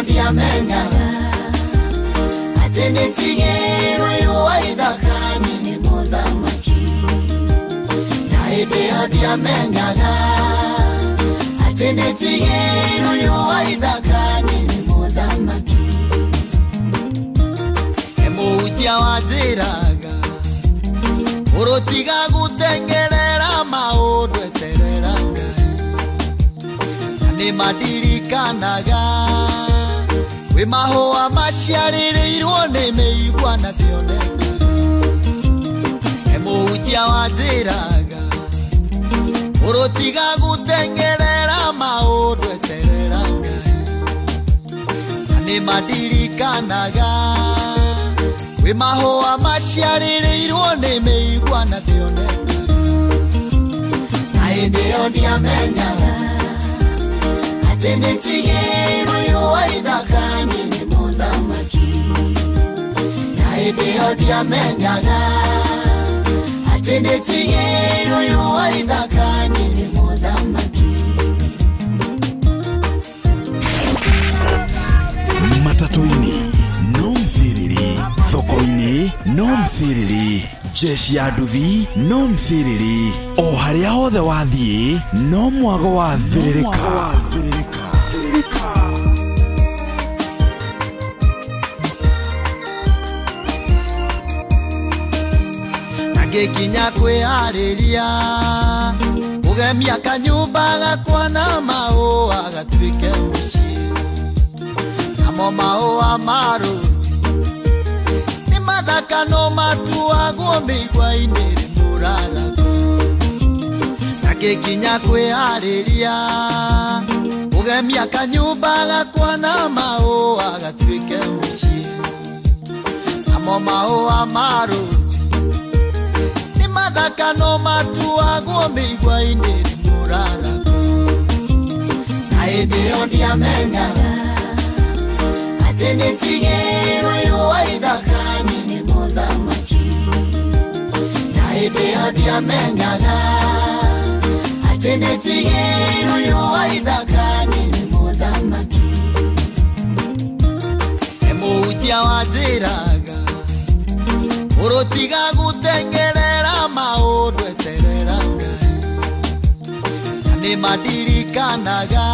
ndiamenyaga ati nitigirwo yuwaithakani ni muthamaki na hĩndĩ ndiamenyaga ati nitigirwo yuwaithakani ni muthamaki emutia wajiraga urotiga gutengerera maundu eterera ni madirikanaga we mahua maciarĩrĩirwo nĩ mĩigua na ndĩoneka emuhunjia wanjĩraga ũrotiga gutengerera maũndũ eterera Ngai nĩ madirikanaga we mahua maciarĩrĩirwo nĩ mĩigua na ndĩoneka na hĩndĩ ĩyo ndiamenyaga ati nitigirwo yuwaithakani ni muthamaki na hĩndĩ ĩyo ndiamenyaga ati nitigirwo yuwaithakani ni muthamaki matatu-ini no mthiriri thoko-ini no mthiriri jeshi ya nduthi no mthiriri o harĩa hothe wathiĩ no mwago wa thiririka nagikinya kwĩharĩria ũgemia kanyũmba gakwa na mahũa gatuĩke mũciĩ namo mahũa ma rũci nĩ mathaka no matuagwo mĩigua-inĩ rĩmũrarago nagikinya kwĩharĩria ũgemia kanyũmba gakwa na mahũa gatuĩke mũciĩ namo mahũa ma rũci nĩ mathaka no matuagwo mĩigua-inĩ rĩmũrarago na hĩndĩ ĩyo ndiamenyaga ati nitigirwo yuwaithakani ni muthamaki na hĩndĩ ĩyo ndiamenyaga ati nitigirwo yuwaithakani ni muthamaki emuhunjia wanjĩraga ũrotiga gutengerera maũndũ eterera Ngai nĩ madirikanaga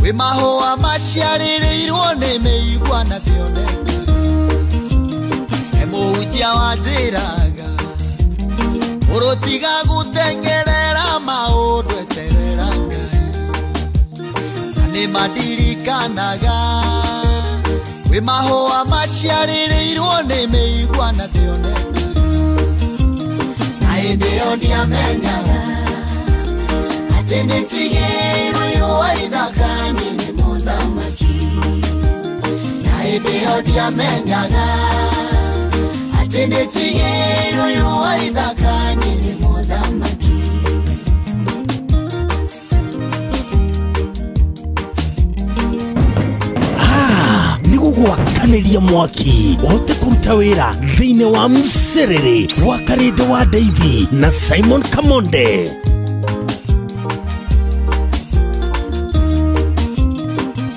we mahũa maciarĩrĩirwo nĩ mĩigua na ndĩoneka emuhunjia wanjĩraga ũrotiga gutengerera maũndũ eterera Ngai nĩ madirikanaga we mahũa maciarĩrĩirwo nĩ mĩigua na ndĩoneka na hĩndĩ ĩyo ndiamenyaga ati nitigirwo yuwaithakani ni muthamaki na hĩndĩ ĩyo ndiamenyaga ati nitigirwo yuwaithakani ni muthamaki nĩgũgwakanĩria mwaki ũhote kũruta wĩra thĩinĩ wa mũcerere wa Karĩndĩ wa Ndeithi na Simon Kamonde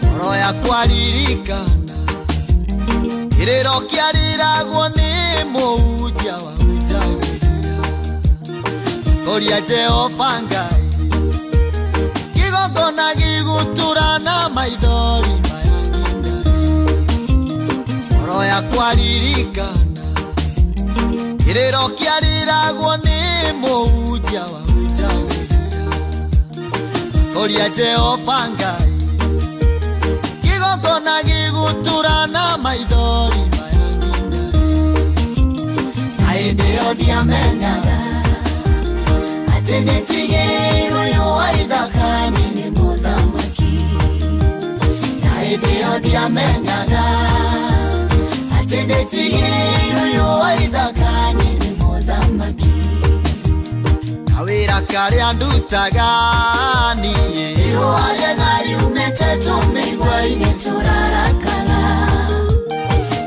ngoro yakwa ririkana kĩrĩro kĩarĩragwo nĩ mũhunjia wahunjagĩria koria Jehova Ngai kĩgongona gĩgũtũra na maithori ngoro yakwa ririkana kĩrĩro kĩarĩragwo nĩ mũhunjia wahunjagĩria koria Jehova Ngai kĩgongona gĩgũtũra na maithori maya na hĩndĩ ĩyo ndiamenyaga ati nitigirwo yuwaithakani ni muthamaki na hĩndĩ ĩyo ndiamenyaga ati nitigirwo yuwaithakani ni muthamaki kawĩra karĩa ndutaga niĩ ihũa rĩega riumĩte tũmĩigua-inĩ tũrarakaga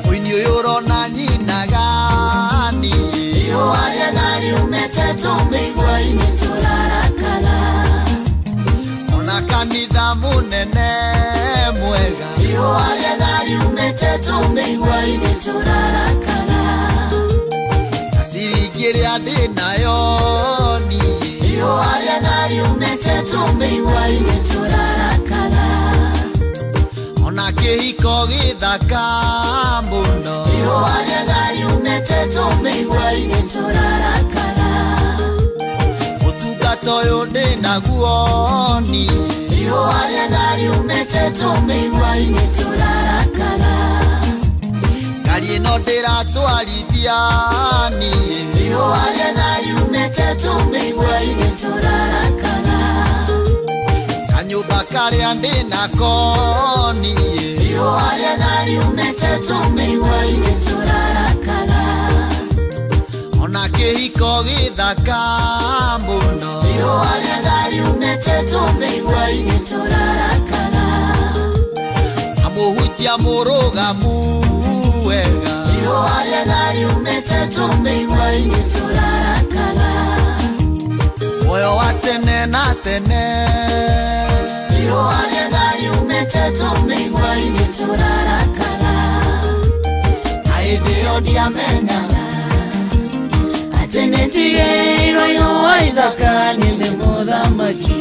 ũini ũyũ ũrona nyinaga niĩ ihũa rĩega riumĩte tũmĩigua-inĩ tũrarakaga ona kanitha mũnene mwega ihũa rĩega riumĩte tũmĩigua-inĩ tũrarakara ciringi ĩrĩa ndĩ nayo niĩ ihũa rĩega riumĩte tũmĩigua-inĩ tũrarakara ona kĩhiko gĩthaka mũno ihũa rĩega riumĩte tũmĩigua-inĩ tũrarakara ũtungata ũyũ ndĩ naguo niĩ ihũa rĩega riumĩte tũmĩigua-inĩ tũrarakara ngari ĩno ndĩratwarithia niĩ ihũa rĩega riumĩte tũmĩigua-inĩ tũrarakara kanyũmba karĩa ndĩ nako niĩ ihũa rĩega riumĩte tũmĩigua-inĩ tũrarakara ona kĩhiko gĩthaka mũno ihũa rĩega riumĩte tũmĩigua-inĩ tũrarakara amũhutia mũrũgamu wega ihũa rĩega riumĩte tũmĩigua-inĩ tũrarakara moyo wa tene na tene ihũa rĩega riumĩte tũmĩigua-inĩ tũrarakara hĩndĩ ĩyo ndiamenyaga atĩ nĩndigĩirwo ihũa ithaka nĩ ndĩ mũthamaki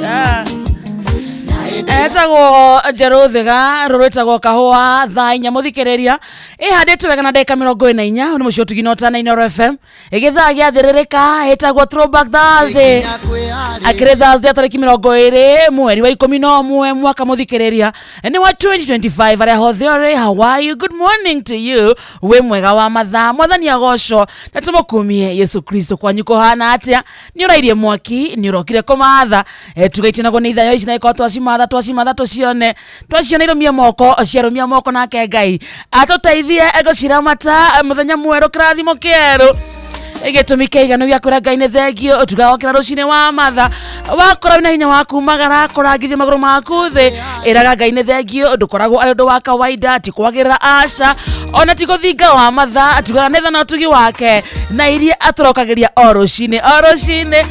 etagwo Njerũ Thĩga rũrwĩtagwo kahũa thaa inya mũthikĩrĩria ĩhandĩtwo wega na ndagĩka 44 nĩ mũcio tugina ũtana Inooro FM ĩgĩthaa gĩathĩrĩrĩka ĩtagwo Throwback Thursday akĩrĩ Thursday tarĩki 20 mweri wa 11 mwaka mũthikĩrĩria nĩ wa 2025 arĩa hothe ũrĩ how are you good morning to you we mwega wa mathaa mwathani agocwo na tũmũkumie Yesu Kristo kwanyu kũhana atĩa nĩ ũrairie mwaki nĩ ũrokire kũmatha tugaitinagwo nĩ ithayo ici na ĩkorwo twacimatha tũcione irũmia moko nake Ngai atũteithie gũciramata mũthenya mwerũ kĩrathimo kĩerũ ĩgĩtũmi kĩiganu gĩa kwĩra Ngai nĩ thengio tugagokĩra rũcinĩ wa matha wakorwo wĩna hinya wa kumagara kũrangithia magũrũ maku thĩ ĩraga Ngai nĩ thengio ndũkoragwo arĩ ũndũ wa kawaida ti kwagĩrĩra aca ona ti gũthinga wa matha tugaga nĩ tha na ũtugi wake na iria atũrokagĩria o rũcinĩ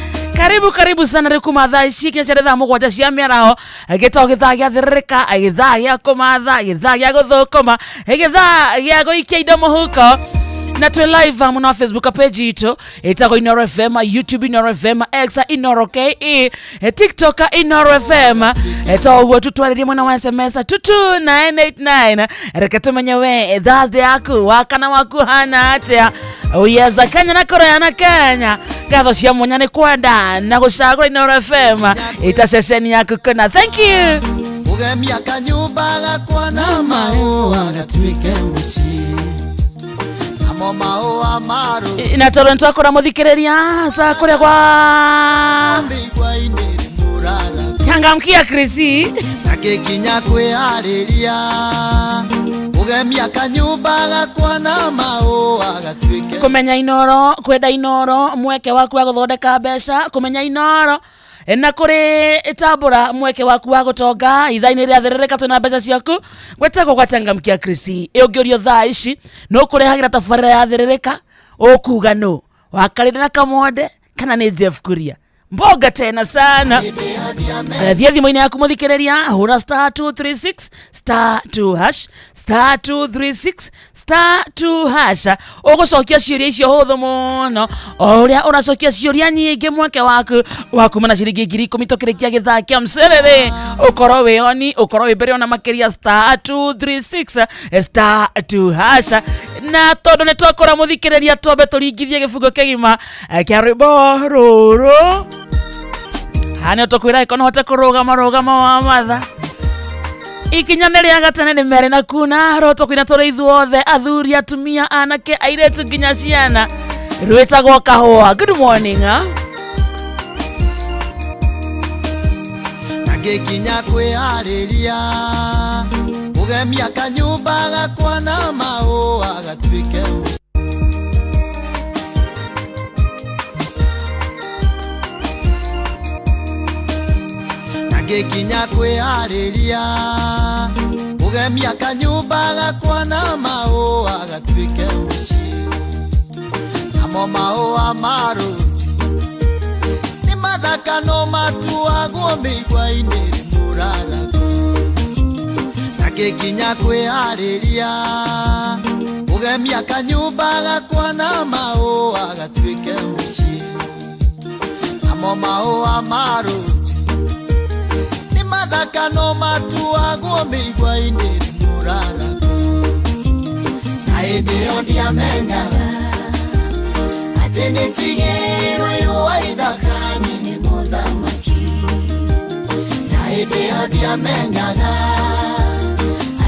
karibu sana rĩu kuma thaa ici kinya ciarĩ thaa mũgwanja cia mĩaraho gĩtoo gĩthaa gĩathĩrĩrĩka gĩthaa gĩa kũmatha gĩthaa gĩa gũthũkũma gĩthaa gĩa gũikia indo mũhuko na twĩ live mũno Facebook page itũ ĩtagwo Inooro FM YouTube Inooro FM X Inooro KE TikTok Inooro FM ũguo tutwarĩrie mwena wa SMS 22989 reke tũmenye we Thursday yaku wakana waku hana atĩa uyeza Kenya na Korea na Kenya ngatho cia mwanya nĩ kwenda na gũcagũra Inooro FM ĩta ceceni yaku kũna thank you ũgemia kanyũmba gakwa na mahũa gatuĩke mũciĩ na toro ntwakora mũthikĩrĩria sa kũrĩa kwa changamkia Krisi akikinya kwĩharĩria ũgemia kanyũmba gakwa na mahũa gatuĩke kũmenya Inooro kwenda Inooro mweke waku wa gũthondeka mbeca kũmenya Inooro na kũrĩ tambũra mweke waku wa gũtonga ithaa-inĩ rĩathĩrĩrĩka twĩna mbeca ciaku gwetagwo gwa changamkia Krisi ũngĩũrio thaa ici no kũrehagĩra tabarĩra yathĩrĩrĩka ũkuga no wakarĩre na Kamonde kana nĩ Jeff Kuria mboga tena sana thia thimo-inĩ yaku mũthikĩrĩria hũra *236*2# *236*2# ũgũcokia ciũria icio hũthũ mũno o ũrĩa ũracokia ciũria nyingĩ mweke waku wa kuma na ciringi 10,000 tũkĩrĩkia gĩthaa kĩa mcerere ũkorwo wĩ oni ũkorwo wĩ mbere ona makĩria *236*2# na tondũ nĩ twakora mũthikĩrĩria twambe tũringithie gĩbungo kĩgima kĩa rwĩmbo rũrũ hane ũtũkwĩra ĩko nohote kũrũgama wa matha ikinya nĩ rĩa gatene nĩ merĩ na kuna roto kwĩna tũrĩ ithuothe athuri atumia anake airĩtu nginya ciana rwĩtagwo kahũa good morning ngĩkinya kwĩharĩria ũgemia kanyũmba gakwa na mahũa gatuĩke ngĩkinya kwĩharĩria ũgemia kanyũmba gakwa na mahũa gatuĩke mũciĩ namo mahũa ma rũci nĩ mathaka no matuagwo mĩigua-inĩ mũraragu na Agikinya kwihariria ugemia kanyumba gakwa na maua gatuike mucii amo maua marusi ni mathaka no matuagwo mĩigua-inĩ muraraku na hĩndĩ ĩyo ndiamenyaga atĩ nĩtigĩrwo ũyũ wa ithaka-inĩ nĩ mũthamaki na hĩndĩ ĩyo ndiamenyaga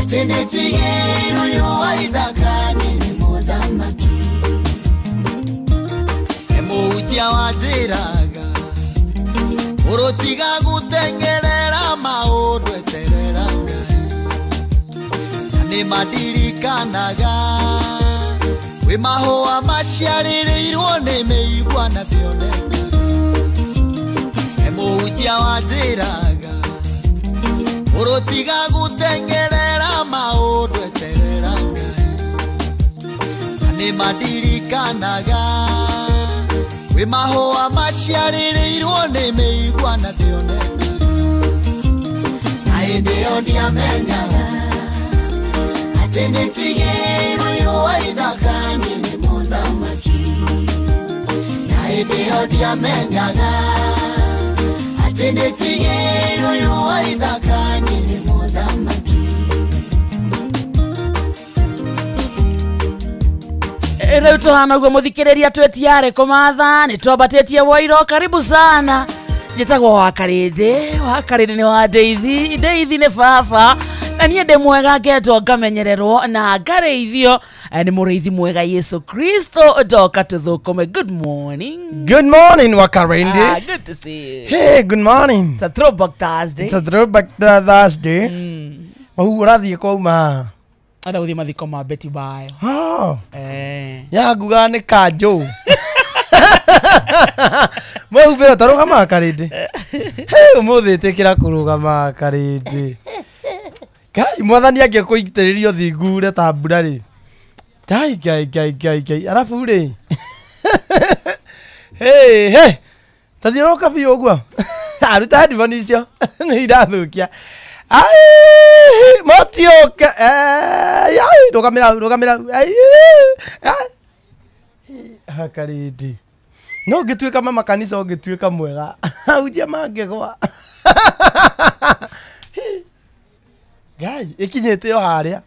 atĩ nĩtigĩrwo ũyũ wa ithaka-inĩ nĩ mũthamaki mũhutia wa njĩraga ũrũtiga gũtengerera maũndũ eterera Ngai na nĩ mandirikanaga wĩ mahũa maciarĩrĩirwo nĩ mĩigua na ndĩoneka mũhutia wa njĩraga ũrũtiga gũtengerera maũndũ eterera Ngai na nĩ mandirikanaga wĩ mahũa maciarĩrĩirwo nĩ mĩigua na ndĩoneka na hĩndĩ ĩyo ndiamenyaga atĩ nĩtigĩrwo ũyũ wa ithaka-inĩ nĩ mũthamaki na hĩndĩ ĩyo ndiamenyaga atĩ nĩtigĩrwo ũyũ wa ithaka-inĩ nĩ mũthamaki Rĩu tũhana ũguo mũthikĩrĩria twetiare kũmatha nĩ twambatĩtie Wairo karibu sana njĩtagwo Wakarĩndĩ nĩ wa Ndeithi nĩ baba na niĩ ndĩ mwega ngetwo ngamenyererwo na ngarĩithio nĩ mũrĩithi mwega Yesu Kristo ndoka tũthũkũme. Good morning. Good morning, Wakarĩndĩ. Good to see you. Hey, good morning. It's a throwback Thursday. It's a throwback Thursday. Wahu ũrathiĩ kwauma Ada gũthiĩ mathiko ma Betty Bayo. Ya nguga nĩ kanjũ. Mwahumbĩra tarũgama Wakarĩndĩ. Ũmũthĩ ĩtĩkĩra kũrũgama Wakarĩndĩ. Kai mwathani angĩkũitĩrĩria ũthingure ta mbura rĩ. Kai. Arabu rĩ. Hey. Tathiũrũrũka biũ ũguo. Aruta ndiboni icio. Nĩ irathũkia. Ai, motioka. Rũgamĩra. Wakarĩndĩ. No ngĩtuĩka mama kanitha ũngĩtuĩka mwega. Hunjia mangĩgwa. Guy, ikinyete o haria.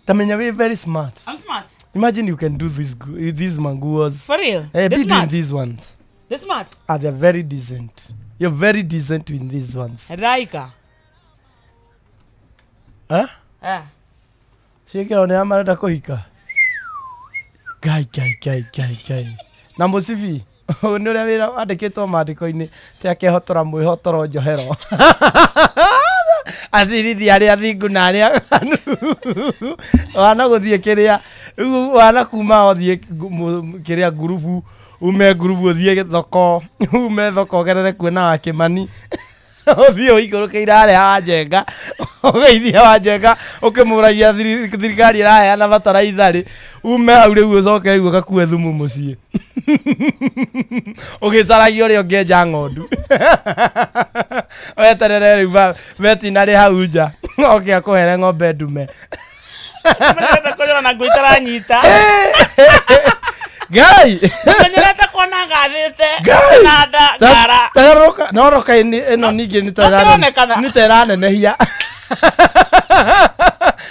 Tamenya we very smart. I'm smart. Imagine you can do these manguos. For real? Be They're smart. doing these ones. They're smart. They're very decent. You're very decent with these ones. Raika. Huh? Yeah. One amarenda kuhika. Guy. Na musibi. Nĩ ũrĩa wĩra andĩkĩtwo maandĩko-inĩ te akehotora mwĩhotoro njohero. Acirithia arĩa thingu na arĩa wana gũthiĩ kĩrĩa wana kuma ũthiĩ kĩrĩa ngurubu ume ngurubu ũthiĩ thoko ume thoko ũgerere kuona wa Kĩmani ũthiĩ ũikũrũkĩire harĩa wa Njenga ũgeithia wa Njenga ũkĩmũragia thirikari ĩraheana bataraitha rĩ ume hau rĩu ũcoke rĩu ũgakue thumu mũciĩ ũgĩcaragia ũrĩa ũngĩenja ng'ondu weterere rĩu betina rĩ hau nja oke akũhere ng'ombe ndume Mwenye kujua na guitara nyita. Guy. Mwenye kuona gathete. Nada gara. Taroka noroka eno nige niterane nehia.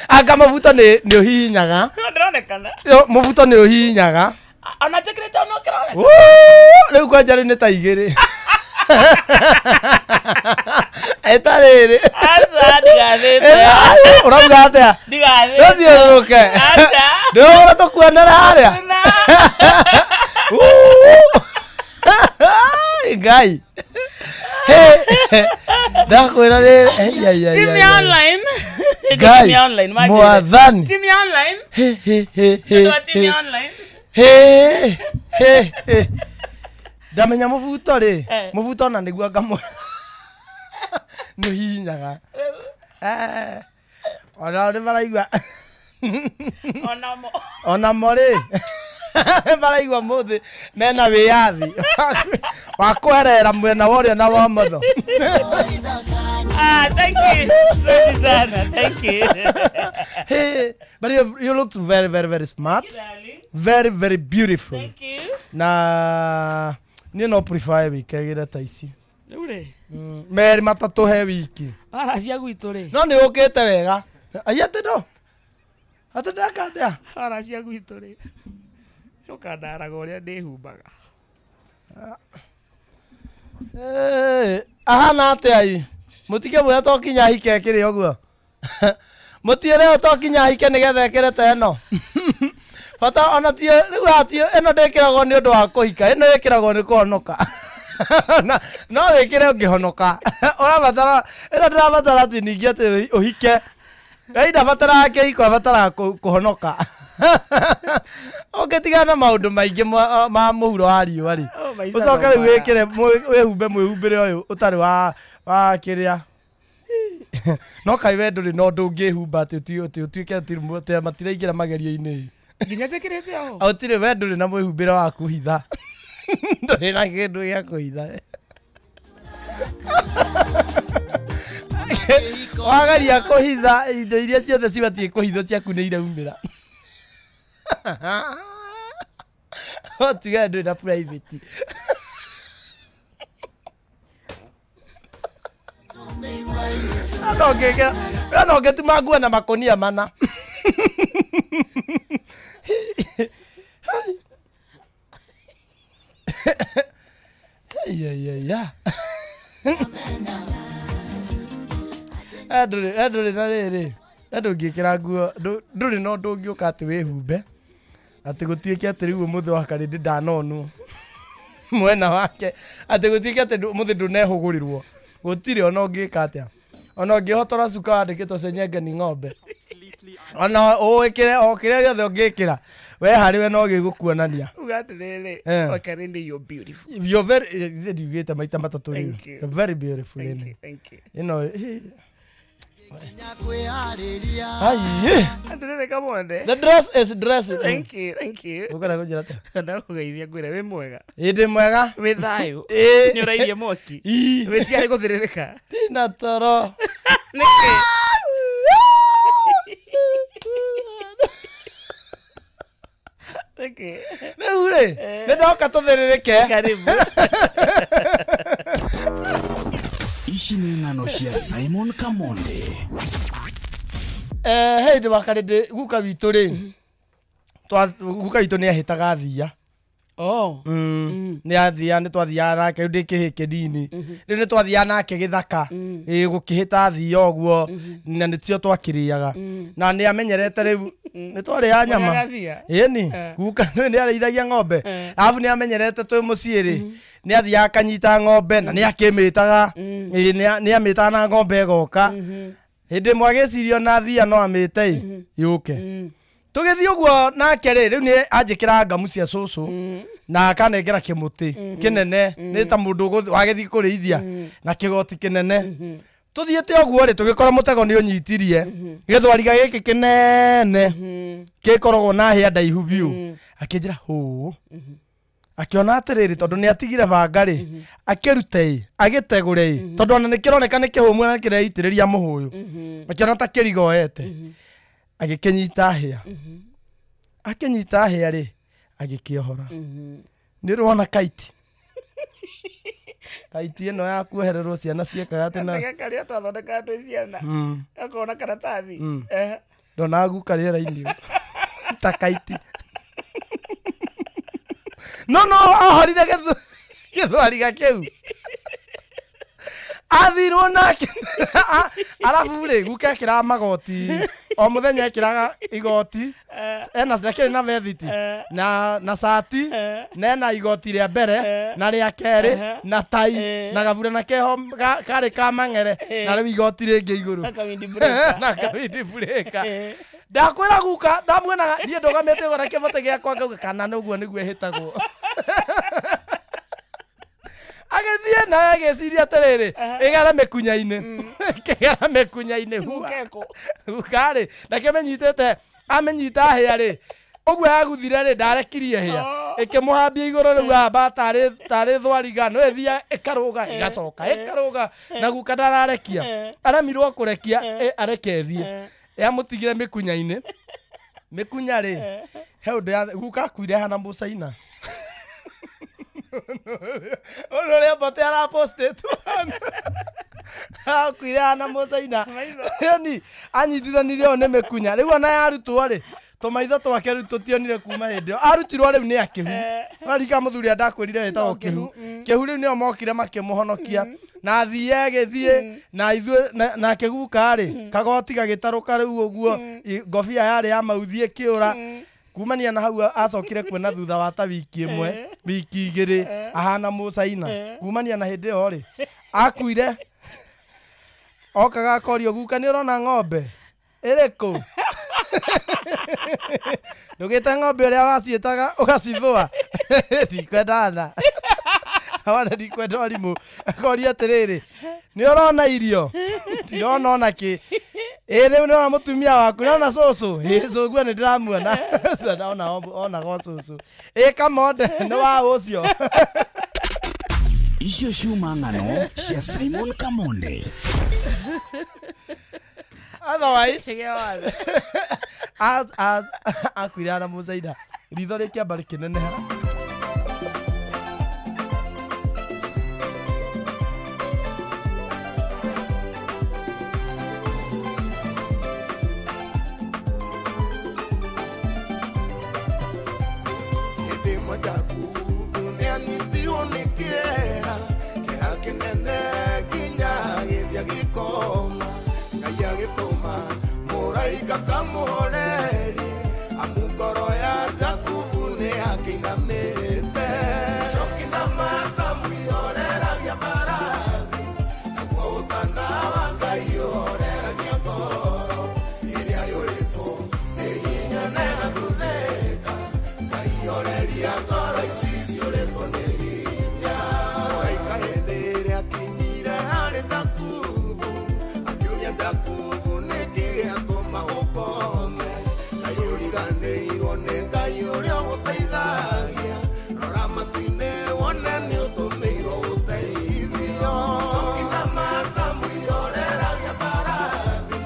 Aka mavuta ni uhinyaga. Ndronekana. Mavuta ni uhinyaga. Ona tekreta no kirone. Riu kwa jari ni ta igiri. Eta riri. Asa digathete. Urauga atia? Digathete. Ndathiururuke. Asa. Ndĩrona tũkuonera harĩa. Ngai. Ndakwĩra rĩ. Timi online. Ngai. Timi online. Mwathani. Timi online. Timi online. Ndamenya mũbuto rĩ. Mũbuto na nĩguo ngamwe. Nĩ hinyaga. Ona nĩ maraigua. Onamo rĩ. Maraigua mũthĩ mena wĩyathi wa kwerera mwena wa ũrĩo na wa ũmotho. Thank you. Asante sana. Thank you. Hey, but you look very, very, very smart. Very, very beautiful. Thank you. Na ni no prefer wikegire ta ici. Ure. Meri matatu he wiki. Ara cia gwitũ rĩ. No nĩ ũkĩte wega. Ayate no. Atendaka atia. Ara cia gwitũ rĩ. Coka ndaraga ũrĩa ndĩhumbaga. Ahana atia i. Mũtike mũya tokinya hike kĩrĩ ũguo. Mũtiere tokinya hike nĩgetha ĩkĩrete ĩno. Bata ona tio rĩu atio ĩno ndĩkĩragwo nĩ ũndũ wa kũhika. Ĩno ĩkĩragwo nĩ kũhonoka. No wĩkĩre ũngĩhonoka. Ũrabatara ĩno ndĩrabatara atĩ ningĩ atĩ ũhike. Ngai ndabatara kĩhiko abatara kũhonoka. Ũngĩtigana na maũndũ maingĩ ma mũhuro wa riũa rĩ. Ũcoke rĩu wĩkĩre wĩhumbe mwĩhumbĩre ũyũ ũtarĩ wa kĩrĩa. No kai we ndũrĩ na ũndũ ũngĩhumba atĩ ũtuĩke atĩ matiraingĩra magerio-inĩ. Nginya njĩkĩrĩte aho. Ũtirĩ we ndũrĩ na mwĩhumbĩre wa kũhitha. Ndũrĩ na kĩndũ gĩa kũhitha. Wagaria kũhitha indo iria ciothe cibatiĩ kũhithwo ciaku nĩ iraumĩra. Otiga ndũrĩ na private. Ano ngetuma nguo na makonia mana. Ya. Ndũrĩ na rĩrĩ. Ndũngĩkĩra nguo ndũrĩ na ũndũ ũngĩũka atĩ wĩhumbe. Atĩ gũtuĩke atĩ rĩu mũthĩ wa karĩndĩ ndanonwo. Mwena wake atĩ gũtuĩke atĩ mũthĩ ndũnehũgũrĩrwo. Gũtirĩ ona ũngĩka atĩa. Ona ũngĩhotora cuka wandĩkĩtwo Senyengeni ng'ombe. Ona ũĩkĩre o kĩrĩa gĩothe ũngĩkĩra. We harĩ we no gĩgũkuonania. Uga atĩrĩrĩ, Wakarindi, you're beautiful. You're very ndiugĩte maita matatũ rĩu. You're very beautiful. Thank you. You know. Aye. Atĩrĩrĩ kamonde. The dress is dressing. Thank you. Ũkara kũnjĩra atĩa? Ndakũgeithia ngwĩre wĩ mwega. Ĩndĩ mwega. Wĩ thayũ. Nĩ ũrairie mwaki. Wĩ tiarĩ gũthĩrĩrĩka. Tina toro. Nĩkĩ? Nĩkĩ? Rĩu rĩ, nĩndoka tũthĩrĩrĩke. Karibu. Ici nĩ ng'ano cia Simon Kamonde. Hĩndĩ wa karĩndĩ guka witũ rĩ. Guka witũ nĩ ahĩtaga thia. Nĩ athia nĩ twathiaga nake rĩu ndĩ kĩhĩ kĩnini. Rĩu nĩ twathiaga nake gĩthaka. Gũkĩhĩta thia ũguo na nĩcio twakĩrĩaga. Na nĩ amenyerete rĩu nĩ twarĩaga nyama. Ĩni guka nĩ arĩithagia ng'ombe. Arabu nĩ amenyerete twĩ mũciĩ rĩ. Nĩ athiaga akanyita ng'ombe na nĩ akĩmĩtaga. Nĩ amĩtaga na ng'ombe ĩgoka. Hĩndĩ ĩmwe agĩciria na thia no amĩte yũke. Tũgĩthiĩ ũguo nake rĩ rĩu nĩ anjĩkĩra ngamu cia cũcũ na akanengera kĩmũtĩ kĩnene nĩ ta mũndũ wagĩthiĩ kũrĩithia na kĩgoti kĩnene. Tũthiĩte ũguo rĩ tũgĩkora mũtego nĩ ũnyitirie gĩthwariga gĩkĩ kĩnene gĩkoragwo na hĩa ndaihu biũ. Akĩnjĩra hũ akĩona atĩrĩrĩ tondũ nĩ atigire banga rĩ akĩrute agĩtegũre tondũ ona nĩ kĩroneka nĩ kĩhũmũ na kĩreitĩrĩria mũhũyũ. Akĩona ta kĩrigoete agĩkĩnyita hĩa. Akĩnyita hĩa rĩ agĩkĩohora. Nĩ ruona kaiti. Kaiti ĩno ya kuohererwo ciana ciekaga atĩ na karĩa twathondeka twĩ ciana. Akona karatathi. Ndona guka rĩera-inĩ. Ta kaiti. No ahorire gĩthwariga kĩu. Athirwo nake. Arabu rĩ guka ekĩraga magoti. O mũthenya ekĩraga igoti. Ena ndakĩrĩ na vethiti na sati na ena igoti rĩa mbere na rĩa kerĩ na tai na gaburana keho karĩ ka mang'ere na rĩu igoti rĩngĩ igũrũ na kawindi bureka. Ndakwĩra guka ndamuonaga ndiĩ ndũgamĩte ũguo na kĩbote gĩakwa ngauga kana ũguo nĩguo ĩhĩtagwo. Agĩthiĩ na agĩciria atĩrĩrĩ ĩgara mĩkunya-inĩ. Kĩgara mĩkunya-inĩ guka rĩ na kĩmenyitĩte amenyita hĩa rĩ ũguo yaguthire rĩ ndarekirie hĩa ikimuhambia iguru riu amba tari thwariga no ethia ikaruga igacoka ikaruga na guka ndararekia aramirwo kurekia arekethie yamutigire mikunyaini mikunya ri he undu ya guka kuire hana mucaina ono ria bote ara posted kuire hana mucaina yani anyitithanirie one mikunya riu ona yarutwo ri tomaitho twake riu tutionire kuma hindi arutirwo riu ni akihu arika muthuri ndakwirire wetagwo kihu riu nio mokire makimuhonokia na thie githie na ithu na kiguka ri kagoti gagitaruka riu uguo ngofia yari ya mauthie kiura kumania na hau acokire kwena thutha wa ta wiki imwe wiki igiri ahana mucaina kumania na hindi yo ri akuire okaga korio guka ni urona ng'ombe iriku ndugite ng'ombe uria wacietaga ugacithua tikwendana awana ndikwenda arimu akoria atiriri ni urona irio tirona ona ki riu nona mutumia waku nona cucu cuguo ni ndiramuona ona go cucu kamonde ni wa ucio icio ciuma ng'ano cia Simon Kamonde. Otherwise akuire ana mucaina ritho rikiamba rikineneha Kakamoreri amukoro ya jakuvune akinamete sokina mata muyorera ya barathi nakuotana wangaiyorera nyakoro iria yorito neginya nega thudeka ngaiyoreria ngoro ici cioreko neginya waikahindire akinyire harĩ jakuvu akiuria jakuvu nekigeatũma ũkome kayũriganĩirwo nĩ Ngai ũrĩa ũgũteithagia rora matu-inĩ wone nĩ ũtũmĩirwo ũteithio cokina mata mũioreragia mbarathi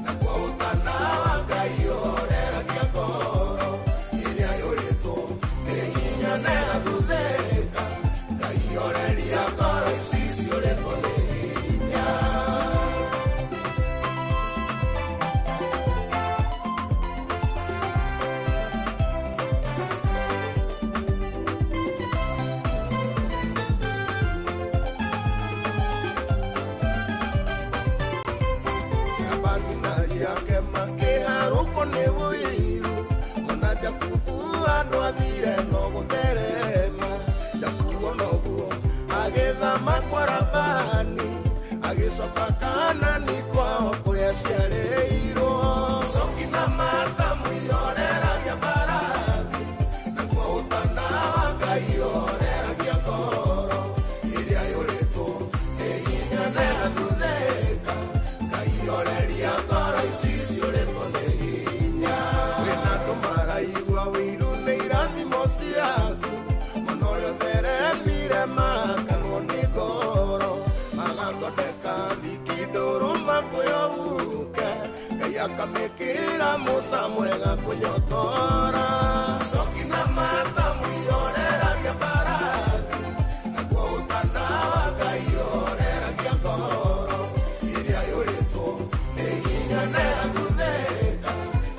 nakuo ũtana wa Ngai ũreragia ngoro ĩrĩa yũrĩtwo nĩ hinya na ĩgathuthĩka Ngai ũreria ngoro ici ciũrĩtwo nĩ hinya. Agicoka Kanani kwao kũrĩa ciarĩirwo cokina mata mũioreragia mbarathi nakuo ũtana wa Ngai ũreragia ngoro ĩrĩa yũrĩtwo nĩ hinya na ĩgathuthĩka Ngai ũreria ngoro ici ciũrĩtwo nĩ hinya kwĩna andũ maraigua wĩiru nĩ irathimo ciaku mũno ũrĩa ũtheremire makanwo nĩ ngoro magathondeka thikindũrũ makwĩyũke Ngai akamĩkĩra mũca mwega kũnyotora cokina mata mũioreragia mbarathi nakuo ũtana wa Ngai ũreragia ngoro ĩrĩa yũrĩtwo nĩ hinya na ĩgathuthĩka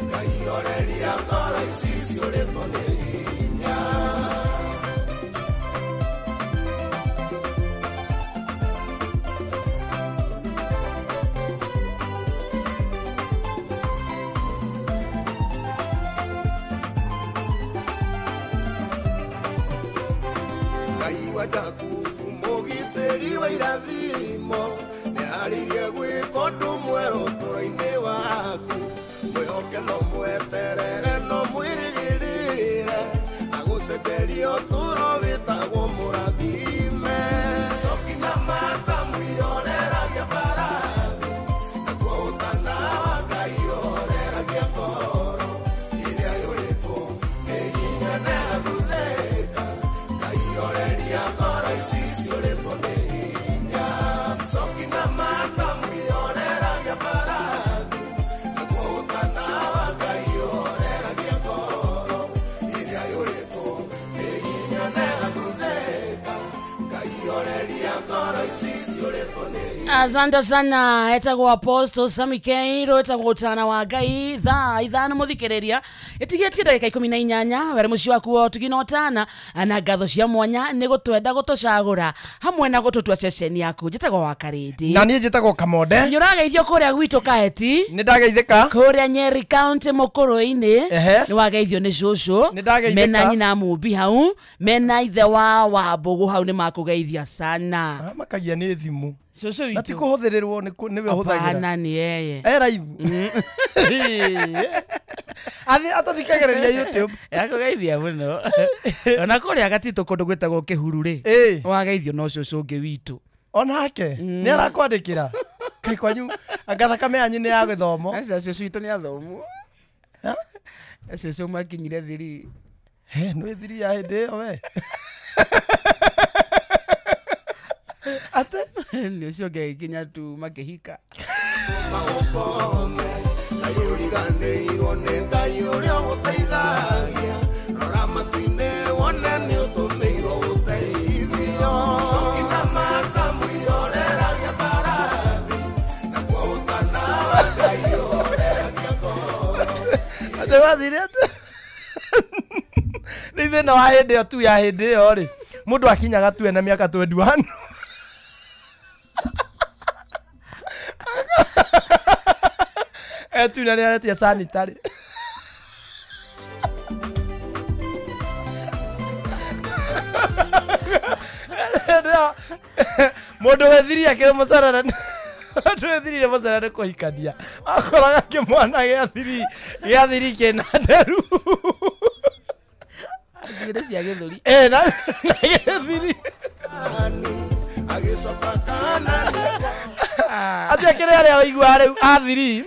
Ngai ũreria ngoro ici ciũrĩtwo nĩ hinya. Jakuvu mũgitĩri wa irathimo nĩarĩirie gwĩka ũndũ mwerũ ũtũũro-inĩ waku mwĩhoke no mweterere no mwĩrĩgĩrĩre agũcenjerie ũtũũro wĩtagwo mũrathime cokina mata mũioreragia mbarathi nakuo ũtana wa Ngai ũreragia ngoro ĩrĩa yũrĩtwo nĩ hinya na ĩgathuthĩka Asante sana etagwo Apostle Sami Keiro etagwo Tana wa Ngai ithano muthikereria etigetie ndagika 18 were muci waku wo tuginotana na ngatho cia mwanya ni gutwenda gutucagura hamwe na gututua session yaku jetagwo wa Karindi na nie jetagwo Kamode nyurageithio kuria gwitu Kaeti ni ndageithika kuria Nyeri County Mukuru-ini ni wageithio ni cucu mena nyina Mumbi hau mena ithe wa Mbugu hau ni makugeithia sana makagia ni thimu cucu witu ati kuhuthirirwo ni we huthagira hana ni yeye live athi atathikagereria YouTube yakugeithia muno ona kuria gatito kundu gwetagwo Kihuru ri wageithio no cucu ngi witu onake ni arakwandikira kai kwanyu agathaka me anyi ni ya githomo asa cucu witu ni athomu cucu makinyire thiri no thiri ya hinde yo we ate ni ucio ngekinya tu makihika ni thina wa hindi yo tu ya hindi yo ri mundu akinyaga tu ena miaka 21 tu na ni ya sanitary mundu wethiri akire musarara twethirire musarara kuhikania akoraga kimwana gya thiri kena nderu ngire cia githuri na githiri atia kire aria waigua riu athiri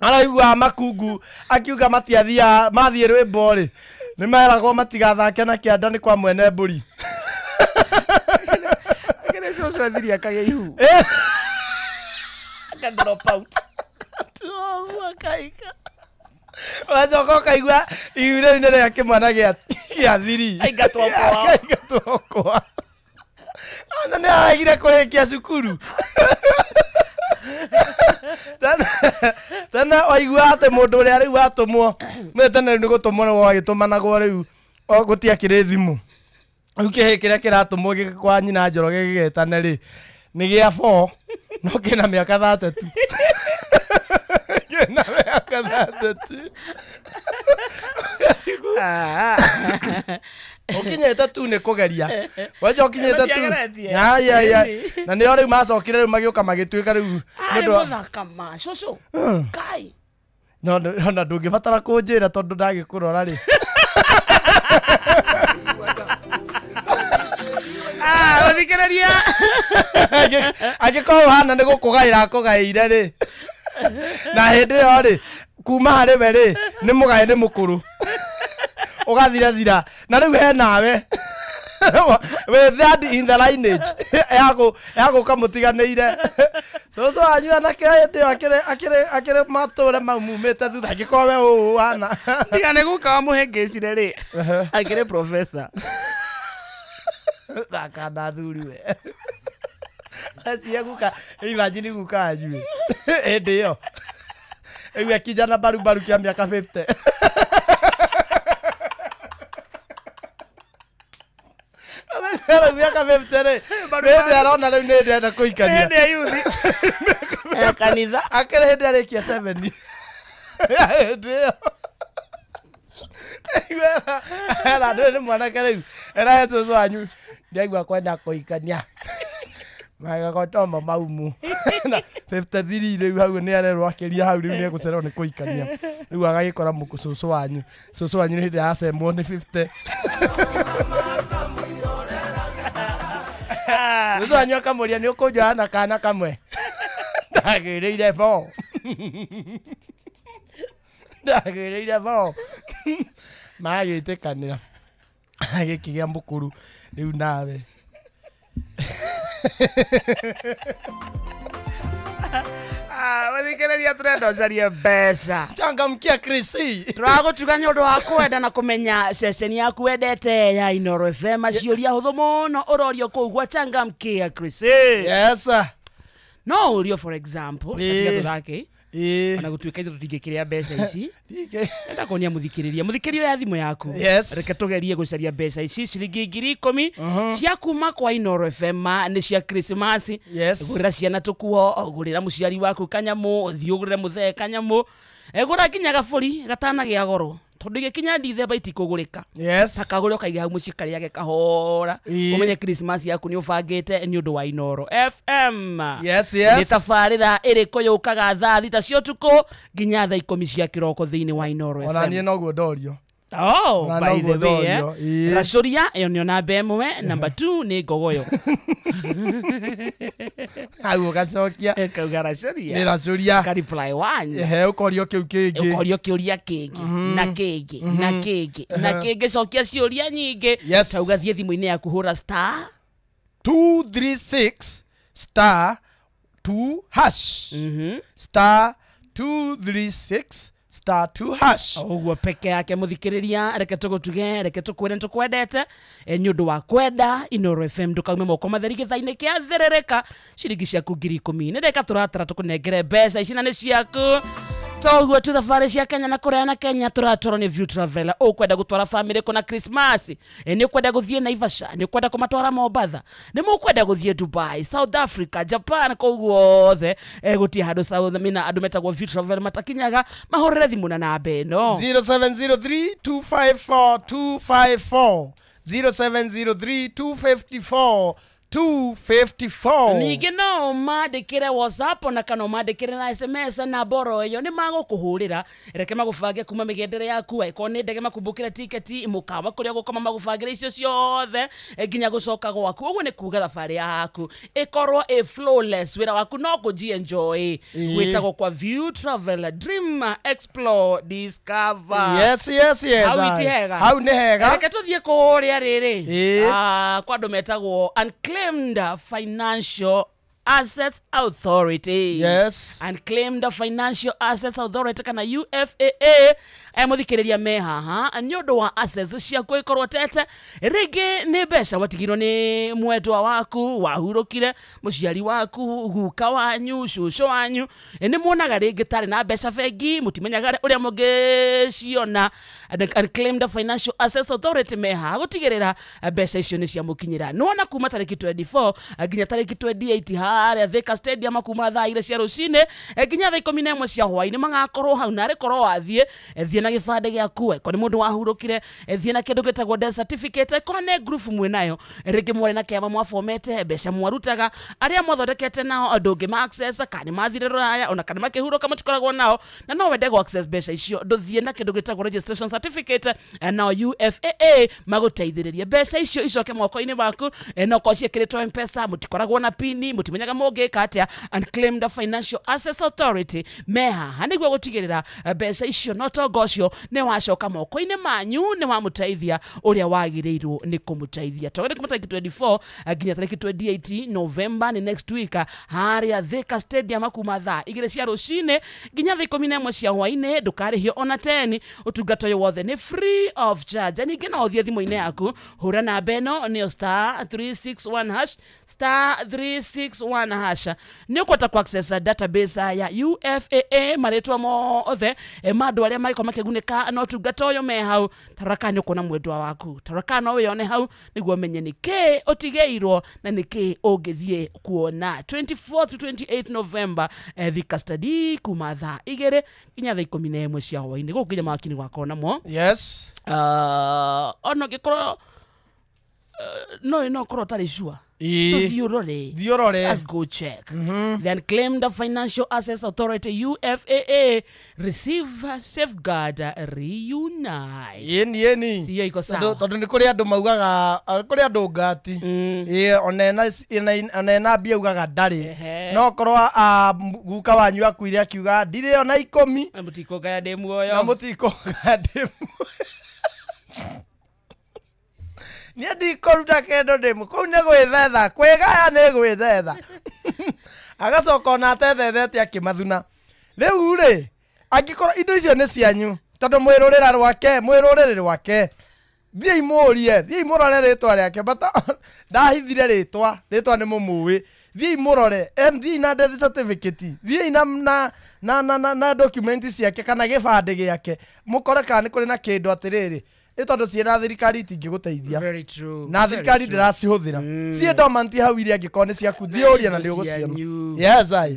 araigua makungu akiuga matiathia mathie rwimbo ri ni meragwo matigathake na kianda ni kwa mwene mburi kire cucu athiri akage ihu akandrop out akaika wajoka kaigua iure ni ria kimwana gya thiri aingatwo ana ni aragire kurikia cukuru tana waigua ate mundu ria riu atumwo me tana ni gutumwo no wagitumanagwo riu gutia kire thimu riu kiria kiratumwo gikwa nyina njoro gigetane ri ni gia 4 no kina miaka 3 kina miaka 3 ukinyete tu ni kugeria waje ukinyete tu ya na ni ori macokire riu magioka magituika riu mundu thakama cucu kai no ndungibatara kunjira tondu ndagikurora ri wathikereria agikorwo hana ni gukugaira akugaire ri na hindi yo ri kuma hari we ri ni mugae ni mukuru ugathira na riu he nawe we that in the lineage yago kamutiganeire so anyu anake hindi akire mature maumumete thutha agikorwo we uana tigane guka muhengecire ri akire professor thakanda thuri we acia guka imagine guka ajue hindi yo ewe kijana baru kia miaka 50 Era miaka 50 re hindi arona riu ni ndenda kuikania hindi ayuthi kanitha akire hindi arikia 7 hindi yo era ni mwanake riu era yetu wanyu ndiagua kwenda kuikania magagotomba maumu na 53 riu hau ni arerwo akiria hau riu ni egucererwo ni kuikania riu agagikora mucucu wanyu ni hindi acemwo ni 50 cucu wanyu akamuria ni ukunjoya na kana kamwe ndagiriire bo magagitikanira giki gia mukuru riu nawe wathikereria turenda ucarie mbeca changamkia Krisi turagutuga ni undu wa kwenda na kumenya session yaku wendete ya Inooro FM ciuria huthu muno urorio kugwa changamkia Krisi yes no urio for example katika thake ona gutuika ithu tutingikiria mbeca ici enda konia muthikiriria ya thimu yaku reke tugerie gucaria mbeca ici ciringi 10,000 cia kuma kwa Inoro FM ni cia Christmas gurira ciana tukuo gurira muciari waku kanyamu thiugurire muthe kanyamu gura kinya gaburi gatana gia goro tondu gikinya December itikugurika takagure ukaiga hau muci kari yake kahora umenye Christmas yaku ni ubangite ni undu wa Inoro FM ni tafarira iriko yukaga thaa thita cio tuko ginya thaa 10 cia kiroko thiini wa Inoro FM ona nie noguo ndorio by the way racoria iyo ni ona bemwe number 2 ni ngogoyo au gacokia kauga racoria ni racoria ka reply one ukorio kiu kingi ukorio kiuria kingi na kingi cokia ciuria nyingi kauga thie thimu-ini yaku hura star 236 star 2 hash star 236 star 2 hash oguo peke yake muthikiriria reke tugutuge reke tukwire ntukwendete ni undu wa kwenda Inoro FM ndukaume moko matheri githaini kia therereka ciringi ciaku 10,000 ni reka turatara tukunengere mbeca ici na ni ciaku toguo tu thabari cia Kenya na kureana Kenya turatoro ni View Traveler ukwenda gutwara family kuna Christmas ni ukwenda guthie Naivasha ni ukwenda kumatwara Mombasa ni mukwenda guthie Dubai South Africa Japan koguo the guti hado South mina andu metagwo View Traveler matakinyaga mahorere thimu na namba ino 0703254254 0703254254 nige no mandikire WhatsApp na kana mandikire na SMS na boro yo ni magukuhurira reke magubange kuma migendere yaku eko ni ndege makumbukira tiketi mukawa kuria gukoma magubangira icio ciothe nginya gucoka gwaku uguo ni kuga thabari yaku ikorwo flawless wira waku no kuji enjoy witagwo kwa View Traveler Dream Explore Discover how ni hega reke tuthie kuria riri kwa ndo metagwo Unclaimed Financial Assets Authority. Unclaimed Financial Assets Authority kana UFAA muthikiriria me haha ni undu wa assets cia kwikorwo tete rigi ni mbeca watigirwo ni mwendwa waku wahurukire muciari waku guka wanyu cucu wanyu ni muonaga rigi tari na mbeca bengi mutimenyaga uria mungiciona Unclaimed Financial Assets Authority me haha gutigirira mbeca icio ni cia mukinyira nuona kuma tariki 24 nginya tariki 28 haria Thika Stadium kuma thaa 2 cia rucine nginya thaa 11 cia hwaini magakorwo hau na rekorwo wathie thie na gibande giaku ko ni mundu wahurukire thie na kindu gitagwo death certificate ko ne group mwe nayo rigi mwore na kiama mwafomete mbeca mwarutaga aria mwathondekete nao andu ngi ma access kani mathire raya ona kana makihuruka mutikoragwo nao na no wende go access mbeca icio nduthie na kindu gitagwo registration certificate na UFAA maguteithiririe mbeca icio icoke mwako-ini baku no ko ciekiritwo M-Pesa mutikoragwo na pini mutimenyaga mungika atia Unclaimed Financial Assets Authority meha hanigwo gutigirira mbeca icio no togocio ne wacoka moko-ini manyu ne wamuteithia uria wagirirwo ni kumuteithia togere kuma tariki 24 nginya tariki 28 November ni next week haria Thika Stadium kuma thaa 2 cia rucine nginya thaa 11 cia hwaini ndukarihio ona 10 utungata yo wothe ni free of charge ani ngina othia thimu-ini yaku hura na beno ni star 361 hash star 361 hash ni ukwata ku access database ya UFAA maretwa mothe mandu aria maiko makigunika no tungata uyo me hau taraka ni ukona mwendwa waku taraka no wiyone hau niguo menye ni ke utigeirwo na ni ke ungithie kuona 24 to 28 November Thika Stadium kuma thaa 2 nginya thaa 11 cia hwaini gukinya makini gwakona mo ono gikoro no korwo tari sure Diorore. Let's go check. The Unclaimed Financial Assets Authority UFAA receive safeguard reunite. Yeni. Siyo iko sawa. Tondu ni kuri andu maugaga kuri andu ngati. Onena bia ugaga ndari. No korwo guka wanyu akuire akiuga ndire ona 10. Mutiko gaya demu oyo. Na mutiko gaya demu. Ni ndikoruta kendo demu ko ne gwithetha kwegaya ne gwithetha agacoka na tethethete akimathuna riu ri angikora indo icio ni cianyu tondu mwirurira rwake thii murie thii murore ritwa riake bata ndahithire ritwa ni mumuwi thiĩ murore MD na death certificate thiĩ na documents ciake kana gĩbandĩ gĩake mukore kana nĩ kũrĩ na kĩndũ atĩrĩrĩ ĩtondũ ciĩna thirikari itingĩgũteithia Very true. na thirikari ndĩracihũthĩra ciĩ dormant hau iria angĩkorwo nĩ ciaku thiĩ ũria na nĩ ũgũciona. Yes I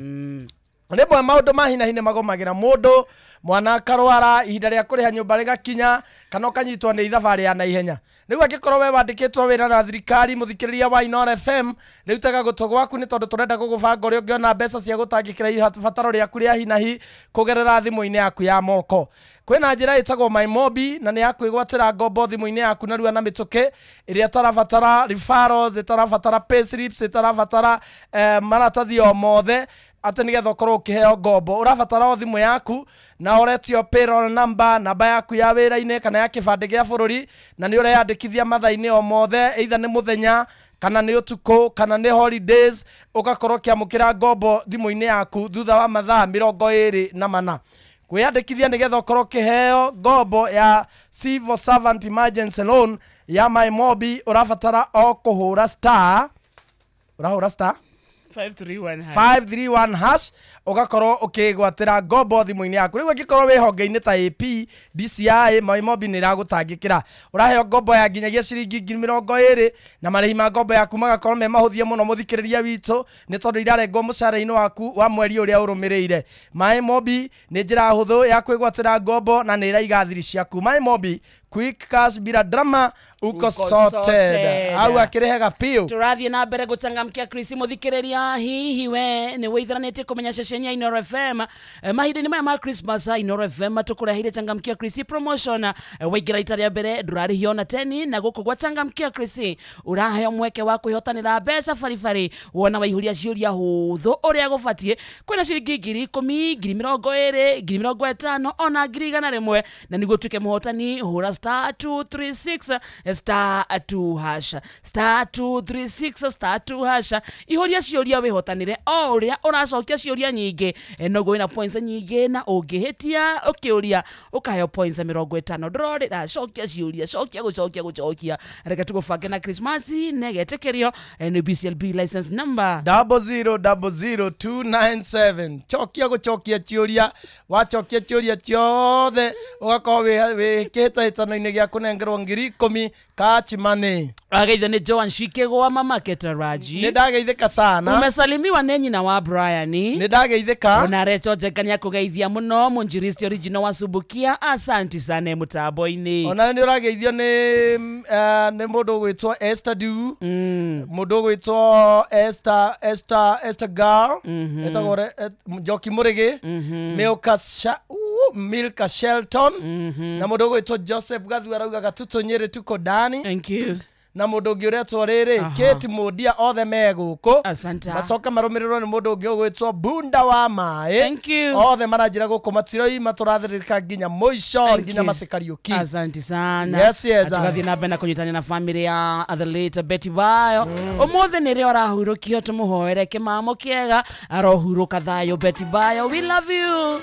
rĩmwe maũndũ ma hinahi nĩ magomagĩra mũndũ mwana karwara ihinda rĩa kũrĩha nyũmba rĩgakinya kana ũkanyitwo nĩ ithabarĩ ya naihenya rĩu angĩkorwo we wandĩkĩtwo wĩra na thirikari mũthikĩrĩria wa Inooro FM rĩu tega gũtũ gwaku nĩ tondũ tũrenda gũgũbanga ũrĩa ũngĩona mbeca cia gũtangĩkĩra ibataro rĩaku rĩa hinahi kũgerera thimũ-inĩ yaku ya moko. Kwĩna njĩra ĩtagwo MyMobi na nĩ ya kwĩgwatĩra ngombo thimũ-inĩ yaku narua na mĩtũkĩ ĩrĩa tarabatara referrals ĩtarabatara payslips ĩtarabatara maratathi o mothe atĩ nĩgetha ũkorwo ũkĩheo ngombo ũrabatara o thimũ yaku na ũretio payroll number namba yaku ya wĩra-inĩ kana ya kĩbandĩ gĩa bũrũri na nĩ ũreyandĩkithia mathaa-inĩ o mothe either nĩ mũthenya kana nĩ ũtukũ kana nĩ holidays ũgakorwo ũkĩamũkĩra ngombo thimũ-inĩ yaku thutha wa mathaa 24 kwĩyandĩkithia nĩgetha ũkorwo ũkĩheo ngombo ya Civil Servant Emergency Loan ya MyMobi ũrabatara o kũhũra star 531 hash ugakorwo ukigwatira ngombo thimu-ini yaku riu angĩkorwo wĩ honge-inĩ ta AP DCI MyMobi nĩ iragũtangĩkĩra ũraheo ngombo ya nginyagia ciringi 20,000 na marĩhi ma ngombo yaku magakorwo me mahũthie mũno mũthikĩrĩria witũ nĩ tondũ irarengwo mũcara-inĩ waku wa mweri ũrĩa ũrũmĩrĩire. MyMobi nĩ njĩra hũthũ ya kwĩgwatĩra ngombo na nĩ iraiga thiri ciaku. MyMobi quick cash bila drama uko sorted au akirehega pio turathie na mbere gutangamkia Chris muthikiriria hihi we ni weithanite kumenya ceceni ya Inooro FM mahindi ni maya ma Christmas Inooro FM tukurehire tangamkia Chris promotion waigira itaria mbere ndurarihio na 10 na guku gwa tangamkia Chris uraheo mweke wa kwihotanira mbeca baribari wona waihuria ciuria huthu uria gubatie kwina ciringi 10,000 20,000 50,000 ona 100,000 na niguo tuke muhotani hura star 236 star 2 hash star 236 star 2 hash ihoria ciuria wihotanire o uria uracokia ciuria nyingi nogo ina points nyingi na ungihitia ukiuria ukaheo points 50 ndrori na cokia ciuria cokia reke tugubange na Christmas negetekerio ni BCLB license number 0000297 cokia ciuria wacokia ciuria ciothe ugakorwo wikita ini gya kunengerwo 10,000 cash money. Ageitha ni Joan Shikegwa mama Ketaraji. Ni ndageithika sana. Umesalimiwa nĩ nyina wa Brian. Ni ndageithika. Ona recho jekania kugeithia muno munjiristi original wa Subukia. Asante sana mutambo-ini. Ona ni urageithio ni mundu gwitwo Esther Du. Mundu gwitwo Esther Girl. Etagore Joki Murigi. Milka Shelton. Na mundu gwitwo Joseph Gathu arauga gatutu nyiri tuko ndani. Thank you. Na mundu ungi uretwo riri Kate Mudia othe meguku macoka marumirirwo ni mundu ungi ugwitwo Bunda wa Mai. Thank you. Othe maranjira guku matiroi maturathirika nginya muico nginya macikariuki. Asante sana. Yes. Tugathie na bena kunyitania na family ya the late Betty Bayo. Omothe ni ri orahurukio tumuhoere kimamo kiega arohuruka thayo Betty Bayo. We love you.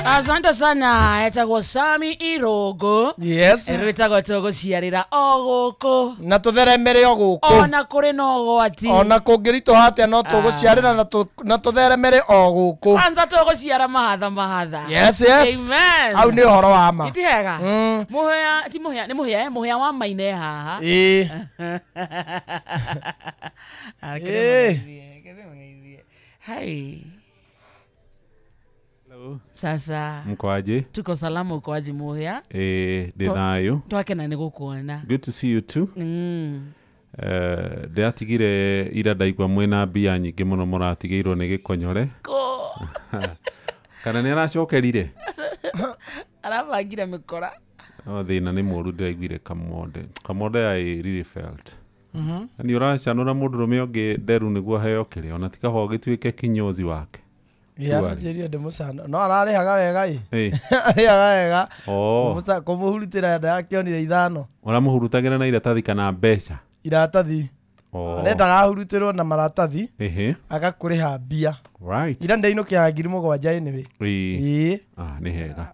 Asante sana etagwo Sami Irogo. Yes. Erwetagwo tuguciarira oguku. Na tutheremere oguku. Ona kuri no gwati. Ona kungirito hatia no tuguciarira na tutheremere oguku. Kwanza tuguciara mahatha. Yes, yes. Amen. Au ni horo wa ma. Itihega. Muhya ti muhya ni muhya wa maine haha. Hey. Hello. Sasa Mkwaje? tuko salama ukwaji muhya. Ndinayo. Twakena ni gukuona. Good to see you too. Ndatigire ira ndaigwa mwena mbia nyingi muno muratigirwo ni gikonyore. Kana ni aracokerire? Arabangira mikora. Thina ni muru ndaiguire kamonde I really felt. Ni uracanura mundurume ongi nderu niguo heo kire ona tikaho gituike kinyozi wake. Ndiria ndemucana no ararihaga wega arihaga wega kumuhurutira nda yakionire ithano uramuhurutagira na iratathi kana mbeca iratathi arendaga ahurutirwo na maratathi agakuriha mbia right ira ndainukia 7,000 anyway ni hega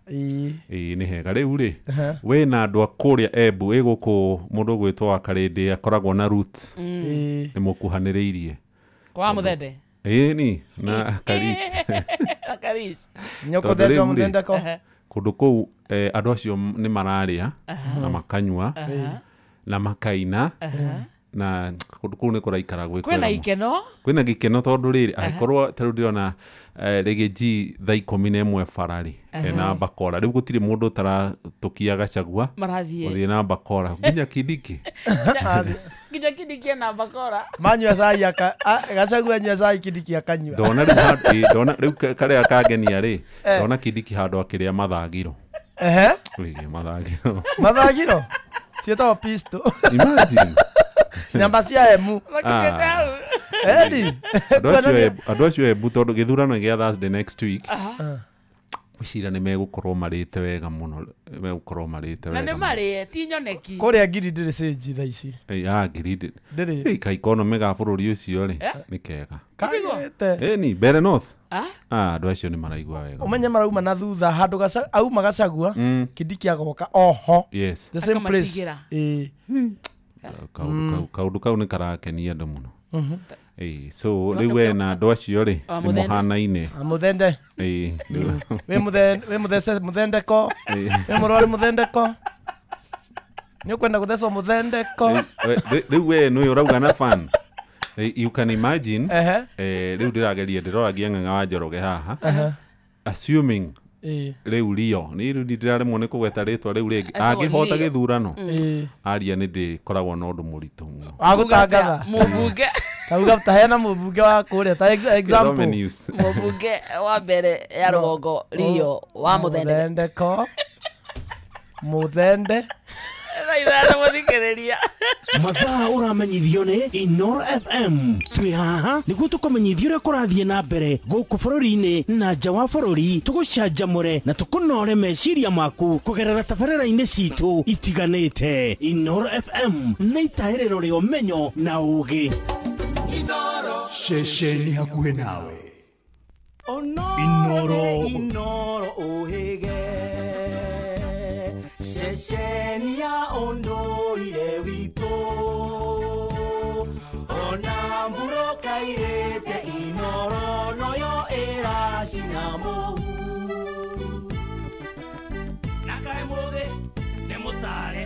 ni hega riu ri we na andu akuria Embu iguku mundu gwitwa Karindi akoragwo na roots ni mukuhaniriirie kwa muthende ni na Karis nyoko thete muthende ko kundu kou andu acio ni mararia na makanywa na makaina na kundu kou ni kuraikara gwe kwina gikeno tondu riri akorwo taru ndirona regeji thaa 11 farari na bakora riu gutire mundu tara tukia Gachagua marathie na bakora nginya Kindiki nginya Kindiki na bakora manywa sai Gachagua nywa sai Kindiki akanywa dona riu kare akagenia ri dona Kindiki handu akiria mathagiro mathagiro cietagwo pisto imagine nyamba cia Emu andu acio Embu tondu githurano gia Thursday next week Wicira ni megukorwo marite wega muno megukorwo marite wega na ni mari ti nyoneki kuria ngiri ndiri cenji thaa ici ngiri ndiri ka economy ga bururi ucio ri ni kega kagete ni Bere North andu acio ni maraigua wega umenye marauma na thutha handu auma Gachagua Kindiki agoka oho yes the same place kaundu kau ni karakenia andu muno so riwe na andu acio ri ni muhanaine muthende we muthende ko we murori muthende ko ni ukwenda gutheswa muthende ko riwe no urauga na fan you can imagine riu ndirageria ndiroragia ng'ang'a wa Njoroge haha assuming riu Rio ni riu ndiraremwo ni kugweta ritwa riu ringi angihota githurano aria ni ndikoragwo na undu muritu muno agutangatha mubunge auga tahena mubunge wa kuria ta example mubunge wa mbere ya Rugongo Rio wa muthende ko muthende raithana muthikiriria mathaa uramenyithio ni Inoro FM twi haha niguo tukumenyithio uria kurathie na mbere guku bururi-ini na nja wa bururi tugucanjamure na tukunore meciria maku kugerera tabarĩra-inĩ citu itiganĩte Inoro FM na itaĩrĩro rĩa ũmenyo na ũũgĩ Inoro ceceni hakuhĩ nawe Inoro ũhĩge ceceni ya ũndũire witũ ona mburo kairĩte Inoro noyo ĩracina mũhu na kaĩ mũgĩ nĩ mũtare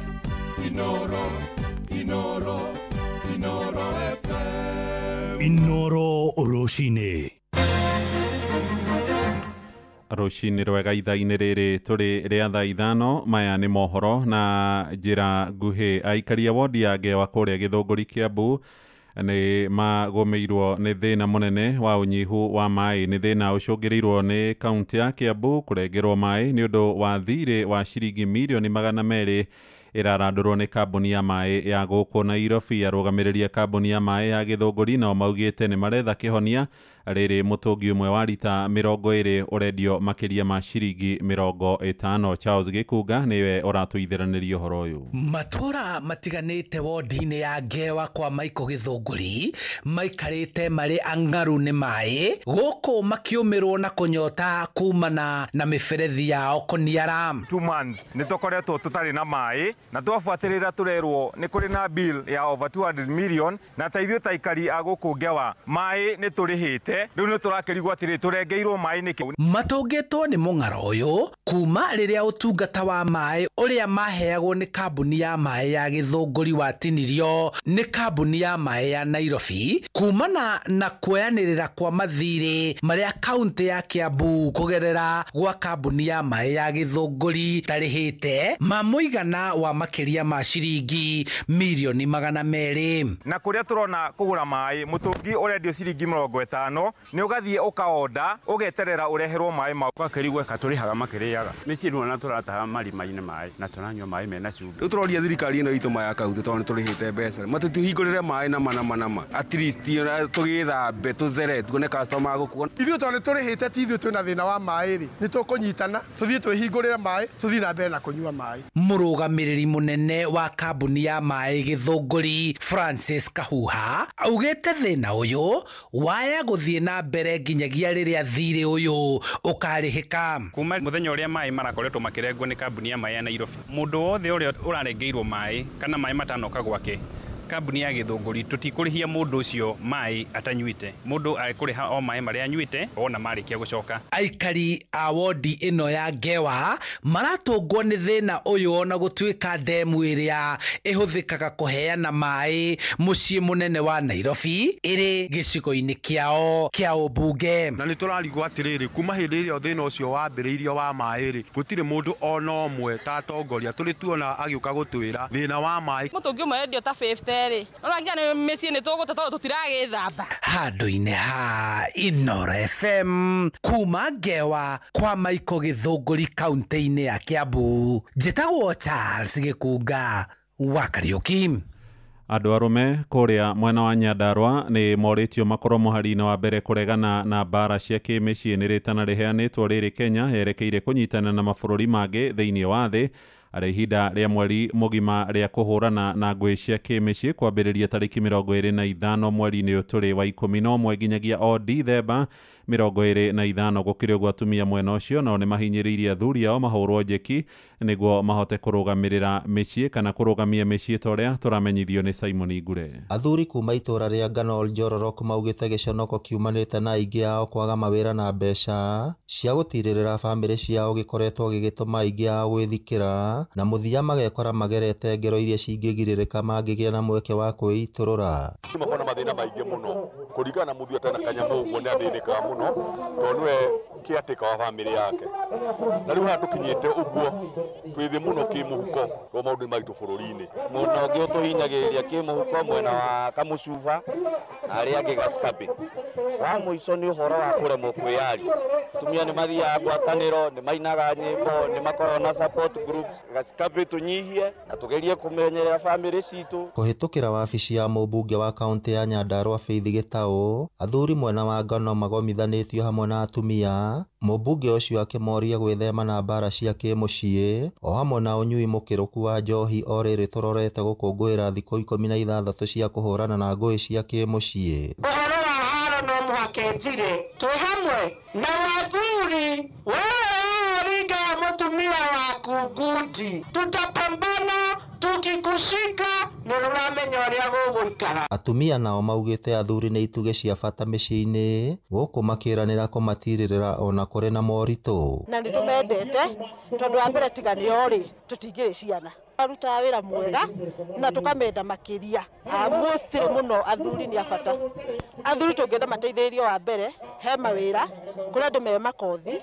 Inoro FM Inoro rũcinĩ Rũcinĩ rwega ithaa-inĩ rĩrĩ tũrĩ rĩa thaa ithano maya nĩ mohoro na njĩra nguhĩ aikaria wondi ya Ngewa kũrĩa Gĩthũngũri Kiambu nĩ magũmĩirwo nĩ thĩna mũnene wa ũnyihu wa maĩ nĩ thĩna ũcũngĩrĩirwo nĩ kaunti ya Kiambu kũrengerwo maĩ nĩ ũndũ wa thirĩ wa ciringi mirioni 200 irarandurwo ni kambuni ya maĩ ya gũkũ Nairobi. Arũgamĩrĩria kambuni ya maĩ ya Gĩthũngũri nao maugĩte nĩ maretha kĩhonia rĩrĩ mũtũngi ũmwe wa rita 20 ũrendio makĩria ma ciringi 50. Charles Gĩkunga nĩwe ũratũithĩranĩria ũhoro ũyũ. Matũra matiganĩte wodi-inĩ ya Ngewa kwa Michael Gĩthũngũri maikarĩte marĩ ang'aru nĩ maĩ gũkũ makiũmĩrwo na kũnyota kumana na mĩberethi yao kũniara. 2 months nĩ tũkoretwo tũtarĩ na maĩ na twabuatĩrĩra tũrerwo nĩ kũrĩ na bill ya over 200 million na taithio taikari a gũkũ Ngewa maĩ nĩ tũrĩhĩte rĩu nĩ tũrakĩrigwo atĩrĩ tũrengeirwo maĩ nĩkĩ. Matũngĩtwo nĩ mũng'aro ũyũ kuma rĩrĩa ũtungata wa maĩ ũrĩa maheagwo nĩ kambuni ya maĩ ya Gĩthũngũri watinirio nĩ kambuni ya maĩ ya Nairobi kumana na kuoyanĩrĩra kwa mathirĩ marĩa kaunti ya Kiambu kũgerera gwa kambuni ya maĩ ya Gĩthũngũri tarĩhĩte ma mũigana wa makĩria ma ciringi mirioni 200. Na kũrĩa tũrona kũgũra maĩ mũtũngi ũrendio ciringi 50 nĩ ũgathiĩ ũkaonda ũgeterera ũreherwo maĩ mau gakĩrigwo katũrĩhaga makĩrĩaga mĩcirwo na tũrataha marima-inĩ maĩ na tũranyua maĩ mena cumbĩ. Rĩu tũroria thirikari ĩno itũ maya kaunti tondũ nĩ tũrĩhĩte mbeca matũhingũrĩre maĩ nama at least tũgĩthambe tũthere tuone customer gũkuona. Ithuĩ tondũ nĩ tũrĩhĩte ti ithuĩ twĩna thĩna wa maĩ rĩ nĩ tũkũnyitana tũthiĩ twĩhingũrĩre maĩ tũthiĩ na mbere na kũnyua maĩ. Mũrũgamĩrĩri mũnene wa kambuni ya maĩ Gĩthũngũri Francis Kahuha augĩte thĩna ũyũ waya gũthiĩ na mbere nginyagia rĩrĩa thirĩ ũyũ ũkarĩhĩka. Kuma mũthenya ũrĩa maĩ marakoretwo makĩrengwo nĩ kambuni ya maĩ ya Nairobi mũndũ wothe ũrĩa ũrarengeirwo maĩ kana maĩ matanoka gwake kambuni ya Gĩthũngũri tũtikũrĩhia mũndũ ũcio maĩ atanyuĩte. Mũndũ akũrĩha o maĩ marĩa anyuĩte ona marĩkia gũcoka. Aikari a wodi ĩno ya Ngewa maratũngwo nĩ thĩna ũyũ ona gũtuĩka ndemu ĩrĩa ĩhũthĩkaga kũheana maĩ mũciĩ mũnene wa Nairobi ĩrĩ gĩcigo-inĩ kĩao kĩa ũmbunge. Na nĩ tũrarigwo atĩrĩrĩ kuma hĩndĩ ĩrĩa thĩna ũcio wambĩrĩirio wa maĩ rĩ gũtirĩ mũndũ ona ũmwe ta atongoria tũrĩ tuona agĩũka gũtwĩra thĩna wa maĩ. Mũtũngi ũmwe endio ta 50 rĩ ũrangia nĩ mĩciĩ nĩ tũgũte tondũ tũtiragĩthamba. Handũ-inĩ ha Inooro FM kuma Ngewa kwa Michael Gĩthũngũri kaunti-inĩ ya Kiambu njĩtagwo Charles Gĩkunga wa Kariuki. Andũ arũme kũrĩa mwena wa Nyandarua nĩ morĩtio makorwo mũhari-inĩ wa mbere kũregana na mbara cia kĩmĩciĩ nĩ rĩtana rĩheanĩtwo rĩrĩ Kenya yerekeire kũnyitana na mabũrũri mangĩ thĩinĩ wa thĩ arĩ ihinda rĩa mweri mũgima rĩa kũhũrana na ngũĩ cia kĩmĩciĩ kwambĩrĩria tarĩki 25 mweri-inĩ ũyũ tũrĩ wa 11 nginyagia o Dithemba 25 gũkĩrĩ ũguo atumia mwena ũcio nao nĩ mahinyĩrĩirie athuri ao mahũrwo njeki nĩguo mahote kũrũgamĩrĩra mĩciĩ kana kũrũgamia mĩciĩ ta ũrĩa tũramenyithio nĩ Simon Ngure. Athuri kuma itũra rĩa Ganol Njororok maugĩte gĩconoko kiumanĩte na aingĩ ao kwaga mawĩra na mbeca cia gũtirĩrĩra bamĩrĩ ciao gĩkoretwo gĩgĩtũma aingĩ ao gwĩthikĩra na mũthia magekora magerete ngero iria cingĩgirĩrĩka mangĩgĩa na mweke wa kwĩitũrũra. Makona mathĩna maingĩ mũno kũringana na mũthia tena kanyamũ ũguo nĩ athĩnĩkaga mũno tondũ nĩwe kĩatĩka wa bamĩrĩ yake. Na rĩu haha tũkinyĩte ũguo twĩthĩ mũno kĩmũhuko tondũ maũndũ nĩ maritũ bũrũri-inĩ. Mũno ũngĩ ũtũhinyagĩrĩria kĩmũhuko mwena wa Kamucuba na arĩa angĩ Gaskabi. Wa mũico nĩ ũhoro wa kũremwo kwĩyaria. Atumia nĩ mathiaga ngwatanĩro nĩ mainaga nyĩmbo nĩ makoragwo na support groups Gaskabi tunyihie na tugerie kũmenyerera bamĩrĩ citũ. Kũhĩtũkĩra wabici ya mũmbunge wa kaunti ya Nyandarua Faith Gĩtaũ athuri mwena wa Ngano magomithanĩtio hamwe na atumia mũmbunge ũcio akĩmoria gwĩthema na mbara cia kĩmũciĩ o hamwe na ũnyui mũkĩrũku wa njohi o rĩrĩ tũrorete gũkũngũĩra thikũ 16 cia kũhũrana na ngũĩ cia kĩmũciĩ. Ũhoro wa haro no mũhaka ĩthire twĩ hamwe na wathuri wewe ringa mũtumia waku ngundi tutapambana tukikushika nĩũramenya ũrĩa gũgũikara. Atumia nao maugĩte athuri nĩ itugĩ cia bata mĩciĩ-inĩ gũkũ makĩranĩra kũmatirĩrĩra ona kũrĩ na moritũ. Na nĩtũmendete tondũ wa mbere tiga nĩo rĩ tũtingĩrĩ ciana arutaga wĩra mwega na tũkamenda makĩria mostly mũno athuri nĩ abata. Athuri tũngĩenda mateithĩrĩrio wa mbere he mawira kuri andu me makothi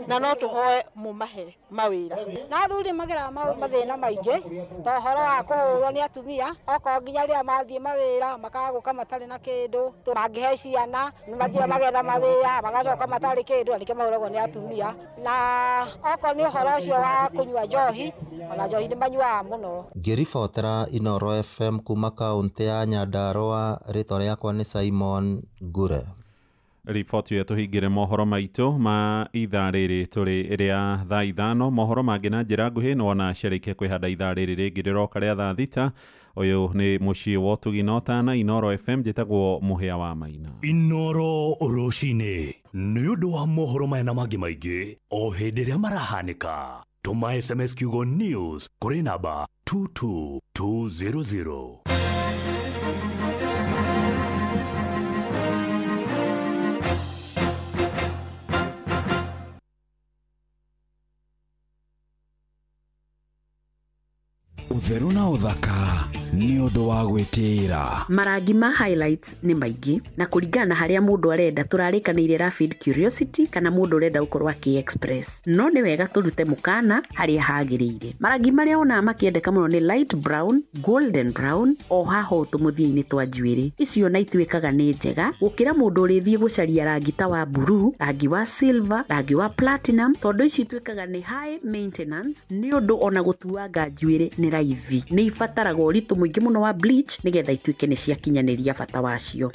na no tuhoe mumahe mawira na thuri magira mathina maingi to horo wa kuhurwo ni atumia oko nginya ria mathie mawira makaguka matari na kindu mangihe ciana ni mathie magetha mawira magacoka matari kindu nike mahuragwo ni atumia na oko ni horo ucio wa kunyua njohi ona njohi ni manyuaga muno. Ngiribotera Inoro FM kuma kaunti ya Nyandarua, ritwa riakwa ni Simon Ngure. Riboti yetu hingire mohoro maitu ma ithaa riri turi ria thaa ithano mohoro mangi na njira nguhi no na ciarike kwihanda ithaa riri ringi riroka ria thaa thita. Uyu ni mucii wa Tuginota na Inoro FM jitagwo Muhia wa Maina. Inoro rucini ni undu wa mohoro mena mangi maingi o hindi ria marahanika. Tuma SMS kiugo news kuri namba 22200. Utheru na uthaka ni undu wa gwitira. Marangi ma highlights ni maingi na kuringana haria mundu arenda turarikanire Rapid Curiosity kana mundu urenda gukorwa K-Express. No ni wega turute mukana haria hagirire. Marangi maria ona makiendeka muno ni light brown, golden brown o haho tumuthie-ini twa njuiri. Icio na itwikaga ni njega gukira mundu urithie gucaria rangi ta wa blue, rangi wa silver, rangi wa platinum tondu ici itwikaga ni high maintenance ni undu ona gutuanga njuiri ni raithi. Ni ifataraga uritu muingi muno wa bleach nigetha itwike ni ciakinyaniria bata wacio.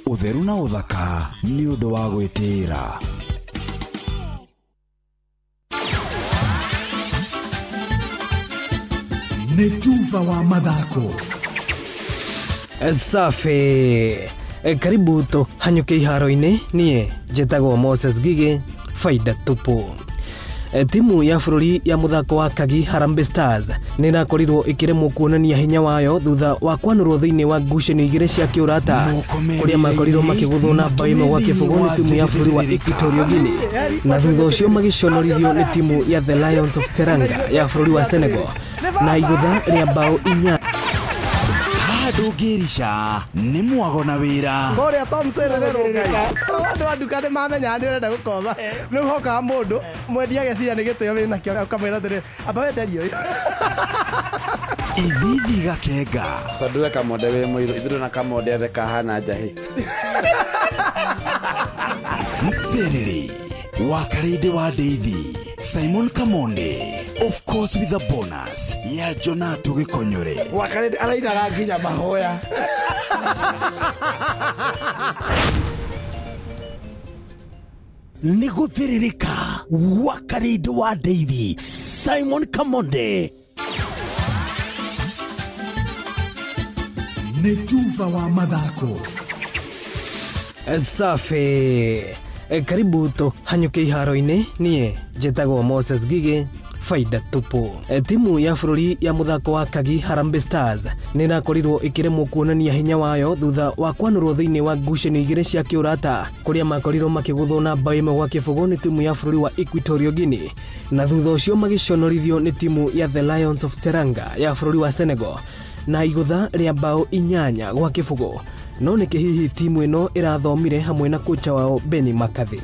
Utheru na uthaka ni undu wa gwitira. Ni Tuva wa mathako. Safi. Karibu tu hanyuke iharo-ini nie njitagwo Moses Gigi faida tupu. Timu ya bururi ya muthako wa Kagi Harambee Stars ni rakorirwo ikiremwo kuonania hinya wayo thutha wa kwanurwo thiini wa ngucanio igiri cia kiurata kuria makorirwo makiguthwo na bao imwe gwa kibugu ni timu ya bururi wa Equatorial Guinea na thutha ucio magiconorithio ni timu ya The Lions of Teranga ya bururi wa Senegal na igutha ria bao 4. Ndungirisha ni mwago na wira Korea Tom Serero ngai andu andukane mamenya ni urenda gukoma ni hoka mundu mwendia geciria ni gitio wina kio kamera ndire aba wenderio Ithithi gakenga tondu we kamode we muiru ithiru na kamode athe kahana njahi Mserere wakarede wa Deithi Simon Kamonde, of course with a bonus ya Jonato Gikonyore. Wakarede araira nginya mahoya. Niguthiririka wakarede wa Deithi Simon Kamonde. Ni Tuva wa mathako. Safi. Karibu tu hanyuke iharo-ini nie njitagwo Moses Gigi faida tupu. Timu ya bururi ya muthako wa Kagi Harambee Stars ni rakorirwo ikiremwo kuonania hinya wayo thutha wa kwanurwo thiini wa ngucanio igiri cia kiurata kuria makorirwo makiguthwo na bao imwe gwa kibugu ni timu ya bururi wa Equatorial Guinea na thutha ucio magiconorithio ni timu ya The Lions of Teranga ya bururi wa Senegal na igutha ria bao 8 gwa kibugu. No niki hihi timu ino irathomire hamwe na kocha wao Benny Makathi.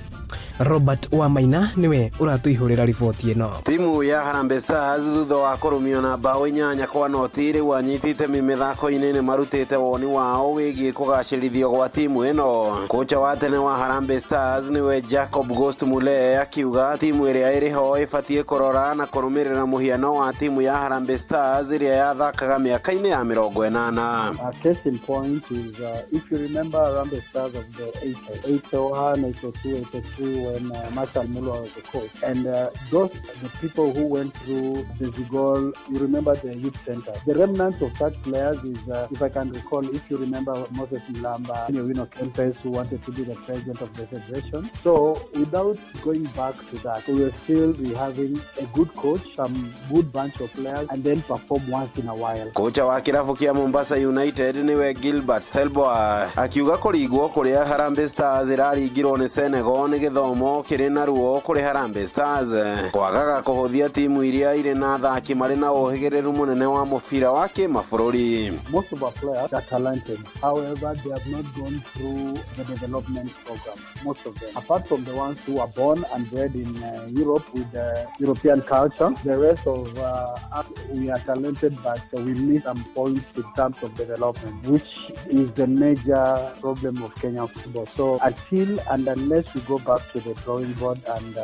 Robert wa Maina niwe uratuihurira riboti ino. Timu ya Harambee Stars thutha wa kurumio na bao 8 kwa noti ri wanyitite mimithako-ini ni marutite woni wao wigie kugacirithio gwa timu ino. Kocha wa tene wa Harambee Stars niwe Jacob Ghost Mulee akiuga timu iria iri ho ifatie kurora na kurumirira muhiano wa timu ya Harambee Stars iria yathakaga miaka-ini ya 80. Case in point is if you remember Harambee Stars of the 80s, 81, 82, 83 when Marshall Mulwa was the coach, and those the people who went through the Zigol, you remember the youth center. The remnants of such players is, if I can recall, if you remember Moses Mlamba, Wino Kempes, who wanted to be the president of the federation. So without going back to that, we will still be having a good coach, some good bunch of players, and then perform once in a while. Kocha wa kirabu kia Mombasa United niwe Gilbert Selboa akiuga kurigwo kuria Harambee Stars iraringirwo ni Senegal ni githomo gĩthomo kĩrĩ na ruo kũrĩ Harambee Stars kwagaga kũhũthia timu iria irĩ na athaki marĩ na ũhĩgĩrĩru mũnene wa mũbira wa kĩmabũrũri. Most of our players are talented. However, they have not gone through the development program. Most of them. Apart from the ones who are born and bred in Europe with the European culture, the rest of us, we are talented, but we miss some points in terms of development, which is the major problem of Kenyan football. So until and unless we go back to the drawing board and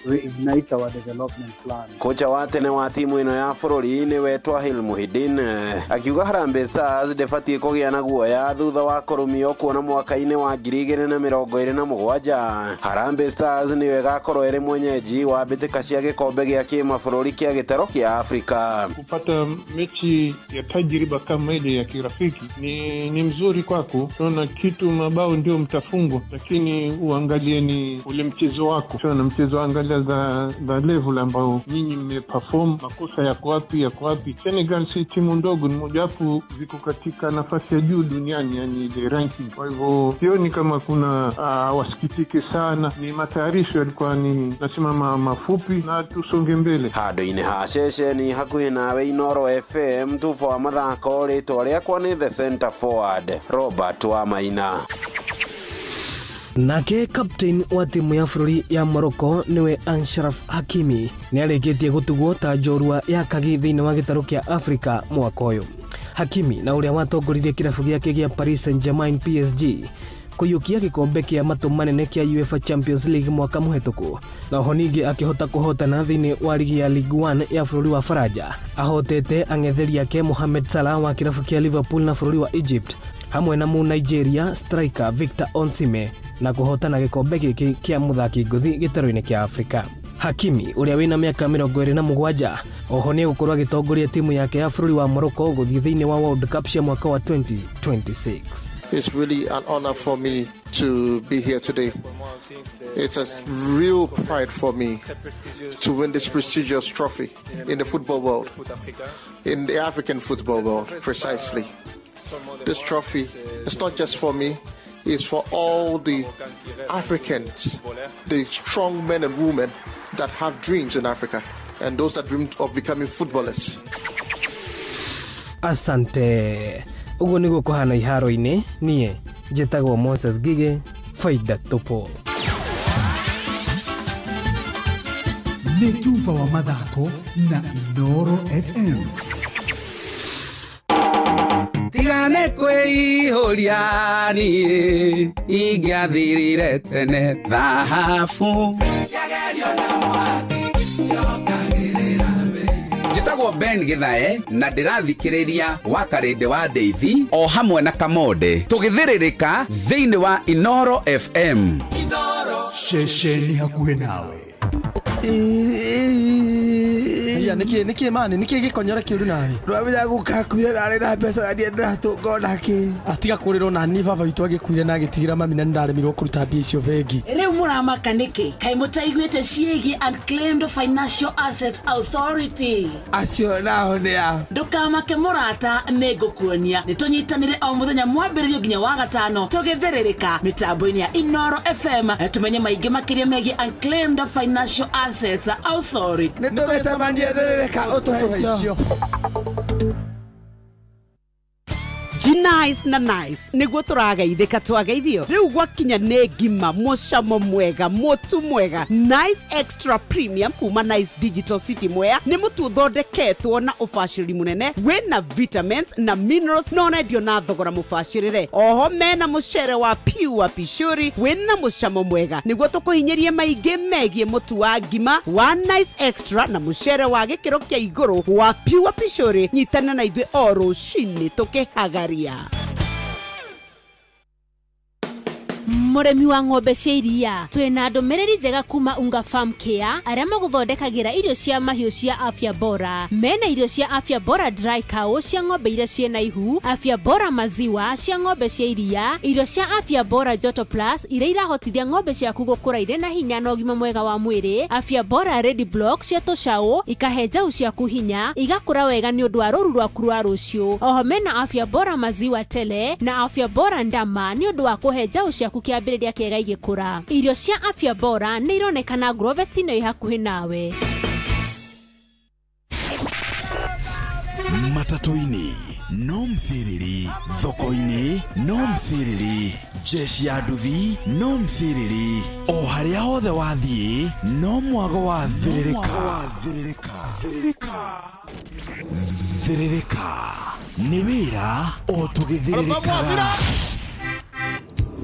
reignite our development plan. Kocha wa tene wa timu ino ya bũrũri nĩ wetwa Hill Muhidin akiuga Harambee Stars ndĩbatiĩ kũgĩa na guoya thutha wa kũrũmio kuona mwaka-inĩ wa 2027. Harambee Stars nĩyo ĩgakorwo ĩrĩ mwenyeji wa mbĩtĩka cia gĩkombe gĩa kĩmabũrũri kĩa gĩtaro kĩa Afrika. Kupata mechi ya tajriba kama ile ya kirafiki ni mzuri kwako. Tunaona kitu mabao ndio mtafungwa, lakini uangalie ni ule mchezo wako. Tunaona mchezo angalia za level ambao nyinyi mmeperform, makosa yako wapi. Senegal si timu ndogo, ni mojawapo ziko katika nafasi ya juu duniani, yani ile ranking. Kwa hivyo sioni kama kuna wasikitike sana, ni matayarisho yalikuwa ni nasema mafupi na tusonge mbele. Hado-inĩ ha ceceni hakuhĩ nawe Inoro FM tupo wa mathako rĩtwa rĩakwa nĩ the center forward Robert Wamaina. Nake captain wa timu ya bũrũri ya Morocco niwe Anshraf Hakimi nĩ arĩkĩtie gũtugwo ta njorua ya kagi thĩinĩ wa gĩtarũ kĩa Afrika mwaka ũyũ. Hakimi na ũrĩa watongoririe kĩrabu gĩake gĩa Paris Saint-Germain PSG kũiyũkia gĩkombe kĩa matũ manene kĩa UEFA Champions League mwaka mũhetũku, na oho ningĩ akĩhota kũhotana thĩinĩ wa ligi ya Ligue 1 ya bũrũri wa Faranja. Ahotete ang'etheri yake Mohamed Salah wa kĩrabu kĩa Liverpool na bũrũri wa Egypt hamwe na Nigeria striker Victor Osimhen na kũhotana gĩkombe gĩkĩ kĩa mũthaki ngũthi gĩtaro-inĩ kĩa Afrika. Hakimi ũrĩa wĩna mĩaka 27 oho nĩ gũkorwo agĩtongoria timu yake ya bũrũri wa Morocco gũthiĩ thĩinĩ wa World Cup cia mwaka wa 2026. It's really an honor for me to be here today. It's a real pride for me to win this prestigious trophy in the football world, in the African football world, precisely. This trophy is not just for me, it's for all the Africans, the strong men and women that have dreams in Africa, and those that dream of becoming footballers. Asante. Ugo nĩguo kũhana iharo-inĩ, niĩ njĩtagwo Moses Gige, Faida Topo. Nĩ Tuva wa mathako na Inoro FM. Tigane kwĩihũria niĩ ingĩathirire tene thahabu yagerio na mwaki yokagĩrĩra mbei. Njĩtagwo Ben Gĩthae na ndĩrathikĩrĩria Wakarĩndĩ wa Ndeithi o hamwe na Kamonde tũgĩthĩrĩrĩka thĩinĩ wa Inoro FM. Inoro ceceni hakuhĩ nawe. Niki mani niki gikonyora kiuru nawe rwamenya gukakuire nari na mbeca ndie ndatungo naki atiga kuriro na ni baba itu agikuire na gitigira mami na ndaremirwo kuruta mbia icio bengi riu muramaka niki kai mutaiguite ciegi Unclaimed Financial Assets Authority acio nao ni a ndukamake murata nigukuonia nitunyitanire o muthenya mwambiririo nginya wa gatano tugithiririka mitambo-ini ya Inoro FM tumenye maingi makiria megi Unclaimed Financial Assets Authority nitugetamanie thirika utuhecio G-Nice na Nice niguo turageithika twageithio riu gwakinya ne ngima mucamo mwega mutu mwega Nice Extra Premium kuma Nice Digital City Mwea ni mutu thondeketwo na ubashiri munene wina vitamins na minerals no nendio na thogora mubashirire oho mena mucere wa Pure Pishori wina mucamo mwega niguo tukuhinyerie maingi megie mutu wa ngima wa Nice Extra na mucere wa gikiro kia iguru wa Pure Pishori nyitana na ithuĩ o rũcinĩ tukihagaria Muremi wa ng'ombe cia iria twina ndumiriri njega kuma Unga Farm Care aria maguthondekagira irio cia mahiũ cia Afya Bora mena irio cia Afya Bora Dry Cow cia ng'ombe iria ciena ihu Afya Bora Maziwa cia ng'ombe cia iria irio cia Afya Bora Joto Plus iria irahotithia ng'ombe ciaku gũkũra irĩ na hinya na ũgima mwega wa mwĩrĩ Afya Bora Red Block cia tũcaũ ikahe njaũ ciaku hinya igakũra wega nĩ ũndũ wa rũru rwaku rwa rũciũ oho mena Afya Bora Maziwa Tele na Afya Bora Ndama nĩ ũndũ wa kũhe njaũ ciaku kĩambĩrĩria kĩambĩrĩria kĩega igĩkũra. Irio cia Afya Bora nĩ ironekana Grovet ino hakuhĩ nawe. Matatu-inĩ no mthiriri, thoko-inĩ no mthiriri, jeshi ya nduthi no mthiriri, o harĩa hothe wathiĩ no mwago wa thiririka. Thiririka nĩ wĩra o tũgĩthiririkaga.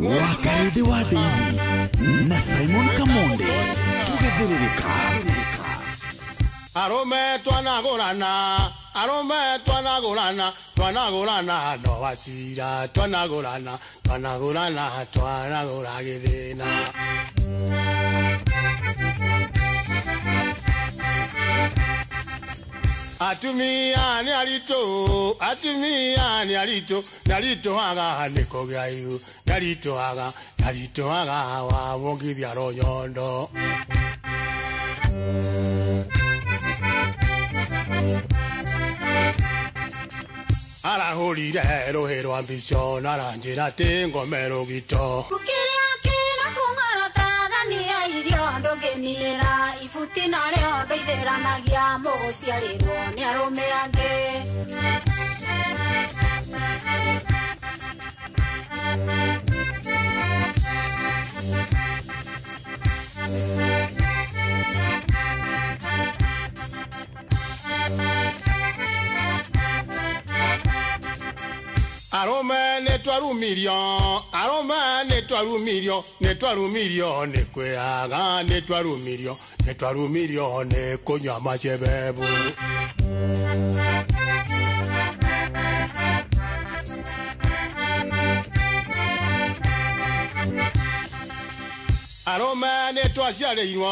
Wakaĩndĩ wa Daily na Simon Kamonde tũgĩthiririka. Arome twanagũrana no wasira twanagũrana twanagũra gĩthĩna. Atumia nĩ aritũhaga nĩ kũgĩa ihu, nĩ aritũhaga wa mũngithia rũnyondo. Arahũrire rũhĩ rwa mbico na aranjĩra atĩ ngome rũgito. Gũkĩrĩa kĩna kũng'orota thani ya irio ndũngĩnĩra, ibuti narĩo ndũithĩranagia mũgũciarĩrwo nĩ arũme angĩ. Arome nĩ twarumirio nĩ kwĩaga, nĩ twarumirio nĩ kũnyua macebebu. Arome nĩ twaciarĩirwo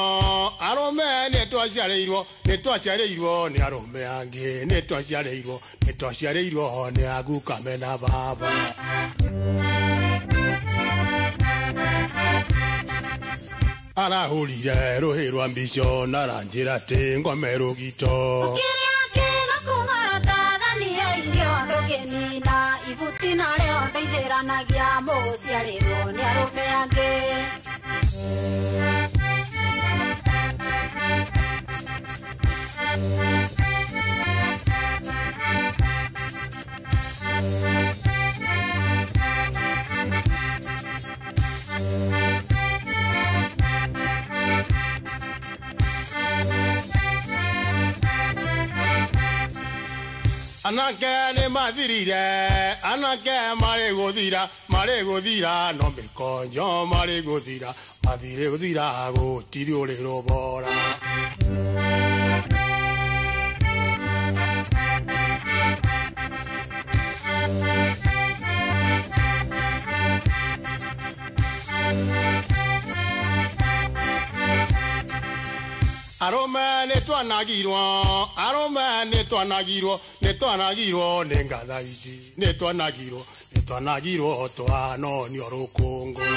nĩ arũme angĩ, nĩ twaciarĩirwo nĩ aguka mena baba. Arahũrire rũhĩ rwa mbico na aranjĩra atĩ ngome rũgito. Gũkĩrĩa kĩna kũng'orota thani ya irio ndũngĩnĩra, ibuti narĩo ndũithĩranagia mũgũciarĩrwo nĩ arũme angĩ. Anake nĩ mathirire, anake marĩ gũthira no mĩkonyo marĩ gũthira, mathirĩ gũthira gũtirĩ ũrĩ rũbora. Arome nĩ twanagirwo nĩ ngatha ici, nĩ twanagirwo twanonio rũkũngũ.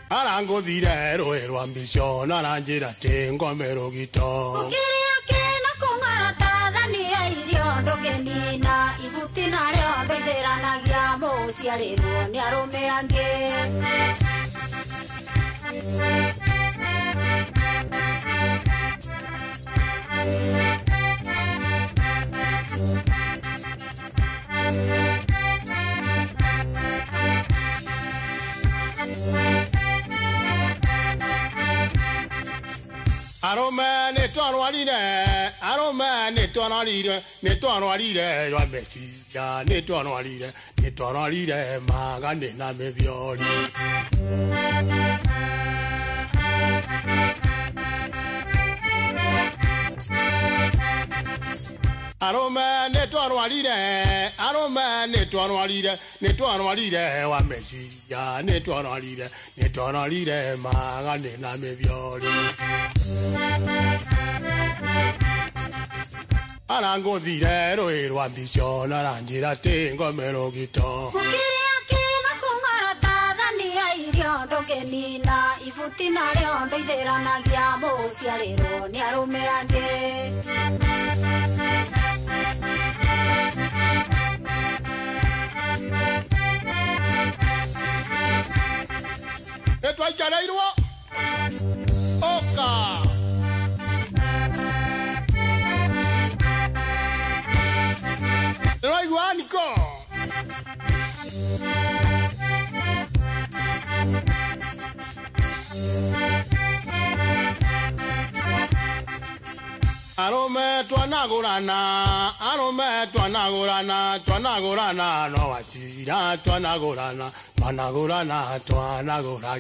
Arangũthire rũhĩ rwa mbico na aranjĩra atĩ ngome rũgito. Gũkĩrĩa kĩna kũng'orota thani ya irio ndũngĩnĩra, ibuti narĩo ndũithĩranagia mũgũciarĩrwo nĩ arũme angĩ. Arome nĩ twarwarire rwa meciria, nĩ twarwarire magane na mĩthiori. Arome nĩ twarwarire wa meciria, nĩ twarwarire magane na mĩthiori. Arangũthire rũhĩ rwa mbico na aranjĩra atĩ ngome rũgito. Gũkĩrĩa kĩna kũng'orota thani ya irio ndũngĩnĩra, ibuti narĩo ndũithĩranagia mũgũciarĩrwo nĩ arũme angĩ. Netwajareirwo Oka Nĩwaigua Niko Arome twanagũrana no wacira twanagũrana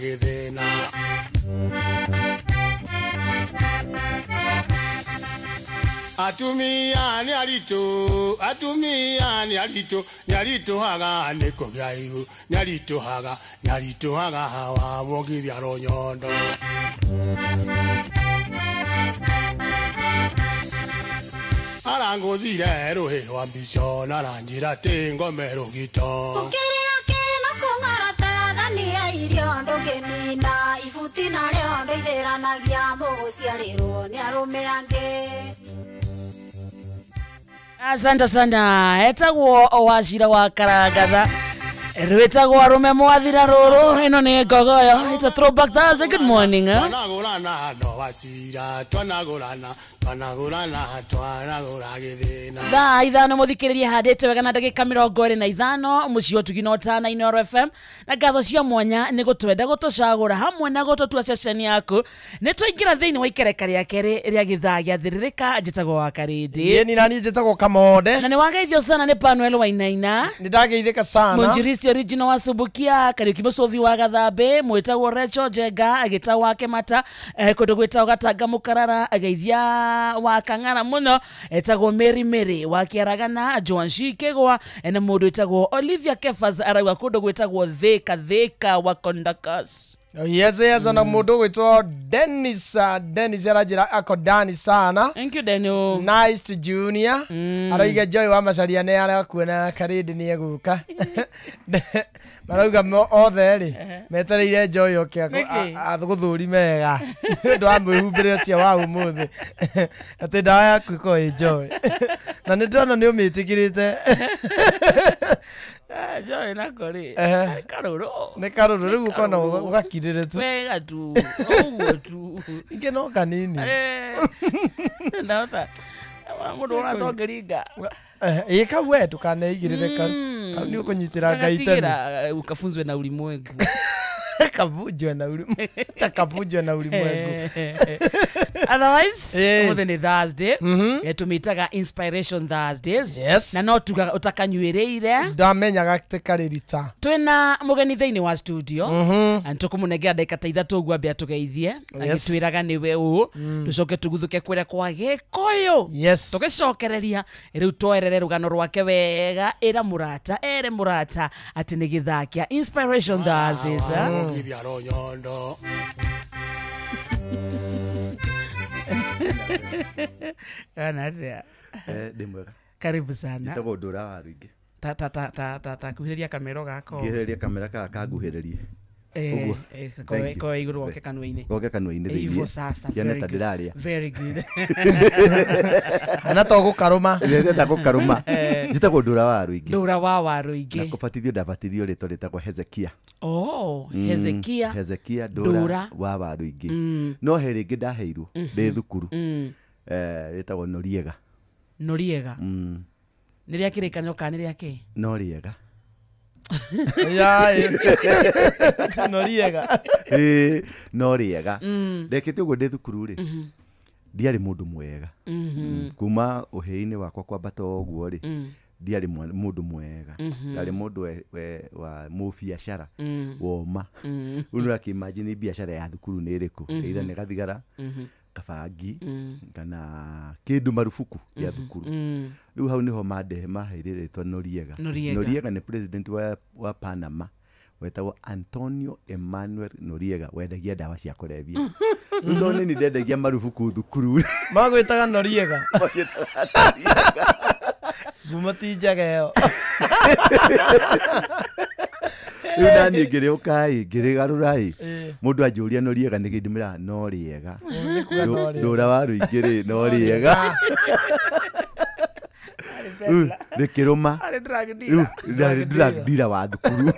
gĩthĩna Atumia nĩ aritũhaga nĩ kũgĩa ihu nĩaritũhaga hawa mwongithia rũnyondo Arangũthire rũhĩ mbico na ranjĩra tĩ ngome rũgito Ũkĩrĩa kĩno kũng'ara thani ya irio ndũngĩnina ibuti narĩo ndũithĩranagia mũgũciarĩrwo nĩ arũme angĩ Asante sana etagwo Wachira wa Karangatha rwĩtagwo arũme mwathira rũrũ ĩno nĩ Ngogoyo. It's a throwback Thursday. Good morning. Twanagũrana no wacira twanagũrana gĩthĩna thaa ithano mũthikĩrĩria handĩte wega na ndagĩka 25 mũciĩ ũtugi no tana Inooro FM na ngatho cia mwanya nĩ gũtwenda gũtũcagũra hamwe na gũtũtua ceceni yaku nĩ twaingĩra thĩinĩ wa ikereka rĩa kerĩ rĩa gĩthaa gĩathĩrĩrĩka njĩtagwo wa Karĩndĩ ni nani njĩtagwo Kamode na nĩ wageithio sana nĩ Panuel Wainaina nĩ ndageithĩka sana Mũnjiristi original wa Subukia Kariuki Mũcũthi wa Gathambe mwĩtagwo Recho Jenga agĩta wake mata kũndũ gwĩtagwo Gatanga Mũkarara ageithia wa Kang'ara mũno etagwo Mary wa Kĩaragana Joanshi Kĩgwa na mũndũ etagwo Olivia Kefas arauga kũndũ gwĩtagwo Thĩka wa Conductors. Yes, na mũndũ gwĩtwo Dennis aranjĩra akodani sana. Thank you Daniel. Nice to Junior. Arauga Joy wa Macharia nĩ arakuona Karĩndĩ nĩ egũka. Marauga othe rĩ metereire Joy oke agũthũri mega. Ndũ amwĩhumbĩre ũcio wa ũmũthĩ. Atĩ ndawa yaku ĩkorwo ĩ Joy. Na nĩ ndĩrona nĩ ũmĩtĩkĩrĩte. Joy na kore. Karũrũ. Nĩ karũrũ rĩu ũkona ũgakirĩre tu. Wega tu. Ũguo tu. Ingĩ no kanini. Ndaota. Mũndũ ũratongeringa. Ĩka we ndũkaneigĩrĩre kau nĩ ũkũnyitĩra Ngai tene ukafunzwe na ulimwengu kabunjwe na ulimwengu otherwise mũthenya nĩ Thursday tumĩtaga Inspiration Thursdays na no utakanyuĩrĩire ndamenyaga tĩkarĩrita twĩna mũgeni thĩinĩ wa studio na tũkũmũnengera ndagĩka ta 3 ũguo ambia tũgeithie agĩtwĩraga nĩwe ũũ tũcoke tũguthũke kũrĩa kwa Gĩkũyũ tũgĩcokereria rĩu twerere rũgano rwake wega ere mũrata atĩ nĩ gĩthaa kĩa Inspiration Thursdays Anatia. Ndimwega. Karibu sana. Nditagwo Ndũra wa Rũingĩ. Ta kuhĩrĩria kamera gako. Ngĩhĩrĩria kamera kanguhĩrĩrie. Kwa igũrũ woke kanua-inĩ. Woke kanua-inĩ thĩinĩ. Hivyo sasa. Yana ta ndĩrarĩa. Very good. Ana to gũkarũma. Ndĩrenda gũkarũma. Nditagwo Ndũra wa Rũingĩ. Ndũra wa Rũingĩ. Na kũbatithio ndabatithio rĩtwa rĩtagwo Hezekia. Hezekia Ndũra wa Rũingĩ. No he rĩngĩ ndaheirwo ndĩ thukuru. Rĩtagwo Noriega. Noriega. Nĩ rĩa kĩrĩkanĩro kana nĩ rĩa kĩ? Noriega. Noriega. Ndekĩte ũguo ndĩ thukuru rĩ. Ndiarĩ mũndũ mwega. Kuma ũhĩi-inĩ wakwa kwambata ũguo rĩ. Ndiarĩ mũndũ mwega. Ndiarĩ mũndũ wa mũbiacara woma. Rĩu akimagine biacara ya thukuru nĩ ĩrĩkũ. Either nĩ gathigara kabangi kana kĩndũ marufuku ya thukuru. Rĩu hau nĩho maheire rĩtwa Noriega. Noriega nĩ president wa Panama wetagwo Antonio Emmanuel Noriega wendagia ndawa cia kũrebia. Rĩu nĩ ndendagia marufuku thukuru. Magwĩtaga Noriega. Gumatinjaga ĩyo. Rĩu naniĩ ngĩrĩũka ngĩrĩgarũra mũndũ anjũria Noriega nĩ ngĩndĩmĩra Noriega. Ndũra wa Rũingĩ rĩ Noriega. Nikiruma. Ari drug dealer. Drug dealer wa thukuru.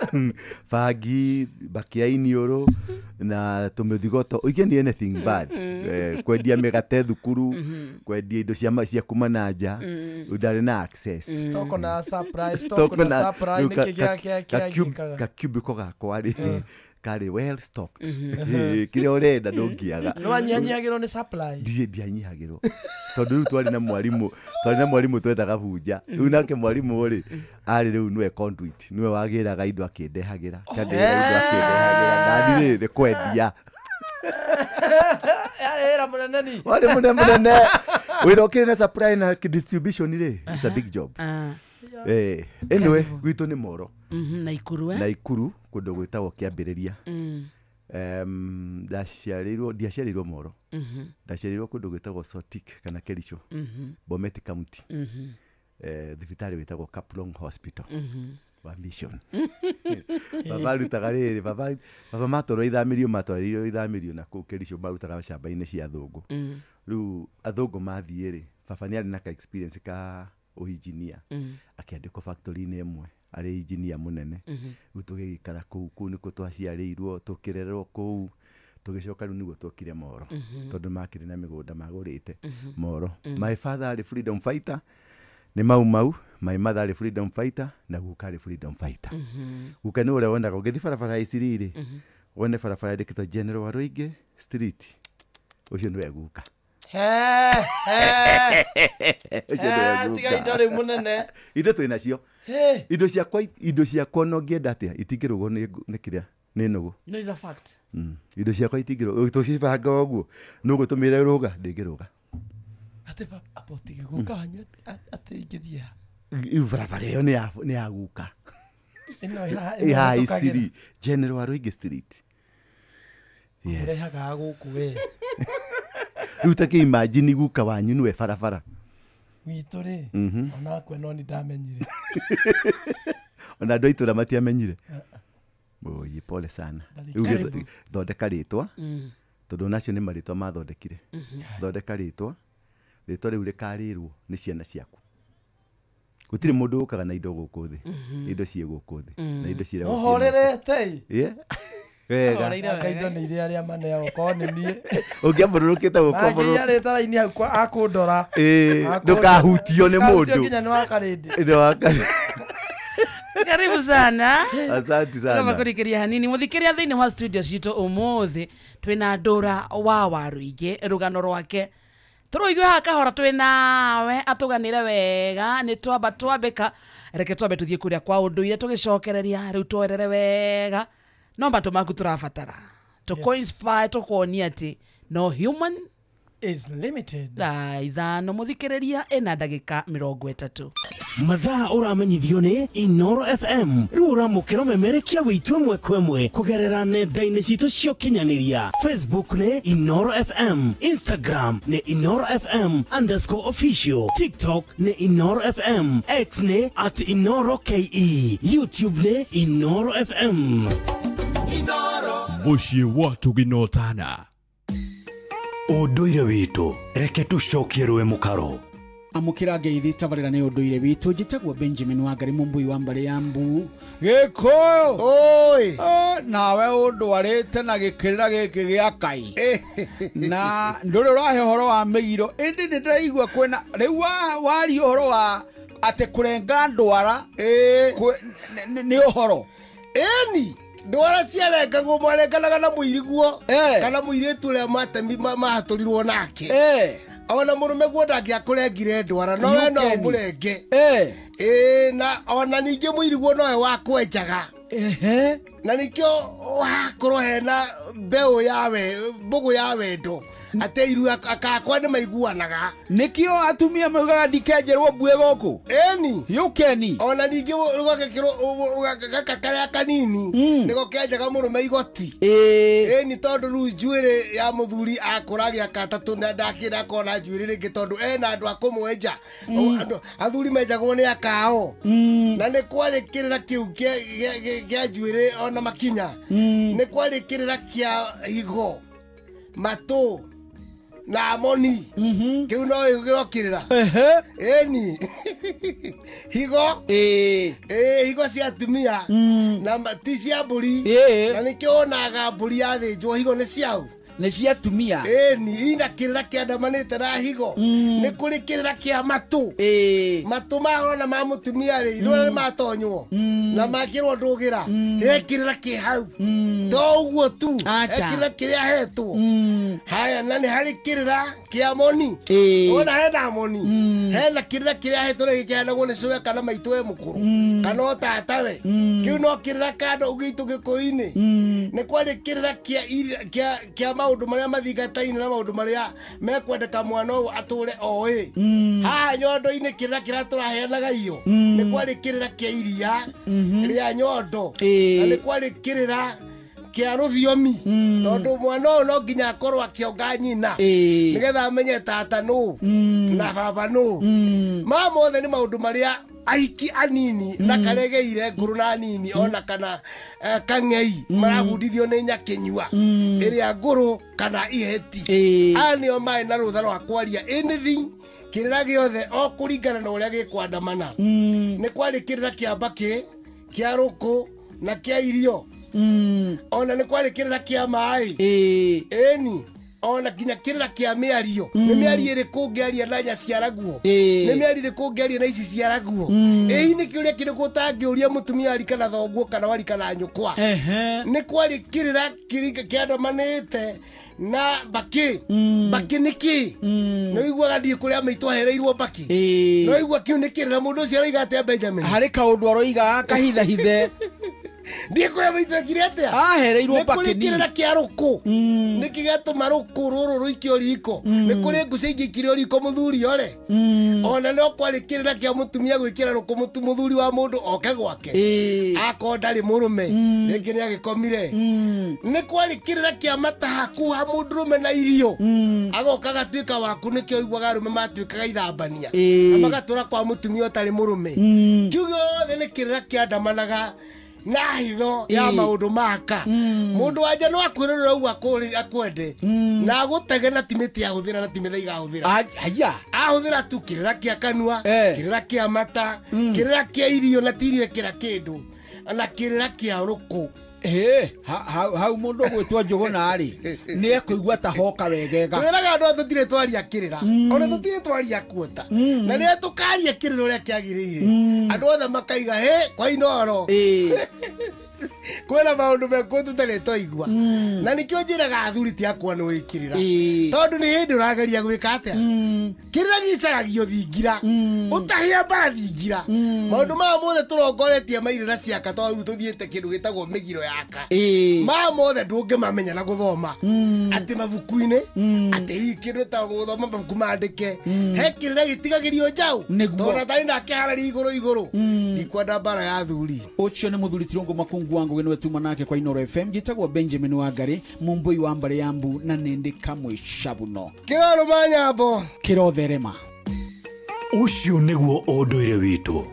Fagi, bakiaini oro na tumuthigoto. You can do anything bad. Kwendia megate thukuru, kwendia indo cia kuma na nja, udari na access. Stock na surprise, stock na surprise ka cubicle gakwa ri kari well stocked. Kire urenda ndungiaga. No anyanyagiro ni supply. Ndianyihagiro. Tondu twari na mwarimu twetaga bunja. Riu nake mwarimu ri ari riu nwe conduit, nwe wagiraga indo akindehagira. Kandehagira indo akindehagira. Ndani ri kwendia. Era munene ni. Wale munene. Wira ukire na supply na distribution ri. It's a big job. Anyway, gwitu ni Moro. Na Ikuru kundu gwitagwo kiambiriria. Ndiaciarirwo Moro. Ndaciarirwo kundu gwitagwo Sotik kana Kericho. Bomet County. Thibitari witagwo Kaplong Hospital. Wa Mission. Baba rutaga riri, baba matoro ithamirio na ku Kericho marutaga shamba-ini cia thungu. Riu athungu mathiĩ ri, baba nĩ arĩ na ka experience ka engineer. Akiandĩkwo factory-inĩ ĩmwe arĩ engineer munene. Riu tũgĩikara kũu nĩkuo twaciarĩirwo, tũkĩrererwo kũu, tũgĩcoka rĩu nĩguo twokire Moro tondũ makĩrĩ na mĩgũnda magũrĩte Moro. My father arĩ freedom fighter, nĩ mau my mother arĩ freedom fighter na guka arĩ freedom fighter. Guka nĩ ũrĩa wonaga ũgĩthiĩ barabara iciri-rĩ, wone barabara ĩndĩkĩtwo General Waruige Street, ũcio nĩwe guka. Tiga indo rĩ munene. Indo twĩna cio. Indo ciakwa no ngĩenda atĩa itingĩrũgwo nĩ kĩrĩa nĩ nũgũ. No is a fact. Indo ciakwa itingĩrũgwo tũcibanga ũguo nũgũ tũmĩre rũga ndĩngĩrũga. Ate apoti guka hanyu ate ingĩthia. Barabara ĩyo nĩ ya guka. Ĩha iciri General Waruige Street. Rehaga gũkũ we. Riu ta imagine guka wanyu nĩwe barabara. Witũ rĩ, ona kwe no ndamenyire. Ona andũ aitũra matiamenyire. Oye, pole sana. Riu thondeka rĩtwa, tondũ nacio nĩ marĩtwa mathondekire. Thondeka rĩtwa rĩu rĩkarĩrwo nĩ ciana ciaku. Gũtirĩ mũndũ ũkaga na indo gũkũ thĩ. Indo ciĩ gũkũ thĩ. Na indo ciĩ. Ũhorerete. Wega. Kaindo nĩ iria arĩa maneagwo ko nĩ niĩ. Ũngĩamũrũrũkĩte gũkomborwo. Nginya rĩtara-inĩ hau akũndora. Ndũkahutio nĩ mũndũ. Nginya nĩ wakarĩndi. Karibu sana. Asante sana. Kama kurikiria hanini muthikiria thiini wa studio cito umuthi twina Ndũra wa Waruige rugano rwake turuigwe hakahora twinawe atuganire wega ni twamba twambika reke twambe tuthie kuria kwa unduire tugicokereria riu twerere wega no mbantu maku turabatara to inspire to kuonia ati no human is limited. Ithano muthikiriria ena ndagika 30. Mathaa uramenyithio ni Inoro FM. Riu uramukira memerekia witwe mwekwe kugerera nenda-inĩ citũ cia ũkinyanĩria. Facebook ni Inoro FM, Instagram ni Inoro FM_official, TikTok ni Inoro FM, X ni @InoroKE, YouTube ni Inoro FM. Inoro muciĩ wa tũginotana. Ũndũire witũ reke tũcokie rwe mũkaro. Amukira ngeithi tabarĩra nĩ ũndũire witũ njĩtagwo Benjamin Wangari Mũmbui wa Mbare ya Mbu Gĩkũyũ. Oi nawe ũndwarĩte na gĩkĩrĩra gĩkĩ gĩa Kai na ndũrĩ ũrahe ũhoro wa mĩgiro ĩndĩ nĩ ndĩraigua kwĩna rĩu waria ũhoro wa atĩ kũrenga ndwara nĩ ũhoro eni ndwara ciarengagwo mwarenganaga na mũiriguo kana mũirĩtu ũrĩa matemi mahatũrirwo nake ona murume guo ndangĩakũrengire ndwara no we no mũrenge na ona ningĩ mũiriguo nowe wakwenjaga na nĩkĩo wakorwo hena mbeũ mbũgũ ya wendo ate iru akakwa nĩ maiguanaga nĩkĩo atumia maugaga ndikenjerwo mbuĩ gũkũ eni yũkeni ona ningĩ rũgakĩkĩrwo gaka karĩa kanini nĩgo kenjaga mũrũme igoti eni tondũ rĩu njuĩrĩ ya mũthuri akũra gĩaka tatũ na ndakĩra kona njuĩrĩ rĩngĩ tondũ ena andũ a kũmwenja athuri menjagwo nĩ akao na nĩ kwarĩkĩrĩra kĩu kĩa njuĩrĩ ona makinya nĩ kwarĩkĩrĩra kĩa higo matũ na moni kiu no igirokirira eni higo higo cia atumia na ti cia mburi na nikio onaga mburi yathĩnjwo higo nĩ ciau nĩ cia atumia ni ina kirira kiandamanĩte na higo nĩ kũrĩ kirira kĩa matũ matũ mahona ma mũtumia rĩ rĩrĩa matonywo na makĩrwo ndũgĩra kirira kĩ hau to ũguo tu kirira kĩrĩa hetwo haya na nĩ harĩ kirira kĩa moni ona hena moni hena kirira kĩrĩa hetwo rĩ kĩhandagwo nĩ cũwe kana maitũ we mũkũrũ kana o tatawe kĩu no kirira kando ũgĩitũ gĩkũyũ-inĩ nĩ kwarĩ kirira kĩa maundu maria mathingataine na maundu maria mekwendeka mwana ũyũ atũre oĩ haha nyondo-inĩ kĩrĩra kĩrĩa tũraheanaga iyo nĩ kwarĩ kĩrĩra kĩa iria rĩa nyondo na nĩ kwarĩ kĩrĩra kĩa rũthiomi tondũ mwana ũyũ no nginya akorwo akĩonga nyina nĩgetha amenye tata nũ na baba nũ maya mothe nĩ maũndũ marĩa aiki anini na karegeire nguru na nini ona kana kang'ei marabundithio nĩ nyakenyua ĩrĩa nguru kana iheti aya nĩo maĩ na rũtha rwa kwaria anything kĩrĩra gĩothe o kũringana na ũrĩa gĩkwandamana nĩ kwarĩ kĩrĩra kĩa mbakĩ kĩa rũkũ na kĩa irio ona nĩ kwarĩ kĩrĩra kĩa maĩ ĩni ona kinya kirira kia miario ni miario ĩrĩkũ ngĩaria na nyaciaraguo ni miario ĩrĩkũ ngĩaria na ici ciaraguo ni kĩũria kĩrĩkũ ũtangĩũria mũtumia ari kana thoguo kana wari kana nyũkwa ni kwarĩ kirira kĩandamanĩte na mbakĩ nĩkĩ no iguaga ndiĩ kũrĩa maitũ ahereirwo mbakĩ no igua kiu nĩ kĩrĩra mũndũ ũcio aroiga atĩa Benjamin harĩ kaũndũ aroiga kahithahithe ndiĩ kũrĩa maitũ ekire atĩa ahereirwo mbakĩ nĩ kĩrĩra kĩa rũkũ nĩ kĩgatũma rũkũ rũrũ rũikio riko nĩ kũrĩ nguca ingĩ ikire riko mũthuri ore ona no kwarĩ kĩrĩra kĩa mũtumia gwĩkĩra rũkũ mũthuri wa mũndũ oke gwake akorwo ndarĩ mũrũme rĩngĩ nĩ agĩkomire nĩ kwarĩ kĩrĩra kĩa matahaku ha mũndũrũme na irio agoka agatuĩka waku nĩkĩo iguaga arũme matuĩkaga ithambania na magatũra kwa mũtumia ũtarĩ mũrũme kiu gĩothe nĩ kĩrĩra kĩandamanaga na hitho ya maundu maka mundu wanja no akwirira ugu akwende na agutege na timiti ahuthira na timitha igahuthira aya ahuthira tu kirira kia kanua kirira kia mata kirira kia irio na tirie kira kindu na kirira kia ruku hau mundu gwitwa Njuguna ari ni akuigua ta hoka wegega weraga andu tutire twaria kirira ona tutire twaria kuota na ni tukaria kirira uria kiagirire andu othe makaiga kwa inoro kwena maundu mekwo tutare twaigua na nikio njiraga athuri ti akwa no wikirira tondu ni hindi urageria gwika atia kirira gicaragio thingira utahia bara thingira maundu ma mothe turongoretie mairira ciaka tondu tuthiete kindu gitagwo migiro yaka ma mothe ndungimamenya na guthoma ati mabuku-ini ati kindu ta guthoma mabuku mandike he kirira gitigagirio njau tondu tani ndakiharari iguru ikwenda bara ya athuri ucio ni muthuri Tirungu Makungu wangu wenwe tuma nake kwa Inoro FM gitagwo Benjamin Wangari mumbui wa mbare yambu na nende kamwe shabuno kiroro manyambo kirotherema ucio niguo ũndũire witũ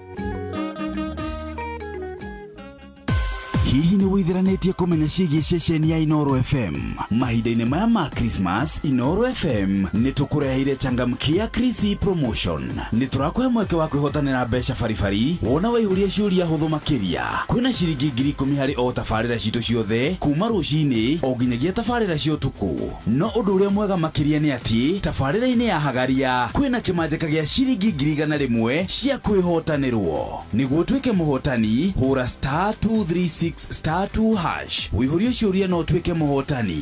hihi nĩ wĩtheranĩtie kũmenya ciĩgiĩ ceceni ya Inoro FM mahinda-inĩ maya ma Christmas Inoro FM nĩ tũkũreheire changamkia Chrissy promotion nĩ tũrakũhe mweke wa kwĩhotanĩra mbeca baribari wona waihũria ciũria hũthũ makĩria kwĩna ciringi 10,000 harĩ o tabarĩra citũ ciothe kuma rũcinĩ o nginyagia tabarĩra cia ũtukũ no ũndũ ũrĩa mwega makĩria nĩ atĩ tabarĩra-inĩ ya hagaria kwĩna kĩmanjĩka gĩa ciringi 100,000 cia kwĩhotanĩrwo nĩguo ũtuĩke mũhotani hũra *236 *2 hash wĩihũrie ciũria no ũtuĩke mũhotani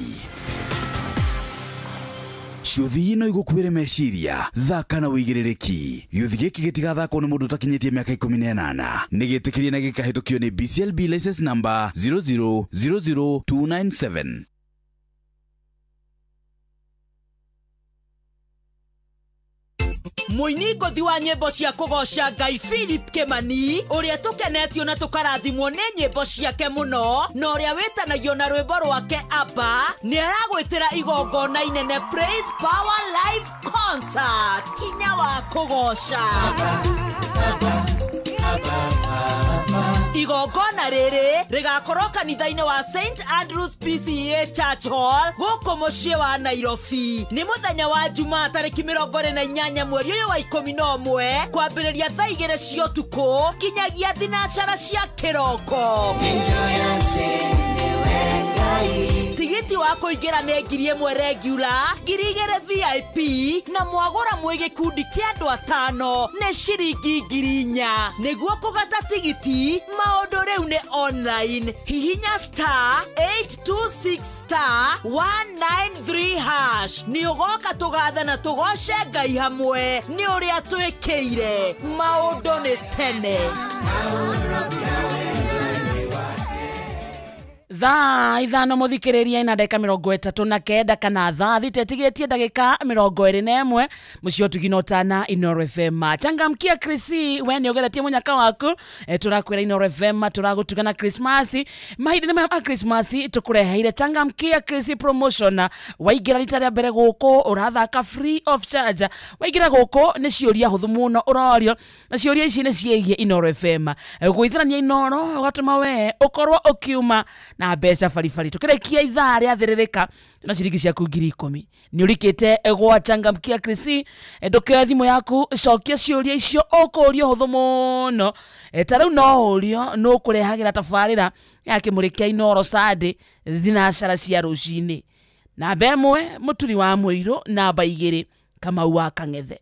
ciũthi ino igũkuĩre meciria thaka na wĩigĩrĩrĩki gĩũthi gĩkĩ gĩtigathakwo nĩ mũndũ ũtakinyĩtie mĩaka 18 nĩ gĩtĩkĩrie na gĩkahĩtũkio nĩ BCLB license number 0000297 Muini ngothi wa nyĩmbo cia kũgoca Ngai Philip Kimani ũrĩa tũkenetio na tũkarathimwo nĩ nyĩmbo ciake mũno na ũrĩa wĩtanagio na rwĩmbo rwake Abba nĩ aragwĩtĩra igongona inene Praise Power Live Concert hinya wa kũgoca igongona rĩrĩ rĩgakorwo kanitha-inĩ wa St Andrews PCEA Church Hall gũkũ mũciĩ wa Nairobi. Nĩ mũthenya wa Jumaa tarĩki 28 mweri ũyũ wa 11 kwambĩrĩria thaa 2 cia ũtukũ kinyagia thinacara cia kĩroko. Tigiti wa kũingĩra nĩ 1,000 regular, 2,000 VIP na mwagũra mwĩ gĩkundi kĩa andũ 5 nĩ ciringi 4,000. Nĩguo kũgata tigiti maũndũ rĩu nĩ online. Hihinya *826*193# nĩ ũgoka tũgatha na tũgoce Ngai hamwe nĩ ũrĩa twĩkĩire. Maũndũ nĩ tene. Thaa ithano muthikiriria ina ndagika 39 kana thaa thita tigĩtie ndagika 21 mũcio tuginotana Inoro FM. Changamkia Krisi we nĩ ũgeretie mũnyaka waku turakwĩra Inoro FM turagũtugana Christmas mahinda ma Christmas tukureheire Changamkia Krisi promotion. Waingĩra rita rĩa mbere gũkũ ũrathaka free of charge. Waingĩra gũkũ nĩ ciũria hũthũ mũno ũrorio na ciũria ici nĩ ciĩgiĩ Inoro FM. Gwĩthirania Inoro ũgatũma we ũkorwo ũkiuma na mbeca baribari tukirekia ithaa rĩa thĩrĩrĩka na ciringi ciaku 10,000 nĩ ũrikĩte gwa Changamkia Krisi ndũkĩoya thimũ yaku cokia ciũria icio ũkũrio hũthũ mũno ta rĩu no ũrio no kũrehagĩra tabarĩra ya kĩmũrĩkia Inoro Sunday thinacara cia rũcinĩ. Namba 1 mũturi wa mũirũ, namba 2 Kamau wa Kang'ethe.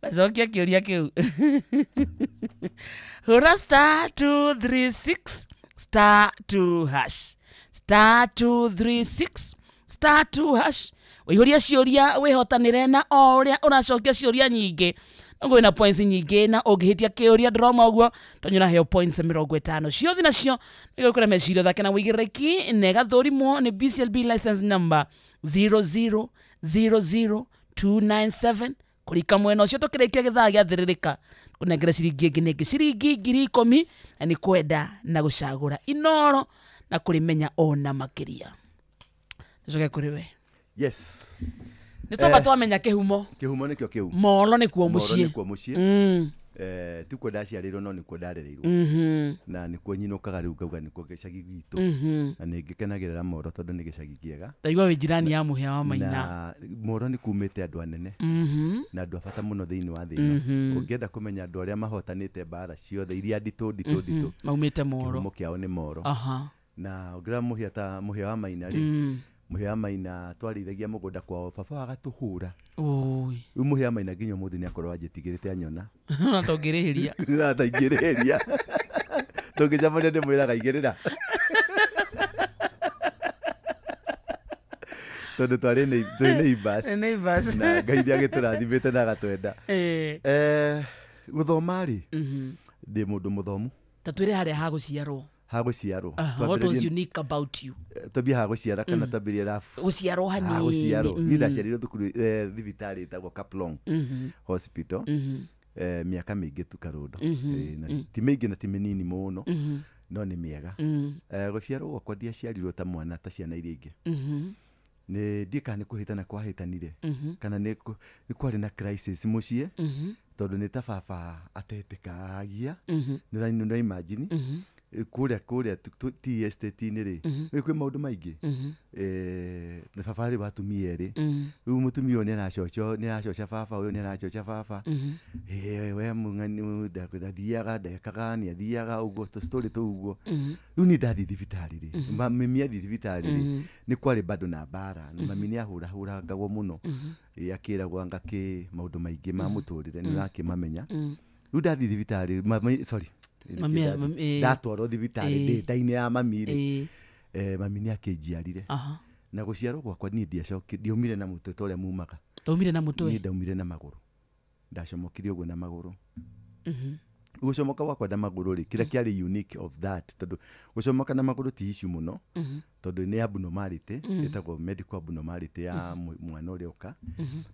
Bazokia kĩũria kĩu. Hura *236*2#. *236*2#. Wĩihũria ciũria wĩhotanĩre na o ũrĩa ũracokia ciũria nyingĩ. Ngo ina points nyingĩ na ũngĩhĩtia kĩũria drama ũguo tonyora heo points 50. Ciothe nacio nĩguo kũrĩa mecirio thake na wĩigĩrĩki nega thũrimwo nĩ BCLB license number 0000297 kurika mwena ucio tukirikia githaa gĩa thĩrĩrĩka kunengere ciringi ĩngĩ nĩngĩ ciringi 10,000 na nĩ kwenda na gũcagũra Inoro na kũrĩmenya ona makĩria. Nĩcoke kũrĩ we. Yes. Nĩtwamba twamenya kĩhumo. Kĩhumo nĩkĩo kĩu. Molo nĩkuo mũciĩ. Molo nĩkuo mũciĩ. Tikuo ndaciarĩirwo no nĩkuo ndarĩrĩirwo. Na nĩkuo nyinũkaga rĩu ngauga nĩkuo gĩcagi gitũ. Na nĩngĩkenagĩrĩra Molo tondũ nĩ gĩcagi kĩega. Ndaigua wĩ njirani ya mũhĩa wa Maina. Na Molo nĩ kumĩte andũ anene. Na andũ abata mũno thĩinĩ wa thĩ ĩno. Ũngĩenda kũmenya andũ arĩa mahotanĩte mbara ciothe iria nditũ. Maumĩte Molo. Kĩhumo kĩao nĩ Molo. Na ũngĩra mũhĩa ta mũhĩa wa Maina rĩ. Mũhĩa wa Maina twarĩithagia mũgũnda kwao baba agatũhũra. Rĩu mũhĩa wa Maina nginya ũmũthĩ nĩ akorwo anjĩtigĩrĩte anyona. Na tũngĩrĩhĩria. Na taingĩrĩhĩria. Tũngĩcemania ndĩmwĩraga igĩrĩra. Tondũ twarĩ neighbors. Na Ngai agĩtũrathimĩte na agatwenda. Gũthoma rĩ ndĩ mũndũ mũthomu. Ta twĩre harĩa hagũciarwo. Hagũciarwo. What was unique about you? Twambia hagũciara kana twambirie rafu. Gũciarwo hanini. Hagũciarwo. Niĩ ndaciarirwo thukuru thibitarĩ ĩtagwo Kaplong Hospital. Mĩaka mĩingĩ tu Karũndũ. Ti mĩingĩ na ti mĩnini mũno. No nĩ mĩega. Gũciarwo gwakwa ndiaciarirwo ta mwana ta ciana iria ingĩ. Nĩ ndika nĩ kũhĩtana kwahĩtanire. Kana nĩ kwarĩ na crisis mũciĩ. Tondũ nĩ ta baba atetĩkagia. Nĩ imagine. Kũrĩa ti estate-inĩ rĩ kwĩ maũndũ maingĩ na baba rĩ watumia erĩ rĩu mũtumia ũyũ nĩ aracoca baba ũyũ nĩ aracoca baba we mũng'ani ndathiaga ndekaga nĩ athiaga ũguo tũstory tũu ũguo rĩu nĩ ndathiĩ thibitarĩ rĩ mami athiĩ thibitarĩ rĩ nĩ kwarĩ bado na mbara na mami nĩ ahũrahũrangagwo mũno akĩragwo ngakĩ maũndũ maingĩ ma mũtũrĩre nĩ ũrakĩmamenya rĩu ndathiĩ thibitarĩ sorry ndatwarwo thibitarĩ ndĩ-inĩ ya mami rĩ mami nĩ akĩnjiarire na gũciarwo gwakwa niĩ ndiaumire na mũtwe ta ũrĩa mumaga. Ndaumire na mũtwe? Niĩ ndaumire na magũrũ, ndacomokire ũguo na magũrũ. Gũcomoka gwakwa na magũrũ rĩ kĩrĩa kĩarĩ unique of that tondũ gũcomoka na magũrũ ti issue mũno tondũ nĩ abnormality ĩtagwo medical abnormality ya mwana ũrĩa ũka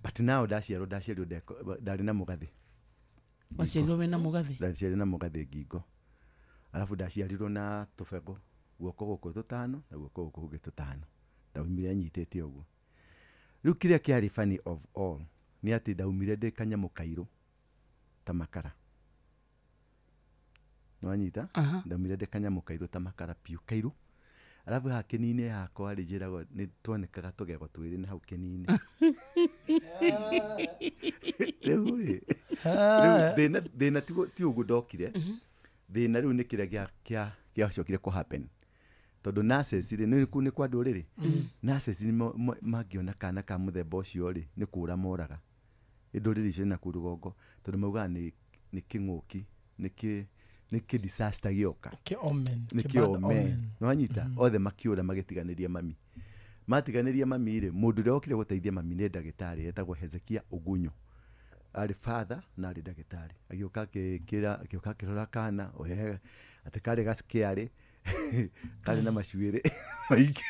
but now ndaciarwo ndarĩ na mũgathĩ. Waciarirwo wĩna mũgathĩ? Ndaciarirwo na mũgathĩ ngingo. Alafu ndaciarirwo na tũbego guoko gũkũ tũtano na guoko gũkũ kũngĩ tũtano. Ndaumire nyitĩte ũguo. Riu kiria kiari funny of all ni ati ndaumire ndi kanyamu kairu ta makara. No anyita ndaumire ndi kanyamu kairu ta makara piu kairu. Alafu hakenine yakwa rijirago ni tuonekaga tugego twiri na hau kenine. Riu thina ti ugu ndokire. Thina riu ni kiria giacokire ku happen. Tondu nurses ri ni kwa nduriri. Nurses ni magiona kana ka muthemba ucio ri ni kura moraga. Induriri icio na kurugongo tondu mauga ni king'uki ni disaster gioka. Ki omen. No anyita othe makiura magitiganiria mami. Matiganiria mami ri mundu ria okire guteithia mami ni ndagitari etagwo Hezekia Ogunyo. Ari father na ari ndagitari. Agioka kirora kana ohe atekari gaskiari. Kale na macuire maiki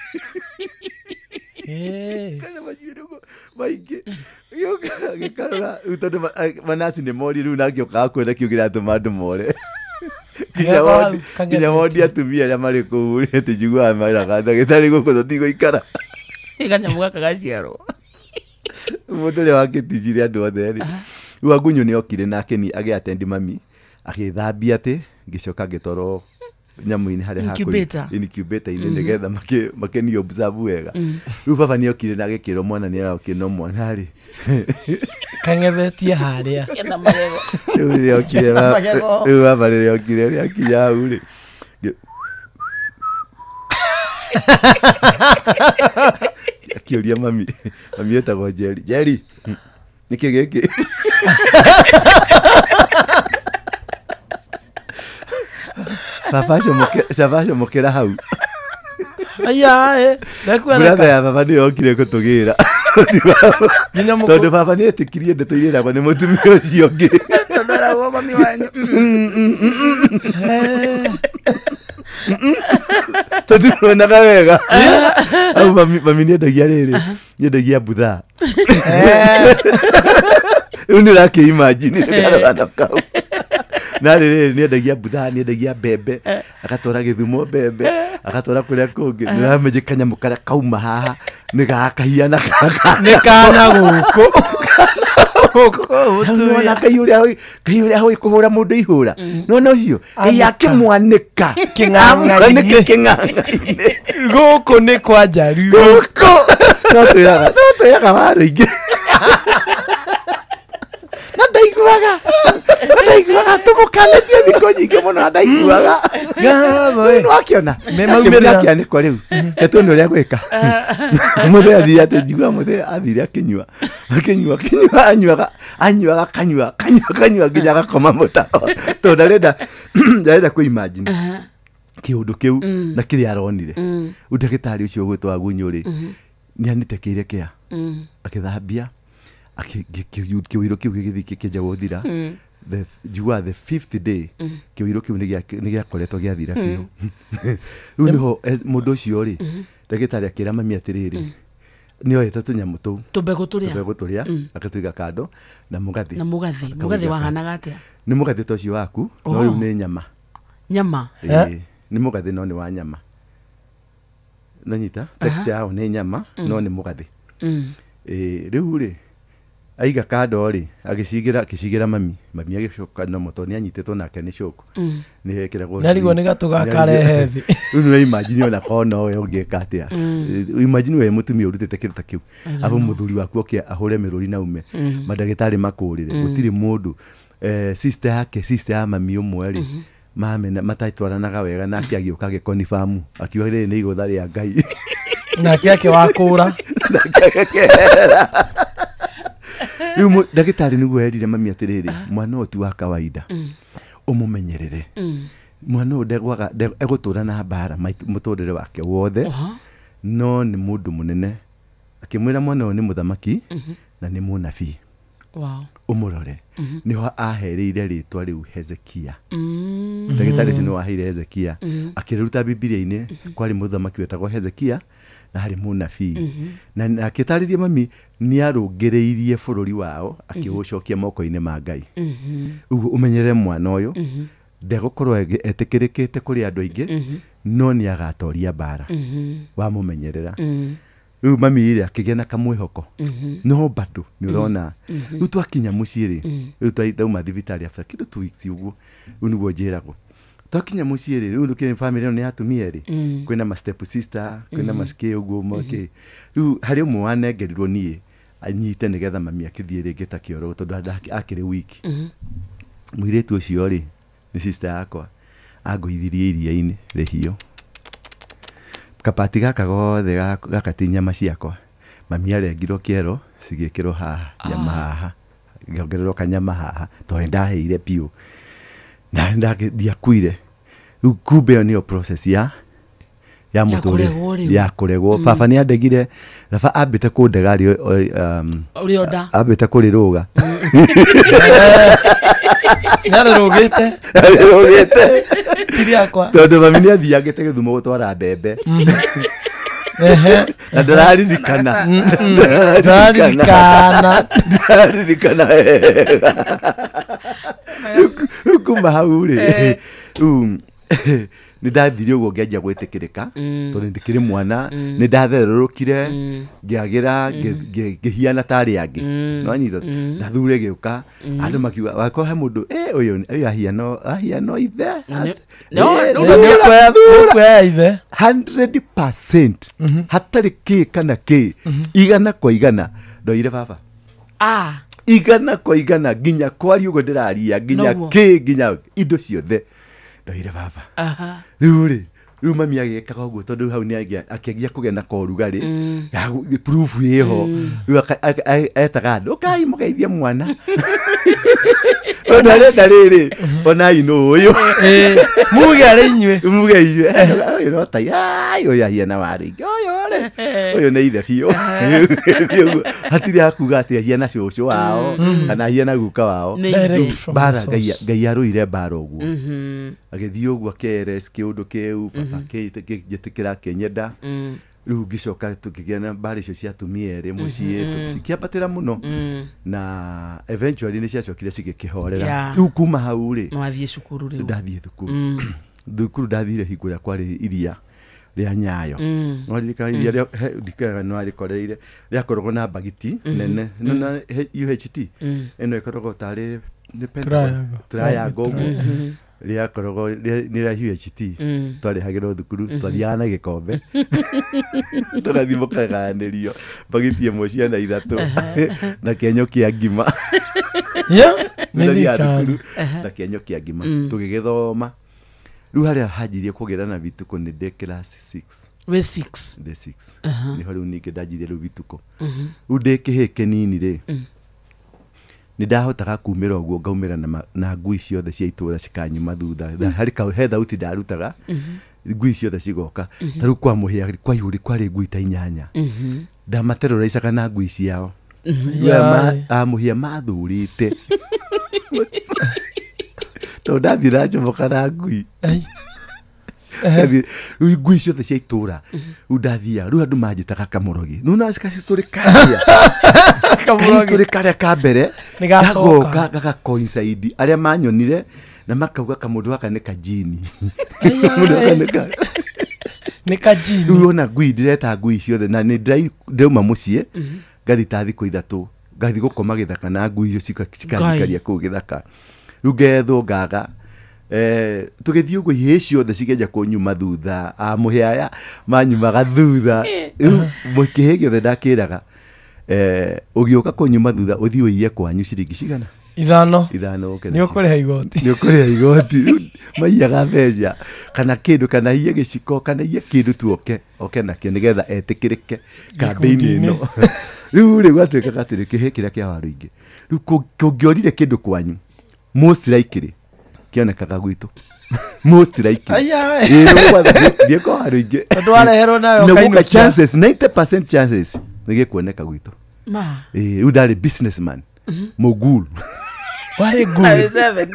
kale na macuire maiki gĩkarora tondũ manasi nĩ mori rĩu nagĩoka kwenda kiugira andu more kinya wodi atumia arĩa marĩ kũu rĩ njiguaga maraga ndagĩtarĩ gũkũ tũtigũikara kanyamu gaka gaciarwo mũndũ ũrĩa wakĩticirie andũ othe rĩ rĩu Agunyo nĩ okire nake ni agĩatendi mami agĩthambia atĩ ngĩcoka ngĩtwarwo nyamu-ini haria incubator ini nigetha makeni observe wega. Riu baba ni okire na gikiro mwana ni arakino mwana ri kangethetie haria ketha magego riu okire riu baba ri okire ri akinya au ri akiuria mami etagwo Jerry niki giki Savasho mokera hau. Aya ndakwa brother ya baba ni okire kutugira. Tondu baba ni etikirie ndeto iragwo ni mutumia ucio ngi. Tondu aragwo mami wanyu. Tondu na wega. Au mami ni ndagia riri. Ni ndagia butha. Uni rake imagine kana kau. Na rĩrĩ nĩ endagia butha nĩ endagia mbembe agatwara Gĩthumo mbembe agatwara kũrĩa kũngĩ nĩramenye kanyamu karĩa kauma haha nĩ gakahiana nĩ kana gũkũ nĩ kaiyũrĩa hoi kũhũra mũndũ ihũra nona ũcio akĩmwanĩka kĩng'ang'a-inĩ gũkũ nĩ kwa Njaruo gũkũ no twĩraga warũ ingĩ ndaiguaga tumukanetie thikũ nyingĩ mũno ndaiguaga no akiona akĩmĩra nĩkwa rĩu etwo nĩ ũrĩa gwĩka mũthee athire atĩ njigua mũthee athire akĩnyua anyuaga nginya agakoma mũtao tondũ ndarenda kwĩimagine kĩũndũ kĩu na kĩrĩa aronire rĩu ndagĩtarĩ ũcio ũgwĩtwo Agunyo rĩ nĩanĩtekĩire kĩa akĩthambia kiwiro kiu gĩgĩthiki kĩnja gũthira the fifth day kiwiro kiu nĩ gĩakoretwo gĩathira biũ rĩu nĩho mũndũ ũcio rĩ ndagĩtarĩ akĩra mami atĩrĩrĩ nĩoete tũnyamũ tũu tũmbegũ tũrĩa agatũiga kando na mũgathĩ wahanaga atĩa nĩ mũgathĩ ta ũcio waku no rĩu nĩ nyama nĩ mũgathĩ no nĩ wa nyama nanyita texture yao nĩ nyama no nĩ mũgathĩ rĩu rĩ aiga kando ri agicigira mami agicoka no moto ni anyitĩtwo nake nĩ coku ni hekĩragwo narigwo nĩ gatũ gakarehe thĩ rĩu nĩ imagine ona kona ũyũ ũngĩka atĩa imagine we mũtumia ũrutĩte kĩndũ ta kĩu abo mũthuri waku oke ahũre mĩrũri na ume mandagĩtarĩ makũrĩre gũtirĩ mũndũ sister ya mami ũmwe rĩ mamena mataitwaranaga wega nake agĩũka gĩkonifamu akiuga rĩrĩ nĩ igũtha rĩa Ngai nake wakũra rĩu ndagĩtarĩ nĩguo erire mami atĩrĩrĩ mwana ũyũ ti wa kawaida ũmũmenyerere mwana ũyũ egũtũra na mbara mũtũrĩre wake wothe no nĩ mũndũ mũnene akĩmwĩra mwana ũyũ nĩ mũthamaki na nĩ mũnabii ũmũrore nĩho ahereire rĩtwa rĩu Hezekia ndagĩtarĩ ũcio nĩ waheire Hezekia akĩruta Bibilia-inĩ kwarĩ mũthamaki wetagwo Hezekia na harĩ mũnabii na akĩtarĩria mami nĩ arũngĩrĩirie bũrũri wao akĩũcokia moko-inĩ ma Ngai ũguo ũmenyerere mwana ũyũ ndegũkorwo etĩkĩrĩkĩte kũrĩ andũ aingĩ no nĩ agatoria mbara wamũmenyerera riu mami ire akigena kamwihoko no bado ni urona riu twakinya mucii ri riu twauma thibitari after kindu 2 weeks uguo riu niguo njiragwo twakinya mucii ri riu nduke family no ni atumia ri kwina ma step sister kwina maske uguo moke riu hari umwe wanengerirwo nie anyite nigetha mami akithie ringi ta kioro tondu akiri wiki muiretu ucio ri ni sister yakwa agũithirie iria-inĩ rĩhiũ kapati gaka gothe gakati nyama ciakwa mami arengirwo kĩero cigĩkĩrwo haha nyama haha ngĩongererwo kanyama haha tondũ ndaheire piũ na ndiakuire rĩu kumbe ĩyo nĩyo process ya mũtũrĩre ya kũregwo baba nĩ andegire baba ambĩte kũndega ambĩte kũrĩrũga Narugite Tiriakwa tondu mami ni athiangite Githumo gutwara mbembe na ndararirikana kuma hau ri ni ndathire uguo ngianjia gwitikirika tondu ndikiri mwana ni ndathererukire ngiagira ngihiana tari angi no nyita ndathure giuka andu makiuga wako he mundu uyu ahiano ithe no kwa ithe 100% hatari ki kana ki igana kwa igana ndoire baba igana kwa igana nginya kwari ugo ndiraria nginya ki nginya indo ciothe ndoire baba riu mami agikaga uguo tondu hau ni akiagia kugena korugari proof yeho riu etaga andu kai mugeithie mwana ona renda riri ona ino uyu muge ari inywe no tai uyu ahiana waringi uyu ni ithe biu hatiri akuga ati ahiana cucu wao kana ahiana guka wao bara ngai aruire bara uguo agithii uguo akeres kiundu kiu baba kijitikira kenyenda riu ngicoka tukigena bara icio cia atumia eri mucii cikiambatira muno na eventually ni ciacokire cigikihorera riu kuma hau ri mwathie cukuru riu ndathie thukuru ndathire hingo ya kwari iria ria Nyayo no rika iria ndikaga no arikoreire ria korogwo na bagiti nene no na UHT eno ikorogwo tari ni triangle ria korogwo ni ria UHT twari hagiro thukuru twathiaga na gikombe turathi mukaganirio bagiti imwe ciana ithatu na kenyo kia ngima na kenyo kia ngima tugigithoma riu haria hanjirie kugerana bituko ni de class 6 we 6 de 6 ni hori unike ndajirie riu bituko riu de kihike nini ri ni ndahotaga kumira uguo ngaumira na ngui ciothe cia itura cikanyuma thutha hari he thauti ndarutaga ngui ciothe cigoka taru kwa muhia kwa yuri kwari ngui ta 8 ndamateroricaga na ngui ciao muhia mathurite to ndathira njomoka na ngui ngui ciothe cia itura riu ndathia riu andu manjitaga Kamurogi nuna cikacituri karia Kamurogi karia ka mbere gagoka gaga coincide aria manyonire na makauga kamundu gaka ni kajini mundu gaka ni kajini riu ona ngui ndireta ngui ciothe na ni ndauma mucii ngathi ta thikũ 3 ngathi gukoma githaka na ngui icio cikandikaria kuu githaka riu ngethwo ngaga tugithii uguo ihĩ ciothe cigeja kunyuma thutha muhia manyumaga thutha mukihĩ giothe ndakĩraga ugiuka kunyuma thutha uthii uiye kwanyu ciringi cigana 5 ni ukuriha igoti maiyaga mbeca kana kindu kana iye giciko kana iye kindu tuoke nakio nigetha etikirike kambeini ino riu gwatuikaga atiri kihĩ kiria kia waru ingi riu kungiorire kindu kwanyu most likely kionekaga gwitu most likely thie kwa waru ingi ndwareherwo nayo kaino chances 90% chances nigikuoneka gwitu riu ndari businessman mogul wari ngui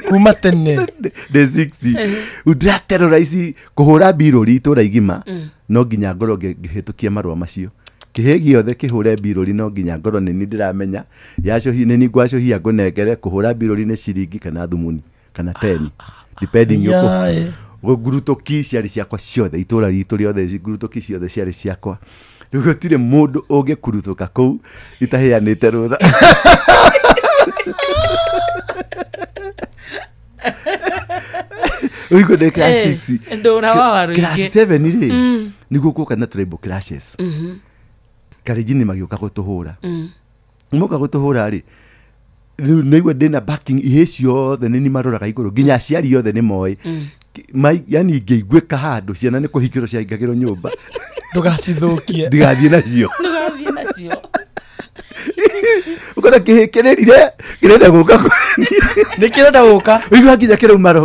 kuma tene de 6 udra terrorize kuhura birori itura igima no nginya ngoro ngihitukia marwa macio kihĩ giothe kihure birori no nginya ngoro ni ndiramenya yacio ni ngwacio hia ngunengere kuhura birori ni ciringi kana thumuni kana 10 depending yuko gurutoki ciari ciakwa ciothe itura ritu riothe gurutoki ciothe ciari ciakwa Rugotire mundu oge kurutuka kou itaheanite rutha. Uiko de class 6. Ndona wawaru ingi. Class 7 iri. Niguo kuoka na tribal clashes. Karejini magioka gutuhura. Umuka gutuhura ri. Nĩgua ndĩna backing ihĩci othe nĩ nimaroraga igũrũ nginya aciari othe nĩ moĩ yani ngĩiguĩka handũ ciana nĩ kũhingĩrwo ciahingagĩrwo nyũmba ndũgacithũkie ndigathiĩ nacio ukona kĩrĩrire kĩrenda gũka nĩ kĩrenda gũka ũigua nginya kĩrauma nĩ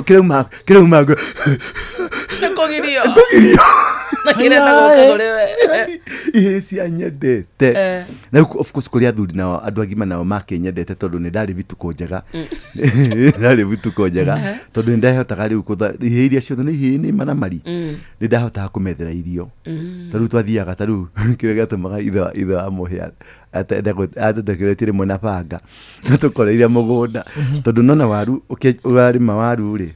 kũgirio na kĩrenda gũka kũrĩ we ihĩci anyendete na of course kũrĩ athuri nao andũ agima nao makĩnyendete tondũ nĩ ndarĩ vituko njega ndarĩ vituko njega tondũ nĩ ndahotaga rĩu ihĩ iria ciothe nĩ ihĩ nĩ maramari nĩ ndahotaga kũmethera irio tarĩu twathiaga tarĩu kĩrĩa gĩatũmaga ithe wa mũhĩa atũtekeretie rĩmwe na banga tũkoreire mũgũnda tondũ nona waru ũrarĩma waru rĩ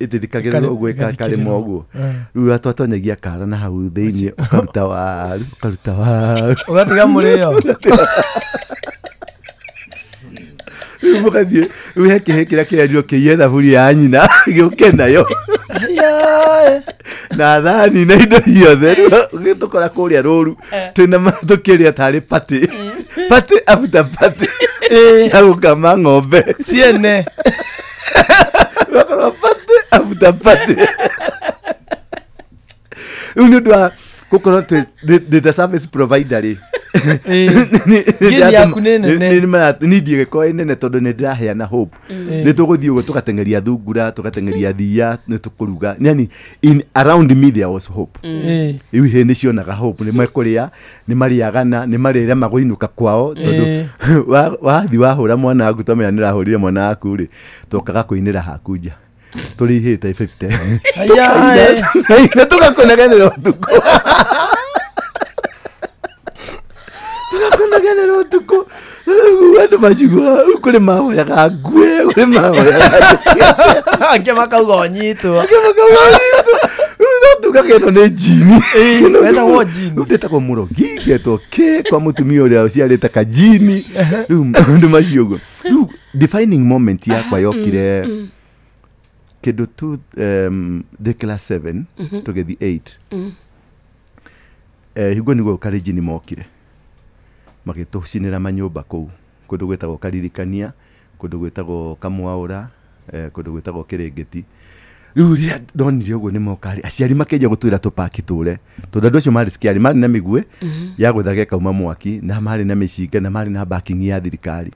ĩtĩthikagĩrĩrwo ũguo ĩkarĩma ũguo rĩu atwatonyagia kara na hau thĩiniĩ ũkaruta waru ũgatiga mũrĩo rĩu mũgathiĩ rĩu he kĩhĩ kĩrĩa kĩrendirwo kĩiye thaburia ya nyina gĩũke nayo na thani na indo ciothe ũgĩtũkora kũrĩa rũru twĩna tũkĩrĩa tarĩ pati after pati ya gũkama ng'ombe ciene ũgakorwo pati after pati rĩu nĩ ũndũ wa gũkorwo ndĩ service provider rĩ nindie gĩkorwo nene tondũ nĩ ndĩraheana hope nĩ tũgũthiĩ ũguo tũgateng'eria thungura tũgateng'eria thia nĩ tũkũruga yani around me there was hope rĩu ihĩ nĩ cionaga hope nĩ mekũrĩa nĩ marĩagana nĩ marĩre magũinũka kwao tondũ wathiĩ wahũra mwana waku tomenya nĩ rahũrire mwana waku rĩ tũkaga kũinĩra haku nja tũrĩ ihĩte 50 nĩ tũgakũnegenera ũtukũ tugakonagenera ũtukũ andũ majigua kũrĩ mahoyaga ngue kũrĩ mahoyaga angĩ makauga ũnyitwo tugageno nĩ jini wetagwo jini ndĩtagwo mũrogi getwo kĩ kwa mũtumia ũrĩa ũciarĩte kajini rĩu andũ macio ũguo rĩu defining moment yakwa yokire kĩndũ tu ndĩ class 7 tũgĩthiĩ 8 higuo nĩguo karĩnjini mokire magĩtũcinĩra manyũmba kũu kũndũ gwĩtagwo Karirikania kũndũ gwĩtagwo Kamwaũra kũndũ gwĩtagwo Kĩrĩngĩti rĩu rĩrĩa ndonire ũguo nĩ mokarĩ aciari makĩnja gũtwĩra tũpaki tũre tondũ andũ acio marĩ scared marĩ na mĩguĩ ya gwethaga kauma mwaki na marĩ na mĩcinga na marĩ na backing ya thirikari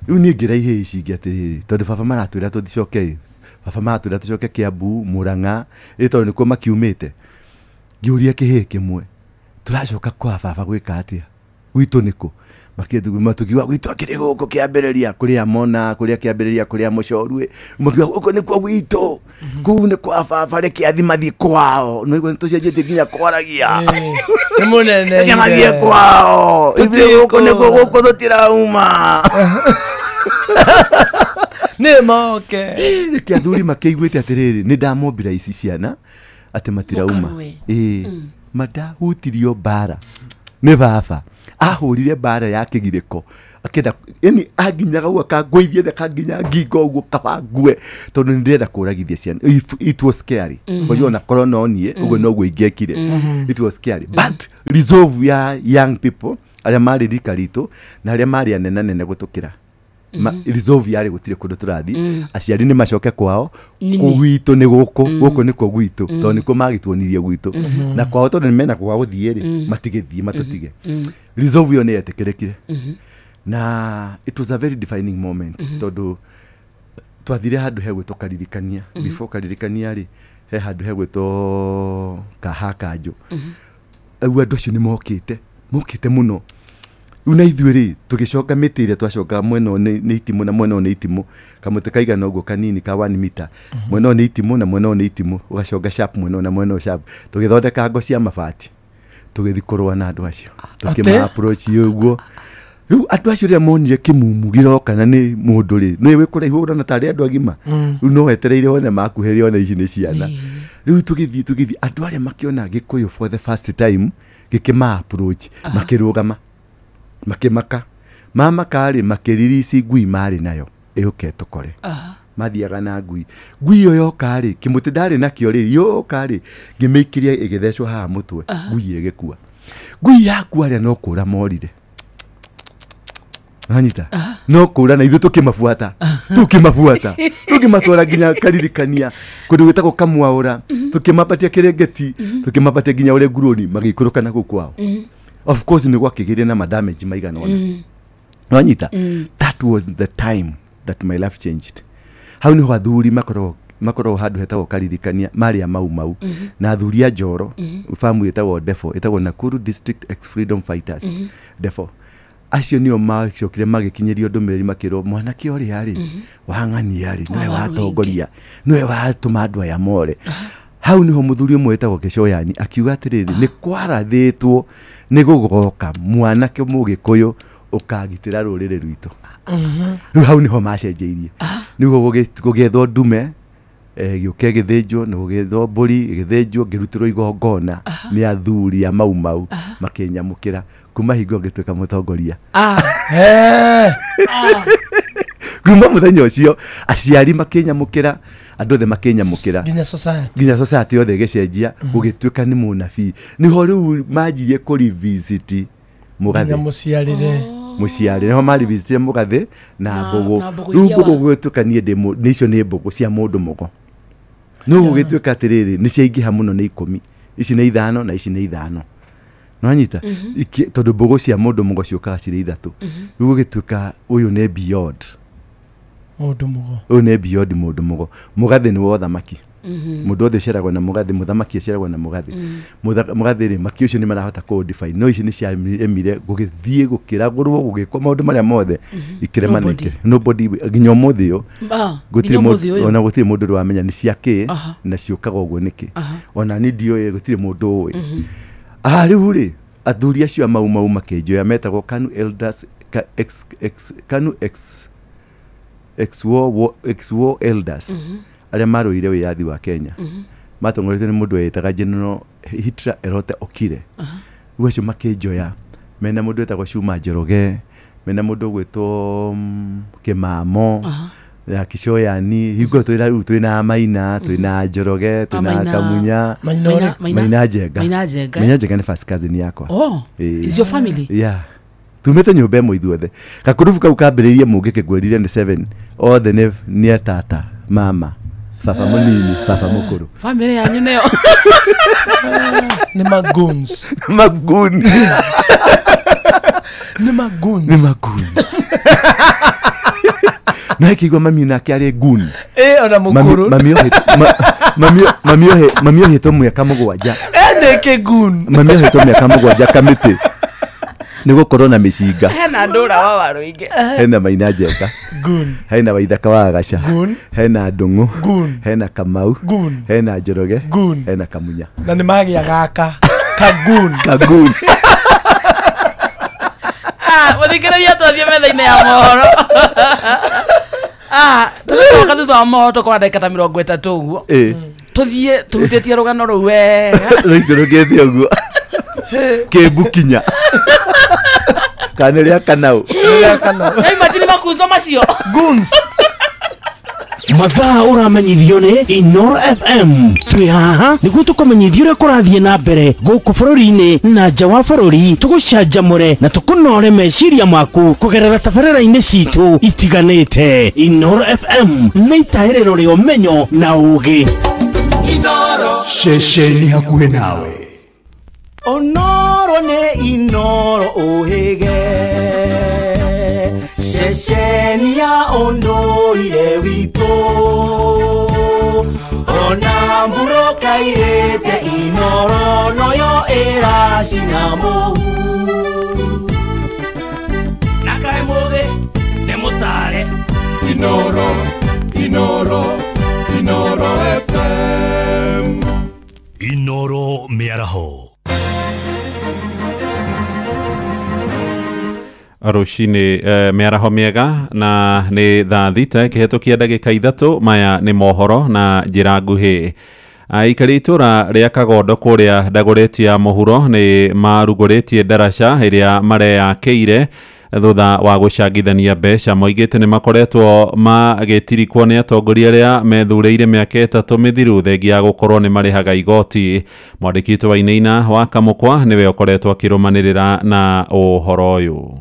rĩu niĩ ngĩraihe icinga atĩrĩrĩ tondũ baba maratwĩra tũthicoke baba maratwĩra tũcoke Kiambu Mũrang'a tondũ nĩkuo makiumĩte ngĩũria kĩhĩ kĩmwe tũracoka kwa baba gwĩka atĩa gwitũ nĩkũ matukiuga gwitũ akĩrĩ gũkũ kĩambĩrĩria kũrĩa mona kũrĩa kĩambĩrĩria kũrĩa mũcorwe makiuga gũkũ nĩkuo gwitũ kũu nĩ kwa baba reke athi mathiĩ kwao no tũcenjetie nginya kwaragia nĩ mũnene reke mathiĩ kwao ithuĩ gũkũ nĩkuo gũkũ tũtirauma nĩ moke reke athuri makĩiguĩte atĩrĩrĩ nĩ ndamombira ici ciana atĩ matirauma madahutirio mbara nĩ baba ahũrire mbara ya kĩgirĩko akenda yani anginyaga ũguo akangũithia thĩ akanginya ngingo ũguo kabangue tondũ nĩ ndĩrenda kũragithia ciana it was scary kwa na corona onie ũguo noguo ingĩekire it was scary but resolve ya young people arĩa marĩ rika ritũ na arĩa marĩ anene gũtũkĩra resolve yarĩ gũtirĩ kũndũ tũrathi aciari nĩ macoke kwao gwitũ nĩ gũkũ nĩkuo gwitũ tondũ nĩkuo magĩtuonirie gwitũ na kwao tondũ nĩ mena kwa gũthiĩ rĩ matigĩthiĩ matũtige resolve yo nĩ yetĩkĩrĩkire na it was a very defining moment tondũ twathire handũ hegwĩtwo Karirikania before Karirikania rĩ he handũ hegwĩtwo Kahakanjũ andũ acio nĩ mokĩte mũno rĩu na ithuĩ rĩ tũgĩcoka mĩtĩ ĩrĩa twacoka mwena nĩ itimũ na mwena nĩ itimũ kamũtĩ kaigana ũguo kanini ka 1 mita mwena nĩ itimũ na mwena nĩ itimũ ũgacoka sharp na mwena sharp tũgĩthondeka ngo cia mabati tũgĩthi kũrũa na andũ acio tũkĩma approach ũguo rĩu andũ acio rĩrĩa monire kĩmumu gĩroka na nĩ mũndũ rĩ nĩ wĩkũraihu ũrona tarĩ andũ agima rĩu no wetereire wone makuhĩrĩria ona ici nĩ ciana rĩu tũgĩthiĩ andũ arĩa makĩona Gĩkũyũ for the first time gikima approach makirugama makimaka mama kari makiririci ngui mari nayo iuke tukore mathiaga na ngui yo yoka ri kimuti ndari nakio ri yoka ri ngimikiria igithecwo haha mutwe ngui igikua ngui yakua ri no kura morire Anita no kura na ithu tukimafuata tukimatwara nginya karirikania kundu gwitagwo kamwaura tukimapatia kirengeti tukimapatia nginya ure nguruni magikuruka na gukwao of course ni gwakigiria na damage maigana ona Anita that was the time that my life changed. Hau niho athuri makoro handu hetagwo karirikania maria mau na athuri a Njoro famu etagwo Defo etagwo Nakuru District Ex Freedom Fighters Defo acio nio macokire magikinyirio ndumiriri makiro mwanake ori ari wang'ani ari noe watongoria noe watuma andu aya more hau niho muthuri umwe etagwo Gicoyani akiuga atiriri ni kwarathitwo ni gugoka mwanake mugikuyu ukagitira rurire rwito hau niho macenjeirie nigo gugethwo ndume giuke githinjwo ni gugethwo mburi githinjwo ngirutirwo igongona ni athuri a mau makinyamukira kuma hingo ngituika mutongoria kuma muthenya ucio aciari makinyamukira andu othe makinyamukira nginya society othe gicenjia gugituika ni munabii niho riu manjirie ku revisit mugathe muciari niho mari visit mugathe na mbogo riu mbogo gwituikanie ndimo nicio ni mbogo cia mundu mugo no gugituika atiriri ni ciaingiha muno ni 10 ici ni 5 na ici ni 5 no anyita tondu mbogo cia mundu mugo ciukaga ciri 3 riu gugituika uyu ni beyond mundu mugo uyu ni beyond mundu mugo mugathe ni wotha maki mundu othe ceragwo na mugathe muthamaki ceragwo na mugathe mugathe ri maki ucio ni marahota ku define no ici ni cia emire gugithie gukiragurwo gugikwa maundu maria mothe ikiremanike nobody ginyo muthio gutire mundu ona gutire mundu wamenya ni ciake na ciukaga uguo niki ona ni ndio gutire mundu we riu ri athuri acio mau makenjoya metagwo Kanu Elders Kanu ex war elders aria maruire wiyathi wa Kenya matongoretwo ni mundu wetaga General Hitler Erote Okire ucio makenjoya mena mundu wetagwo Cuma Njoroge mena mundu gwetwo Kimamo ya Gicoyani hingo twira riu twina Maina twina Njoroge twina Kamunya Maina Njenga ni first cousin yakwa is your family tumete nyumba emo ithuothe kakurufu kau kambiririe mungike gwirire ni 7 othe ni tata mama baba munini baba mukuru family yanyu nayo ni magoons na kigwa mami na kiari gun ona mukuru mami oheto mwaka mugwanja neke gun mami oheto mwaka mugwanja kamiti nigo korona miciga hena ndura wa waruinge hena Maina Njenga hena Waithaka wa Gacha hena Ndungu hena Kamau hena Njoroge hena Kamunya na ni magia gaka kagun muthikiriria twathie metha-ini ya mohoro tugicoka thutha wa mohoro tukora ndagika ta 30 uguo tuthie turutitie rugano ruu wega rugirugite uguo kebukinya kaneria kanau imagine makuzo macio goons mathaa uramenyithio ni Inoro FM twi haha niguo tukumenyithia uria kurathie na mbere guku bururi-ini na nja wa bururi tugucanjamure na tukunore meciria maku kugerera tabarĩra-inĩ citu itiganĩte. Inoro FM nĩ itaĩrĩro rĩa ũmenyo na ũũgĩ. Inoro ceceni hakuhĩ nawe. Onoro nĩ Inoro ũhĩge ceceni ya ũndũire witũ ona mburo kairĩte Inoro noyo ĩracina mũhu na kaĩ mũthĩ nĩ mũtare Inoro FM Inoro mĩaraho Rucini mĩaraho mĩega na nĩ thaa thita ĩkĩhetũkia ndagĩka 3 maya nĩ mohoro na njĩra nguhĩ Aikari itura ria Kagondo kuria Dagoretti ya muhuro ni marugoretie daraca iria mareyakeire thutha wa gucangithania mbeca. Moigite ni makoretwo magitirikwo ni atongoria aria methureire miaka 3 mithiru thengia gukorwo ni marihaga igoti. Mwandiki wa Inaina wa Kamukwa niwe ukoretwo akirumanirira na uhoro uyu.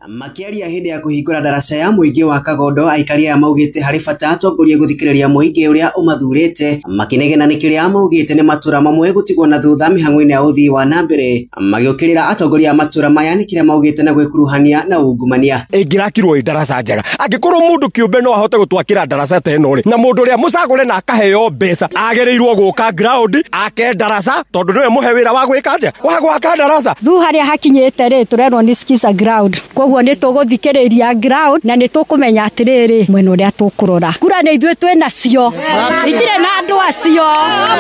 Makiaria hindi ya kuhingura daraca ya muingi wa Kagondo, aikaria maugite hari bata atongoria guthikiriria muingi uria umathurite, makinegena nikiria maugite ni matura mamwe gutigwo na thutha mihango-ini ya uthii wa nambere, magiukirira atongoria matura maya nikiria maugite na gwikuruhania na ungumania. Ingirakirwo daraca njega angikorwo mundu kiumbe no ahote gutwakira daraca ta ino ri, na mundu uria mucagure na akaheo mbeca agereirwo guka ground ake daraca tondu niwe muhe wira wa gwika nja wa gwaka daraca. Thu haria hakinyite ri turerwo ni skiza ground koguo ni tuguthikiriria ground na ni tukumenya atiriri mwena uria tukurora kura ni ithuĩ twĩnacio itire na andu acio.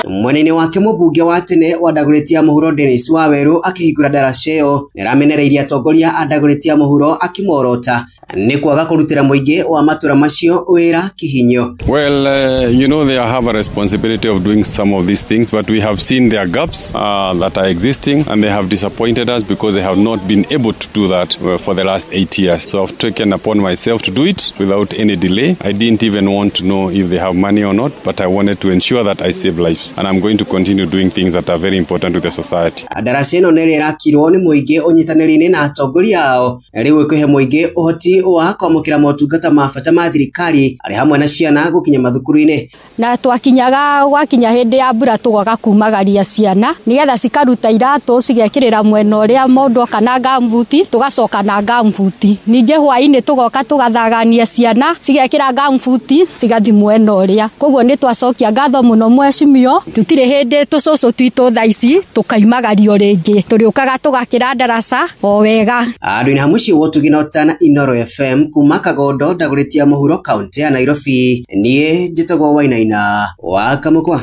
Mwenene wake mũmbunge wa tene wa Dagoretti ya muhuro Dennis Waweru akihingura daraca ĩyo nĩramenereirie atongoria a Dagoretti ya muhuro akimorota ni kwaga kurutira muingi wa matura macio wira kihinyo. Well, you know, they have a responsibility of doing some of these things, but we have seen their gaps that are existing, and they have disappointed us because they have not been able to do that for the last 8 years. So I've taken upon myself to do it without any delay. I didn't even want to know if they have money or not, but I wanted to ensure that I save lives, and I'm going to continue doing things that are very important to the society. Daraca ĩno nĩ ĩrakirwo nĩ muingi ũnyitanĩri-inĩ na atongoria ao rĩu ĩkũhe muingi ũhoti wa kwamũkĩra motungata ma bata ma thirikari arĩ hamwe na ciana gũkinya mathukuru-inĩ. Na twakinyaga gwakinya hindi ya mbura tũgoka kumagaria ciana nigetha cikaruta iratũ cigekĩrĩra mwena ũrĩa mũndũ kana gambuti tũgacoka na gambuti. Ningĩ hwaĩ-inĩ tũgoka tũgathagania ciana cigekĩra gambuti cigathi mwena ũrĩa. Koguo nĩ twacokia ngatho mũno mheshimiwa, tutirĩ hindi tũcũcũ twitũ thaa ici tũkaimagario rĩngĩ, tũrĩũkaga tũgakĩra daraca o wega. Andũ-inĩ hamwe ciugo tuginotana Inoro FM kuma Kagondo, Dagoretti ya muhuro, kaunti ya Nairobi. Niĩ njĩtagwo Wainaina wa Kamukwa.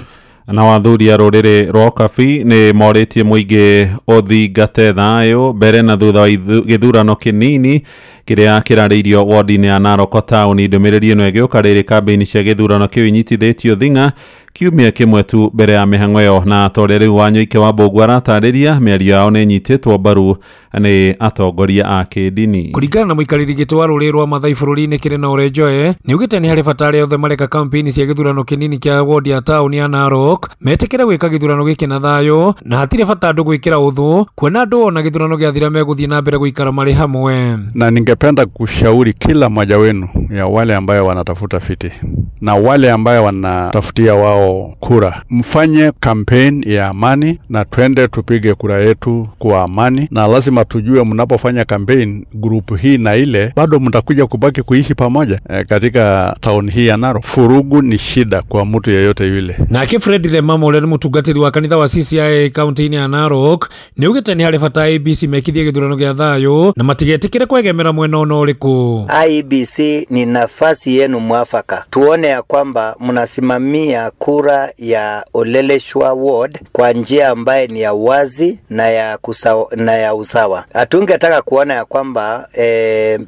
Na wathuri a ruriri rwa Kabi ni moritie muingi uthingate thayo mbere na thutha wa githurano kinini kiria kirariirio ward-ini ya Narok town. Ndumiriri ino igioka riri kambeni cia githurano kiu inyitithitio Thing'a kiumia kimwe tu mbere ya mihango iyo, na atongoria riu Wanyoike wa Mbũgu aratariria miario yao ni nyititwo mbaru ni atongoria a kidini. Kuringana na muikariri giti wa ruriri rwa Mathai bururi-ini Kirena Orenjoe ni ugite ni hari bata aria othe mareka kampeni cia githurano kinini kia ward ya town ya Narok metikire gwika githurano giki na thayo, na hatire bata andu gwikira uthu kuona andu ona githurano giathira meguthii na mbere guikara mari hamwe. Na ningependa kushauri kila mmoja wenu ya wale ambayo wanatafuta fiti na wale ambayo wanatafutia wao kura, mfanye campaign ya amani na twende tupige kura yetu kwa amani. Na lazima tujue mnapofanya campaign group hii na ile bado mtakuja kubaki kuishi pamoja katika town hii ya Narok. Furugu ni shida kwa mtu yeyote yule. Na Fred Lemama ule ni mutungatiri wa kanitha wa CCI kaunti-ini ya Narok ni ugite ni hari bata ABC mekithie githurano gia thayo na matigetikire kwegemera mwena ono uriku. IEBC ni nafasi yenu mwafaka, tuone ya kwamba mnasimamia kura ya Oleleshwa ward kwa njia ambaye ni ya wazi na ya usawa. Hatungetaka kuona ya kwamba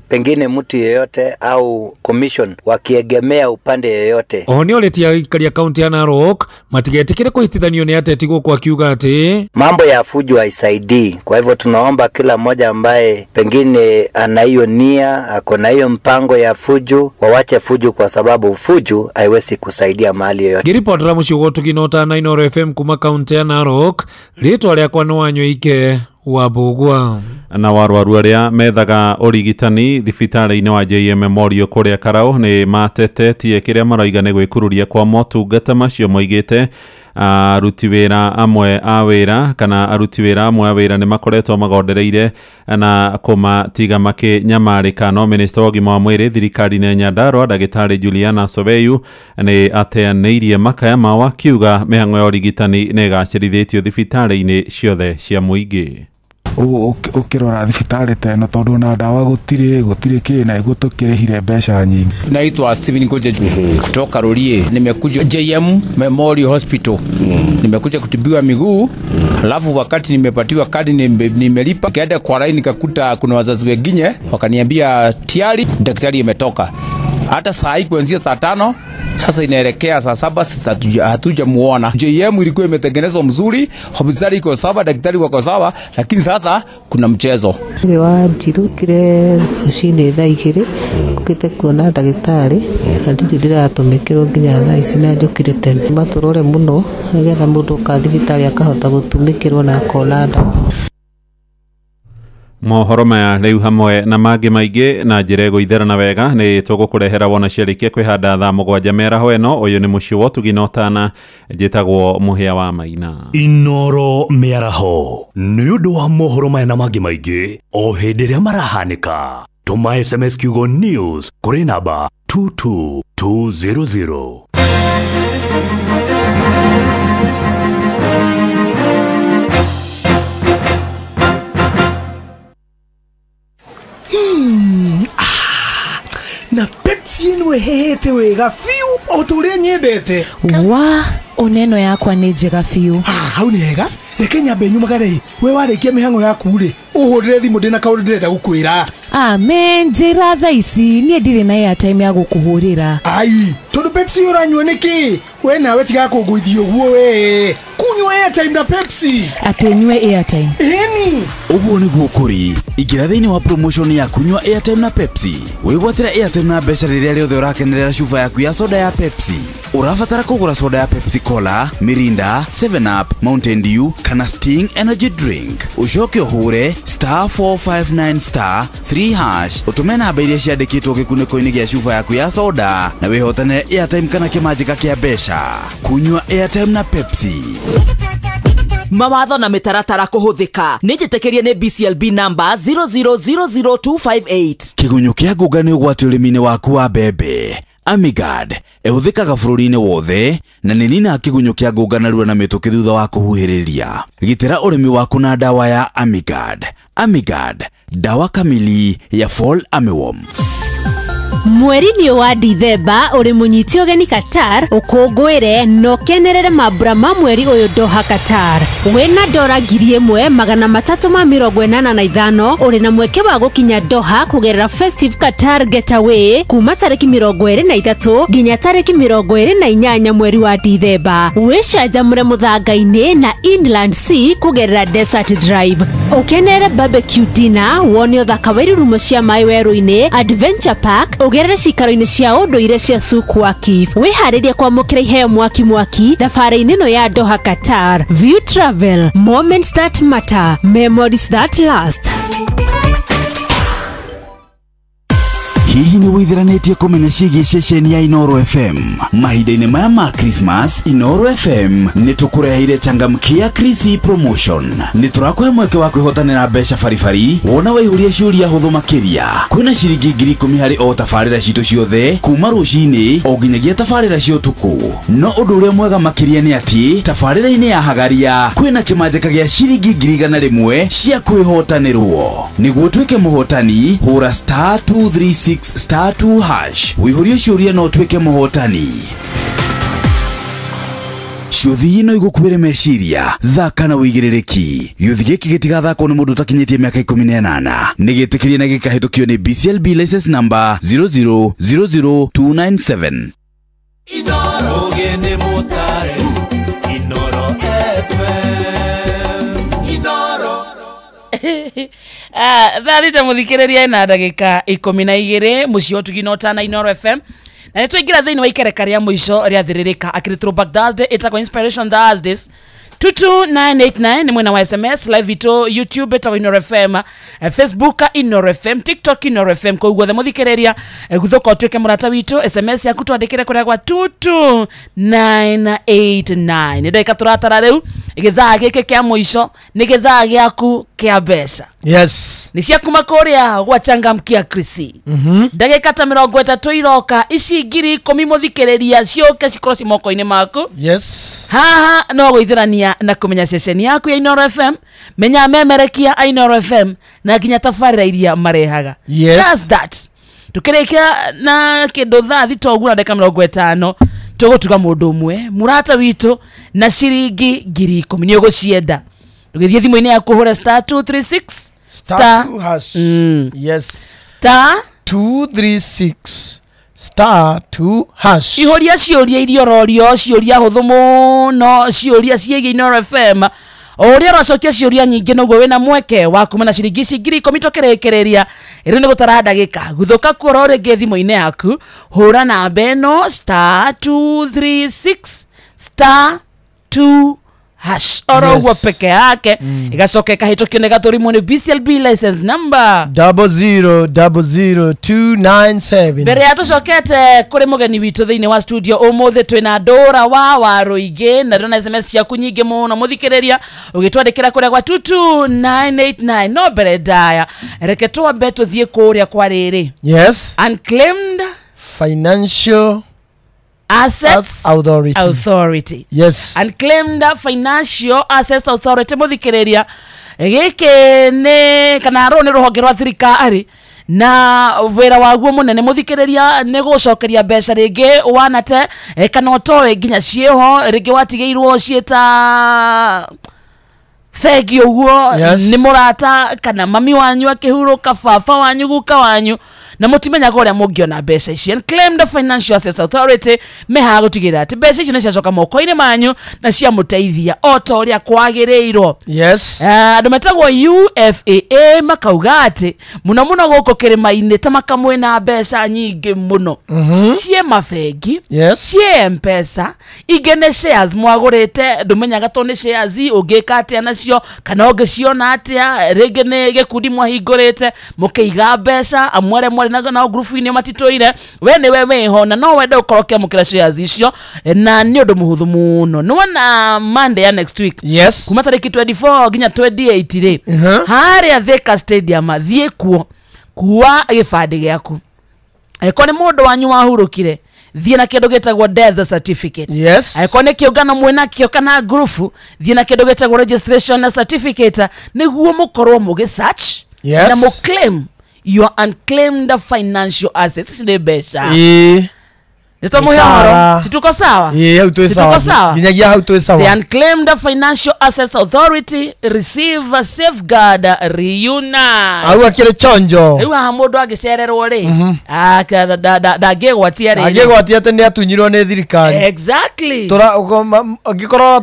pengine mtu yeyote au commission wakiegemea upande yeyote. Ohoni oletia ikaria kaunti ya Narok matigetikire kuhitithanio ni ateti gũkũ akiuga ati mambo ya fujo haisaidii. Kwa hivyo tunaomba kila mmoja ambaye pengine ana hiyo nia, ako na hiyo mpango ya fujo, wawache fujo, kwa sababu fujo haiwezi kusaidia mahali yoyote. Giripot ramuciugo tuginota Inoro FM kuma kaunti ya Narok, ritwa riakwa ni Wanyoike wa Mbũgu. Na warwaru aria methaga urigitani thibitari-ini wa JM Memorial kuria Karau ni matetetie kiria maraiga ni gwikururia kwa motungata macio. Moigite aruti wira amwe a wira kana aruti wira amwe a wira ni makoretwo magondereire na kumatiga makinyamarika. No minister wa ũgima wa mwĩrĩ thirikari-inĩ ya Nyandarua Ndagĩtarĩ Juliana Sobeyu ni ateanĩirie makaya mao akiuga mĩhang'o ya ũrigitani nĩ ĩgacĩrithĩtio thibitari-inĩ ciothe cia mũingĩ. ukirora thibitari teno tondu na ndawa gutire kina igutukirihire mbeca nyingi. Naitwa Steven Koje kutoka Rorie. Nimekuja JM Memorial Hospital. Nimekuja kutibiwa miguu. Halafu wakati nimepatiwa kadi nimelipa, kaenda kwa line nikakuta kuna wazazi wengine wakaniambia tayari daktari ametoka. Hata saa hii kuanzia saa 5 Sasa inaelekea saa 7, sasa hatujamuona. JM ilikuwa imetengenezwa mzuri, hospitali iko sawa, daktari wako sawa, lakini sasa kuna mchezo. Ile wa Njiru kire ushinde thaa 2 kukite kuona daktari ati ndira atomekero nginya thaa ici na njukire tene maturore muno nigetha mundu ka thibitari akahota gutumikirwo na akona ndawa. Mohoro maya riu hamwe na mangĩ maingĩ na njĩra ĩgũitherana wega nĩ tũgũkũrehera wona ciarĩkia kwĩhanda thaa 7 mĩaraho ĩno. Ũyũ nĩ mũciĩ wa Ũtugi na Ũtana, njĩtagwo Mũhĩa wa Maina. Inoro mĩaraho nĩ ũndũ wa mohoro maya na mangĩ maingĩ o hĩndĩ ĩrĩa marahanĩka. Tũma SMS kiugo news kũrĩ namba 22200. Na Pepsi ĩno ĩhehete wega fiu o tũrĩa nyendete. Wa oneno yakwa nĩ njega fiu. Hau nĩ hega. Reke nyambe nyumagare we warĩkia mĩhang'o yaku rĩ ũhũrĩre thimũ ndĩna kaũndũ ndĩrenda gũkwĩra. Amen, njĩra thaa ici niĩ ndirĩ na airtime ya gũkũhũrĩra. Ai, tondũ Pepsi ũranyua nĩkĩ? We nawe tiga kũngũithia ũguo we. Kunywa airtime na Pepsi. Atĩ nyue airtime. Eni. Ũguo nĩguo kũrĩ. Ingĩra thĩinĩ wa promotion ya kunywa airtime na Pepsi. Wĩgwatĩra airtime na mbeca rĩrĩa rĩothe ũrakenerera cuba yaku ya soda ya Pepsi. Ũrabatara kũgũra soda ya Pepsi Cola, Mirinda, 7 Up, Mountain Dew kana Sting energy drink. Ucoke ũhũre *459*3# ũtũme namba iria ciandĩkĩtwo gĩkunĩko-inĩ gĩa cuba yaku ya soda na wĩhotanĩre airtime kana kĩmanjĩka kĩa mbeca. Kunywa airtime na Pepsi. Mawatho na mĩtaratara kũhũthĩka nĩ njĩtĩkĩrie nĩ BCLB number 0000258. Kĩgunyũ kĩa ngũnga nĩ ũgwati ũrĩmi-inĩ waku wa mbembe. Amigard ĩhũthĩkaga bũrũri-inĩ wothe na nĩ nina kĩgunyũ kĩa ngũnga narua na mĩtũkĩ thutha wa kũhuhĩrĩria. Gitĩra ũrĩmi waku na dawa ya Amigard. Amigard, dawa kamili ya Fall Armyworm. Mweri-inĩ wa Dithemba uri munyiti ũgeni Qatar ũkũngũĩre no kenerere mambura ma mweri ũyũ Doha Qatar. Wĩna $1,385 uri na mweke wa gũkinya Doha kugerera Festive Qatar Getaway kuma tariki 23 nginya tariki 28 mweri wa Dithemba. Wĩcanjamũre mũthanga-inĩ na Inland Sea kugerera Desert Drive. Ũkenere barbecue dinner, wone ũthaka wa irurumo cia maĩ werũ-inĩ, Adventure Park, ũgerere cikaro-inĩ cia ũndũire cia Souq Waqif. Wĩharĩrie kwamũkĩra iheo mwaki thabarĩ-inĩ ĩno ya Doha Qatar. View Travel, moments that matter, memories that last. Hihi nĩ wĩtheranĩtie kũmenya ciĩgiĩ ceceni ya Inoro FM? Mahinda-inĩ maya ma Christmas, Inoro FM nĩ tũkũreheire changamkia Chrissy promotion. Nĩ tũrakũhe mweke wa kwĩhotanĩra mbeca baribari wona waihũria ciũria hũthũ makĩria. Kwĩna ciringi 10,000 harĩ o tabarĩra citũ ciothe kuma rũcinĩ o nginyagia tabarĩra cia ũtukũ. No ũndũ ũrĩa mwega makĩria nĩ atĩ tabarĩra-inĩ ya Hagaria kwĩna kĩmanjĩka gĩa ciringi 100,000 cia kwĩhotanĩrwo. Nĩguo tuĩke mũhotani, hũra *236*2#. Wĩihũrie ciũria no tuĩke mũhotani. Ciũthi ĩno igũkuĩre meciria, thaka na wĩigĩrĩrĩki. Gĩũthi gĩkĩ gĩtigathakwo nĩ mũndũ ũtakinyĩtie mĩaka 18. Nĩ gĩtĩkĩrie na gĩkahĩtũkio nĩ BCLB license number 0000297. Inoro gene motare, Inoro FM, Inoro. Tharita muthikĩrĩria na ndagĩka 12 mũciĩ wa Ũtugi na Ũtana Inoro FM. Na nĩ tũingĩra thĩinĩ wa ikereka rĩa mũico rĩathĩrĩrĩka akĩrĩ Throwback Thursday ĩtagwo Inspiration Thursdays 22989 nĩ mwena wa SMS live ito YouTube ĩtagwo Inoro FM, Facebook Inoro FM, TikTok Inoro FM. Kwa guothe muthikĩrĩria gũthoka ũtuĩke mũrata witũ, SMS yaku twandĩkĩre kũrĩa kwa 22989. Nĩ ndagĩka tũratara rĩu gĩthaa gĩkĩ kĩa mũico nĩ gĩthaa gĩaku kĩa mbeca. Yes. Ni cia kuma kũrĩa gwa changamkia Chrissy. Ndagĩka ta 30 iroka ici 10,000 muthikĩrĩria cioke cikorwo cimoko-inĩ maku. Yes. Haha no gũithĩrania na kũmenya ceceni yaku ya Inoro FM, menya memerekia Inoro FM na nginya tabarĩra iria marehaga. Yes. Just that. Tukĩrĩkia na kĩndũ thaa thito ũguo na ndagĩka 50 tũgũtuga mũndũ ũmwe mũrata witũ na ciringi 10,000 nĩ ũgũcienda. Ũgĩthiĩ thimũ-inĩ yaku hũra *236*. Yes. *236 *2#. Ihoria ciuria irio rorio ciuria huthu muno ciuria ciegi Inoro FM. Oria racokia ciuria nyingi noguo wina mweke wa kumena ciringi 10,000 tokerekereria iri ni gutara ndagika guthuka kuora ringi thimu-ini yaku hura namba eno *236*2# oro uguo peke yake igacoka ikahitũkio nĩ gatũrimũ nĩ BCLB license number 00297. mbere ya tũcokete kũrĩ mũgeni witũ thĩinĩ wa studio ũmũthĩ twĩna Ndũra wa Warũingĩ na ndĩrona SMS ciaku nyingĩ mũno mũthikĩrĩria ũgĩtwandĩkĩra kũrĩa kwa 22989 no mbere ndaya reke twambe tũthiĩ kũrĩa kwa rĩrĩ. Yes. Unclaimed Financial Assets Authority. Yes. Unclaimed Financial Assets Authority muthikiriria giki ni kana ro ni ruhonge rwa thirikari na wira waguo munene muthikiriria ni gucokeria mbeca ringi wanate kana otoe nginya cieho ringi watigeirwo cieta fegi uguo ni murata kana mami wanyu akihuruka baba wanyu guka wanyu na mutimenya goria mungiona mbeca ici. Unclaimed Financial Assets Authority meha gutigira ati mbeca ici ni ciacoka moko-ini manyu na cia muteithia oto uria kwagirirwo. Yes. Andu metagwo UFAA makauga ati muno muno guku kirima-ini ta makamwe na mbeca nyingi muno cie mafegi cie mpesa igene shares mwagurite ndumenyaga to ni shares ugika atia nacio kana ungiciona atia ringi ni gikundi mwahingurite mukiiga mbeca amwere na group-ini matitoire we ni we ho na no wende ukorokia mukira shares icio na ni undu muhuthu muno no na Monday ya next week kuma tariki 24 ginya 28 ri haria Thika Stadium thie kuo kuwa gibandi giaku eko ni mundu wanyu wahurukire thie na kindu gitagwo death certificate. Yes. Eko ni kiungano mwena kio kana group thie na kindu gitagwo registration certificate niguo mukorwo mugisearch na muclaim your unclaimed financial assets ni mbeca. Nito muhoro situko sawa? Situko sawa. Ginyagia hau tu sawa. The Unclaimed Financial Assets Authority receive safeguard reunite. Au akire chonjo. Riu ha mundu agicererwo ri ndangigwatia ri. Ndangigwatia ate ni atunyirwo ni thirikari. Exactly. Tora ngikorwo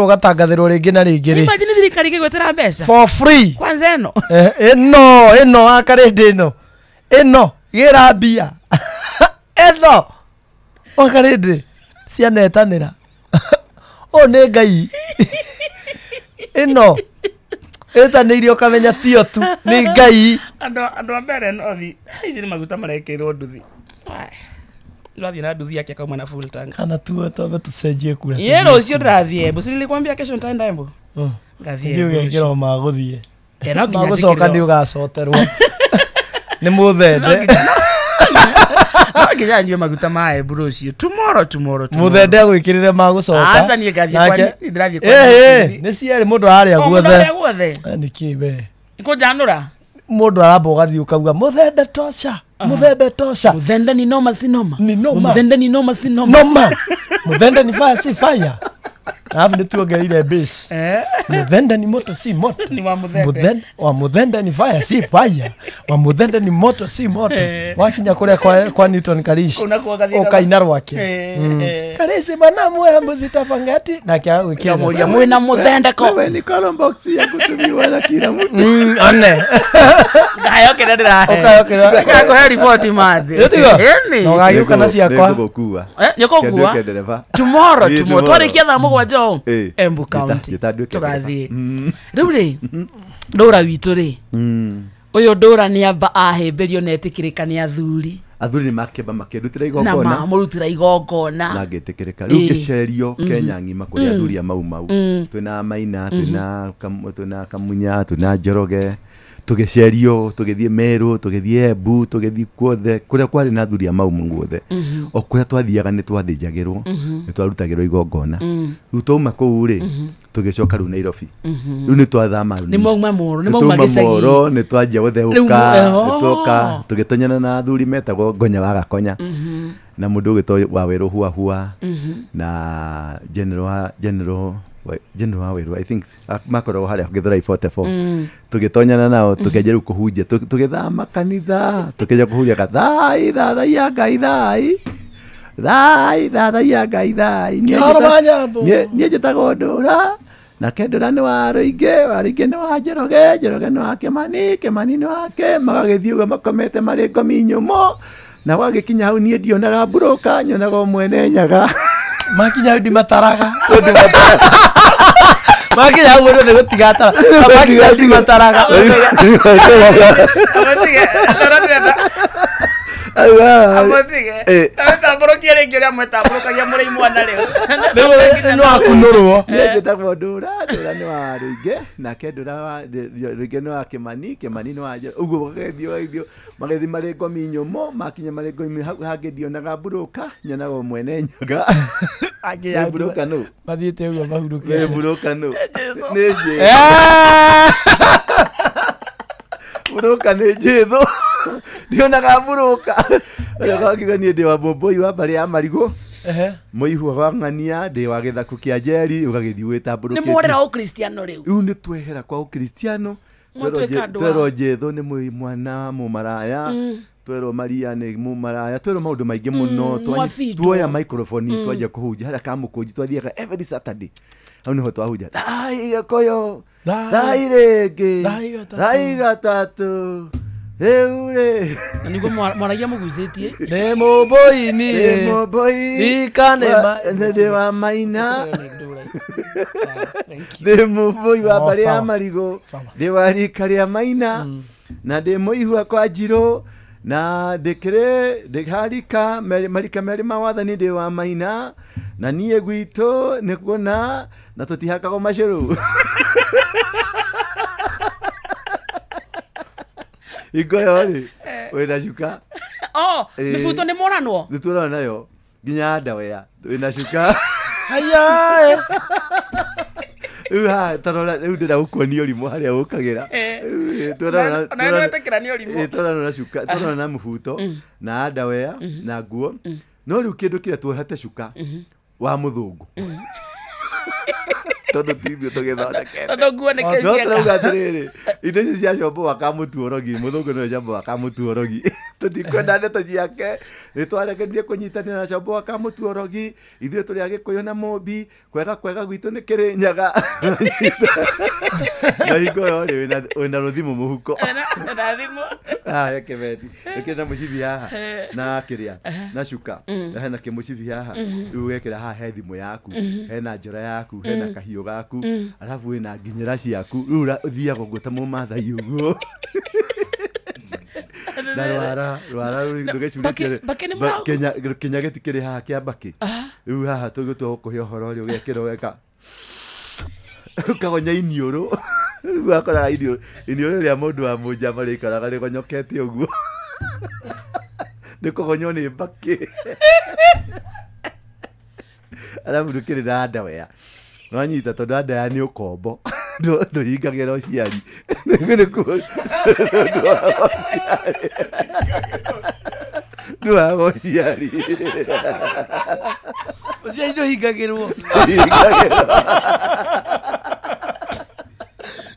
gatangathirwo ringi na ringi ri. Imagine thirikari igwetera mbeca for free. Kwanza eno. Eno akarende eno gira mbia. Eno wakarende ciana etanira o ne ngai eno etanire ukamenya tio tu ni ngai andu ambere no thi ici ni maguta marekirwo nduthi ndathi na nduthi yake kama na full tank kana tu tobe tucenjie kura yero cio ndathie busi nilikwambia kesho nitaenda embo ngathie ndio ngekero maguthie magucoka ndi ugacoterwo ni muthende Nginya maguta mae brucio tomorrow muthende gwikirire magucoka asa ni ngathie kwani ndirathie kwani ni ciari mundu aria guothe ni kibe ikujanura mundu aramba ugathie ukauga muthende tosha muthende ni noma sinoma muthende ni noma muthende ni fire si fire alafu nituongereire base muthende ni moto si moto ni wa muthende muthende ni fire si fire wa muthende ni moto si moto wakinya kuria kwa Newton Karish ukaina rwake Karish bana mwe muzita pangati na kia wikira moria mwe na muthende ko wewe ni column box ya kutumiwa na kila mtu ane ngayo kira kako he report mathi no gayuka na ciakwa nyokogua tomorrow twarikia thaa mugwanja Embu County tugathie riu ri Ndũra witu ri uyu Ndũra ni amba ahemberio netikirika ni athuri ni makeba makedutira igongona na mamurutira igongona na ngetikirika riu gicerio Kenya ngima kuri athuri mau twina Maina twina Kamunya twina Njoroge tugicerio tugithie Meru tugithie Embu tugithie kuothe kuria kwari na athuri mau guothe o kuria twathiaga ni twathinjagirwo ni twarutagirwo igongona riu twauma kuu ri tugicoka riu Nairobi riu ni twathama ni mauma moro ni mauma gicagi ni twanjia gutheuka tutoka tugitonyana na athuri metagwo Ngonya wa Gakonya na mundu ugitwo wa Weru hua na general General Waweru I think makoragwo haria Githurai 44 tugitonyana nao tukenja riu kuhunjia tugithama kanitha tukenja kuhunjia thai ya Ngai thai ya Ngai thai nie njetaga ndura na kendura ni waruinge ni wa Njoroge ni wa Kimani ni wake magagithii uguo makomete mari ngomi nyumo na wagikinya hau nie ndionaga broka nyonaga mwene nyaga makinya hau ndimataraga makinya hau ndio gutigatara makinya ndimataraga amotige tamborokia ringi ria mwetamborokagia muri mwana riu no akunurwo njetagwo ndura ni wa ruinge na kendura ruinge ni wa Kimani ni wa uguo gagethio magethi mari ngomi nyumo makinya mari ngomi hangi ndionaga buruka nyonaga mwene nyaga agia buruka no mathiite uguo mahurukite buruka no neje buruka nejetho ndionaga buruka agakiga nie ndi wa bomboi wa bari ya marigo muihu wa ng'ania ndi wa githaku kia Njeri ugagithi witambũrũkĩte ni mworera o Kristiano riu ni twehera kwa Kristiano twero jetho ni mwana mumaraya twero Maria ni mumaraya twero maundu maingi muno twoya microphone twaje kuhunja hara kamukunji twathiaga every Saturday au niho twahunja thai koyo thai rĩngĩ thai gatatu eure niguo mwaragia mugucitie ne moboi ni kanema ne wa maina ne moboi wa bari ya marigo ne wa rikaria maina na de moihu kwa Njiro na ndeharika marika meri mawathani ndi wa maina na nie gwito ni kuona na tutihakago macuru Igoyori wena shuka mifuto ni moranwo nitwara nayo ginya ndawea wena shuka haya tarora riu ndira gukonio rimu haria ukagira twara na wetekira ni rimu twara na shuka twara na mufuto na ndawea na nguo no riu kindu kire tuhate shuka wa muthungu todo tibio tugethondekete todo nguo ni kesi no turauga atiriri indo ici cia combo wa kamutuorogi muthungu no combo wa kamutuorogi tutikwenda ndeto ciake nitwarekerie kunyitanira na combo wa kamutuorogi ithuĩ tũrĩ Agĩkũyũ na Mũmbi kwega gwitũ nĩ Kĩrĩnyaga na hingo rĩ wĩna rũthimũ mũhuko na thimũ kĩbeti kĩna mũcibi haha na kĩrĩa na cuka hena kĩmũcibi haha rĩu wekĩra haha he thimũ yaku hena njora yaku hena kahiũ gaku alafu wĩna nginyĩra ciaku rĩu ũthiaga ũguo ta Mũmathai ũguo na rwara rũgĩcurĩtie Kenya gĩtikĩrĩ haha kĩa Mbakĩ rĩu haha tũgĩtua gũkũhe ũhoro ũrĩa ũgekĩra weka ũkagonya iniũrũ rĩu wakoraga iniũrũ rĩa mũndũ wa mũnjama rĩikaraga rĩgonyokete ũguo nĩ kũgonywo nĩ Mbakĩ alafu ndũkĩrĩ na ndawea nwanyita tondũ ndaya nĩ ũkombo ndũhingagĩra ũciari ndũhaga ũciari ũciari ndũhingagĩrwo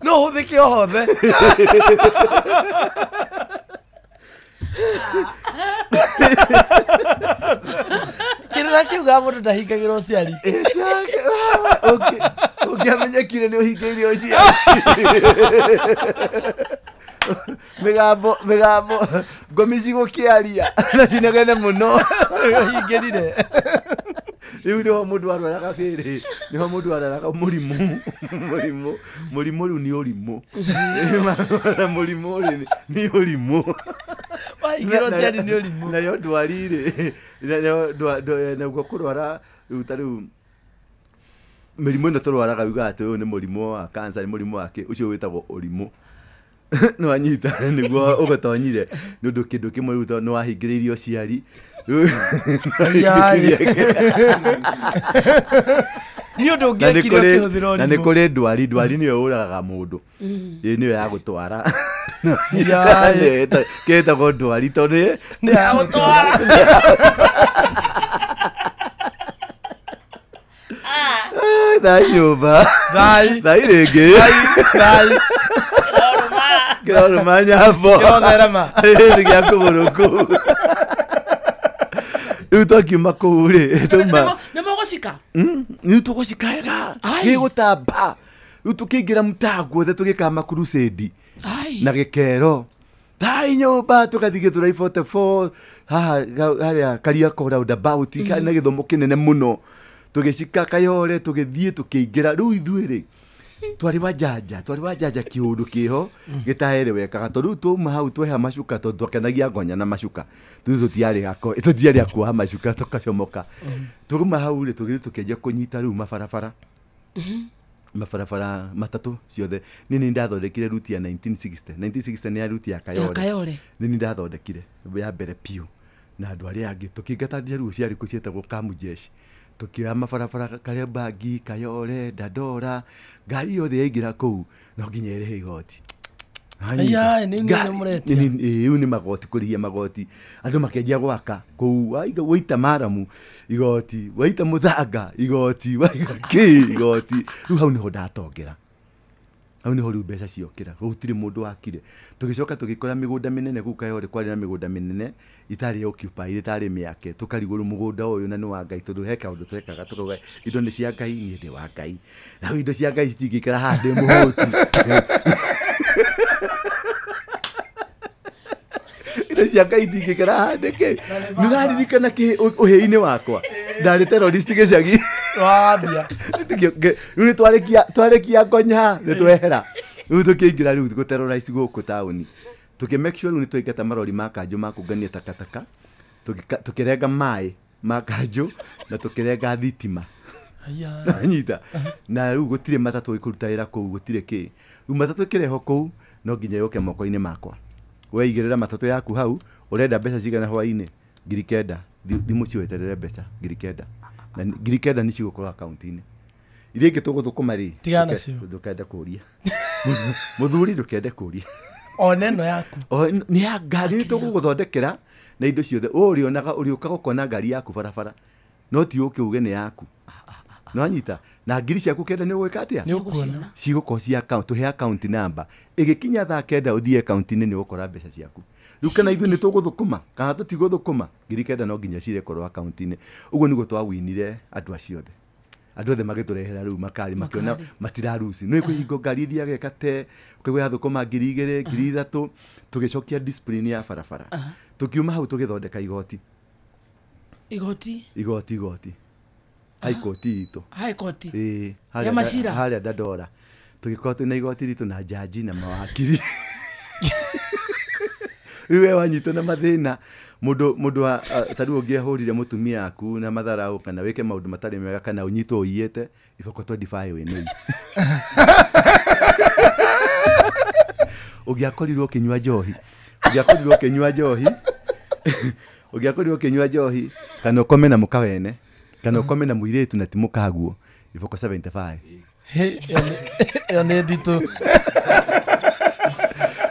no ũhũthĩke o hothe kĩrĩra kiuga mũndũ ndahingagĩra ũciari ũngĩamenyekire nĩ ũhingĩire ũciari mĩgambo ngomi cigũkĩaria na cinegene mũno ũhingĩrire rĩu nĩho mũndũ arwaraga kĩrĩ nĩho mũndũ arwaraga mũrimũ rĩu nĩ ũrimũ mũrimũ nĩ ũrimũ wahingĩra ũciari nĩ ũrimũ nayo ndwari-rĩ naguo kũrwara rĩu ta rĩu mĩrimũ ĩno tũrwaraga ugaga atĩ ũyũ nĩ mũrimũ wa cancer nĩ mũrimũ wake ũcio wĩtagwo ũrimũ no anyita nĩguo ũgatonyire nĩ ũndũ kĩndũ kĩmwe rĩu nĩ wahingĩrĩirie ũciari nĩ ũndũ ũngĩekire ũkĩhũthĩra ũrimũ na nĩ kũrĩ ndwari nĩyo ũragaga mũndũ nĩyo ya gũtwara kĩtagwo ndwari tondũ nĩ ya gũtwara Thai nyumba. Thai. Thai rege. Thai. Kiroruma nyambo. Kirotherema. Ni gya kũgũrũku. Rĩu twakiuma kũu rĩ tuma. Nĩ mũgũcika? Rĩu tũgũcika wega. Gĩgũtamba. Rĩu tũkĩingĩra mũtaa guothe tũgĩkama crusade. Na gĩkero. Thai nyumba tukathi gĩthũrai 44 haha harĩa Kariakoo roundabout na gĩthomo kĩnene mũno tũgĩcika Kayole tũgĩthiĩ tũkĩingĩra rĩu ithuĩ rĩ twarĩ wajanja kĩũndũ kĩho gĩtaherewekaga tondũ tuma hau tweha macuka tondũ twakenagia ngonya na macuka tũtiarĩ akuoha macuka tũkacomoka tũruma hau rĩ tũgĩthiĩ tũkĩanjia kũnyita rĩu mabarabara matatũ ciothe nini ndathondekire ruti ya 1960 nĩ ya ruti ya Kayole nini ndathondekire ya mbere piu na andũ arĩa angĩ tũkĩingata njeru ciarĩ ciĩtagwo Kamujeshi tukioya mabarabara Kariobangi Kayole Dandora ngari yothe yaingĩra kũu no nginya ĩrĩhe igoti ni magoti kũrĩhia magoti andũ makĩanjia gwaka kũu waita maramu igoti waita mũthanga igoti waiga kĩ igoti rĩu hau nĩho ndatongera hau nĩho rĩu mbeca ciokĩra gũtirĩ mũndũ wakire tũgĩcoka tũgĩkora mĩgũnda mĩnene kũu Kayole kwarĩ na mĩgũnda mĩnene itarĩ occupied itarĩ mĩake tũkarigũrwo mũgũnda ũyũ na nĩ wa Ngai tondũ he kaũndũ twekaga tũkauga indo nĩ cia Ngai niĩ ndĩ wa Ngai na indo cia Ngai citingĩkĩra haha ndĩ mũhũti indo cia Ngai itingĩkĩra haha ndĩkĩ nĩraririkana ũhĩ-inĩ wakwa ndarĩ terrorist gĩcagi wambia rĩu twarĩkia ngonya nĩ twehera rĩu tũkĩingĩra rĩu gũterrorize gũkũ taũni make sure rĩu nĩ twaingata marori ma kanjũ ma kũngania takataka tũkĩrenga maĩ ma kanjũ na tũkĩrenga thitima nyita na rĩu gũtirĩ matatũ ĩkũruta wĩra kũu gũtirĩ kĩ rĩu matatũ ĩkĩreho kũu no nginya yũke moko-inĩ makwa weigĩrĩra matatũ yaku hau ũrenda mbeca cigana hwainĩ 9,000 thimũ ciweterere mbeca 9,000 na 9,000 nĩ cigũkorwo akaunti-inĩ iria ingĩ tũgũthũkũma rĩ ndũkende kũria mũthuri ndũkende kũria oneno yaku nĩ ya ngari tũgũgũthondekera na indo ciothe ũrĩonaga ũrĩũka gũkona ngari yaku barabara no ti ũke uge nĩ yaku no anyita na ngiri ciaku kenda nĩ ũgwĩka atĩa cigũkorwo cia account tũhe account number ĩgĩkinya thaa kenda ũthiĩ account-inĩ nĩ ũgũkora mbeca ciaku rĩu kana ithuĩ nĩ tũgũthũkũma kana tũtigũthũkũma ngiri kenda no nginya cirekorwo account-inĩ ũguo nĩguo twawinire andũ acio othe andũ othe magĩtũrehera rĩu makari makĩona matiraruci no ĩkũhingo ngari ithiaga ĩkate ũkaigua yathũkũma 2,000 3,000 tũgĩcokia discipline ya barabara tũkiuma hau tũgĩthondeka igoti haikoti itũ ya macira harĩa Dandora tũgĩkorwo twĩna igoti ritũ na jaji na mawakiri rĩu we wanyitwo na mathĩna mũndũ tarĩu ũngĩahũrire mũtumia aku na matharaũ kana wĩke maũndũ matarĩ mega kana ũnyitwo ũiyĩte iboko twendify wĩnũi ũngĩakorirwo ũkĩnyua njohi kana ũkome na mũkawene kana ũkome na mũirĩtu na ti mũkaguo iboko 75 ĩyo nĩ nditũ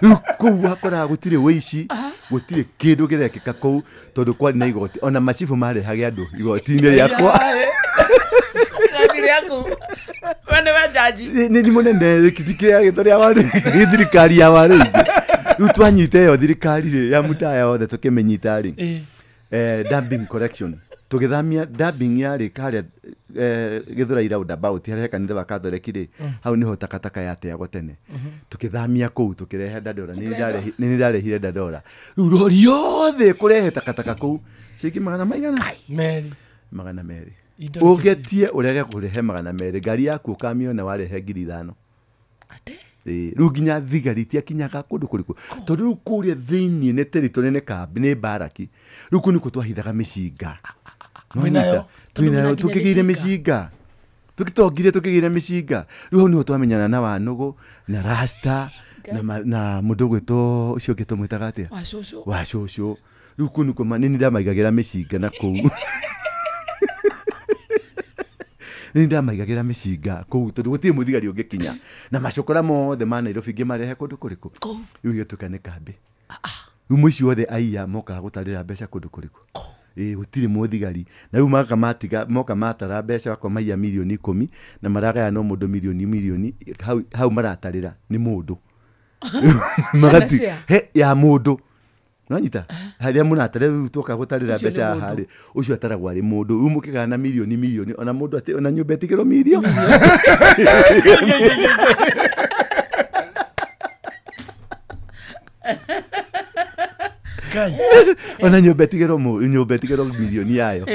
rĩu kũu wakoraga gũtirĩ wĩici gũtirĩ kĩndũ gĩrekĩka kũu tondũ kwarĩ na igoti ona macibu marehage andũ igoti-inĩ rĩakwa nĩ mũnene kĩrĩa gĩtarĩa warĩ thirikari ya warĩ ingĩ rĩu twanyita ĩyo thirikari rĩ ya mũtaya othe tũkĩmĩnyita rĩ dumping collection tũgĩthamia dumping yarĩ harĩa gĩthũrai roundabout harĩa kanitha wa Catholic rĩ hau niho takataka yateagwo tene tũkĩthamia kũu tũkĩrehe Dandora nĩ ndarehire Dandora rĩu rori yothe kũrehe takataka kũu ciringi 200 ũgetie ũrege kũrehe 200 ngari yaku ũkamiona warehe 5,000 rĩu nginya thigari tiakinyaga kũndũ kũrĩkũ tondũ rĩu kũrĩa thĩiniĩ nĩ territory nĩ kambi nĩ mbaraki rĩu kũu nĩkuo twahithaga mĩcinga tũkĩgĩire mĩcinga tũkĩgĩire mĩcinga rĩu hau nĩho twamenyana na Wanũgũ na Rasta na mũndũ gwĩtwo ũcio ũngĩ tũmwĩtaga atĩa wa cũcũ rĩu kũu nĩkuo nĩ ndamaigagĩra mĩcinga na kũu nĩ ndamaigagĩra mĩcinga kũu tondũ gũtirĩ mũthigari ũngĩkinya na macokora mothe ma Nairobi ngĩmarehe kũndũ kũrĩkũ rĩu gĩtuĩka nĩ kambĩ rĩu mũici wothe aiya mokaga gũtarĩra mbeca kũndũ kũrĩkũ gutire muthigari na riu moka matara mbeca kwa maiya milioni 10 na maragaya no mundu milioni hau maratarira ni mundu magati ya mundu Nanyita haria munatarira tuka gutarira mbeca hari ucio ataragwa ri mundu umukiga na milioni ona mundu ati ona nyumba etikiro milioni ona nyumba etikiro milioni yayo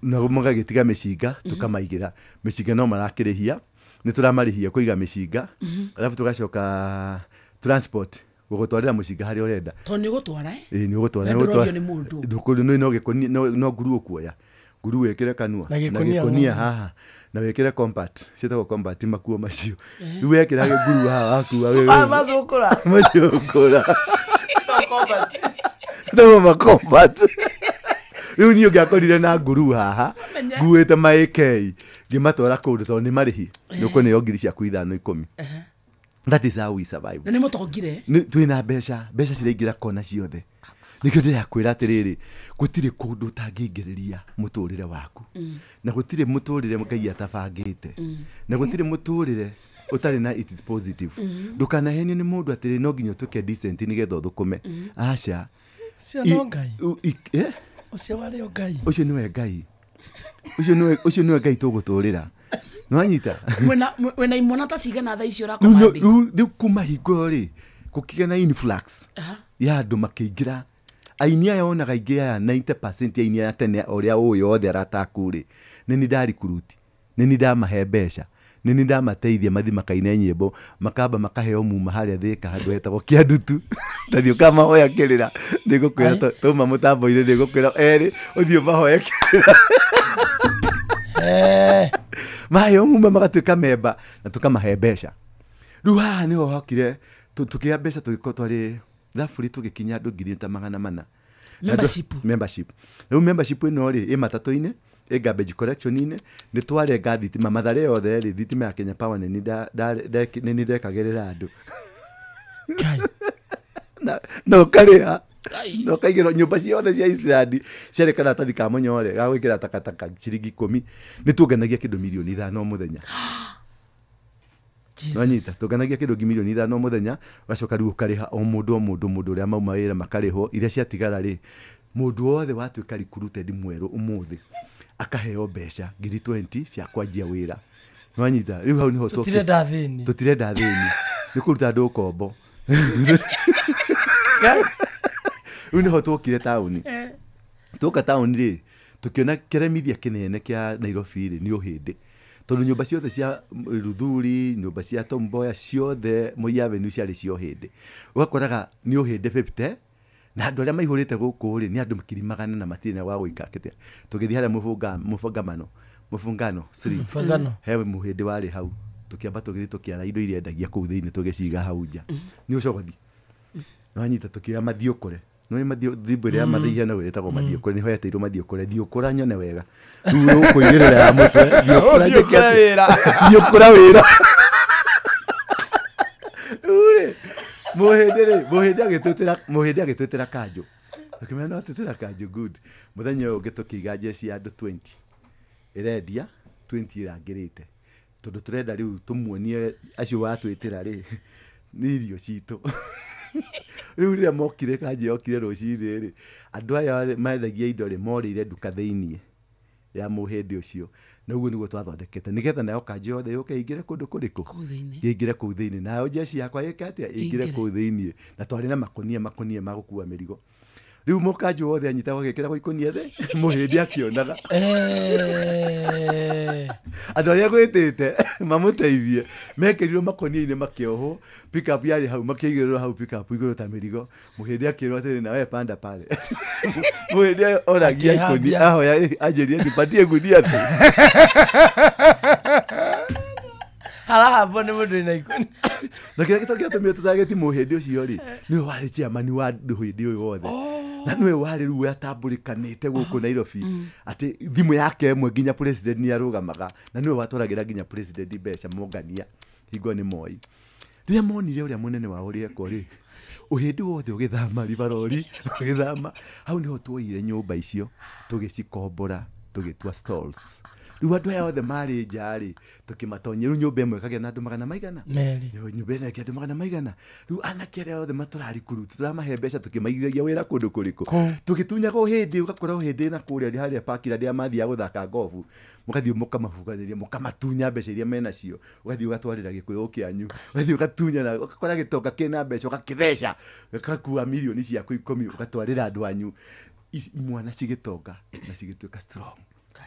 na mugagitiga mishinga tukamaigira mishinga no marakirihia ni turamarihia kuiga mishinga alafu tugacoka transport gugutwarira mushinga hari urenda to ni gutwara ni gutwara ni mundu ndukuru no nguru kuoya nguru wekire kanua na gikonia haha na wekire compact sita compact makuo macio riu wekira nguru haha akuwa wewe mazukura Tama compact riu ni ungiakorire na nguru haha nguite maikei ngimatwara kundu to ni marihi nuko ni ngiri cia kuithano 10 that is how we survive na nimo tongire twina mbeca ciraingira kona ciothe nikio ndirakwira atiriri gutire kundu utangingiriria muturire waku na gutire muturire Ngai atabangite na gutire muturire utari na it is positive ndukanahenio ni mundu atiri no nginya tuke decent nigetha thukume acha cia Ngai ucio wari Ngai ucio niwe Ngai ucio niwe Ngai tuguturira nwanyita wena imona ta cigana tha icio rakomandi riu kuma hingo ri kukiga na influx ya andu makiingira ainia yonaga ingi ya 90% ainia ya tene uria uyu othe aratakuri nini ndari kuruti nini ndamahe mbeca nini ndamateithia mathi makaine nyimbo makamba makaheo muma haria thika handu hetagwo kiandutu tathio kama hoya kirira ndigukwira tuma mutambo ire ndigukwira eri uthio mahoya kirira maheo muma magatuika memba na tukamahe mbeca riu haha niho hokire tukia mbeca tugiko twari thafuri tugikinya andu 400 membership riu membership ino ri imatatu-ini garbage collection ine ni twarenga thitima mathare yothe ri thitima ya Kenya Power nini ndekagirira andu no kariha no kaigiro nyumba ciothe cia Iceland ciarekana tathi ka munyore ga gwikira takataka ciringi 10 ni tugenagia kindu milioni 5 muthenya Nanyita tuganagia kindu milioni 5 muthenya gacoka riu kariha o mundu uria mauma wira makarihwo iria ciatigara ri mundu wothe watuika recruited mweru umuthi akaheo mbeca 20 cia kwanjia wira Nanyita riu hau niho tutirenda thini ni kuruta andu kombo riu niho tukire tauni tuka tauni ri tukiona kiremithia kinene kia Nairobi ri ni uhindi tondu nyumba ciothe cia Ruthuri nyumba cia Tom Mboya ciothe Moi Avenue ciari cio hindi ugakoraga ni uhindi 50 na andu aria maihurite guku ri ni andu makiri magana na matire wa guika kete tugithii haria mufungano hewe muhindi wari hau tukiamba tugithi tukiara indo iria endagia kuu thiini tugiciga hau nja ni ucogothi nwanyita tukioya mathiukure no mathio thimbo ya mathia na wetagwo mathiukure ni hoyeteirwo mathiukure thiukura nyone wega riu ukuigirira ya mutwe thiukura wira ure muhindi agitwitira kanju akimena no tutira kanju good muthenya uyu ngitukiga jeci ya andu 20 irendia 20 irangirite tondu turenda riu tumuonie acio watwitira ri ni irio citu riu ria mokire kanje okire rucini ri andu aya maendagia indo ri morire nduka thiini ya muhindi ucio na uguo niguo twathondekete nigetha nayo kanje yothe yuke ingire kundu kuriku ingire kuu thiini nayo jeci yakwa yikatia ingire kuu thiini na twari na makonia ma gukua mirigo riu mukanju wothe anyitagwo agikira gwa ikonia the muhindi akionaga andu aria gwitite mamuteithie mekirirwo makonia-ini makiohwo pick up yari hau makigirwo hau pick up iguru ta mirigo muhindi akirwo atiri nawe panda pale muhindi oragia ikonia ahoya ajeria nipatie gunia tu harahambo ni mundu ina ikoni na kira gitokia tumia tutageti muhindi ucio ri ni wari chairman wa muhindi uyu wothe na niwe wari riu atambulikanite guku Nairobi ati thimu yake emwe nginya president ni arugamaga na niwe watwaragira nginya president mbeca mongania hingo ni Moi riria monire uria munene wa uri eko ri uhindi wothe ugithama ribarori ugithama hau niho tuoire nyumba icio tugicikombora tugitua stalls riu andu aya othe mari njari tukimatonyia riu nyumba imwe kagĩa na andu 100 Meri nyumba ĩno ĩkĩ andũ 100 riu anake arĩa othe matũrari kuru turamahe mbeca tukimaigithagia wĩra kũndũ kũrĩkũ tũgĩtunyaga uhindi ũgakora uhindi na kũrĩa harĩa pakira rĩa mathiaga gũthaka gofu mũgathiĩ mũkamabuganĩria mũkamatunya mbeca iria menacio ũgathiĩ ũgatwarĩra gĩkũyũ kĩanyu ũgathiĩ ũgatunya na ũgakora gĩtonga kĩna mbeca ũgakĩtheca ũgakua milioni ciaku 10 ũgatwarĩra andũ anyu mwana cigĩtonga na cigĩtuĩka strong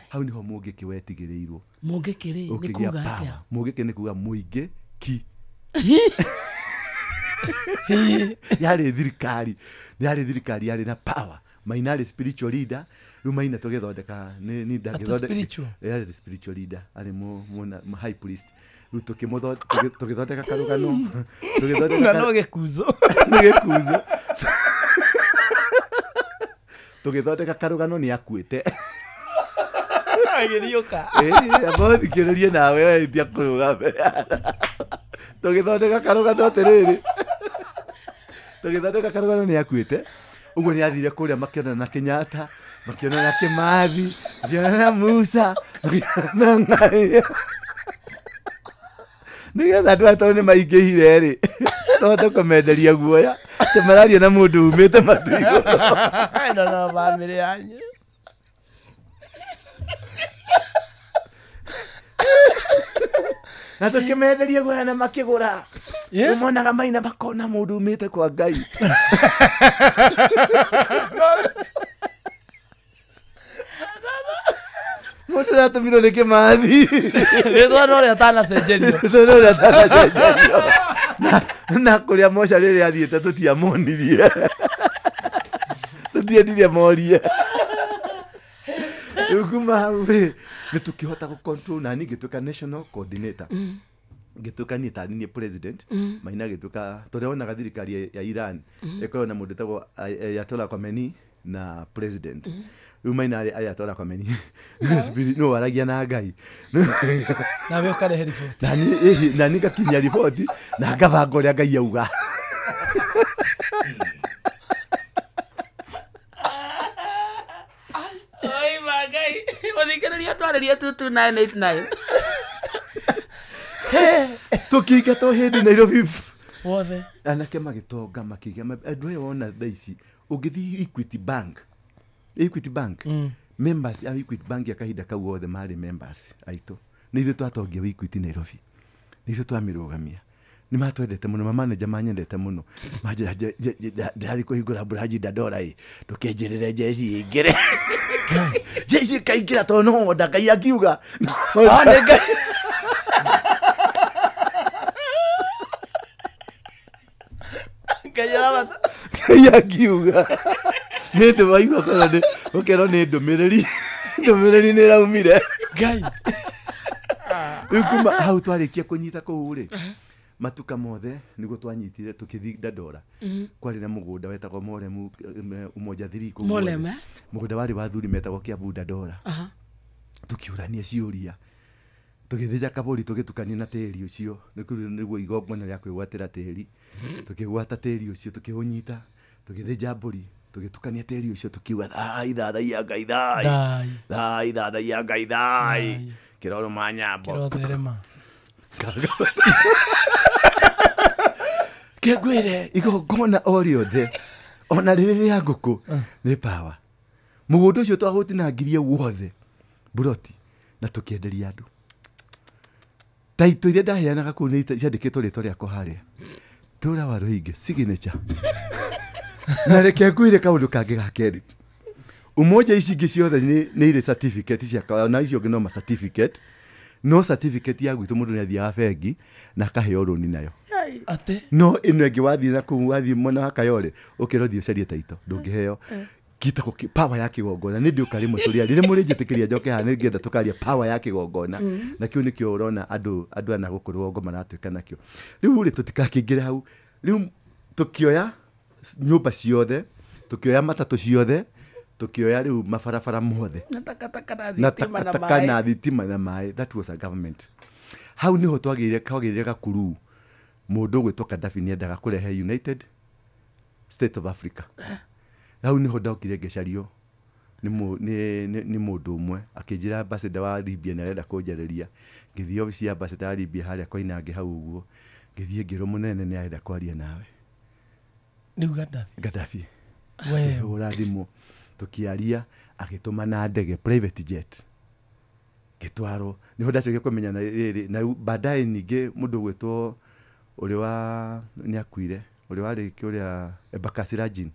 hau niho mũngĩkĩ wetigĩrĩirwo mũngĩkĩ nĩ kuga atĩa mũngĩkĩ nĩ kuga mũingĩ ki yarĩ thirikari yarĩ na power Maina arĩ spiritual leader rĩu Maina tũgĩthondeka ni ndagĩthondeka yarĩ the spiritual leader arĩ mu high priest rĩu tũgĩthondeka karũgano tũgĩthondeka gĩkuzo tũgĩthondeka karũgano nĩ akuĩte agĩriũka abothikĩrĩrie nawe we itia kũrũga mbere tũgĩthondeka karũgano atĩrĩrĩ tũgĩthondeka karũgano nĩ akuĩte ũguo nĩ athire kũrĩa makĩona na Kenyatta makĩona na Kimathi makĩona na Musa makĩona na Ngai nĩgetha andũ atao nĩ maingĩhire rĩ tũhote kũmenderia guoya tũmararia na mũndũ umĩte matu igũrũ no bamĩrĩ yanyu na tukimenderia guoya na makigura umonaga Maina makona mundu umite kwa Ngai mundu ratumirwo ni Kimathi rĩtwa no rĩa tanacenjerio na kuria moca rĩrĩa athiĩte tutiamonirie tutiendirie morie kuma we nĩ tukihota gũcontrol na ngĩtuĩka national coordinator ngĩtuĩka niĩ ta niĩ president Maina gĩtuĩka tũrĩonaga thirikari ya Iran ĩkorwo na mũndũ tagwo Ayatollah Khomeini na president rĩu Maina arĩ Ayatollah Khomeini no waragia na Ngai na we ũkarehe report na niĩ ngakinyia report na ngabanga ũrĩa Ngai auga Ũthikĩrĩria twarĩria 22989 tukinga to hindi Nairobi wothe anake magĩtonga makĩgĩa andũ aya wona thaa ici ũngĩthiĩ Equity Bank members a Equity Bank akahinda kau wothe marĩ members aitũ nĩ ithuĩ twatongia Equity Nairobi nĩ ithuĩ twamĩrũgamia nĩ matwendete mũno manager manyendete mũno ndĩrathiĩ kũhingũra branch Dandora ndũkenjerere jeshi ingĩre jeshi kaingĩra tondũ no Ngai akiuga Ngai akiuga nĩ ndĩ waigua kana ndĩ ũkerwo nĩ ndũmĩrĩri nĩ ĩraumire Ngai rĩu kuma hau twarĩkia kũnyita kũu rĩ matuka mothe nĩguo twanyitire tukĩthi Dandora kwarĩ na mũgũnda wetagwo Moremu Umoja 3 kũu mũgũnda warĩ wa thuri metagwo Kiambu Dandora tukiũrania ciũria tũgĩthĩnja kabũri tũgĩtukania na tĩri ũcio nĩguo igongona rĩa kwĩgwatĩra tĩri tũkĩgwata tĩri ũcio tũkĩũnyita tũgĩthĩnja mbũri tũgĩtukania tĩri ũcio tukiuga thai thathaia Ngai thai thathaia Ngai thai kĩroro manyambo kĩrotherema kĩngwĩre igongona o rĩothe ona rĩrĩ rĩa ngũkũ nĩ power mũgũnda ũcio twahũtinangirie wothe buroti na tũkĩenderia andũ taito iria ndaheanaga kũu nĩ ciandĩkĩtwo rĩtwa rĩakwa harĩa Ndũra wa Rũhingĩ signature na reke ngwĩre kaũndũ kangĩ ga kerĩ Umoja ici ingĩ ciothe nĩ irĩ certificate ciakwa na icio ngĩ no ma certificate no certificate ya gwitũ mũndũ nĩ athiaga bengi na akaheo rũni nayo ate no ĩno ĩngĩ wathiĩ na kũu wathiĩ mwena wa Kayole ũkĩrwo thiĩ ũcarie taito ndũngĩheo kitako power ya kĩgongona nĩ ndĩũka rĩmwe tũrĩa rĩrĩa mũrĩnjĩtĩkĩria njoke haha nĩngĩenda tũkaria power ya kĩgongona na kĩu nĩkĩo ũrona andũ ana gũkũ rũgongo maratuĩka nakĩo rĩu rĩ tũtikakĩingĩre hau rĩu tũkĩoya nyũmba ciothe tũkĩoya matatũ ciothe tũkĩoya rĩu mabarabara mothe na takataka na thitima na maĩ that was a government hau niho twagĩrire gakuru mũndũ gwĩtwo Gaddafi nĩ endaga kũrehe United State of Africa. Hau niho ndokire ngecario ni mundu umwe akijira ambassador wa Libya na renda kunjareria ngithio ofisi ya ambassador wa Libya haria koinange hau uguo ngithie ngiro munene ni arenda kwaria nawe ni Gaddafi we urathimo tukiaria agituma na ndege private jet gitwaro niho ndacokia kumenya na riri na baadaye ninge mundu gwetwo uri wa ni akuire uri wari kuria Bakasirajin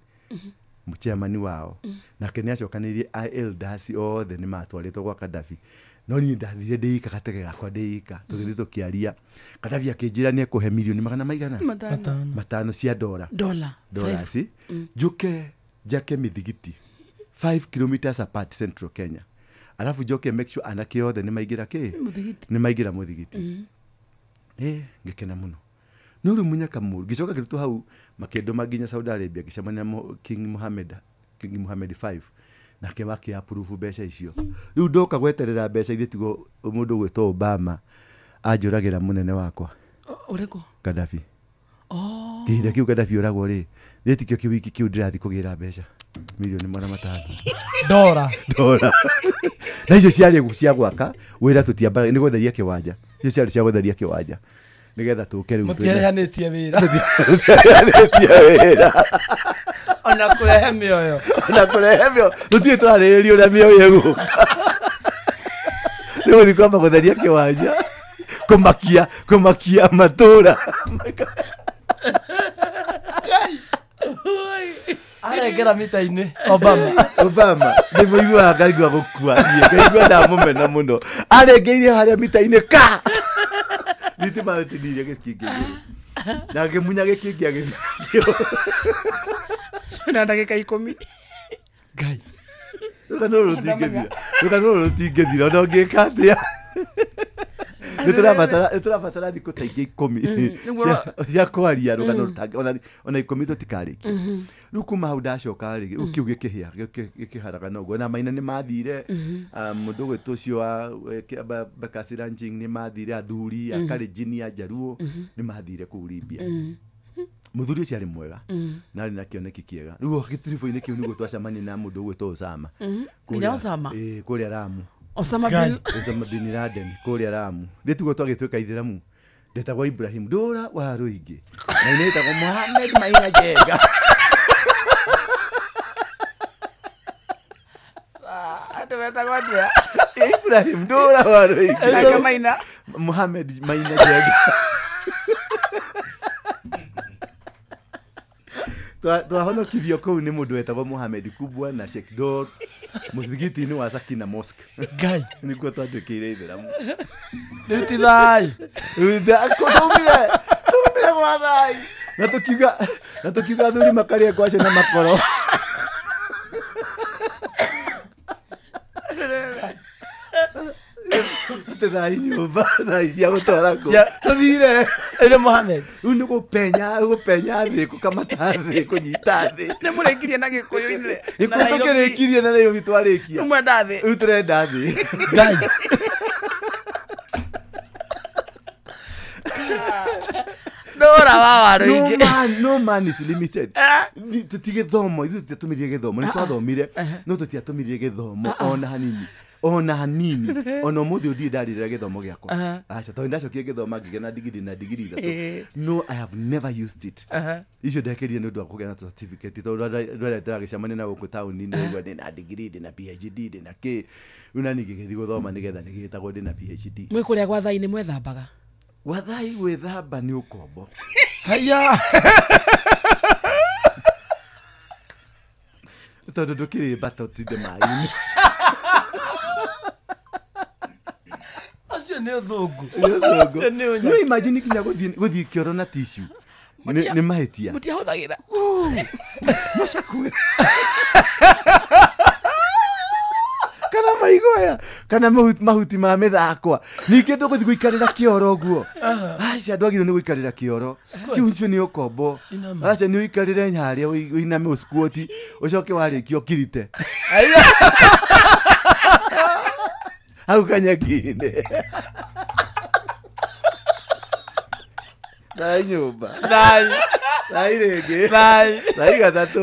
muchairman wao na kene acokanirie elders othe ni matwaritwo gwa Gaddafi no ni ndathire ndeika gatege gakwa ndeika tugithi tukiaria Gaddafi akinjira ni ekuhe milioni magana maigana matano cia dollars juke jake mithigiti 5 kilometers apart Central Kenya alafu joke make sure anake othe ni maigira ni maigira muthigiti ngekena muno nuru munyaka muru gicoka kirutu hau makendo maginya Saudi Arabia gicamania King Mohammed 5 nake wake approve mbeca icio riu ndoka gweterera mbeca ithie tigo mundu gwetwo Obama ajuragira munene wakwa ureko Gaddafi kihinda kiu Gaddafi uragwo ri thitikio kiwiki kiu ndirathi kugira mbeca milioni $500 na icio ciari cia gwaka wira tutiamba ni gwetheria kiwanja icio ciari cia gwetheria kiwanja nigetha tuke riu mutirehanetie wira ona kurehe mioyo tutie twarĩrĩrio na mioyo ĩguka nĩ gũthiĩ kwamba gũtheria kĩwanja kũmakia matũra arengera mita-inĩ Obama nĩ mũiguaga ngaigua gũkua ngaigua ndamũmena mũno arengeirie harĩa mita-inĩ ka thitima ĩtinirie gĩkĩngĩ na ngĩmunya gĩkĩngĩ agĩthio na ndagĩka 10 ngai rũkanũrũ rũtingĩthira no ngĩka atĩa nĩtũrabatara thikũ ta ingĩ 10 cia kwaria rũkanũ ona 10 tũtikarĩkia rĩu kuma hau ndacoka rĩngĩ ũkiu gĩkĩharaga noguo na Maina nĩ mathire mũndũ gwĩtũ ũcio wa Bakasirajin nĩ mathire athuri Kalenjin Jaruo nĩ mathire kũu Libya muthuri ucio ari mwega na ari na kioneki kiega riu gitiribo-ini kiu niguo twacamania na mundu gwitwo Osama kuria Ramu Osama bin Laden kuria Ramu nditugo twagitwika Ithiramu ndetagwo Ibrahim Ndura wa Ruingi na inetagwo Mohammed Maina Jega atawetagwo ndia Ibrahim Ndura wa Ruingi Maina Mohammed Maina Jega twahonokithio kũu nĩ mũndũ wetagwo Mohamed Kubwa na Sheikh Dor mũthigiti-inĩ wa Sakina Mosque ngai nĩkuo twatuĩkĩire Ithĩramu rĩu ti thai tumire gwa thai na tũkiuga athuri makarĩe ngwacĩ na makoro thai nyũmba thai cia gũtwara kũ tũthire ĩrĩ Mohamed rĩu nĩ gũpenya thĩ gũkamata thĩ kũnyita thĩ nĩ mũrĩkirie na Gĩkũyũ-inĩ gĩkũyũ tũkĩrĩkirie na Nairobi twarĩkia ũmwenda thĩ rĩu tũrenda thĩ ngai Ndũra wa Waruingi no man is limited tutigĩthomo ithuĩ tũtiatũmĩrire gĩthomo nĩ twathomire no tũtiatũmĩrire gĩthomo ona hanini ona ũmũthĩ ũndirĩ ndarĩrĩra gĩthomo gĩakwa aca tondũ ndacokire gĩthoma ngĩgĩa na digiri 3 no I have never used it icio ndekĩrire nĩ ũndũ wa kũgĩa na certificate tondũ ndwere tũragĩcemania na gũkũ taũni-inĩ ũguo ndĩna digiri ndĩna PhD ndĩna kĩ rĩu na ningĩ gĩthiĩ gũthoma nĩgetha nĩgĩtagwo ndĩna PhD mwĩ kũrĩa gwa thai nĩ mwethambaga gwa thai gwĩthamba nĩ ũkombo haya tondũ ndũkĩrĩ mbata ũtinde maĩ-inĩ acio nĩ ũthũngũ no imagine kinya gũthiĩ kĩoro na tissue nĩ mahĩtia mũtiahũthagĩra macakue kana maigoya kana mahuti ma mĩthakwa ningĩ ndũgũthiĩ gũikarĩra kĩoro ũguo aca ndwagĩrĩirwo nĩ gũikarĩra kĩoro kĩu ũcio nĩ ũkombo aca nĩ ũikarĩre harĩa ũiname ũsquat ũcoke warĩkia ũkirite hau kanyeki-inĩ thai nyũmba thai Thai rĩngĩ. Thai gatatũ.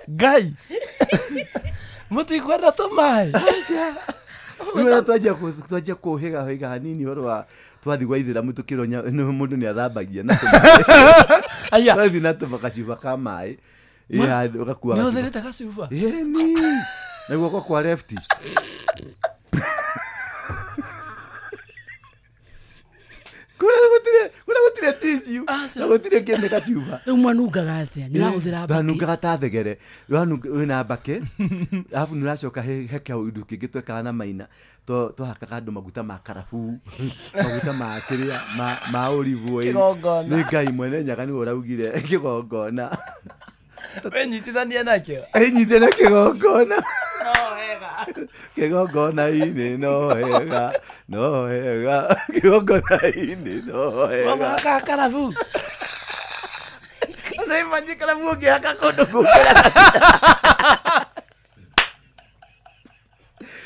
Ngai. Mũtikwenda tũmaĩ. Nĩwona twanjia kũhĩga hanini ũhoro wa twathi gwa Ithĩramu tũkĩronya mũndũ nĩ athambagia na tũmaĩ. Twathi na gacuba ka maĩ. Ũgakua. Nĩ ũthĩrĩte gacuba? Ĩni. Na guoko kwa left. Kuna gutire tissue. Na gutire kĩndũ gacuba. Rĩu mwanungaga atĩa? Nĩrahũthĩra mbakĩ. Twanungaga ta thegere. Wĩna mbakĩ. Alafu nĩũracoka he kĩndũ kĩngĩ twekaga na maina. Twahakaga andũ maguta ma karabu. Maguta ma kĩrĩa ma olive oil. Kĩgongona. Nĩ Ngai mwene nyaga nĩwe ũraugire kĩgongona. Wenyitithania nakĩo. Enyitithania na kĩgongona. Kĩgongona-inĩ no hega. No hega. Kĩgongona-inĩ no hega. Mama karabu. Nĩ manyi karabu ũngĩhaka kũndũ kũngĩra.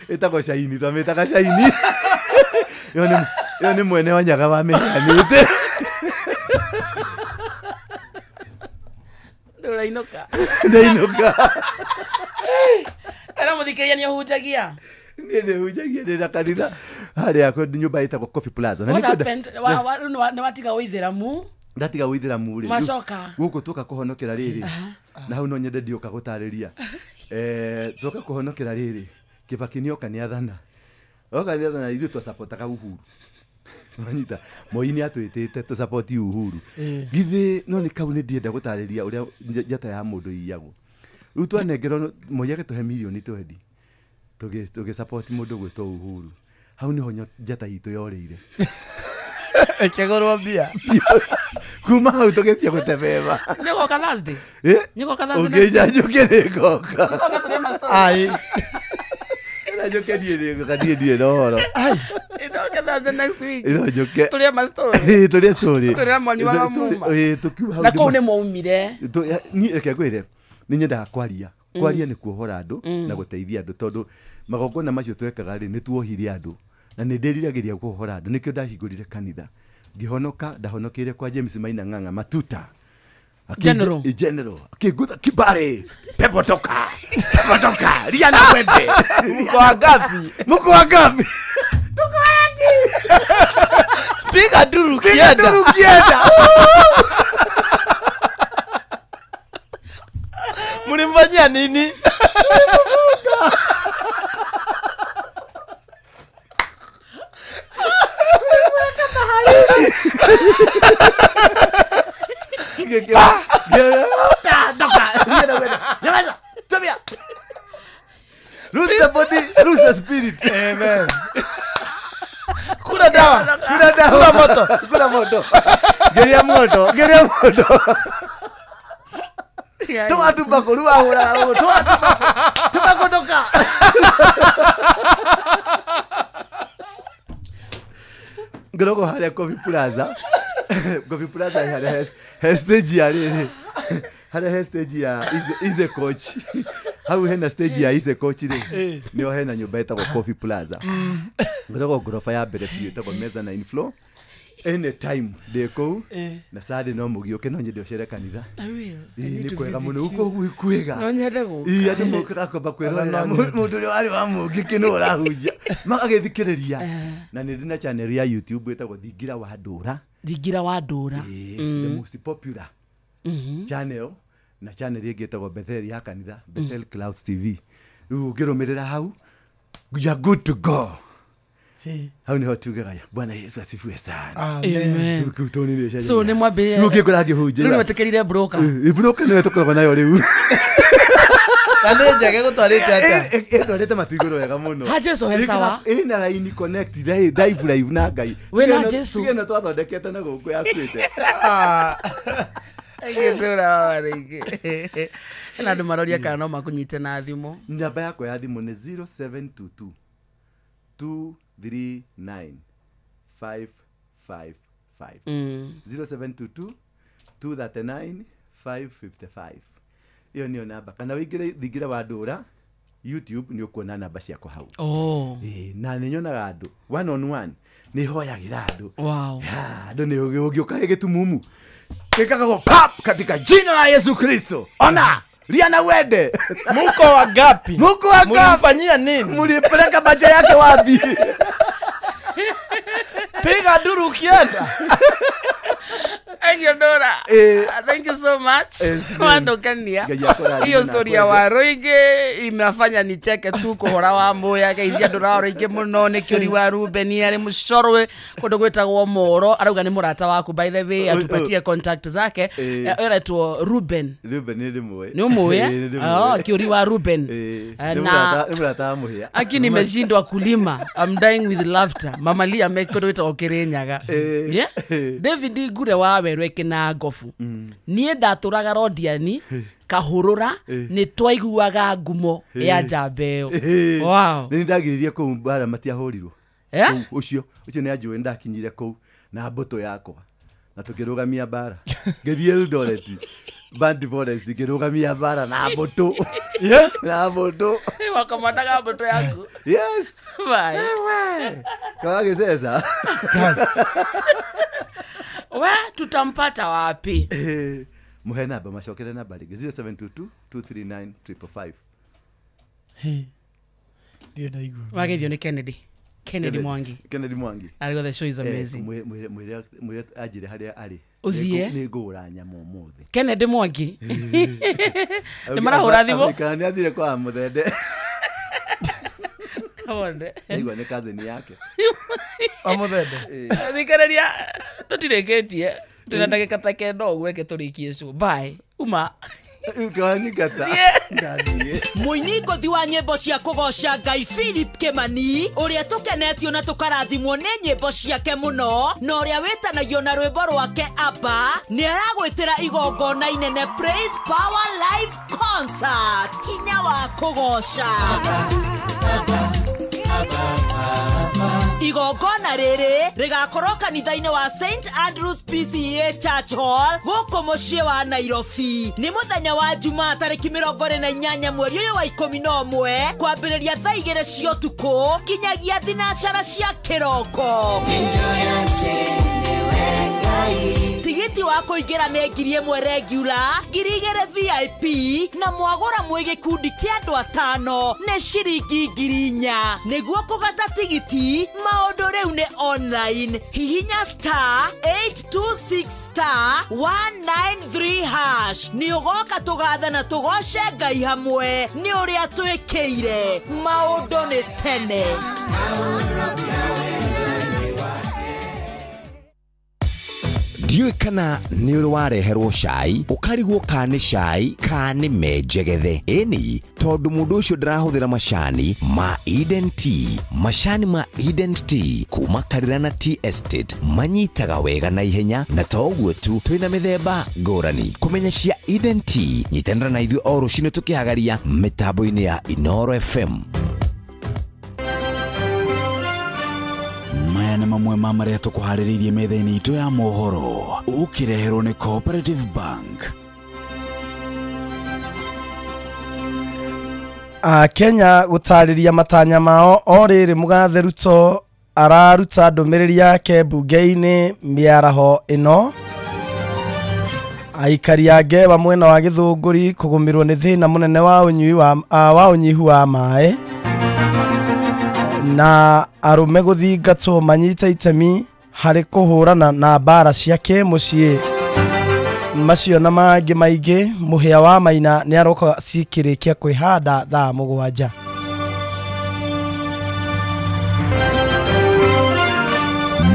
Ĩtagwo caini, twamĩtaga caini. Yo nĩ mwene wa nyaga wamĩheanĩte. Ndũrainũka. Ndainũka. Era mũthikĩrĩria nĩ ũhunjagia? Niĩ nĩ hunjagia ndĩ na kanitha harĩa nyũmba ĩtagwo Coffee Plaza. What happened? Nĩ watiga Ũithĩramu? Ndatiga Ũithĩramu rĩ. Macoka. Gũkũ tũka kũhonokera rĩrĩ. Na hau no nyende ndioka gũtarĩria. Tũka kũhonokera rĩrĩ. Kĩbakĩ nĩoka nĩ athana. Oka nĩ athana ithuĩ twacapotaga Uhuru. Wanyita Moi nĩ atwĩtĩte tũcapoti Uhuru. Githĩ no nĩ kau nĩ ndienda gũtarĩria ũrĩa njata ya mũndũ iyagwo. Rĩu twanengerwo Moi agĩtũhe milioni 20. Tũgĩcapoti mũndũ gwĩtwo Uhuru. Hau nĩho njata itũ yorĩire. Ĩkĩgũrwo mbia. Kuma hau tũgĩtia gũtebeba. Nĩgoka Thursday? Nĩgoka Thursday? Ũngĩnjanjũke nĩgoka. Nĩgoka tũrĩa mastory. Ai. Nĩnjanjũke ndiĩ na ũhoro. Nĩgoka Thursday next week. Nĩnjanjũke. Tũrĩa mastory. Tũrĩa story. Tũrĩa mwanyu wa muma. Tũkiuma hau. Na kũu nĩ mwaumire. Niĩ reke ngwĩre nĩ nyendaga kwaria. Kwaria nĩ kuohora andũ na gũteithia andũ tondũ magongona macio twekaga rĩ nĩ tuohire andũ na nĩ ndĩriragĩria kuohora andũ nĩkĩo ndahingũrire kanitha ngĩhonoka ndahonokeire kwa James Maina Ng'ang'a Matuta General akĩngutha kibare pepotoka ria na wende mko wangapi tuko wengi piga duru kienda mlimfanyia nini? Lose the body, lose the spirit. Amen. Kuna dawa. Kuna moto. Geria moto. Toa tubako ruahura. Toa tubako toka. Ngoroko harĩa Coffee Plaza. Coffee Plaza harĩa stage ya rĩrĩ. Harĩa stage ya Ize Coach. Hau hena stage ya Ize Coach rĩ. Nĩo hena nyũmba ĩtagwo Coffee Plaza. Ngoroko ngorofa ya mbere biũ ĩtagwo mezzanine floor. Anytime ndĩ kũu na Sunday no mũgĩũke no nyende ũcere kanitha. Nĩ kwega mũno uko kwega. No nyende gũka. Andũ mokaga kwamba kwĩrorera mũndũ ũrĩa warĩ wa mũngĩ kĩnũ ũrahunjia. Magagĩthikĩrĩria. Na nĩ ndĩ na channel ya YouTube ĩtagwo Thingira wa Ndũra. Thingira wa Ndũra. The most popular channel. Na channel ĩngĩ ĩtagwo Bethel ya kanitha, Bethel Clouds TV. Rĩu ũngĩrũmĩrĩra hau, you are good to go. Hau nĩho tugaga Bwana Yesu asifiwe sana. Amen. Kutonire So nĩ mwambĩrĩria. Rĩu ũngĩkora ngĩhunjia. Rĩu nĩwetĩkĩrire broker. Broker nĩwe tũkoragwo nayo rĩu. Na nĩ njage gũtwarĩte atĩa? Ĩtwarĩte matu igũrũ wega mũno. Ha Jesu he sawa. Ĩna line connect dive live na Ngai. Wĩna Jesu. Ĩno twathondekete na gũkũ yakuĩte. Agĩtũra warĩngĩ. Ena andũ maroria kana no makũnyite na thimũ. Namba yakwa ya thimũ nĩ 0722 239 555 0722 239 555. Iyo niyo namba kana wĩingĩre Thingira wa Ndũra YouTube ni ukuona namba ciakwa hau. Na nĩ nyonaga andũ one on one nĩ hoyagĩra andũ. Andũ nĩ ũgĩũka gĩtumumu. Kikago pap katika jina la Yesu Kristo. Ona Liana wende. Muko wangapi? Mlifanyia nini? Mlipeleka macho yake wapi? Piga duru ukienda. Dora. Thank you so much. Wandokania. Hiyo story ya Waroige imefanya nicheke tu kuhora wa moya geithia ndora Waroige muno ni kiuri wa Ruben ari mucorwe kundu gwetagwo Moro arauga ni murata waku by the way atupatie contact zake eretwo Ruben ni umwe kiuri wa Ruben na murata muhia aki nimeshindwa kulima. I'm dying with laughter. Mama Lia mekodo wetagwo Kirinyaga. David Gure wawe rweke na ngofu nie ndaturaga Rodiani kahurura ni twaiguaga ngumo ya Jambeo. Ni ndagiririe ku mbara matiahorirwo ucio ni anjue ndakinyire ku na mboto yakwa na tukirugamia bara ngithie Eldoret band forest ngirugamia bara na mboto na mboto wakamataga mboto yako. Yes bye kawage sasa tutampata wapi? Muhe namba mashokere namba 0722 239 555. Wagethio ni Kennedy Mwangi. Arigo the show is amazing. Mwire ajire haria ari. Ni ngura nyamo muthe. Kennedy Mwangi. Ni marahura thimu. Kana athire kwa muthende. Kaonde. Nigwa ni cousin yake. Amuthende. Thikareria tutireketie. Tunataka katake ndo ureke turikie show. Bye. Uma. Muini ngothi wa nyimbo cia kugoca Ngai Philip Kimani uria tukenetio na tukarathimwo ni nyimbo ciake muno na uria witanagio na rwimbo rwake Abba ni aragwitira igongona inene Praise Power Live Concert hinya wa kugoca igongona riri rigakorwo kanitha-ini wa St Andrews PCA Church Hall guku mucii wa Nairobi. Ni muthenya wa Jumaa tariki 28 mweri uyu wa 11 kwambiriria thaa 2 cia utuku kinyagia thinacara cia kiroko. Tigiti wa kuingira ni 1,000 regular, 2,000 VIP na mwagura mwe gikundi kia andu 5 ni ciringi 4,000. Niguo kugata tigiti maundu riu ni online. Hihinya *826*193# ni ugoka tugatha na tugoce Ngai hamwe ni uria twikeire maundu ni tene. Ndiyo kana ni uri wareherwo cai ukarigwo kani cai kani menjegethe eni tondu mundu ucio ndirahuthira macani ma Eden Tea. Macani ma Eden Tea kuma Karirana Tea Estate manyitaga wega na ihenya na toguo tu twina mithemba ngurani. Kumenya cia Eden Tea nyitanira na ithuĩ o rucini tukihagaria mitambo-ini ya Inoro FM. Maya nĩ mamwe ma marĩa tũkũharĩrĩirie metha-inĩ itũ ya mohoro ũkĩreherwo nĩ Cooperative Bank. Kenya gũtarĩria matanya mao o rĩrĩ Mũgathe Ruto araruta ndũmĩrĩri yake mbunge-inĩ mĩaraho ĩno. Aikari age wa mwena wa Gĩthũngũri kũgũmĩrwo nĩ thĩna mũnene wa ũnyihu wa maĩ na arume guthingatwo manyita itemi hari kuhurana na mbara cia kimucii. Macio na mangĩ maingĩ Mũhĩa wa Maina ni aroka cikirikia kwihanda thaa 7.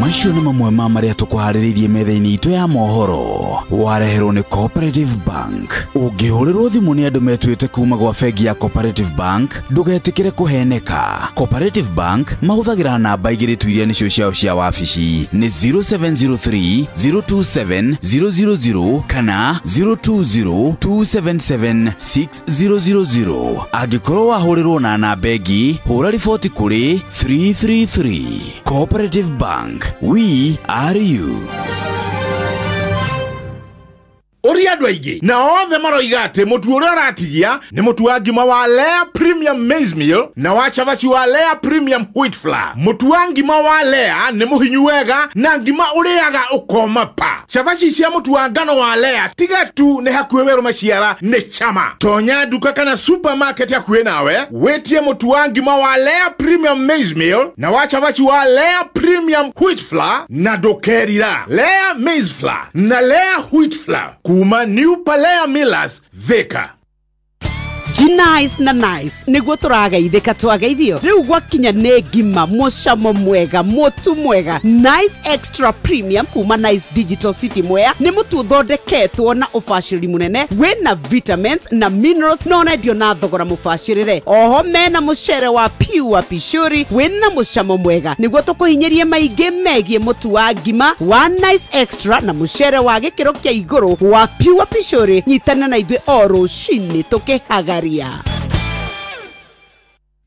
Macio nĩ mamwe ma marĩa tũkũharĩrĩirie metha-inĩ itũ ya mohoro wareherwo nĩ Cooperative Bank. Ũngĩhũrĩrwo thimũ nĩ andũ metuĩte kuma gwa bengi ya Cooperative Bank ndũgetĩkĩre kũheneka. Cooperative Bank mahũthagĩra namba igĩrĩ tu iria nĩcio ciao cia wabici nĩ 0703 027 000 kana 020 277 6000. Angĩkorwo wahũrĩrwo na namba ĩngĩ hũra riboti kũrĩ 333. Cooperative Bank, we are you. uri andu aingi na othe maroiga ati mutu uria uratigia ni mutu wa ngima wa Lea Premium Maize Meal na wa chavaci wa Lea Premium Wheat Flour. Mutu wa ngima wa Lea ni muhinyu wega na ngima uriaga ukoma pa. Chavaci cia mutu wa ngano wa Lea tiga tu ni hakuhe weru maciara ni chama. Tonya duka kana supermarket hakuhe nawe wetie mutu wa ngima wa Lea Premium Maize Meal na wa chavaci wa Lea Premium Wheat Flour na dokerira Lea Maize Flour na Lea Wheat Flour kuma New Palea Millers Thika. G-Nice na Nice niguo turageithika twageithio riu gwakinya ne ngima mucamo mwega mutu mwega Nice Extra Premium kuma Nice Digital City Mwea ni mutu thondeketwo na ufashiri munene wina vitamins na minerals no nendio na thogora mufashirire. Oho mena mucere wa Pure Pishori wina mucamo mwega niguo tukuhinyirie maingi megie mutu wa ngima wa Nice Extra na mucere wa gikiro kia iguru wa Pure Pishori. Nyitana na ithuĩ o rũcinĩ tukihagaria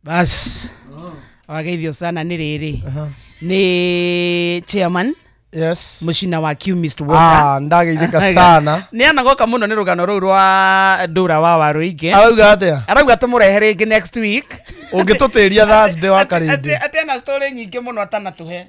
bas wageithio sana ni riri ni chairman yes mucina wa Q Mist Water ndageithika sana ni anagoka muno ni rugano ruu rwa ndura wa waru ingi arauga atia arauga tumurehere ingi next week ungitutiria Thursday wa karindi atena story nyingi muno atana tuhe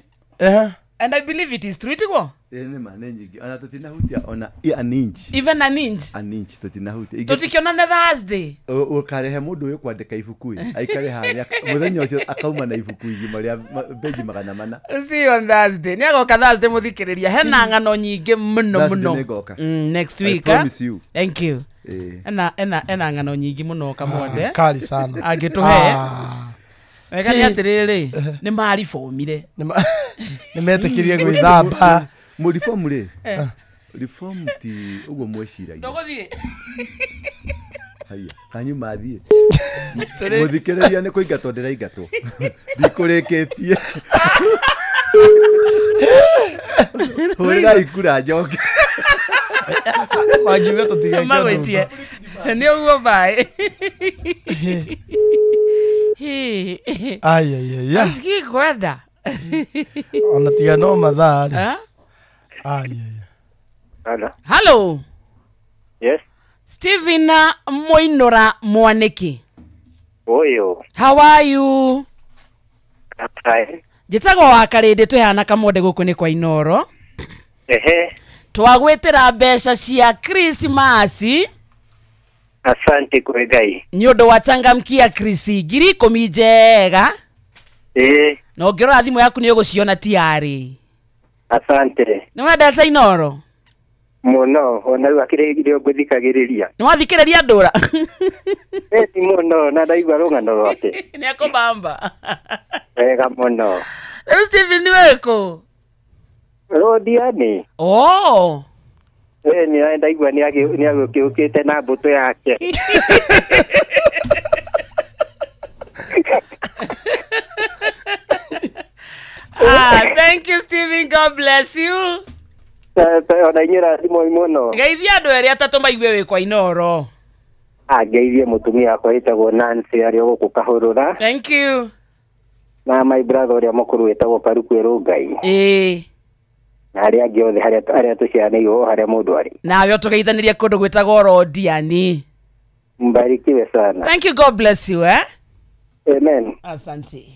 and I believe it is true itiguo ni mane nyingi ona tutinahutia ona an inch even an inch tutinahutia tutikiona na Thursday ukarehe mundu uyu kwandika ibuku aikare haria muthenya ucio akauma na ibuku igima ria beji 400 see on Thursday ni agoka Thursday muthikiriria hena ngano nyingi muno next week thank you ena ngano nyingi muno kamwonde kali sana agituhe wega ni atiriri ni mari formire ni metikirie gwithamba mu reform ri reform ti ugo mweciragia ndogothie haya kanyu mathie muthikiriria ni kuingatwo ndiraingatwo ndikureketie hurira ikura njoke magiwe tutiga magwitie ni ugo bai ay asiki kwenda ona tiga no mathari hello yes Stephen Moinora Mwaniki oyo how are you hi jitago wakarinde tuhana kamode guku ni kwa Inoro twagwetera mbeca cia Christmas asante kwa Ngai nyondo watangamkia Krisi ngiri 10 njega no ngirora thimu yaku ni uguciona tiari asante ni wendete Inoro muno ona wakiregire uguthikagiriria ni wathikiriria ndura ti muno na ndaigua rungano rwake ni akobamba wega muno Stephen ni weko Rodiani ni ndaigua ni agiukite na mbuto yake thank you Stephen, God bless you. Ona nyira thimo muno geithia andu eri atatu maigue wi kwa Inoro geithie mutumia akwa itagwo Nancy ari guku Kahurura thank you na my brother uria mukuru itagwo Paruku Erungai na aria angi othe haria tucianĩirwo haria mundu ari nawe tugeithanirie kundu gwitagwo Rodiani mbarikiwe sana thank you, God bless you amen asante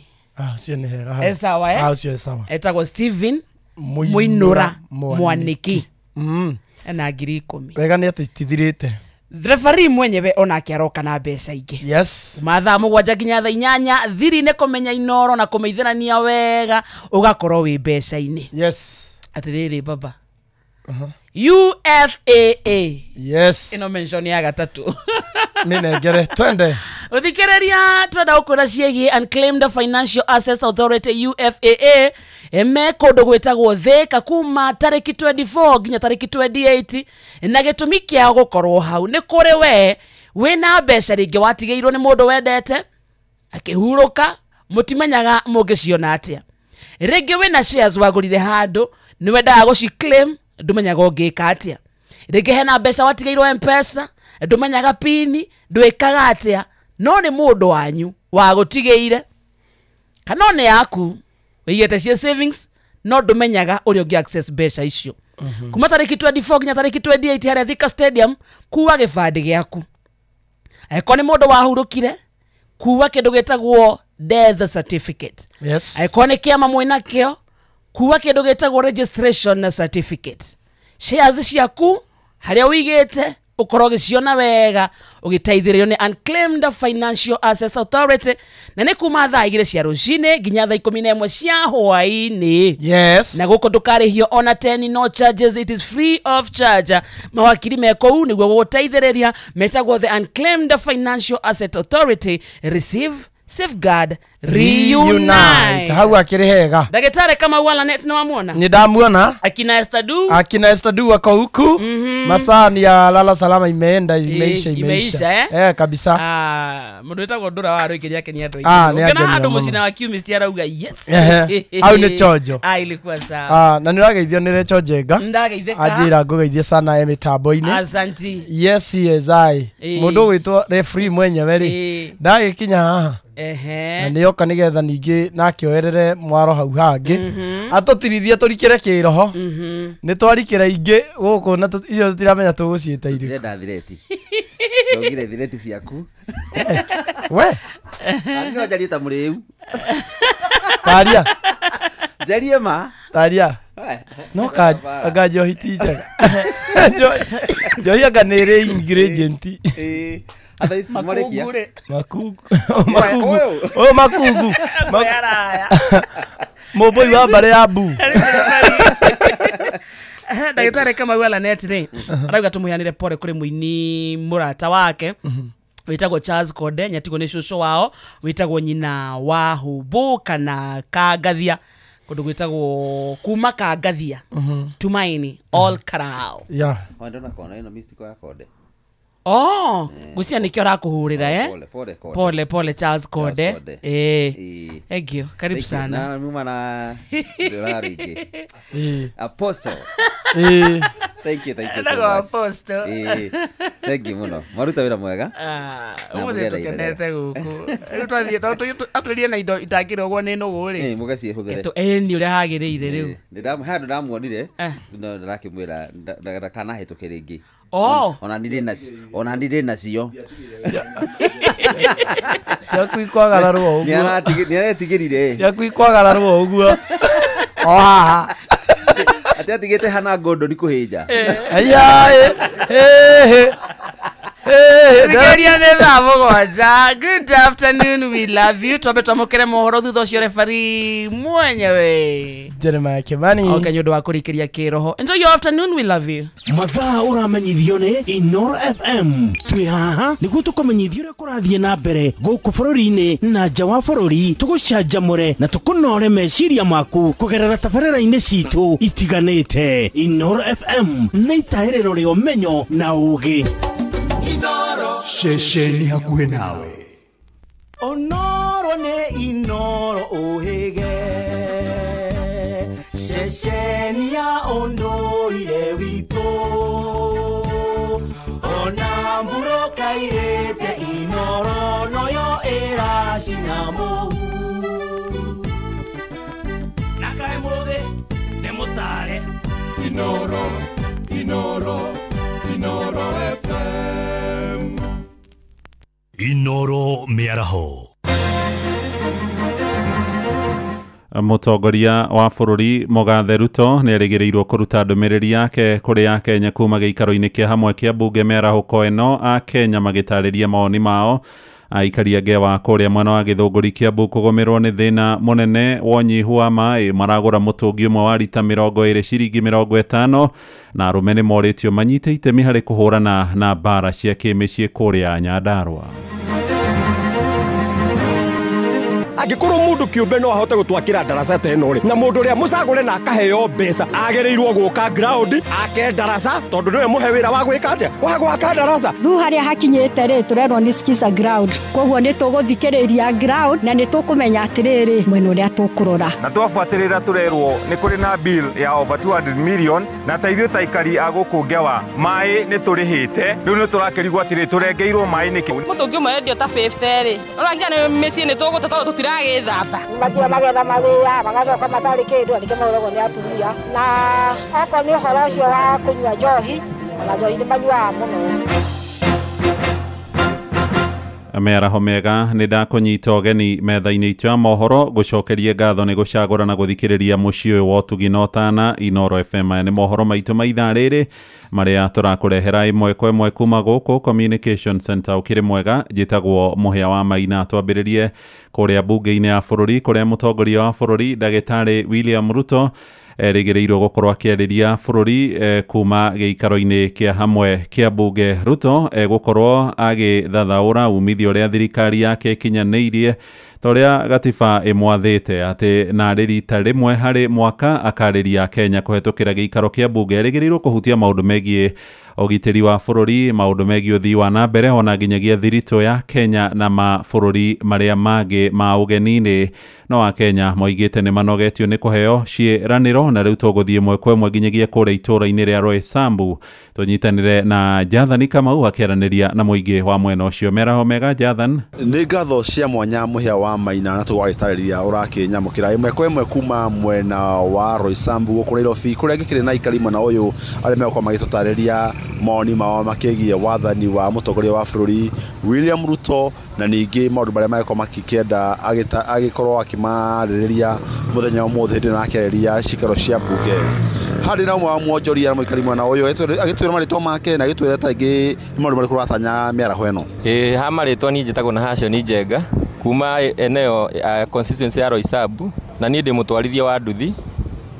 ciene hega esawa sawa etagwo Stephen Moinora Mwaniki na ngiri 10 wega ni ati tithirite referee mwenyewe ona kiaroka na mbeca ingi yes mathaa 7 nginya thaa 8 thiri ne kumenya Inoro na kumeithirania wega ugakorwo wi mbeca-ini yes atiriri baba UFAA yes ino mention ya gatatu ninengere twende uthikiriria twenda ukura ciegi Unclaimed Financial Assets Authority UFAA eme kundu gwitagwo Thika kuma tariki 24 nginya tariki 28 na gitumi kia gukorwo hau ni kuri we wina mbeca ringi watigeirwo ni mundu wendete akihuruka mutimenyaga mungiciona atia ringi wina shares wagurire handu ni wendaga guciclaim ndumenyaga ungika atia ringi hena mbeca watigeirwo M-Pesa ndumenyaga pini ndwikaga atia no ni mundu wanyu wa gutigeire kana ne yaku wigete cia savings no ndumenyaga uri ungi access mbeca icio kuma tariki 24 nginya tariki 28 haria Thika Stadium kuwa gibandi giaku eko ni mundu wahurukire kuwa kindu gitagwo death certificate eko ni kiama mwina kio kuwa kindu gitagwo registration certificate shares ciaku haria wigite ukorwo giciona wega ugitaithirio ni Unclaimed Financial Assets Authority na ni kuma thaa 2 cia rucini nginya thaa 11 cia hwaini na guko ndukarihio ona 10 no charges, it is free of charge. Mawakili meko niguo gutaithiriria metagwo the Unclaimed Financial Asset Authority. Receive, safeguard, reunite. Hau akiri hega Dagitari kama wala net na wamuona ni damuona akina Estadu wako huku masaa ni ya lala salama imeisha kabisa mundu wetagwo ndura wa rwikiri yake ni andu kana andu mucina wa kiumisi arauga yes au ni chojo ilikuwa sawa na nirageithio ni Recho Jenga ndageitheka ajira ngugeithia sana emitambo-ini asanti yes ai mundu witwa referee mwenyewe ri ndagikinya haha na nioka nigetha ningi nakioerere mwaro hau hangi atutirithie turikire kiroho ni twarikira ingi guku na iyo tutiramenya tuguciita iri ndenda thireti ndogire thireti ciaku we no jarie ta muriu taria jarie ma taria no ka agajo hitije jo yaga nere ingredient Athaici marekia makungu moboi wa bare ya bu Dagitari kama wala net ni arauga tumuhianire pore kuri muini murata wake witagwo Charles Kode nyatigo ni shusho wao witagwo nyina wa Hubu kana Kagathia kundu gwitagwo kuma Kagathia Tumaini all Karao ndona kona ino mistiko ya Kode gucia nikio rakuhurira pole Charles Kode egio karibu sana na muma na dolarigi Apostle thank you so much Apostle thank you muno maruta wira mwega umuthi tukenete guku twathie atwirie na indo itangirogwo ni nugu ri mugacie hugire ni uria hagiriire riu handu ndamuonire ndarakimwira ndakana hituke ringi ona ndire nacio ciaku ikwagararwo uguo niaratigirire ciaku ikwagararwo uguo haha atigite hana ngondo ni kuhinja Good afternoon, we love you. Tobe twamukire mohoro thutha cio referee mwenyewe Jeremiah Kimani nyundo wa kurikiria kiroho. Enjoy your afternoon, we love you. Mathaa uramenyithio ni Inoro FM twi haha niguo tukumenyithio uria kurathie na mbere guku bururi-ini na nja wa bururi tugucanjamure na tukunore meciria maku kugerera tabarĩra-inĩ citu itiganĩte. Inoro FM na itaĩrĩro rĩa ũmenyo na ũũgĩ. Inoro shesheni hakuhe nawe Onoro ne Inoro ohege shesheni ya ondoire wito Onamburo kairete Inoro noyo era sinamu Nakai moge nemutare Inoro FM Inoro miaraho Mutongoria wa bururi Mugathe Ruto nĩ erĩgĩrĩirwo kũruta ndũmĩrĩri yake kũrĩ Akenya kuma gĩikaro-inĩ kĩa hamwe kĩa mbunge mĩarahũko ĩno Akenya magĩtarĩria mawoni mao aikari angĩ wa kũrĩa mwena wa Gĩthũngũri Kiambu kũgũmĩrwo nĩ thĩna mũnene wa ũnyihu wa maĩ maragũra mũtũngi ũmwe wa rita 20 ciringi 50 na arũme nĩ morĩtio manyite itemi harĩ kũhũrana na mbara cia kĩmĩciĩ kũrĩa Nyandarua. Angĩkorwo mũndũ kĩũmbe no ahote gũtwakĩra ndaraca ta ĩno rĩ na mũndũ ũrĩa mũcagũre na akaheo mbeca agĩrĩirwo gũka ground ake ndaraca tondũ nĩwe mũhe wĩra wa gwĩka atĩa wa gwaka ndaraca rĩu harĩa hakinyĩte rĩ tũrerwo nĩ Skiza ground koguo nĩ tũgũthikĩrĩria ground na nĩ tũkũmenya atĩrĩrĩ mwena ũrĩa tũkũrora na twabuatĩrĩra tũrerwo nĩ kũrĩ na bill ya over 200 million na ta ithuĩ ta ikari a gũkũ Ngewa maĩ nĩ tũrĩhĩte rĩu nĩ tũrakĩrigwo atĩrĩ tũrengeirwo maĩ nĩkĩ mũtũngi ũmwe endio ta 50 rĩ ũrangia nĩ mĩciĩ nĩ tũgũteta tũtira maragĩthamba matia magetha mawĩra magacoka matarĩ kĩndũ nĩkĩo maũragwo nĩ atumia na okorwo nĩ ũhoro ũcio wa kũnyua njohi ona njohi nĩ manyuaga mũno. Mĩaraho mĩega nĩ ndakũnyita ũgeni metha-inĩ itũ ya mohoro gũcokerie ngatho nĩ gũcagũra na gũthikĩrĩria mũciĩ ũyũ wa ũtugi na ũtana Inooro FM. Nĩ mohoro maitũ ma ithaa rĩrĩ marĩa tũrakũrehera ĩmwe kwa ĩmwe kuma gũkũ Communication Center ũkĩrĩ mwega. Njĩtagwo Mũhĩa wa Maina. Twambĩrĩrie kũrĩa mbunge-inĩ ya bũrũri kũrĩa mũtongoria wa bũrũri ndagĩtarĩ William Ruto erĩgĩrĩirwo gũkorwo akĩarĩria bũrũri kuma gĩikaro-inĩ kĩa hamwe kĩa mbunge. Ruto gũkorwo agĩthathaũra umithio ũrĩa thirikari yake ĩkinyanĩirie torĩa gatiba ĩmwathĩte atĩ narĩ rita rĩmwe harĩ mwaka akarĩria Kenya kũhetũkĩra gĩikaro kĩa mbunge. Erĩgĩrĩirwo kũhutia maũndũ megiĩ ũgitĩri wa bũrũri, maũndũ megiĩ ũthii wa na mbere ona nginyagia thiritũ ya Kenya na mabũrũri marĩa mangĩ ma ũgeni-inĩ. No Akenya moigĩte nĩ manogetio nĩ kũheo ciĩranĩro na rĩu tũgũthiĩ ĩmwe kwa ĩmwe nginyagia kũrĩa itũũra-inĩ rĩa Roysambu tũnyitanĩre na Jathan Kamau akĩaranĩria na mũingĩ wa mwena ũcio. Mĩaraho mega Jathan. Nĩ ngatho cia mwanya Mũhĩa wa Maina na tũgagĩtarĩria ũrakĩnyamũkĩra ĩmwe kwa ĩmwe kuma mwena wa Roysambu gũkũ Nairobi kũrĩa gĩkĩrĩ na aikari mwena ũyũ arĩa megũkorwo magĩtũtarĩria moni mao makĩgiĩ wathani wa mũtongoria wa bũrũri William Ruto na ningĩ maũndũ marĩa magĩkorwo makĩenda agĩkorwo akĩmarĩrĩria mũthenya ũmũthĩ hĩndĩ ĩno akĩarĩria cikaro cia mbunge. Harĩ na ũmwe wa mwonjoria na mũikari mwena ũyũ agĩtwĩra marĩtwa make na agĩtwĩra taingĩ maũndũ marĩkũ ũratanya mĩaraho ĩno. Ha marĩtwa niĩ njĩtagwo Nahashon Njenga kuma eneo constituency ya Roysambu na niĩ ndĩ mũtwarithia wa nduthi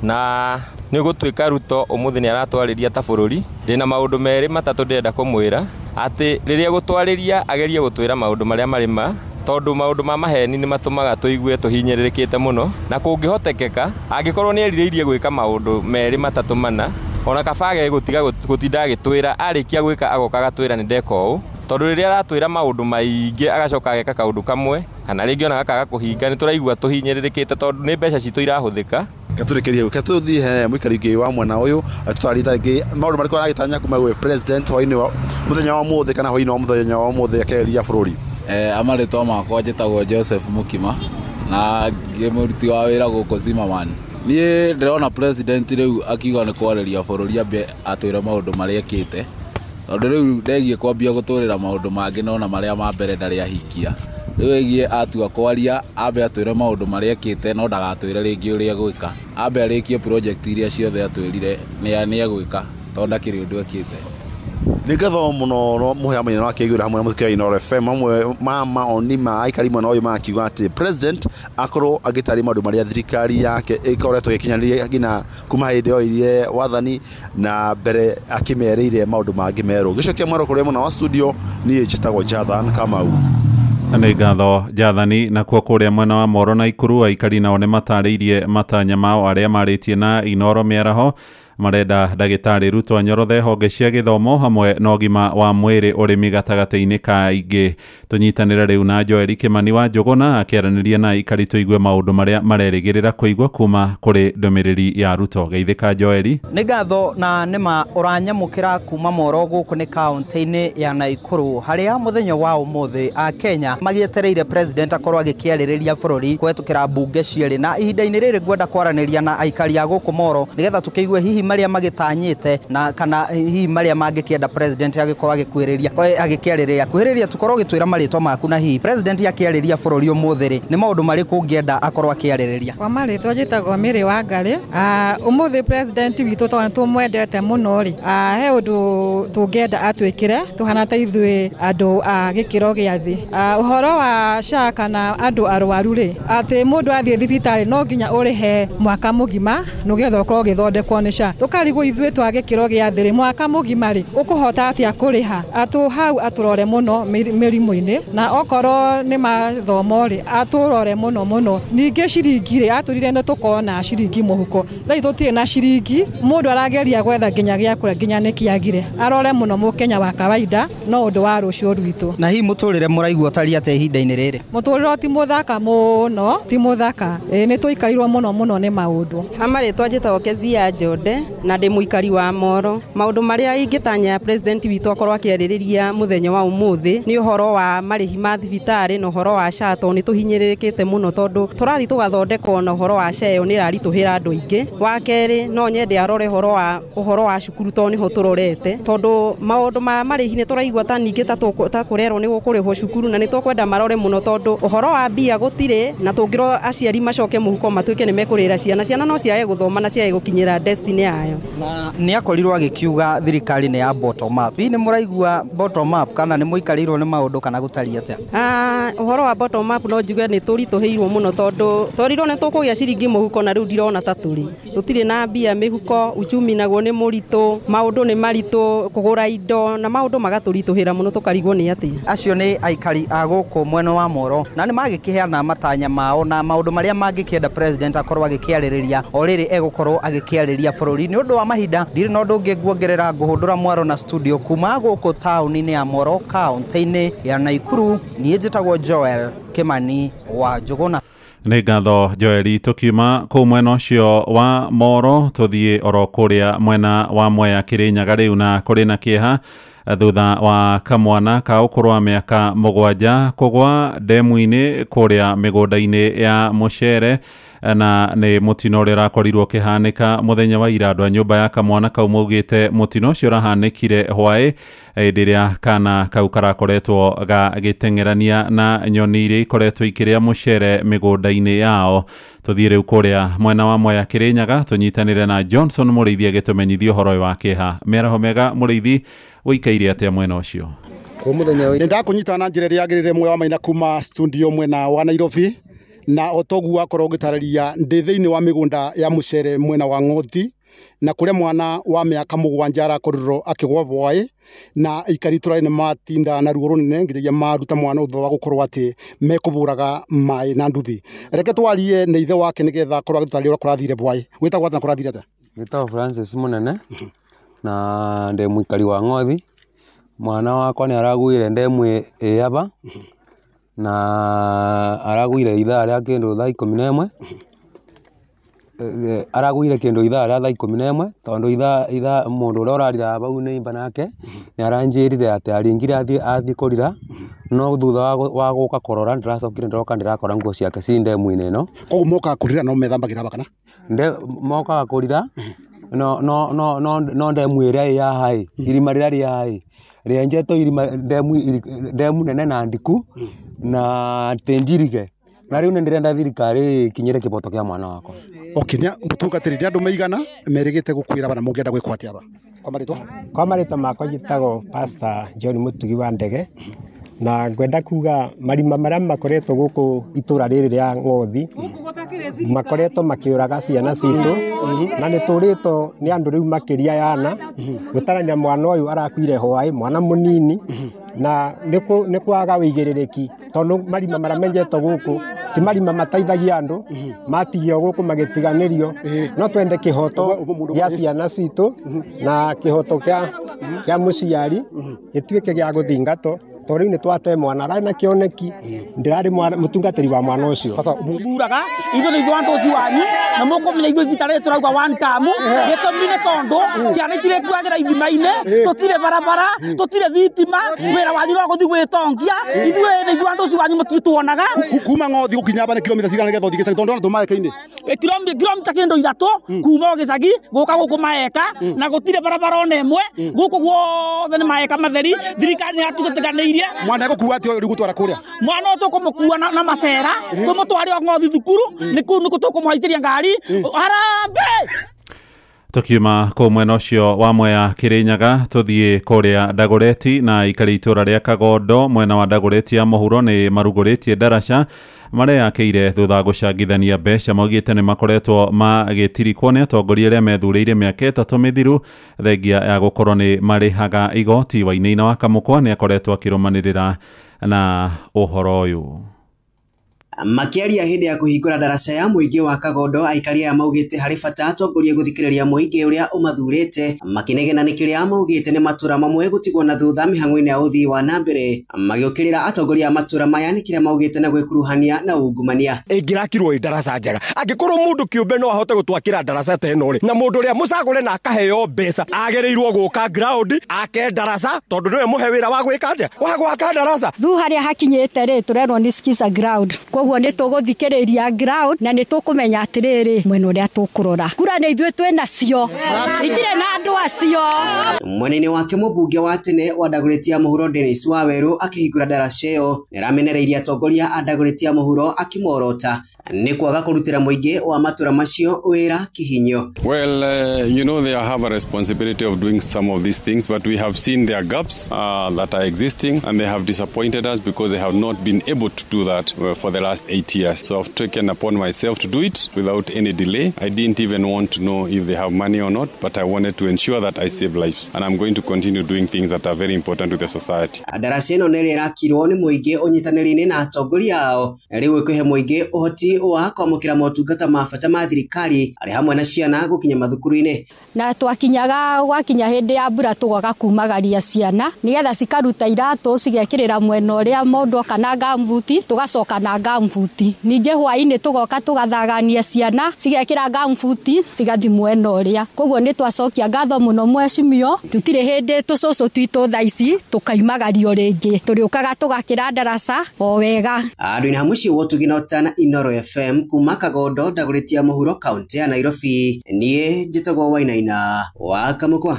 na nĩ gũtuĩka Ruto ũmũthĩ nĩ aratwarĩria ta bũrũri. Ndĩna maũndũ merĩ matatũ ndĩrenda kũmwĩra atĩ rĩrĩa gũtwarĩria agerie gũtwĩra maũndũ marĩa marĩ ma tondũ maũndũ ma maheni nĩ matũmaga tũigue tũhinyĩrĩrĩkĩte mũno na kũngĩhotekeka angĩkorwo nĩ erirĩirie gwĩka maũndũ merĩ matatũ mana ona kabage gũtinda agĩtwĩra arĩkia gwĩka agoka agatwĩra nĩ ndeka ũũ tondũ rĩrĩa aratwĩra maũndũ maingĩ agacoka ageka kaũndũ kamwe kana rĩngĩ ona gakaga kũhinga nĩ tũraigua tũhinyĩrĩrĩkĩte tondũ nĩ mbeca citũ irahũthĩka. Katũrĩkĩrie katũthiĩ he mũikari ũngĩ wa mwena ũyũ tũtarĩta rĩngĩ maũndũ marĩkũ aragĩtanya kuma gwĩ president hwainĩ mũthenya wa ũmũthĩ kana hwainĩ wa mũthenya wa ũmũthĩ akĩarĩria bũrũri. Amarĩtwa makwa njĩtagwo Joseph Mukima na mũruti wa wĩra gũkũ Zimmerman. Niĩ ndĩrona president rĩu akiuga nĩ kwarĩria bũrũri ambe atwĩre maũndũ marĩa ekĩte tondũ rĩu ndegiĩ kwambia gũtũrĩra maũndũ mangĩ nona marĩa ma mbere ndarĩ ahikia. Rĩu ĩgiĩ atua kwaria ambe atwĩre maũndũ marĩa ekĩte no ndagatwĩre rĩngĩ ũrĩa gwĩka. Ambe arĩkie project iria ciothe atwĩrire nĩ egwĩka tondũ ndakĩrĩ ũndũ ekĩte. Nĩ ngatho mũno Mũhĩa Maina wakĩiguĩra hamwe na mũthikĩria Inooro FM amwe ma maoni ma aikari mwena ũyũ makiuga atĩ president akorwo agĩtarĩria maũndũ marĩa thirikari yake ĩkoretwo ĩgĩkinyanĩria nginya kuma hĩndĩ yoirie wathani na mbere akĩmerĩire maũndũ mangĩ merũ. Gĩcokia mwerũ kũrĩa mwena wa studio niĩ njĩtagwo Jathan Kamau. Nĩ ngatho Jathani. Nakuo kũrĩa mwena wa Moro na Ikuru aikari nao nĩ matarĩirie matanya mao arĩa marĩtie na Inooro mĩaraho marenda ndagĩtarĩ Ruto anyorothe honge cia gĩthomo hamwe na ũgima wa mwĩrĩ ũrĩmi gatagatĩ-inĩ ka ingĩ. Tũnyitanĩre rĩu na Joel Kimani wa Njũgũna akĩaranĩria na aikari tũigue maũndũ marĩa marerĩgĩrĩra kũigua kuma kũrĩ ndũmĩrĩri ya Ruto. Geithĩka Joel. Nĩ ngatho na nĩma ũranyamũkĩra kuma Moro gũkũ nĩ kaũntĩ-inĩ ya Naikuru harĩa mũthenya wa ũmũthĩ Akenya magĩetereire president akorwo agĩkĩarĩrĩria bũrũri kũhetũkĩra mbunge cierĩ na ihinda-inĩ rĩrĩ ngwenda kwaranĩria na aikari a gũkũ Moro nĩgetha tũkĩigue hihi marĩa magĩtanyĩte na kana hihi marĩa mangĩkĩenda president agĩkorwo agĩkwĩrĩria agĩkĩarĩrĩria kwĩrĩria tũkorwo gĩtwĩra marĩtwa maku na hihi president akĩarĩria bũrũri ũmũthĩ rĩ nĩ maũndũ marĩkũ ũngĩenda akorwo akĩarĩrĩria. Kwa marĩtwa njĩtagwo Mĩrĩ wa Ngarĩ. Ũmũthĩ president witũ tondũ tũmwendete mũno rĩ he ũndũ tũngĩenda atwĩkĩre tũhana ta ithuĩ andũ a gĩkĩro gĩa thĩ. Ũhoro wa SHA kana andũ arwaru rĩ atĩ mũndũ athiĩ thibitarĩ no nginya ũrĩhe mwaka mũgima nĩgetha ũkorwo ũgĩthondekwo nĩ SHA. Tũkarigwo ithuĩ twa gĩkĩro gĩa thĩ mwaka mũgima rĩ ũkũhota atĩa kũrĩha atũ hau atũrore mũno mĩrimũ-inĩ na okorwo nĩ mathomo rĩ atũrore mũno ningĩ ciringi rĩ atũrire nĩ tũkona ciringi mũhuko thaa tũtirĩ na ciringi mũndũ arageria gwetha nginya gĩa kũrĩa nginya nĩ kĩagire arore mũno mũkenya wa kawaida no ũndũ wa rũciũ rwitũ. Na hihi mũtũrĩre mũraigua tari atĩa ihinda-inĩ rĩrĩ? Mũtũrĩre ti mũthaka mũno ti mũthaka nĩ tũikarirwo mũno nĩ maũndũ. Hamarĩtwa njĩtagwo Kezia Njonde na ndĩ mũikari wa Moro. Maũndũ marĩa ingĩtanya president witũ akorwo akĩarĩrĩria mũthenya wa ũmũthĩ nĩ ũhoro wa marĩhi ma thibitarĩ na ũhoro wa SHA, tondũ nĩ tũhinyĩrĩrĩkĩte mũno tondũ tũrathiĩ tũgathondekwo na ũhoro wa SHA ĩyo nĩ ĩraritũhĩra andũ aingĩ. Wa kerĩ no nyende arore ũhoro wa cukuru tondũ nĩho tũrorete, tondũ maũndũ ma marĩhi nĩ tũraigua ta ningĩ ta kũrerwo nĩ gũkũrĩhwo cukuru, na nĩ tũkwenda marore mũno tondũ ũhoro wa mbia gũtirĩ, na tũngĩro aciari macoke mũhuko matuĩke nĩ mekũrĩra ciana no ciage gũthoma na ciage gũkinyĩra destiny yayo. Na nĩ akorirwo agĩkiuga thirikari nĩ ya bottom up. Hihi nĩ mũraigua bottom up kana nĩ mũikarĩirwo nĩ maũndũ kana gũtariĩ atĩa? Ũhoro wa bottom up no njuge nĩ tũritũhĩirwo mũno tondũ twarirwo nĩ tũkũgĩa ciringi mũhuko na rĩu ndirona ta tũtirĩ na mbia mĩhuko, uchumi naguo nĩ mũritũ, maũndũ nĩ maritũ, kũgũra indo na maũndũ magatũritũhĩra mũno tũkarigwo nĩ atĩa. Acio nĩ aikari a gũkũ mwena wa Moro na nĩ magĩkĩheana matanya mao na maũndũ marĩa mangĩkĩenda president akorwo agĩkĩarĩrĩria o rĩrĩ egũkorwo agĩkĩarĩria bũrũri. Nĩ ũndũ wa mahinda ndirĩ na ũndũ ũngĩ nguongerera, ngũhũndũra mwaro na studio kuma gũkũ taũni-inĩ ya Moro kaunti-inĩ ya Naikuru. Niĩ njĩtagwo Joel Kimani wa Njũgũna. Nĩ ngatho Joeli. Tukiuma kũu mwena ũcio wa Moro tũthiĩ oro kũrĩa mwena wa Mwea Kĩrĩnyaga rĩu na kũrĩ na kĩeha thutha wa kamwana ka ũkũrũ wa mĩaka 7 kũgwa ndemu-inĩ kũrĩa mĩgũnda-inĩ ya mũcere, na nĩ mũtino ũrĩa ũrakorirwo ũkĩhanĩka mũthenya wa ira. Andũ a nyũmba ya kamwana kau maugĩte mũtino ũcio ũrahanĩkire hwaĩ hĩndĩ ĩrĩa kana kau karakoretwo gagĩteng'erania na nyoni iria ikoretwo ikĩrĩa mũcere mĩgũnda-inĩ yao. Tũthiĩ rĩu kũrĩa mwena wa Mwea Kĩrĩnyaga tũnyitanĩre na Johnson Mũrĩithi agĩtũmenyithia ũhoro ũyũ wa kĩeha. Mĩaraho mega Mũrĩithi, ũikaire atĩa mwena ũcio? Nĩndakũnyita na njĩra ĩrĩa yagĩrĩire Mwea wa Maina kuma studio mwena wa Nairobi, na otogu akorwo gĩtarĩria ndĩ thĩinĩ wa mĩgũnda ya mũcere mwena wa Ng'othi, na kũrĩa mwana wa mĩaka 7 arakorirwo akĩgwa hwaĩ, na aikari tũrarĩ nĩ matinda na ruo rũnene nginyagia maruta mwana ũthũ wa gũkorwo atĩ mekũbũraga maĩ na nduthi. Reke twarie nĩ ithe wake nĩgetha akorwo agĩtũtarĩria ũrĩa kũrathire hwaĩ. Gwĩtagwo atĩa na kũrathire atĩa? Gwĩtagwo Francis Mũnene na ndĩ mũikari wa Ng'othi. Mwana wakwa nĩ aragũire ndemu ĩaba na aragũire ithaa rĩa kĩndũ thaa 11, aragũire kĩndũ ithaa rĩa thaa 11 tondũ ithaa mũndũ ũrĩa ũrarira bau nĩ imba nake nĩ aranjĩrire atĩ aringire athiĩ kũrira, no thutha wa gũka kũrora ndĩracokire ndĩroka ndĩrakora nguo ciake ci ndemu-inĩ ĩno. Koguo mokaga kũrira no methambagĩra bakana? Mokaga kũrira no ndemu ĩrĩa ĩ haha, irima rĩrĩa rĩ haha rĩenjetwo irima ndemu nene na ndiku na tĩnjirige, na rĩu nĩ ndĩrenda thirikari kinyĩre kĩboto kĩa mwana wakwa. Okinya mũtungatĩri andũ maigana merĩgĩte gũkwĩra bana mũngĩenda gwĩkwo atĩa ba? Kwa marĩtwa makwa njĩtagwo Pastor John Mũtugi wa Ndege, na ngwenda kuga marima marĩa makoretwo gũkũ itũra rĩrĩ rĩa Ng'othi makoretwo makĩũraga ciana citũ, na nĩ tũrĩtwo nĩ andũ rĩu makĩria yana gũtarania mwana ũyũ arakuire hwaĩ, mwana mũnini, na nĩ kwaga wĩigĩrĩrĩki tondũ marima marĩa menjetwo gũkũ ti marima mateithagia andũ, matigio gũkũ magĩtiganĩrio. No twende kĩhoto gĩa ciana citũ na kĩhoto kĩa mũciari gĩtuĩke gĩa gũthingatwo, tondũ rĩu nĩ twate mwana ararĩ na kĩoneki, ndĩrarĩ mũtungatĩri wa mwana ũcio. Mburaga ithuĩ nĩ ithuĩ andũ ũcio wanyu na mũkũmenya ithuĩ thibitarĩ tũrauga one time gĩtũmi nĩ tondũ ciana itirĩ kuagĩra ithima-inĩ, tũtirĩ barabara, tũtirĩ thitima, wĩra wanyu no gũthiĩ gwĩtongia. Ithuĩ nĩ ithuĩ andũ ũcio wanyu mũtituonaga. Kuma Ng'othi gũkinya ba nĩ kilomita cigana nĩgetha ũthiĩ gĩcagi, tondũ ona tũmaeka-inĩ kilomita kĩndũ 3 kuma o gĩcagi gũka gũkũ maeka, na gũtirĩ barabara ona ĩmwe gũkũ guothe nĩ maeka matheri. Thirikari nĩ yatugĩtĩganĩirie. Mwana egũkua atĩa rĩu gũtwara kũrĩa? Mwana ũyũ tũkũmũkua na macera tũmũtware o Ng'othi thukuru, nĩkũ tũkũmũhaicĩria ngari. Harambĩ! Tukiuma kũu mwena ũcio wa Mwea Kĩrĩnyaga tũthiĩ kũrĩa Ndagũreti, na aikari itũra rĩa Kagondo mwena wa Ndagũreti ya mũhuro nĩ marugũrĩtie ndaraca mareyakĩire thutha wa gũcangithania mbeca. Maugĩte nĩ makoretwo magĩtirikwo nĩ atongoria arĩa methurĩire mĩaka 3 mĩthiru thengia ya gũkorwo nĩ marĩhaga igoti. Wainaina wa Kamũkwa nĩ akoretwo akĩrũmanĩrĩra na ũhoro ũyũ. Makiaria hindi ya kuhingura daraca ya muingi wa Kagondo, aikaria maugite hari bata atongoria guthikiriria muingi uria umathurite, makinegena ni kiria maugite ni matura mamwe gutigwo na thutha mihango-ini ya uthii wa nambere, magiukirira atongoria matura maya ni kiria maugite na gwikuruhania na ungumania. Ingirakirwo daraca njega angikorwo mundu kiumbe no ahote gutwakira daraca ta ino ri, na mundu uria mucagure na akaheo mbeca agereirwo guka ground ake daraca tondu niwe muhe wira wa gwika atia wa gwaka daraca. Riu haria hakinyite ri turerwo ni Skiza ground, koguo ni tuguthikiriria ground na ni tukumenya atiriri mwena uria tukurora kura ni ithuĩ twĩnacio itire na andu acio. Mwenene wake mũmbunge wa tene wa Dagoretti ya Mũhuro Dennis Waweru akihingura daraca ĩyo nĩramenereirie atongoria a Dagoretti ya Mũhuro akimorota ni kwaga kurutira muingi wa matura macio wira kihinyo. Well, they have a responsibility of doing some of these things, but we have seen their gaps that are existing, and they have disappointed us because they have not been able to do that for the last 8 years. So I've taken upon myself to do it without any delay. I didn't even want to know if they have money or not, but I wanted to ensure that I save lives, and I'm going to continue doing things that are very important to the society. Daraca ĩno nĩ ĩrakirwo nĩ muingi ũnyitanĩri-inĩ na atongoria ao rĩu ĩkũhe muingi ũhoti wa kwamũkĩra motungata ma bata ma thirikari arĩ hamwe na ciana gũkinya mathukuru-inĩ. Na twakinyaga gwakinya hindi ya mbura tũgoka kumagaria ciana nigetha cikaruta iratũ cigekĩrĩra mwena ũrĩa mũndũ kana gambuti tũgacoka na gambuti. Ningĩ hwaĩ-inĩ tũgoka tũgathagania ciana cigekĩra gambuti cigathi mwena ũrĩa. Koguo nĩ twacokia ngatho mũno mheshimiwa, tutirĩ hindi tũcũcũ twitũ thaa ici tũkaimagario rĩngĩ, tũrĩũkaga tũgakĩra daraca o wega. Andũ-inĩ hamwe ciugo tuginotana Inoro FM kuma Kagondo, Dagoretti ya Mũhuro, kaunti ya Nairobi. Niĩ njĩtagwo Wainaina wa Kamũkwa.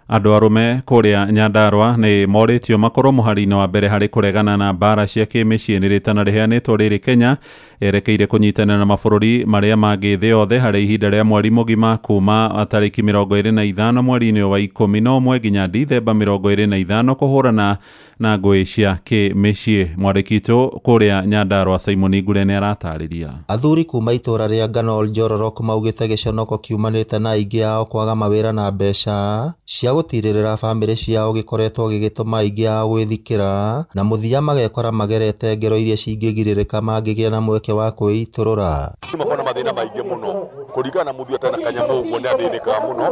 Andũ arume kuria Nyandarua ni moritio makorwo muhari-inĩ wa mbere harĩ kuregana na mbara cia kĩmĩciĩ nĩ rĩtana rĩheanĩtwo rĩrĩ Kenya erekeire kũnyitanĩra na mabũrũri marĩa mangĩ thĩ yothe harĩ ihinda rĩa mweri mũgima kuma tarĩki 25 mweri-inĩ wa 11 nginya Dithemba 25 kũhũrana na ngũĩ cia kĩmĩciĩ. Mwandĩkitũ kuria Nyandarua Simon Ngure nĩ aratarĩria. Athuri kuma itura rĩa Ganol Njororok maugĩte gĩconoko kiumanĩte na aingĩ ao kwaga mawĩra na mbeca cia gũtirĩrĩra bamĩrĩ ciao gĩkoretwo gĩgĩtũma aingĩ ao gwĩthikĩra na mũthia magekora magerete ngero iria cingĩgirĩrĩka mangĩgĩa na mweke wa kwĩitũrũra. Mabona mathĩna maingĩ mũno kũringana na mũthia tena Kanyamũ ũguo nĩ athĩnĩkaga mũno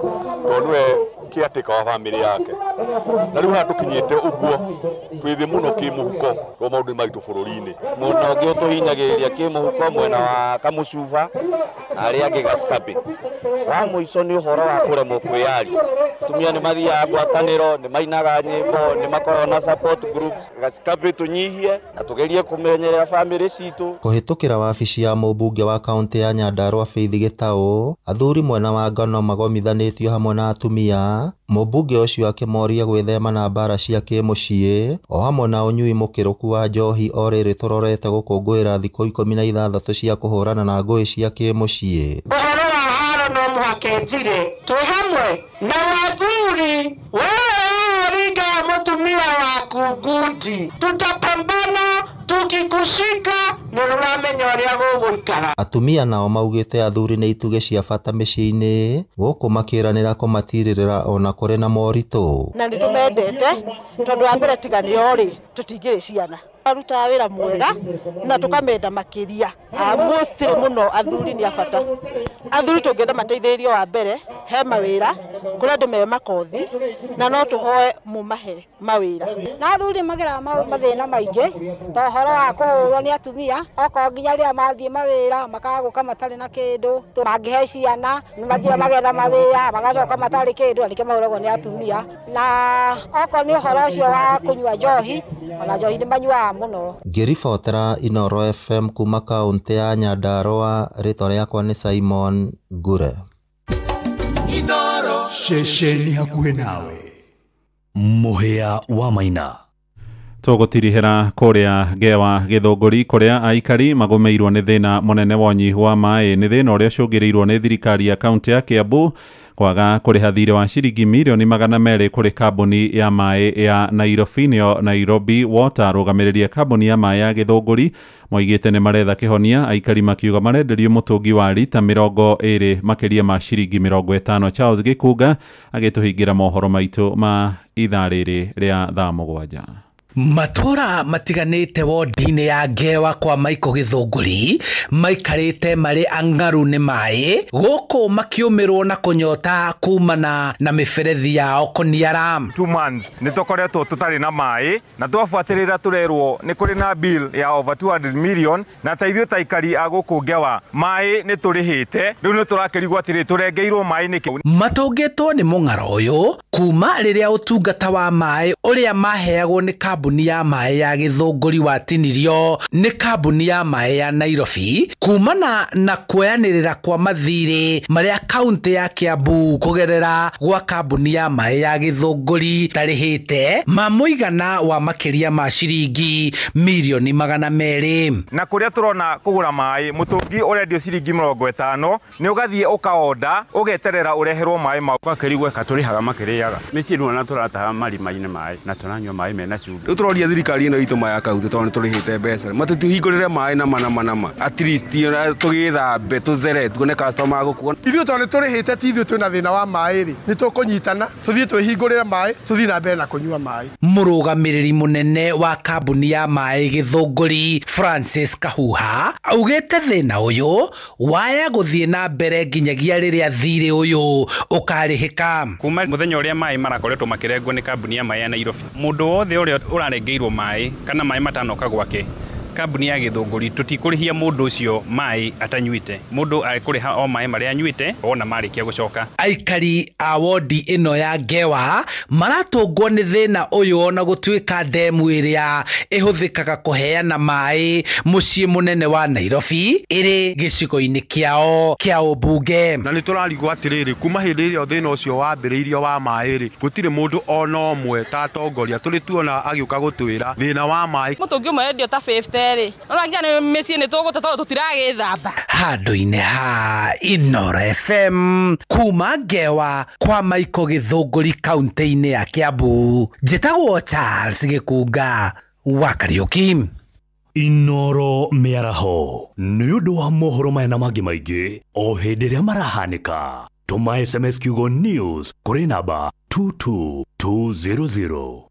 tondũ nĩwe kĩatĩka wa bamĩrĩ yake, na rĩu haha tũkinyĩte ũguo twĩthĩ mũno kĩmũhuko twa maũndũ maitũ bũrũri-inĩ. Mũno ũngĩ ũtũhinyagĩrĩria kĩmũhuko mwena wa Kamũcuba arĩa angĩ Gaskapi. Wa mũico nĩ ũhoro wa kũremwo kwĩyaria. Tumia nĩ mathiaga ngwatanĩro, nĩ mainaga nyĩmbo, nĩ makoragwo na support groups. Gaskapi tũnyihie na tũgerie kũmenyerera bamĩrĩ citũ. Kũhĩtũkĩra wabici ya mũmbunge wa kaunti ya Nyandarua Faith Gĩtaũ, athuri mwena wa Ngano magomithanĩtio hamwe na atumia. Mũmbunge ũcio akĩmoria gwĩthema na mbara cia kĩmũciĩ o hamwe na ũnyui mũkĩrũku wa njohi o rĩrĩ tũrorete gũkũngũĩra thikũ 16 cia kũhũrana na ngũĩ cia kĩmũciĩ. Ũhoro wa haro no mũhaka ĩthire, twĩ hamwe na wathuri wewe ringa mũtumia waku ngundi, tutapambana tukikushika nĩũramenya ũrĩa gũgũikara. Atumia nao maugĩte athuri nĩ itugĩ cia bata mĩciĩ-inĩ gũkũ makĩranĩra kũmatirĩrĩra ona kũrĩ na moritũ. Na nĩ tũmendete tondũ wa mbere tiga nĩo-rĩ tũtingĩrĩ ciana arutaga wĩra mwega na tũkamenda makĩria. Mostly mũno athuri nĩ abata. Athuri tũngĩenda mateithĩrĩrio wa mbere he mawĩra kũrĩa andũ me makothi na no tũhoe mũmahe mawĩra. Na athuri magera mathĩna maingĩ ta ũhoro wa kũhũrwo nĩ atumia okorwo nginya rĩrĩa mathiĩ mawĩra makaga gũka matarĩ na kĩndũ, mangĩhe ciana nĩ mathiĩ magetha mawĩra magacoka matarĩ kĩndũ, na nĩkĩo mahũragwo nĩ atumia. Na okorwo nĩ ũhoro ũcio wa kũnyua njohi, ona njohi nĩ manyuaga mũno. Ngĩribotera Inoro FM kuma kaunti ya Nyandarua, rĩtwa rĩakwa nĩ Simon Ngure. Inoro ceceni hakuhĩ nawe, mũhĩa wa Maina. Tũgũtirihĩra kũrĩa Ngewa Gĩthũngũri kũrĩa aikari magũmĩirwo nĩ thĩna mũnene wa ũnyihu wa maĩ. Nĩ thĩna ũrĩa ũcũngĩrĩirwo nĩ thirikari ya kaunti ya Kiambu kwaga kũrĩha thirĩ wa ciringi mirioni 200 kũrĩ kambuni ya maĩ ya Nairobi nĩyo Nairobi Water. Rũgamĩrĩria kambuni ya maĩ ya Gĩthũngũri moigĩte nĩ maretha kĩhonia, aikari makiuga marenderio mũtũngi wa lita 20 makĩria ma ciringi 50. Charles Gĩkunga agĩtũhingĩra mohoro maitũ ma ithaa rĩrĩ rĩa thaa 7. Matura matiganite wodi-inĩ ya Ngewa kwa Michael Githunguri maikarĩte marĩ angaru nĩ maĩ gũkũ makiũmĩrwo na kũnyota kumana na mĩberethi yao kũniara. 2 months nĩtũkoretwo tũtarĩ na maĩ na twabuatĩrĩra tũrerwo nĩ kũrĩ na bill ya over 200 million na taithio taikari a gũkũ Ngewa maĩ nĩtũrĩhĩte rĩu nĩtũrakĩrigwo atĩrĩ tũrengeirwo maĩ nĩkĩ. Matũngĩtwo nĩ mũng'aro ũyũ kuma rĩrĩa ũtungata wa maĩ ũrĩa maheagwo nĩ kambuni ya maĩ ya Githunguri watinirio nĩ kambuni ya maĩ ya Nairobi kumana na kuoyanĩrĩra kwa mathirĩ marĩa kaunti ya Kiambu kũgerera gwa kambuni ya maĩ ya Githunguri tarĩhĩte ma mũigana wa makĩria ma ciringi mirioni 200. Na kũrĩa tũrona kũgũra maĩ mũtũngi ũrendio ciringi 50 nĩ ũgathiĩ ũkaonda ũgeterera ũreherwo maĩ mau kwakĩrigwo katũrĩhaga makĩrĩaga mĩciĩ ĩno na tũrataha marima-inĩ maĩ na tũranyua maĩ mena cumbĩ. Tũroria thirikari ĩno itũ maya kauntĩ tondũ tũrĩhĩte mbeca matũhingũrĩre maĩ na manama at least tũgĩthambe tũthere tuone customer gũkuo. Ithuĩ tondũ nĩtũrĩhĩte ti ithuĩ twĩna thĩna wa maĩ rĩ nĩtũkũnyitana tũthiĩ twĩhingũrĩre maĩ tũthiĩ na mbere na kũnyua maĩ. Mũrũgamĩrĩri mũnene wa kambuni ya maĩ Githunguri Francis Kahuha augĩte thĩna ũyũ waya gũthiĩ na mbere nginyagia rĩrĩa thirĩ ũyũ ũkarĩhĩka. Kuma mũthenya ũrĩa maĩ marakoretwo makĩrengwo nĩ kambuni ya maĩ ya Nairobi mũndũ wothe ũrĩa ũrarengeirwo maĩ kana maĩ matanoka gwake kambuni ya Githunguri tutikũrĩhia mũndũ ũcio maĩ atanyuite mũndũ akũrĩha o maĩ marĩa anyuite ona marĩkia gũcoka. Aikari a wodi ĩno ya Ngewa maratũngwo nĩ thĩna ũyũ ona gũtuĩka ndemu ĩrĩa ĩhũthĩkaga kũheana maĩ mũciĩ mũnene wa Nairobi ĩrĩ gĩcigo-inĩ kĩao kĩa ũmbunge. Na nĩtũrarigwo atĩrĩrĩ kuma hĩndĩ ĩrĩa thĩna ũcio wambĩrĩirio wa maĩ rĩ gũtirĩ mũndũ ona ũmwe ta atongoria tũrĩ tuona agĩũka gũtwĩra thĩna wa maĩ. Mũtũngi ũmwe endio ta 50 rĩ orangia nĩ mĩciĩ nĩ tũgũte tondũ tũtiragĩthamba. Handũ-inĩ ha Inooro FM kuma Ngewa kwa Michael Githunguri kaunti-inĩ ya Kiambu njĩtagwo Charles Gĩkunga wa Kariũki. Inooro mĩaraho nĩ ũndũ wa mohoro maya na mangĩ maingĩ o hĩndĩ ĩrĩa marahanĩka tũma SMS kiugo news kũrĩ namba 22200.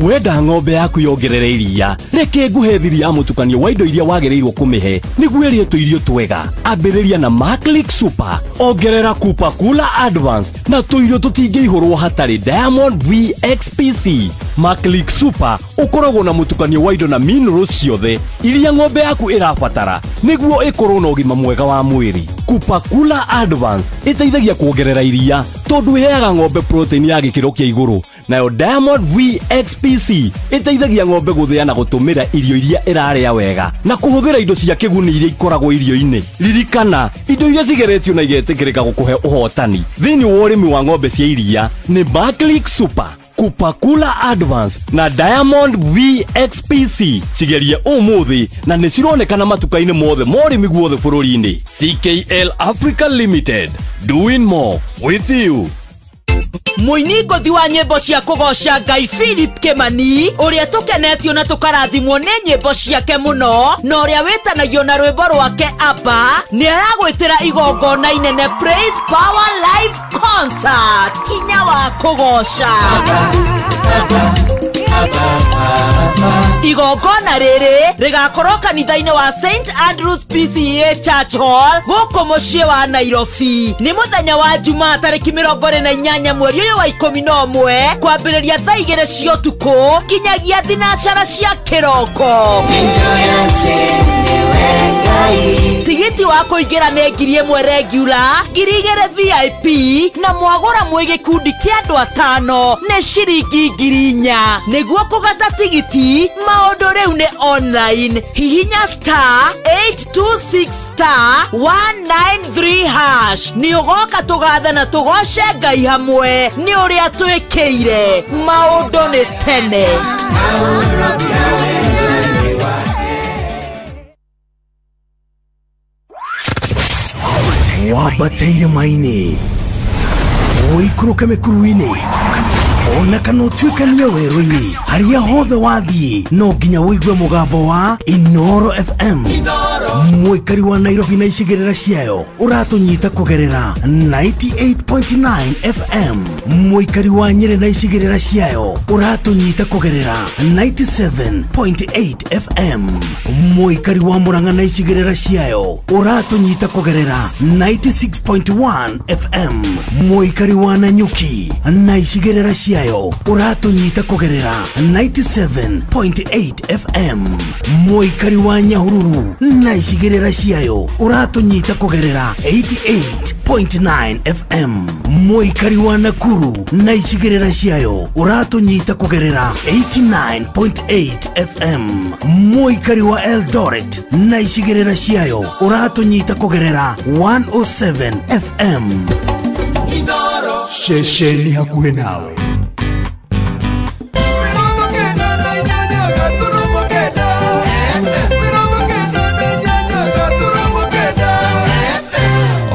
Wenda ng'ombe yaku yongerere iria reke nguhe thiri ya mũtukanio wa indo iria wagĩrĩirwo kũmĩhe nĩguo ĩrĩe tũirio twega. Ambĩrĩria na Maclick Super, ongerera Kupakula Advance na tũirio tũtingĩihũrwo hatarĩ Diamond VXPC. Maclick Super ũkoragwo na mũtukanio wa indo na minerals ciothe iria ng'ombe yaku ĩrabatara nĩguo ĩkorwo na ũgima mwega wa mwĩrĩ. Kupakula Advance ĩteithagia kuongerera iria tondũ ĩheaga ng'ombe protein ya gĩkĩro kĩa igũrũ, nayo Diamond VXPC ĩteithagia ng'ombe gũthĩa na gũtũmĩra irio iria ĩrarĩa wega na kũhũthĩra indo cia kĩguni iria ikoragwo irio-inĩ. Ririkana, indo iria cigeretio na igetĩkĩrĩka gũkũhe ũhotani thĩinĩ wa ũrĩmi wa ng'ombe cia iria nĩ Maclick Super, Kupakula Advance na Diamond VXPC. Cigerie ũmũthĩ na nĩ cironekana matuka-inĩ mothe ma ũrĩmi guothe bũrũri-inĩ. CKL Africa Limited, doing more with you. Mũini ngũthi wa nyĩmbo cia kũgoca Ngai Philip Kimani ũrĩa tũkenetio na tũkarathimwo nĩ nyĩmbo ciake mũno na ũrĩa wĩtanagio na rwĩmbo rwake Abba nĩ aragwĩtĩra igongona inene Praise Power Live Concert. Hinya wa kũgoca igongona rĩrĩ rĩgakorwo kanitha-inĩ wa St Andrews PCEA Church Hall gũkũ mũciĩ wa Nairobi. Nĩ mũthenya wa Jumaa tarĩki 28 mweri ũyũ wa 11 kwambĩrĩria thaa 2 cia ũtukũ kinyagia thinacara cia kĩroko. Tigiti wa kũingĩra nĩ 1,000 regular, 2,000 VIP na mwagũra mwĩ gĩkundi kĩa andũ 5 nĩ ciringi 4,000. Nĩguo kũgata tigiti maũndũ rĩu nĩ online. Hihinya *826*193# nĩ ũgoka tũgathe na tũgoce Ngai hamwe nĩ ũrĩa twĩkĩire. Maũndũ nĩ tene. Wambateire maini, ũikũrũke mĩkuru-inĩ. ona kana utuikania werũ-inĩ harĩa hothe wathiĩ no nginya wĩigue mũgambo wa Inoro FM. Mũikari wa Nairobi na icigĩrĩra ciayo ũratũnyita kũgerera 98.9 FM. Mũikari wa Nyĩrĩ na icigĩrĩra ciayo ũratũnyita kũgerera 97.8 FM. Mũikari wa Murang'a na icigĩrĩra ciayo ũratũnyita kũgerera 96.1 FM. Mũikari wa Nanyuki na icigĩrĩra ciayo ũratũnyita kũgerera 97.8 FM. Mũikari wa Nyahururu na icigĩrĩra ciayo ũratũnyita kũgerera 88.9 FM. Mũikari wa Nakuru na icigĩrĩra ciayo ũratũnyita kũgerera 89.8 FM. Mũikari wa Eldoret na icigĩrĩra ciayo ũratũnyita kũgerera 107 FM. Inoro shesheni hakuhĩ nawe.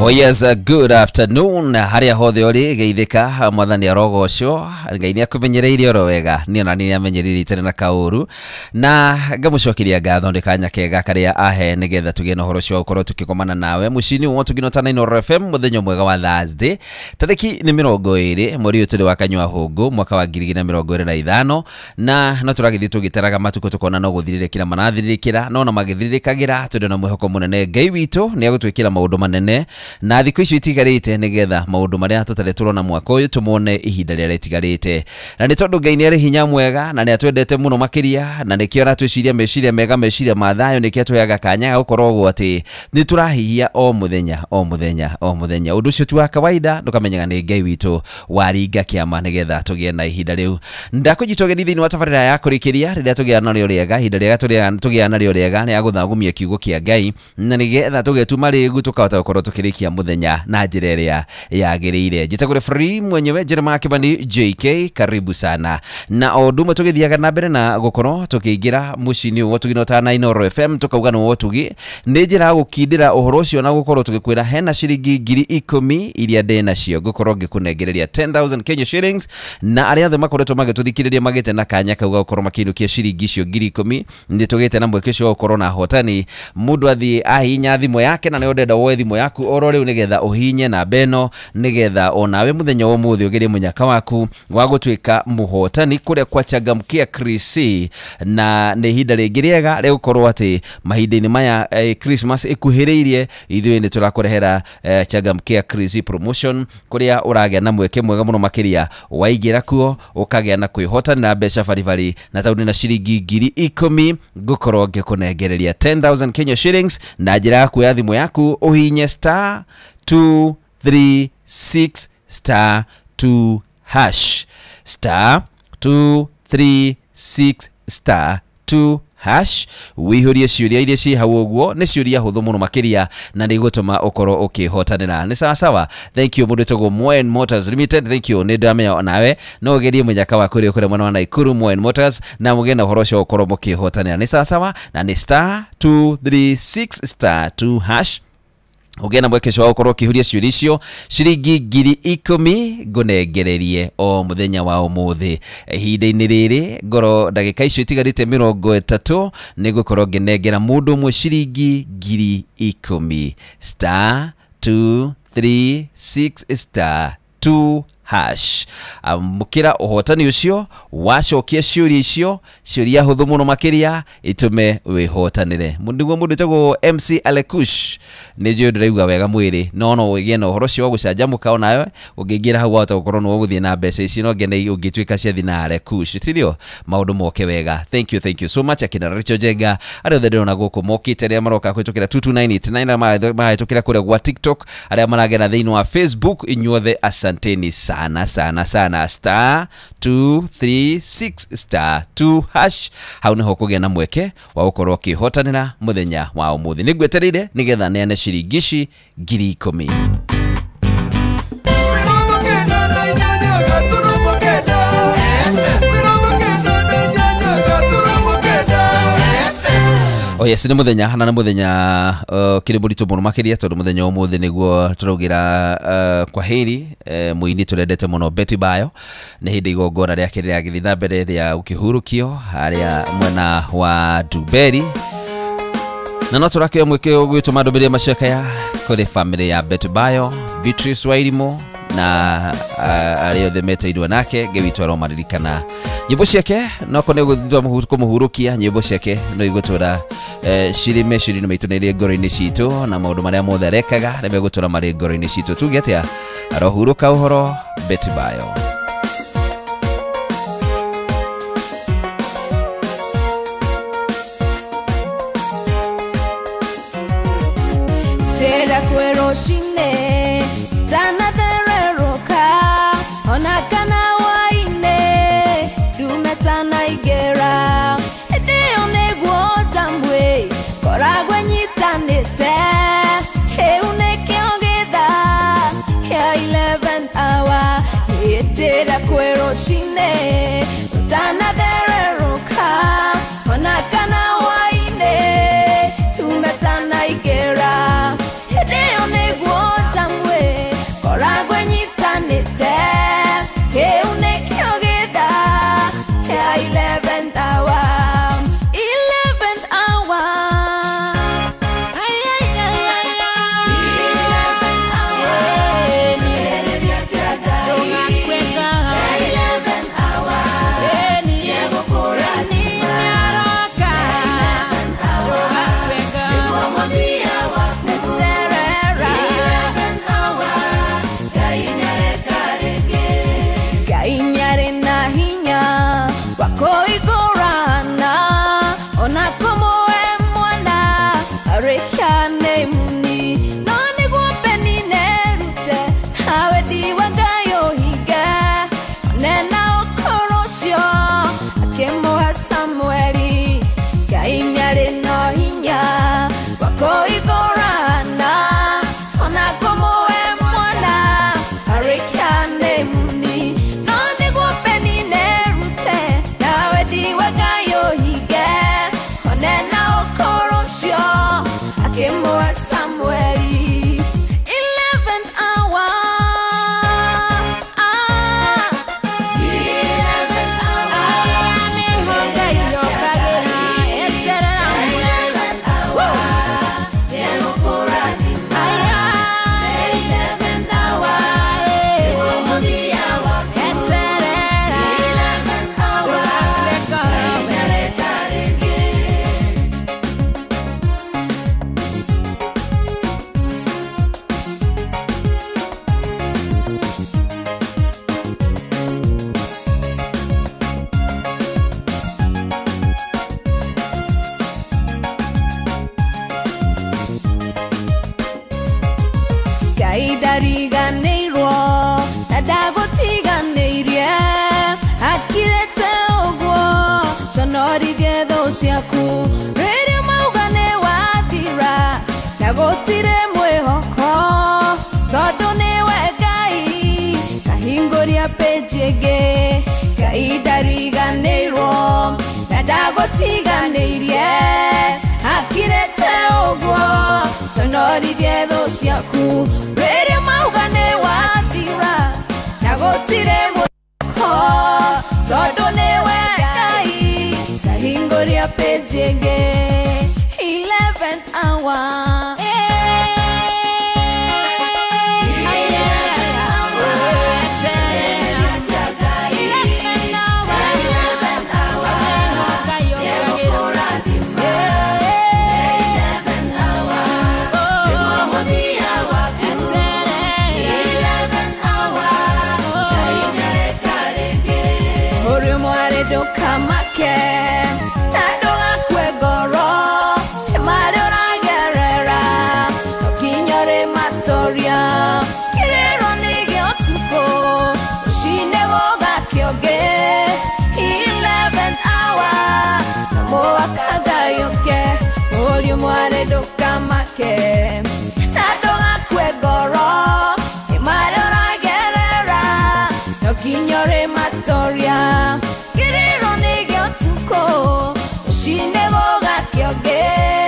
Oh yes, good afternoon. Haria hothe uri geithika mwathani arogocwo ngai ni akumenyereire oro wega ni ona ni amenyerire tene na kauru na ngamucokiria ngatho ndikanya kega karia ahe nigetha tugie na horo cio ukorwo tukikomana nawe mucini wo tuginotana Inoro FM muthenyo mwega wa Thursday tariki ni 20 mweri uturi wa kanywa hungu mwaka wa 2025 na no turagithii tugiteraga matuko tukona no guthiririkira manathiririkira no na magithiririkagira tundu na mwihoko munene ngai witu ni agutwikira maundu manene na thikũ icio itigarĩte nigetha maũndũ marĩa tũtarĩ turona mwaka ũyũ tumone ihinda rĩrĩa rĩtigarĩte na nĩ tondũ Ngai nĩ arĩ hinya mwega na nĩ atwendete mũno makĩria na nĩkĩo aratwĩciria meciria mega meciria ma thayũ nĩkĩo tũheaga kanya gũkorwo ũguo atĩ nĩ tũrahihia o mũthenya ũndũ ũcio tu wa kawaida ndũkamenyaga nĩ Ngai witũ waringa kĩama nigetha tũgĩe na ihinda rĩu ndakũnyitogeni thĩinĩ wa tabarĩra ya kũrĩkĩria rĩrĩa tũgĩa narĩo rĩega ihinda rĩrĩa tũgĩa narĩo rĩega nĩ agũthagumia kiugo kĩa Ngai na nigetha tũgetuma rĩgu tũkahota gũkorwo tũkĩrĩkia muthenya na njĩra ĩrĩa yagĩrĩire. Njĩtagũre free mwenyewe Jeremiah Kĩmani JK, karibu sana na o ndumwe tũgĩthiaga na mbere na gũkorwo tũkĩingĩra mũciĩ-inĩ ũyũ tũginotana Inoro FM tukauga nĩ wotugi nĩ njĩra gũkindĩra ũhoro ũcio na gũkorwo tũgĩkwĩra hena ciringi 10,000 iria ndĩ nacio ngũkorwo ngĩkũnengereria 10,000 Kenya shillings na arĩa othe makoretwo magĩtũthikĩrĩria magĩte na kanya kauga gũkorwo makĩinũkia ciringi icio 10,000 nĩ tũgĩte na mweke ũcio gũkorwo na hotani mũndũ athiĩ ahinya thimũ yake na nĩ ũndenda woe thimũ yaku oro rĩu nigetha uhinye na beno nigetha onawe muthenya wa mũthĩ ũgerie mũnyaka waku wa gũtuĩka mũhotani kũrĩa kwa Changamkia Chris na nĩ ihinda rĩngĩ rĩega rĩa gũkorwo atĩ mahinda-inĩ maya Christmas ĩkuhĩrĩirie ithuĩ nĩ tũrakũrehera Changamkia Chris promotion kũrĩa ũragĩa na mweke mwega mũno makĩria waingĩra kuo ũkagĩa na kwĩhotanĩra mbeca baribari na tauni na ciringi 10,000 ngũkorwo ngĩkũnengereria 10,000 Kenya shillings na njĩra ya kuoya thimũ yaku uhinye star 236 star 2 hash star 236 star 2 hash wihurie ciuria iria ci hau ũguo nĩ ciuria hũthũ mũno makĩria na nĩ gũtũma ũkorwo ũkĩhotanĩra nĩ sawa sawa. Thank you mũndũ tũgwo Moen Motors Limited, thank you nĩ ndamenya nawe no ũgerie mũnyaka wa kũrĩa kũrĩa mwena wa Naikuru Moen Motors na mũgĩe na ũhoro ũcio ũkorwo mũkĩhotanĩra nĩ sawa sawa na nĩ star 236 star 2 hash ugena mweke cyo gũkorwo kihuria ciũria icio ciringi 10,000 ngũnengererie o muthenya wa ũmũthĩ ihinda-inĩ rĩrĩ ngoro ndagĩka icio itigarĩte 30 nĩ gũkorwo ngĩnengera mũndũ ũmwe ciringi 10,000 star 236 star 2 hash mukira uhotani ucio wacokia ciuria icio ciuria huthu muno makiria itume wihotanire mundu tago MC Alekush nijo ndiraigua wega mwiri no wigie na uhoro cio gucanjamuka onawe ungingira hau wata gukorwo no guthie na mbeca ici no ngene ungituika cia thina Alekush tirio maundu moke wega. Thank you so much akina Richard Jenga aria thende na guku mokite ria maroka kwitukira 2289 mahitukira kuria gwa TikTok aria maragena thiini wa Facebook inyuothe asanteni sana star 236 star 2 hash hau niho kugia na mweke wa gukorwo kihotanira muthenya wa umuthi nigwetereire nigetha neane ciringi 10,000. yes, ni muthenya na muthenya kiri muritu muno makiria tondu muthenya umuthi niguo turugira kwa heri muini turendete muno Betty Bayo ni hindi igongona ria kiri ya githina mbere ria ukihurukio haria mwena wa Duberi na no turakio mwike gwituma ndubiria macekaya kuri family ya Betty Bayo, Beatrice Wairimo na ario themeteirwe nake ngewitwara maririkana nyimbo ciake no kone guthithwa kumuhurukia nyimbo ciake no igutura cirime cirino maitu nere ngoro-ini citu na maundu maria mothe arekaga ni megutura mari ngoro-ini citu tuge atia arohuruka uhoro Betty Bayo. Tera kwero shine tana ona kana waine dumetana igera edio negwo tamwe koragwe nyitanite keune kiongeda ya 11 hour etera kwero shine tana dereruka ona kana waine dumetana igera edio negwo tamwe koragwe nyitanite siaku rere maugane wathira na gutire mwihoko tondu niwe Ngai kahinguria pejege Ngai ndariganirwo na ndagutiganirie akirete uguo sonorithie thu ciaku rere maugane wathira na gutire mwihoko tondu niwe Hingoria pejege 11th hour Mware dokamake nadonga kwegoro imarora gerera no kinyore matoria kiriro nigyo tuko ushinde boga kyoge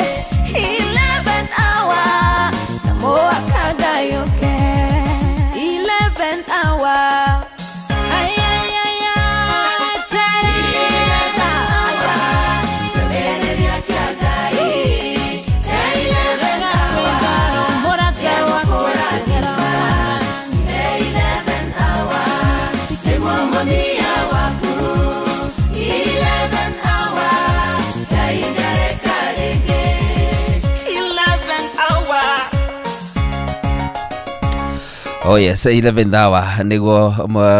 Oh yes, 11th hour niguo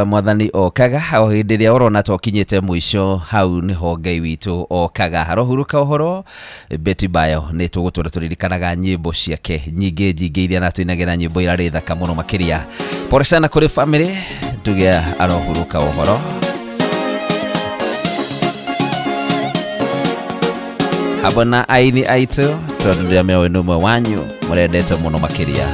mwathani okaga o hindi ria urona to kinyete mwisho hau niho Ngai witu okaga harohuruka uhoro Betty Bayo ni tugutura turirikanaga nyimbo ciake nyingi njingi iria natuinagira nyimbo irari thaka muno makiria. Pore sana kuri family tugia arohuruka uhoro. Habana aini aitu tondu meo numwe wanyu murendete muno makiria.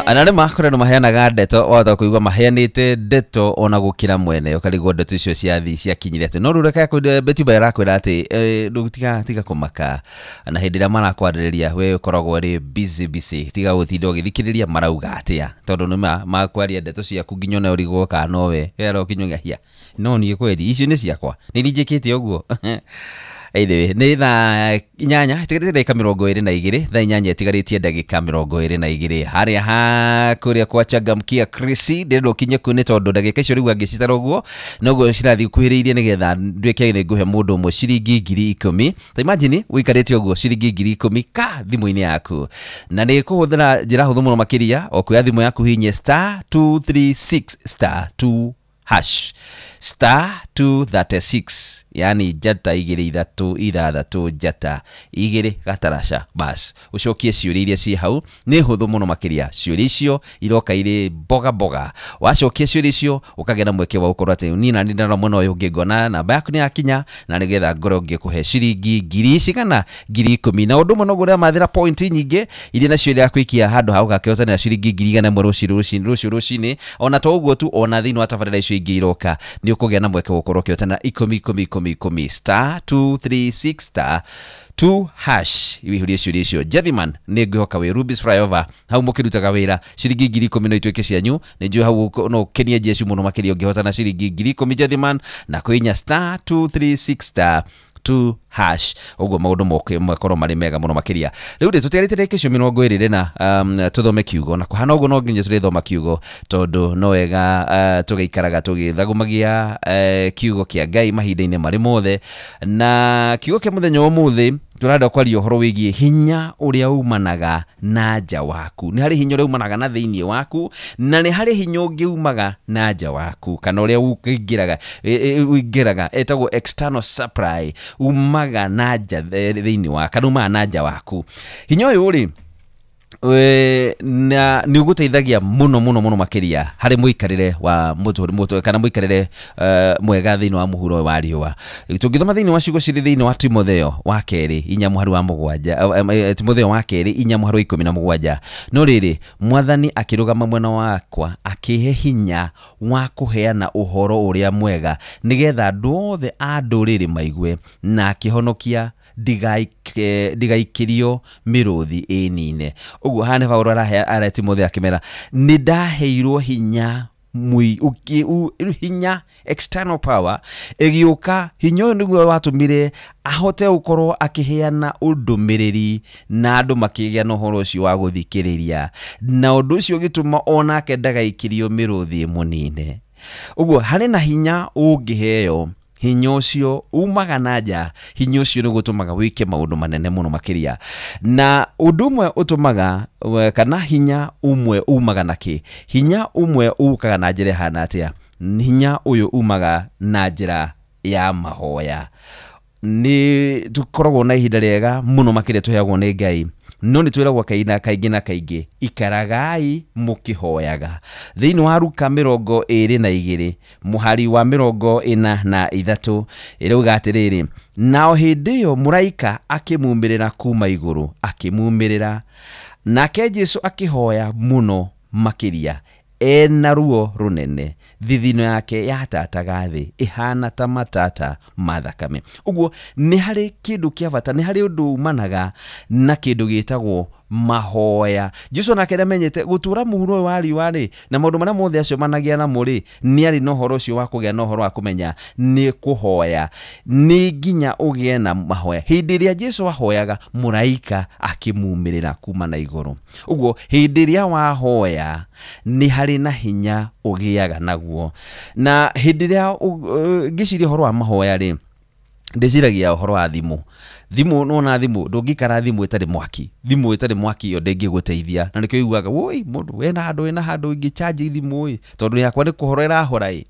Anane makore no maheanaga ndeto wata kuigwa maheanite ndeto ona gukira mwene ukarigwo ndeto icio ciathi ciakinyire ati no rureka ku beti bayara kwira ati tiga kumaka na hindi ria marakwaririria we ukoragwo ri busy tiga guthindo githikiriria marauga atia tondu nima makwaria ndeto ciaku nginyo na urigwo ka nowe wera ukinyongahia no ni kweli icio ni ciakwa ni rijikite uguo Either ni tha inyanya tigarite ndagika 22 tha inyanya tigaritie ndagika 22 haria ha kuria kwa changamkia Chrissy ndendo kinye kune tondu ndagika icio rigu angicitara uguo noguo cirathi kuhiriirie nigetha ndweke ni nguhe mundu umwe ciringi 10,000 ta imagine wikarite uguo ciringi 10,000 ka thimu-ini yaku na ni kuhuthira njira huthu muno makiria o kuya thimu yaku hinye *236*2 hash *236 yani jata igiri ithatu jata igiri gatarasha bas ucokie ciuri iria ci hau ni huthu muno makiria ciuri icio iroka iri boga wacokie ciuri icio ukagena mweke wa ukorwa ati ni na ndina muno uyu ngigona namba yaku ni akinya na nigetha ngoro ngikuhe ciringi 10,000 kana 10,000 na undu muno guria mathira point nyingi iria nacio iria kwikia handu hau gakiotana ciringi 100,000 rucini ona to uguo tu ona thini wa tabarira icio ingi iroka ni ukugea na mweke wa ukorwa kiotana 10 *236*2 hash iwihurie ciuria icio Jethiman ni ngwihoka wi Ruby's Flyover hau mukirutaga wira ciringi 10,000 no ituike cianyu ni njui hau no kenia jesu muno makiria ngihotana ciringi 10,000 Jethiman na kuinya *236*2 hash uguo maundu makorwo mari mega muno makiria riu ndi tutiarite ndekisho 20 na tuthome kiugo na kuhana uguo no nginya turithoma kiugo tondu no wega tugeikaraga tugithagumagia kiugo kia Ngai mahinda-ini mari mothe na kiugo kia muthenya umuthi turenda kwaria uhoro wigie hinya uria umanaga na nja waku ni hari hinya uria umanaga na thiini waku na ni hari hinya ungiumaga na nja waku kana uria uingiraga etagwo external supply umaga na nja thiini wa kana umaga na nja waku hinya uyu ri na ni uguteithagia muno makiria hari muikarire wa mutu kana muikarire mwega thiini wa muhuro wa riua tungithoma thiini wa ciugo ciri thiini wa Timotheo wa 2:7 Timotheo wa 2:17 no riri mwathani akirugama mwena wakwa akihe hinya wa kuheana uhoro uria mwega nigetha andu othe a nduriri maigue na akihonokia ndigaikirio miruthi inine uguo hane Paulo ara Timotheo akimera ni ndaheirwo hinya hinya external power egiuka hinya uyu niguo watumire ahote ukorwo akiheana undumiriri na andu makigia no horo ucio wa guthikiriria na undu ucio gituma onake ndagaikirio miruthi munine uguo hari na hinya ungiheo hinya ucio umaga na nja hinya ucio ni gutumaga wike maundu manene muno makiria na undu umwe utumaga kana hinya umwe umaga naki hinya umwe ukaga na njira hana atia hinya uyu umaga na njira ya mahoya ni tukoragwo na ihinda riega muno makiria tuheagwo ni Ngai no ni twiragwo kaingi na kaingi ikaragai mukihoyaga thiini wa Luka 22 muhari wa 43 irauga atiriri nao hindi yo muraika akimumirira kuma iguru akimumirira nake Jesu akihoya muno makiria ena ruo runene thithino yake yatataga thi ihana ta matata mathakame uguo ni hari kindu kia bata ni hari undu umanaga na kindu gitagwo mahoya Jesu nake namenyete gutura muhuro wa riwari na maundu maria mothe acio managia na muri ni ari no horo ucio wa kugia no horo wa kumenya ni kuhoya ni nginya ugie na mahoya hindi iria Jesu ahoyaga muraika akimumirira kuma na iguru uguo hindi iria wahoya ni hari na hinya ugiaga naguo na hindi iria ngiciria horo wa mahoya ri ndiciragia horo wa thimu no na thimu ndungikara thimu itari mwaki yo ndingiguteithia na nikio iguaga woi mundu wena handu ingicharge thimu tondu yakwa ni kuhorera horai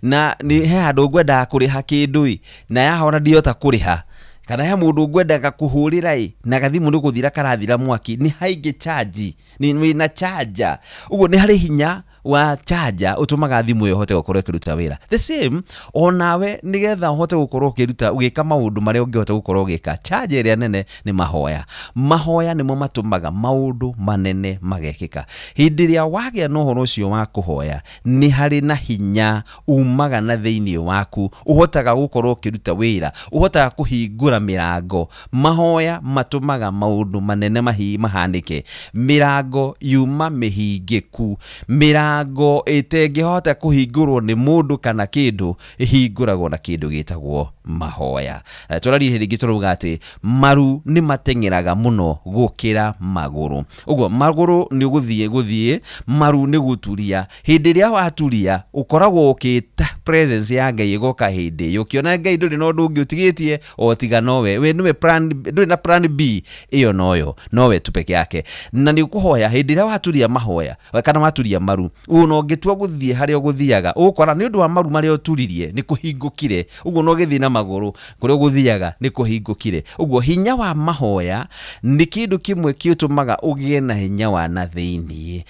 na ni he handu ngwenda kuriha kindu na yahora ndiota kuriha kana ya mundu ngwendaga kuhurira na gathimu niguthira karathira mwaki ni haingi charge ni na charger uguo ni hari hinya wa charger utumaga thimu yo hote gukorwo kiruta wira. The same onawe nigetha hote gukorwo kiruta ugika maundu maria ungihota gukorwo ugika. Charger ria nene ni mahoya. Mahoya nimo matumaga maundu manene magekika. Hindi ria wagia no horo ucio wa kuhoya ni hari na hinya umaga na thiini waku uhotaga gukorwo kiruta wira, uhotaga kuhingura mirango. Mahoya matumaga maundu manene mahanike. Mirango yuma mihingiku, mirango itengihota kuhingurwo ni mundu kana kindu ihinguragwo na kindu gitagwo mahoya. Turari hiringi turuga ati maru ni matengeraga muno gukira maguru. Ugo maguru ni guthie maru ni guturia. Hindi ria waturia ukoragwo ukita presence ya Ngai igoka hindi ukiona Ngai nduri no ndungi utigitie o tiga nowe we niwe nduri na plan B iyo nowe tu peke yake. Na ni kuhoya hindi ria waturia mahoya kana waturia maru uno ngitua guthie haria guthiaga ukora ni undu wa maru maria uturirie ni kuhingukire. Ugo no githie na maguru kuria guthiaga ni kuhingukire. Ugo hinya wa mahoya ni kindu kimwe kiutumaga ugie na hinya wa na thiini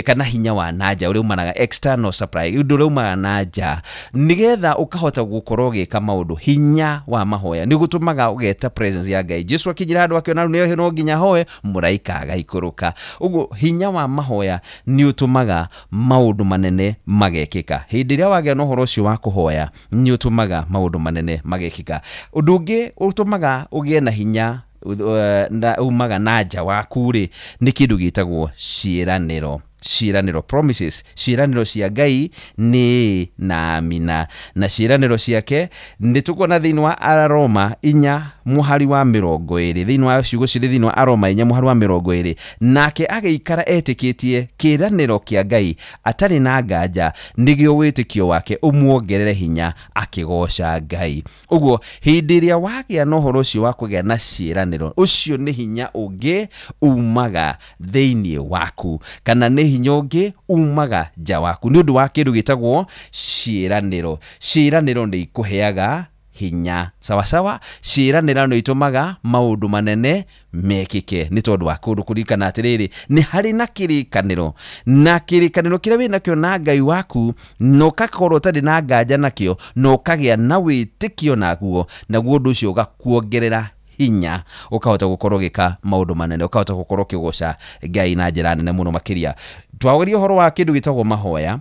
kana hinya wa naja uria umanaga external supply undu uria umaga naja nigetha ukahota gukorwo gika maundu. Hinya wa mahoya ni gutumaga ugeta presence ya Ngai. Jesu akinyira andu akiona niyo no nginya hoe muraika agaikuruka. Ugo hinya wa mahoya ni utumaga maundu manene magekika. Hindi ria wagia no horo ucio wa kuhoya ni utumaga maundu manene magekika. Undu ungi utumaga ugie na hinya umaga naja waku ri ni kindu gitagwo ciiraniro. Ciiraniro, promises. Ciiraniro cia Ngai ni na amina, na ciiraniro ciake ni tukona thiini wa Aroma 4:20 thiini wa ciugo ciri thiini wa Aroma 4:20 nake ageikara etikitie kiiraniro kia Ngai atari na nganja nigio witikio wake umuongerere hinya akigoca Ngai. Uguo hindi ria wagia no horo ucio wa kugia na ciiraniro ucio ni hinya ungi umaga thiini waku kana ni hinya ungi umaga nja waku ni undu wa kindu gitagwo ciiraniro. Ciiraniro ni ikuheaga hinya sawa. Ciiraniro ni itumaga maundu manene mekike ni tondu wa kundu kurikana atiriri ni hari na kirikaniro, na kirikaniro kiria wina kio na Ngai waku no kakorwo tari na nganja nakio no kagia na witikio naguo undu ucio ugakuongerera hinya ukahota gukorwo gika maundu manene, ukahota gukorwo kigoca Ngai na njira nene muno makiria. Twageria horo wa kindu gitagwo mahoya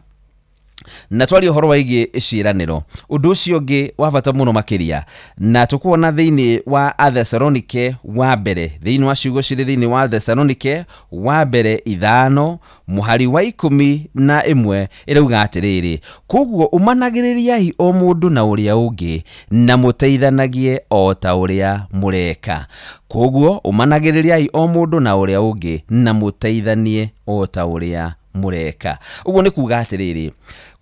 na twari horo waigi ciiraniro. Undu ucio ngi wa bata muno makiria na tukuona thiini wa Thessalonike wa mbere thiini wa ciugo ciri thiini wa Thessalonike wa mbere 5:11 irauga atiriri koguo umanagiririai o mundu na uria ungi na muteithanagie o ta uria mureka. Koguo umanagiririai o mundu na uria ungi na muteithanie o ta uria mureka. Uguo ni kuga atiriri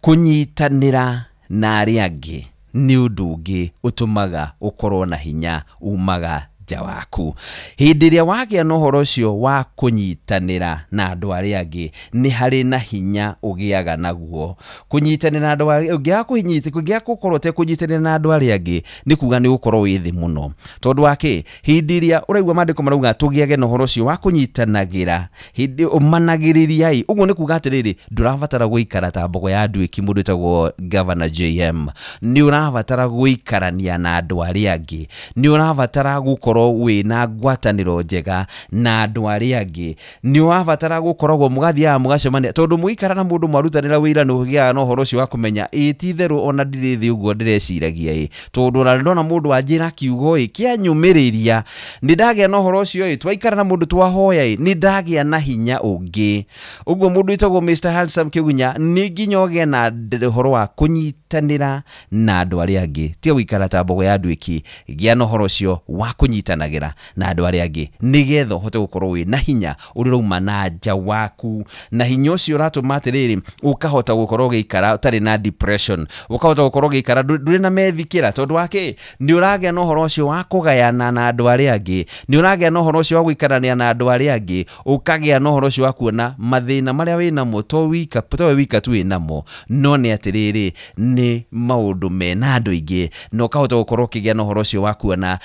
kunyitanira na aria angi ni undu ungi utumaga ukorwo na hinya umaga nja waku. Hindi ria wagia no horo ucio wa kunyitanira na andu aria angi ni hari na hinya ugiaga naguo. Kunyitanira na andu aria ungi gukorwo te kunyitanira na andu aria angi ni kuga ni gukorwo withi muno. Tondu wake hindi ria uraigwa mandiko marauga tugiage no horo ucio wa kunyitanagira hindi umanagiririai. Uguo ni kuga atiriri ndurabatara guikara ta mbogo ya nduiki mundu tagwo Governor JM. Ni urabatara guikarania na andu aria angi, ni urabatara gukorwo wina ngwataniro njega na andu aria angi, ni urabatara gukorwo mugathia mugacemania tondu muikara na mundu marutanira wira no gia no horo ucio wa kumenya ititheru ona ndirithi uguo ndireciragia tondu ndona mundu anjira kiugo kianyumiriria ni ndagia no horo ucio twaikara na mundu twahoya ni ndagia na hinya ungi. Uguo mundu itagwo Mr. Handsome Kigunya ni nginyoge na horo wa kunyitanira na andu aria angi ti guikara ta mbogo ya nduiki gia no horo ucio wa kunyitanagira na andu aria angi nigetho hote gukorwo wi na hinya uri rauma na nja waku. Na hinya ucio ratuma atiriri ukahota gukorwo giikara utari na depression, ukahota gukorwo giikara nduri na methikira tondu wake ni uragia no horo ucio wa kugayana na andu aria angi, ni uragia no horo ucio wa guikarania na andu aria angi, ukagia no horo ucio wa kuona mathina maria wina mo to wika tu inamo no ni atiriri ni maundu mena andu ingi no kahota gukorwo kigia no horo ucio wa kuona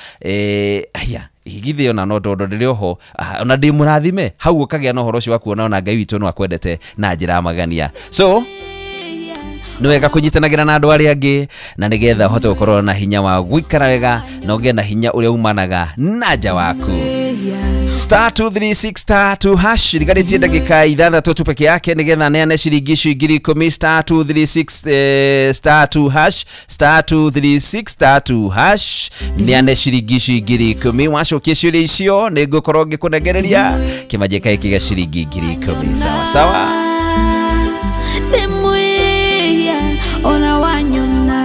aya igithio na no ndondo ndirioho ona ndi murathime hau ukagĩa na horo cio wa kuona ona Ngai witũ no akwendete na njĩra magania. So nĩ wega kũnyitanagĩra na andũ arĩa angĩ na nĩgetha ũhote gũkorwo na hinya wa gũikara wega na ũgĩe na hinya ũrĩa umanaga na nja waku. *236*2# rigarĩtie ndagĩka 6 tu peke yake nĩgetha neane ciringi 10,000 *236*2# *236*2# neane ciringi 10,000 wacokia ciũria icio nĩngũkorwo ngĩkũnengereria kĩmanjĩka gĩkĩ gĩa ciringi 10,000 sawa sawa. Ona wanyona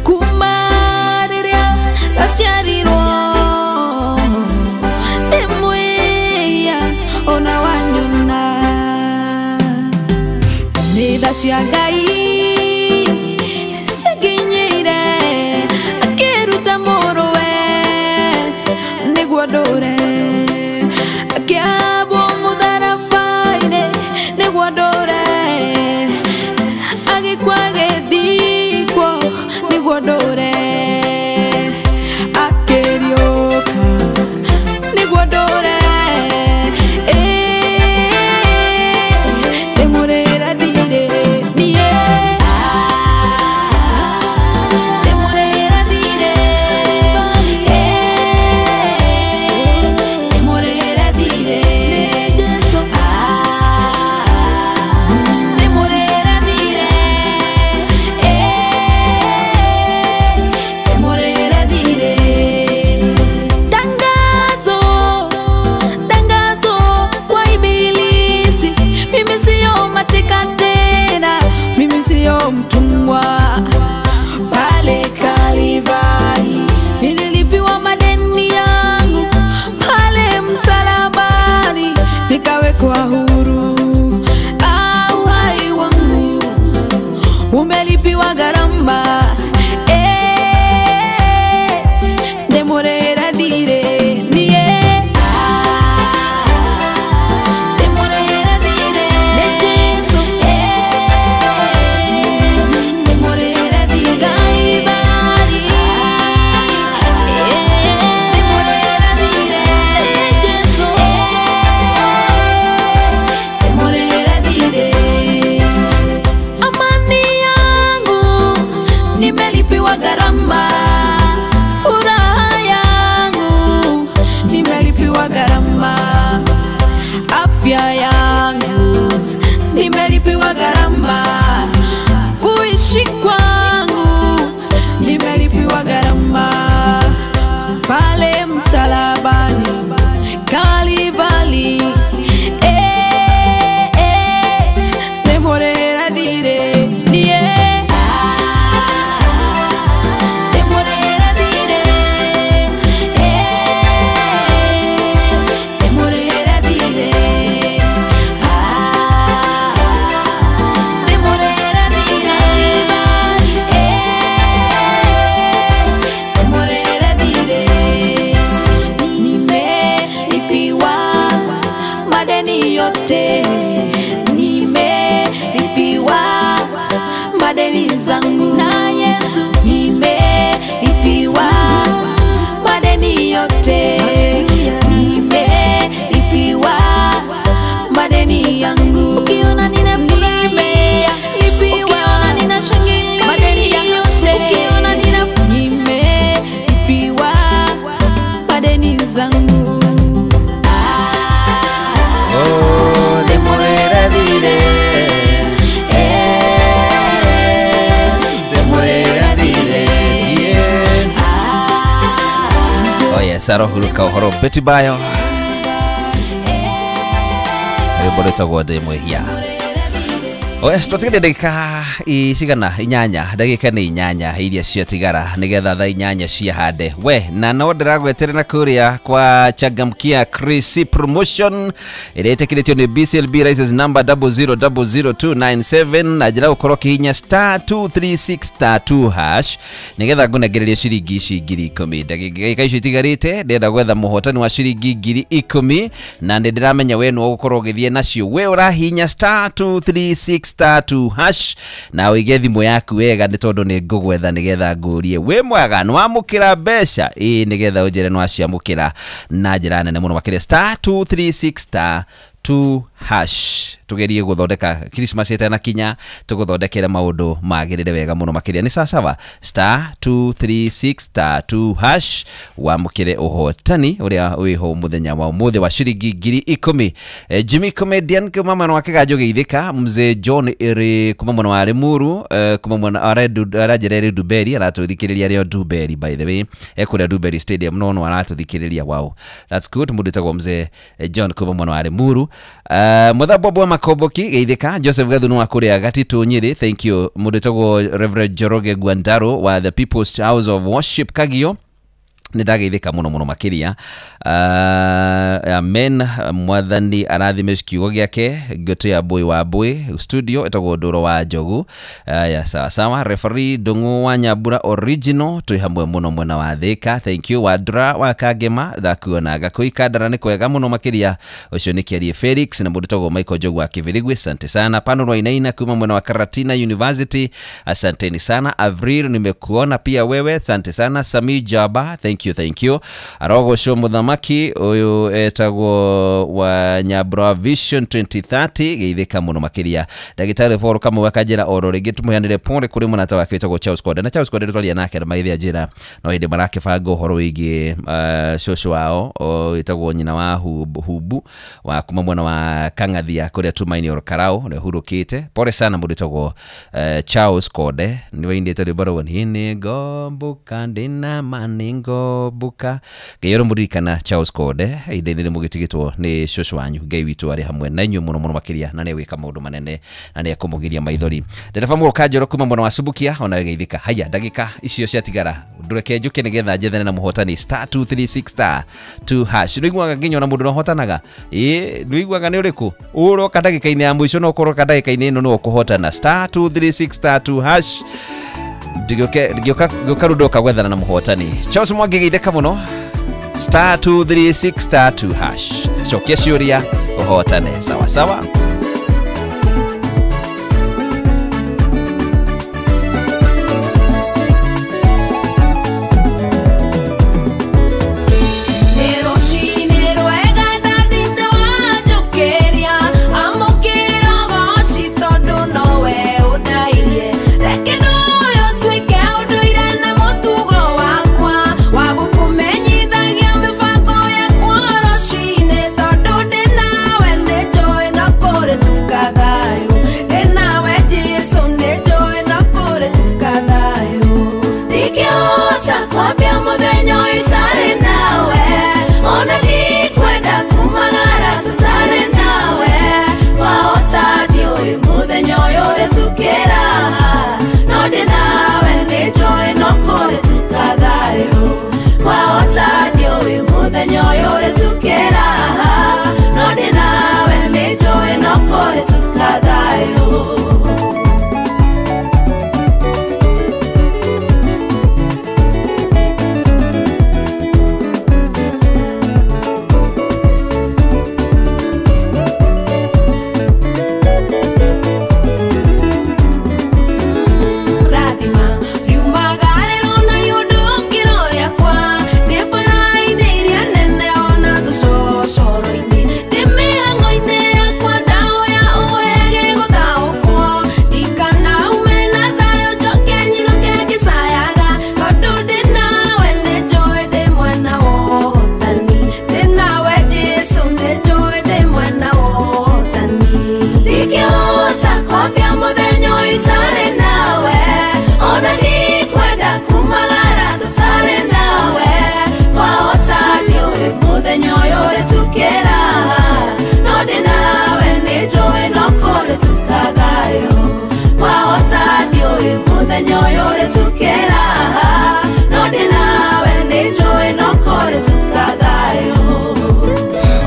kumariria asiarirwo emweya ona wanyona nida cia Ngai ciaginyire akiruta mũrũwe nĩguo ndũre akiabwo mũtharabai-inĩ nĩguo ndũre agĩkwagethikwo nĩguo ndũre akĩriũka nĩguo ndũre ndĩmũrĩra thirĩ niĩ ndĩmũrĩra thirĩ ndĩmũrĩra thirĩ Jesũ ndĩmũrĩra thirĩ ndĩmũrĩra thirĩ. Tangazo kwa ibilisi, mimi sio mateka tena, mimi sio mtumwa. Pale Kalvari nililipiwa madeni yangu, pale msalabani nikawekwa huru. Uhai wangu umelipiwa gharama, ndemurera thire niye ndemurera thire Yesu ndemurera thire Kalvari ndemurera thire Yesu ndemurera thire. Amani yangu nimelipiwa gharama, furaha yangu nimelipiwa gharama, afya yangu nimelipiwa gharama, kuishi kwangu nimelipiwa gharama, pale msalabani Kalvari ndemurera thire niye ndemurera thire ndemurera thire ndemurera thire ndemurera thire. Nimelipiwa madeni yote, nimelipiwa madeni zangu na Yesu, nimelipiwa madeni yote, nimelipiwa madeni yangu. Ukiona nimelipiwa, ukiona ninashangilia madeni yote, ukiona nimelipiwa madeni zangu. Ndemurera thire ndemurera thire sarohuruka uhoro beti bayo riboretagwo ndi mwihia. Oya twatigire ndagĩka cigana inyanya, ndagĩka nĩ inyanya iria ciatigara nĩgetha thaa inyanya ciahande. We na no ndĩragweterera kũrĩa kwa Changamkia Chris Promotion ĩrĩa ĩtĩkĩrĩtio nĩ BCLB Rises number 0000297 na njĩra gũkorwo kĩhinya *236*2# nĩgetha ngũnengereria ciringi 10,000. Ndagĩka icio itigarĩte ndĩrenda gwetha mũhotani wa ciringi 10,000 na ndĩramenya we no gũkorwo ũgĩthiĩ nacio. We ũrahinya *236 *232# na uige thimũ yaku wega nĩ tondũ nĩ ngũgwetha nĩgetha ngũrie wĩ mwega nĩwamũkĩra mbeca nĩgetha ũnjĩre nĩwaciamũkĩra na njĩra nene mũno makĩria *236*2# tugerie guthondeka Christmas yeta na kinya tuguthondekera maundu magirire wega muno makiria ni sawa *236*2# wamukire uhotani uria wiho muthenya wa umuthi wa shiringi 10,000 Jimmy Comedian kuma mwana wake gajogeithika mzee John iri kuma mwana wa Limuru kuma mwana arajerere Duberi aratuthikiriria rio Duberi by the way ekuria Duberi Stadium no aratuthikiriria wow that's good muditagwo mzee John kuma mwana wa Limuru muthabobo makoboki geithika Joseph Gathunu wa kuria Gatitu Nyiri thank you muditagwo Reverend Joroge Gwandaro wa the People's House of Worship Kagio nidageithika muno makiria amen mwathani arathime kiugo giake gote ya boy wa boy studio etagwo Ndoro wa Njogu ya sawa referee Ndungu wa Nyambura original twi hamwe muno mwena wa Thika thank you Wadra wa Kagema ndakuona gakuika ndara ni kwega muno makiria ucio ni Kiarie Felix na muditagwo Michael Njogu wa Kivirigwe asante sana Pano Rwainaina kuma mwena wa Karatina University asanteni sana Avril nimekuona pia wewe asante sana Sami Jaba thank you arogo show muthamaki uyu etagwo wa Nyambura Vision 2030 geithika muno makiria ndagitari Paul kama wakajira oro rigi tumuyanire pore kuri munata wake etagwo Charles Code na Charles Code twalia nake na maithia njira no inde marake fango horo wigi shosho wao etagwo nyina wa hubu wa kuma mwana wa Kangathia kuria Tumaini Orkarao ne hurukite pore sana muditagwo Charles Code niwe indete ribaro ni gombuka ndina maningo buka geyoro murikana Charles Code inde ni mugitigitwo ni shosho wanyu ngai witu ari hamwe na inyu muno makiria na ne wika maundu manene na ne kumugiria maithori nderefa mu kajoro kuma mwana wa Subukia ona geithika haya ndagika icio ciatigara ndureke njuke nigetha njethane na muhotani *236*2# niguaga nginyo na mundu no hotanaga niguaga ni uriku uroka ndagika-ini ya mwisho no koroka ndagika-ini ino no kuhotana *236*2# Gyoka rudoka gwethana na muhotani Charles Mwangi geitheka muno *236*2# cokia ciuria uhotane sawa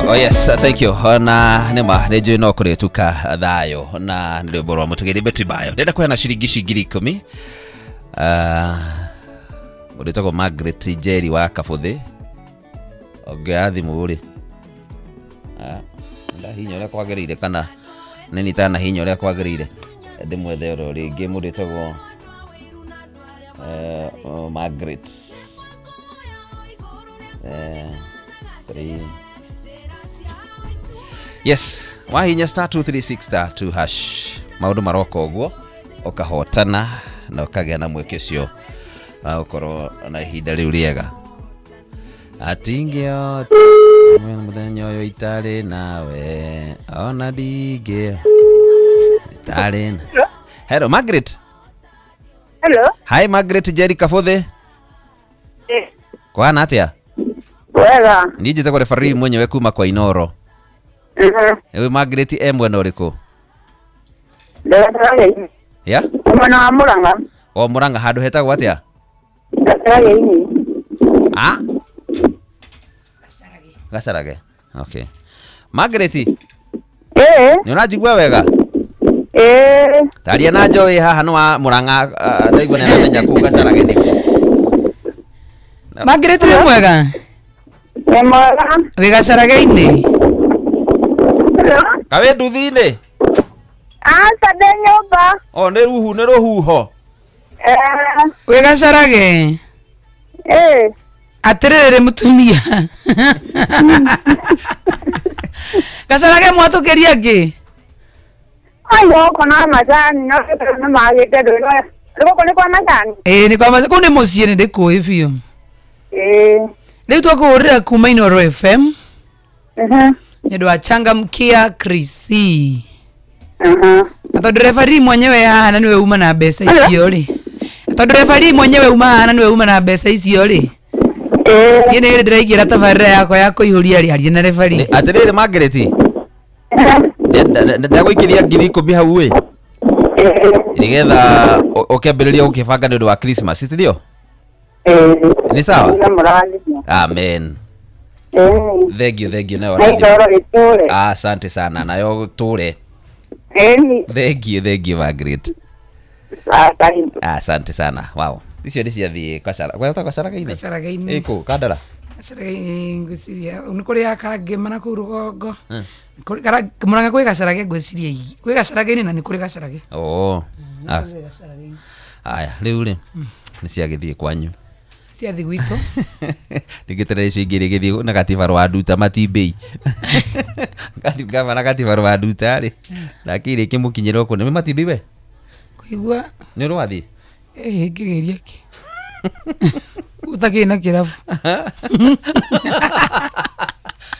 Oh yes, thank you. Na nema neje no kuretuka thayo na ndio bora mutegeri beti bayo. Ndenda kwa na shiringi 10,000. Udetako Margaret Jerry wa Kafuthi. Ogathi muri. Nda hinyo le kwagirire kana nini tana hinyo le kwagirire. ndimwethe oro ringi mundu etagwo Margaret 3 yes wahinya *236*2# maundu maroka uguo ukahotana na ukagea na mweke ucio ukorwo na ihinda riu riega atingio muthenya uyu itari nawe ona ndingi itari hello Margaret. Hello. Hi Margaret, Jerry Kafothe. Kwana atia? Wega. Nijite kwa referee mwenyewe kuma kwa Inoro. Ewe Margaret mwena uriku? Ndagataga. Ya? Mwana wa Muranga. O Muranga handu hetagwo atia? Ndagataga ini. Ah? Gasarage. Okay. Margaret. Ni unajigwa wega? Taria na Joy haha no wa Muranga ndaigwa na menya ku Gasarage ni. Margaret ni mwega? Ni mwega. We Gasarage ini? Kawe nduthi-ini? Sade nyumba. O ni ruhuho. We Gasarage? Atirire mutumia. Gasarage mwatukiria ngi? Ayo kona majani no magite ndo. Riko ni kwa majani. Ni kwa majani. Kune mucie ni ndikuwi biu. Riu twakuhurira kuma Inoro FM. Nyedo achangamkia Krisi. Atondo referee mwenyewe hana niwe uma na pesa icio ri. Atondo referee mwenyewe uma hana niwe uma na pesa icio ri. Yene ile ndiraigera tabarira yako yako ihuria ri na referee. Atirire Margaret. Ndaguikiria ngiri 10 hau we. Nigetha ukĩambĩrĩria gũkĩbanga nĩ ũndũ wa Christmas, ndio? Ni sawa? Amen. Thank you nayo. Asante sana nayo tule. Thank you Margaret. Asante sana. Wow. Icio nĩ ciathie Kasara. Kwa hiyo Kasarage-ini? Kasarage-ini. Iko Kandara. Kasarage-ini ngũciria nĩkũrĩ akangĩ mana kũu rũgongo. Muranga kwĩ Gasarage ngũciria iyi. Kwĩ Gasarage-ini na nĩ kũrĩ Gasarage. Aya, rĩu rĩ nĩ ciagĩthiĩ kwanyu. Ciathi gwitũ. Nĩgĩterere icio ingĩ rĩgĩthiĩ na gatiba rwa nduta matimbei. Ngava na gatiba rwa nduta rĩ. Lakini kĩmũkinyĩra ũkũ nĩ matimbei we? Kũigua. Nĩ rwathiĩ? Ngĩgeria kĩ. Utakĩ na kĩrabu.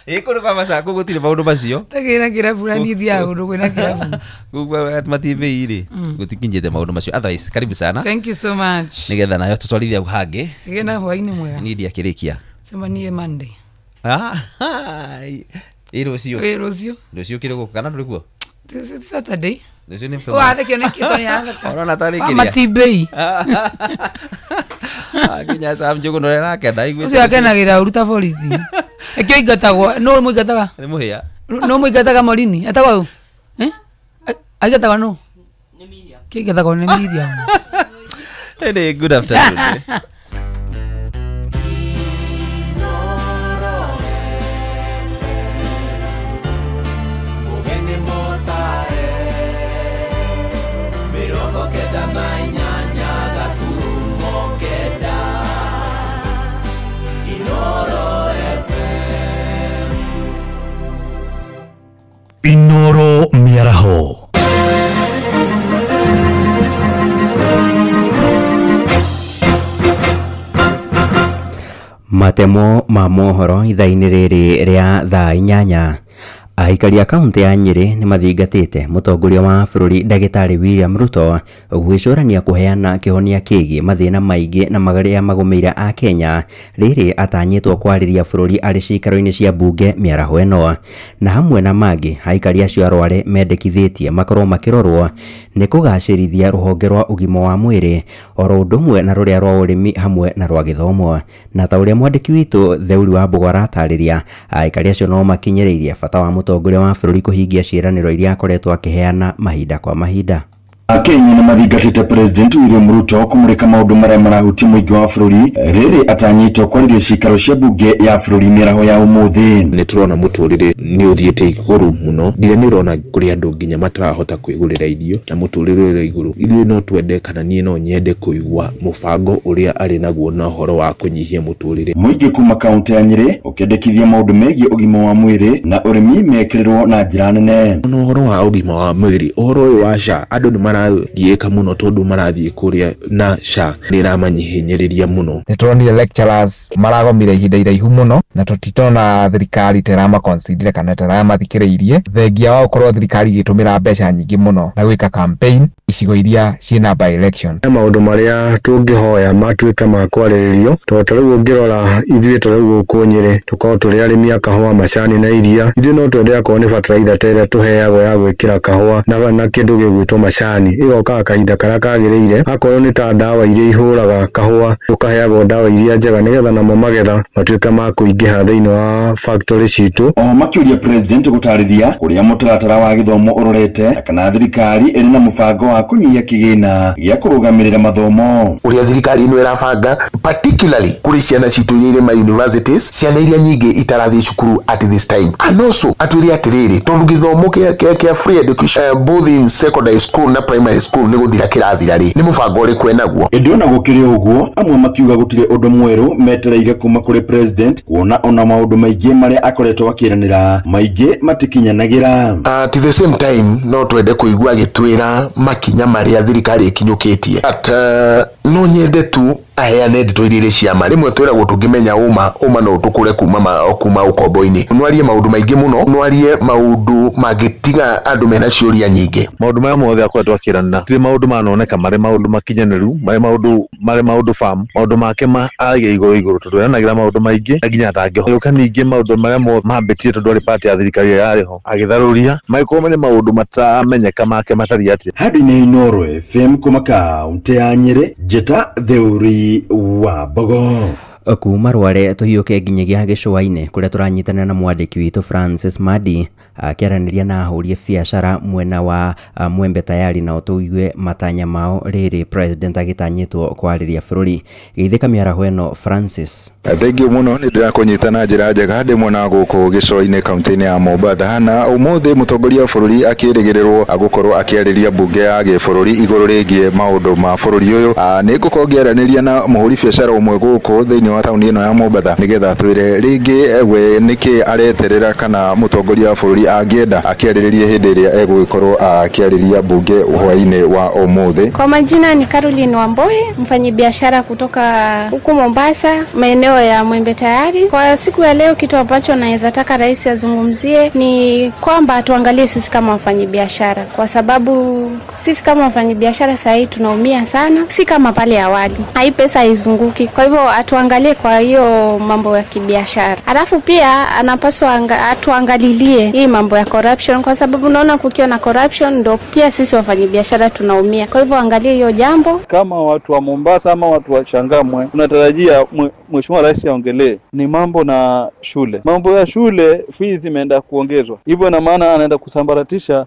Iko kwa masako gutire maundu macio. Tagĩra kĩrabu na niĩ thiaga ũndũ kwĩna kĩrabu. Kugwa matimbei rĩ. Gutikinyĩte maundu macio. Otherwise karibu sana. Thank you so much. Nigetha nayo tutwarithia uhange. Kĩgena hwainĩ mwega. Ni ndia kĩrĩkia. Cemanie Monday. Rũciũ. Rũciũ kĩrĩgũ kana ndũrĩ kuo? Saturday. Rũciũ nĩ mfemo. Wathekio nĩ kĩto nĩ athaka. Ona tarĩkĩria. Matimbei. Kinya Sam Njogu no rake ndaigwĩte. Ũcio akenagĩra ũruta borithi. Ekio ingatagwo no muigataga. Nĩ mũhĩa. No muigataga Morini. Atagwo. Aigatagwo no. Nĩ Miriam. Kĩigatagwo nĩ Miriam. Hey, good afternoon. Inoro Miaraho. Matemo ma mohoro ithaa-inĩ rĩrĩ rĩa thaa 8. Aikari a kaunti ya Nyeri nĩ mathingatĩte mũtongoria wa bũrũri Ndagĩtarĩ William Ruto gwĩcũrania kũheana kĩhonia kĩgiĩ mathĩna maingĩ na marĩa magũmĩire a Kenya rĩrĩ atanyĩtwo kwarĩria bũrũri arĩ cikaro-inĩ cia mbunge mĩaraho ĩno. Na hamwe na mangĩ aikari acio arware mendekithĩtie makorwo makĩrorwo nĩ kũgacĩrithia rũhonge rwa ũgima wa mwĩrĩ oro ũndũ ũmwe na rũrĩa rwa ũrĩmi hamwe na rwa gĩthomo. Na ta ũrĩa mwandĩki witũ Theuri wa Mbogo aratarĩria, aikari acio no makinyĩrĩirie bata wa mũtongoria wa bũrũri kũhingia ciĩranĩro iria akoretwo akĩheana mahinda kwa mahinda. Akenya nimathingatite President William Ruto kumurika maundu maria marahutia muingi wa bururi riri atanyitwo kwariria cikaro cia bunge ya bururi miraho ya umuthi. Ni turona muturire ni uthiete iguru muno nire ni urona kuri andu nginya matarahota kwigurira irio na muturire uri iguru irio no twende kana nie no nyende kuigwa mubango uria ari naguo na horo wa kunyihia muturire. Muingi kuma kaunti ya Nyeri ukendekithia maundu megie ugima wa mwiri na urimi mekirirwo na njira nene. No horo wa ugima wa mwiri horo uyu wa SHA andu ni marathieka muno tondu marathie kuria na SHA ni ramanyihinyiriria muno. Ni turonire lecturers maragomire ihinda iraihu muno na tutitona thirikari terama consider kana terama thikiriirie thengia wa ukorwo thirikari gitumira mbeca nyingi muno na gwika campaign icigo iria ciina by election. Maundu maria tungihoya matuika ma kwariririo totariu ngirora ithuĩ tariu kunyire tukorwo turi arimi a kahua macani na iria ithuĩ no twende akorwo ni fertilizer tere tuheagwo ya gwikira kahua na kindu gigwitwo macani igoka kahinda karia kagiriire akorwo ni ta ndawa iria ihuraga kahua tukaheagwo ndawa iria njega nigetha namo magetha matuika ma kuingiha thiini wa factory citu. O makiuria president gutarithia kuria mutaratara wa githomo urorete kana thirikari iri na mubango wa kunyihia kigina gia kurugamirira mathomo. Uria thirikari ino irabanga particularly kuri ciana citu iria ma universities ciana iria nyingi itarathie cukuru at this time and also aturia atiriri tondu githomo kia free education both in secondary school na primary school ni guthira kirathira ri ni mubango uri kwenaguo. Ndiona gukiri uguo amwe makiuga gutire undu mweru metereire kuma kuri president kuona ona maundu maingi maria akoretwo akiranira maingi matikinyanagira. At the same time no twende kuigua gitwira makinya maria thirikari ikinyukitie at no nyende tu aheane ndito iria ciama rimwe twiragwo tungimenya uma no tukure kuma ukombo-ini nwarie maundu maingi muno nwarie maundu magitiga andu mena ciuria nyingi. Maundu maya mothe akwetwo akirana ti maundu manoneka mari maundu makinyaniru mari maundu farm maundu make ma age iguru tutwiranagira maundu maingi nginya atangioka ningi maundu maria mambitie tondu ari party ya thirikari yariho agitharuria maikomenya maundu matamenyeka make matari ati. Hadi-ini Inooro FM kuma kaunti ya Nyeri Jeta Theuri wa Bogo. Kuma Rware tuhiuke nginyagia gicua-ini kuria turanyitana na mwandiki witu Francis Madi akiaraniria na ahũri biacara mwena wa Mwembe Tayari na tuigue matanya mao riri president agitanyitwo kwariria bururi githika miaraho eno. Francis: Thengiũ muno ni ndirakunyitana njira njega ndi mwena guku gicua-ini kaunti-ini ya Mombatha na umuthi mutongoria wa bururi akirigirirwo agukorwo akiariria bunge ya gibururi iguru rigie maundu ma bururi uyu. Ni ngukorwo ngiaraniria na muhũri biacara umwe guku thiini wa tauni ino ya Mombatha nigetha twire ringi we niki areterera kana mutongoria wa bururi angienda akiariririe hindi iria egwikorwo akiariria bunge hwaini wa umuthi. Kwa majina ni Caroline Wamboi, mfanyabiashara kutoka huko Mombasa, maeneo ya Mwembe Tayari. Kwa siku ya leo kitu ambacho naweza taka rais azungumzie ni kwamba tuangalie sisi kama wafanyabiashara, kwa sababu sisi kama wafanyabiashara sasa hivi tunaumia sana, si kama pale awali. Hai pesa haizunguki. Kwa hivyo atuangalie kwa hiyo mambo ya kibiashara. Alafu pia anapaswa atuangalilie hii mambo ya corruption, kwa sababu unaona kukiwa na corruption ndo pia sisi wafanyabiashara tunaumia. Kwa hivyo angalie hiyo jambo. Kama watu wa Mombasa ama watu wa Changamwe tunatarajia Mheshimiwa Rais aongelee ni mambo na shule. Mambo ya shule fees imeenda kuongezwa. Hivyo na maana anaenda kusambaratisha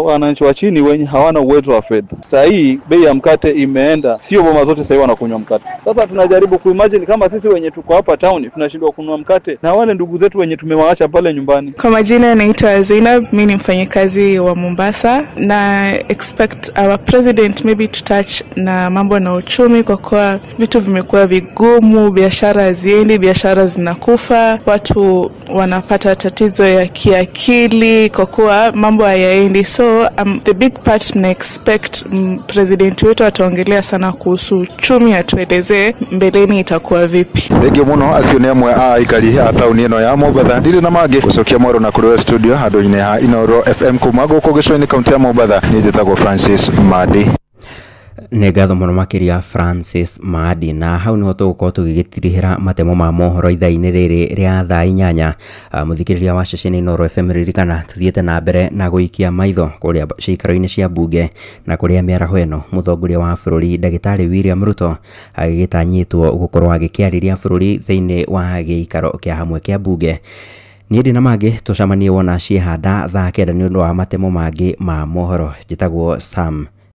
wananchi wa chini wenye hawana uwezo wa fedha. Sasa hii bei ya mkate imeenda, sio boma zote sasa wanakunywa mkate. Sasa tunajaribu kuimagine kama sisi wenye tuko hapa town tunashindwa kununua mkate na wale ndugu zetu wenye tumewaacha pale nyumbani. Kwa majina naitwa Zainab, mimi ni mfanyakazi wa Mombasa na expect our president maybe to touch na mambo na uchumi, kwa kuwa vitu vimekuwa vigumu, biashara haziendi, biashara zinakufa, watu wanapata tatizo ya kiakili kwa kuwa mambo hayaendi. So the big part na expect president wetu ataongelea sana kuhusu uchumi, atuelezee mbeleni itakuwa vipi. Thengiũ muno acio ni amwe a aikari a tauni ino ya Mombatha. Ndiri na mangi gucokia mwaro na kuri studio handu-ini ha Inooro FM kuma guku gicua-ini kaunti ya Mombatha. Ni njitagwo Francis Madi. Nĩ ngatho mũno makĩria Francis Madi, na hau nĩho tũgũkorwo tũgĩgĩtirihĩra matemo ma mohoro ithaa-inĩ rĩrĩ rĩa thaa 8. Mũthikĩrĩria wa ceceni Inooro FM ririkana tuthiĩte na mbere na gũikia maitho kũrĩa ciikaro-inĩ cia mbunge na kũrĩa mĩaraho ĩno mũtongoria wa bũrũri ndagĩtarĩ William Ruto agĩgĩtanyĩtwo gũkorwo agĩkĩarĩria bũrũri thĩinĩ wa gĩikaro kĩa hamwe kĩa mbunge. Niĩ ndĩ na mangĩ tũcemanie wona ciĩhanda thaa 9 nĩ ũndũ wa matemo mangĩ ma mohoro. Njĩtagwo Sam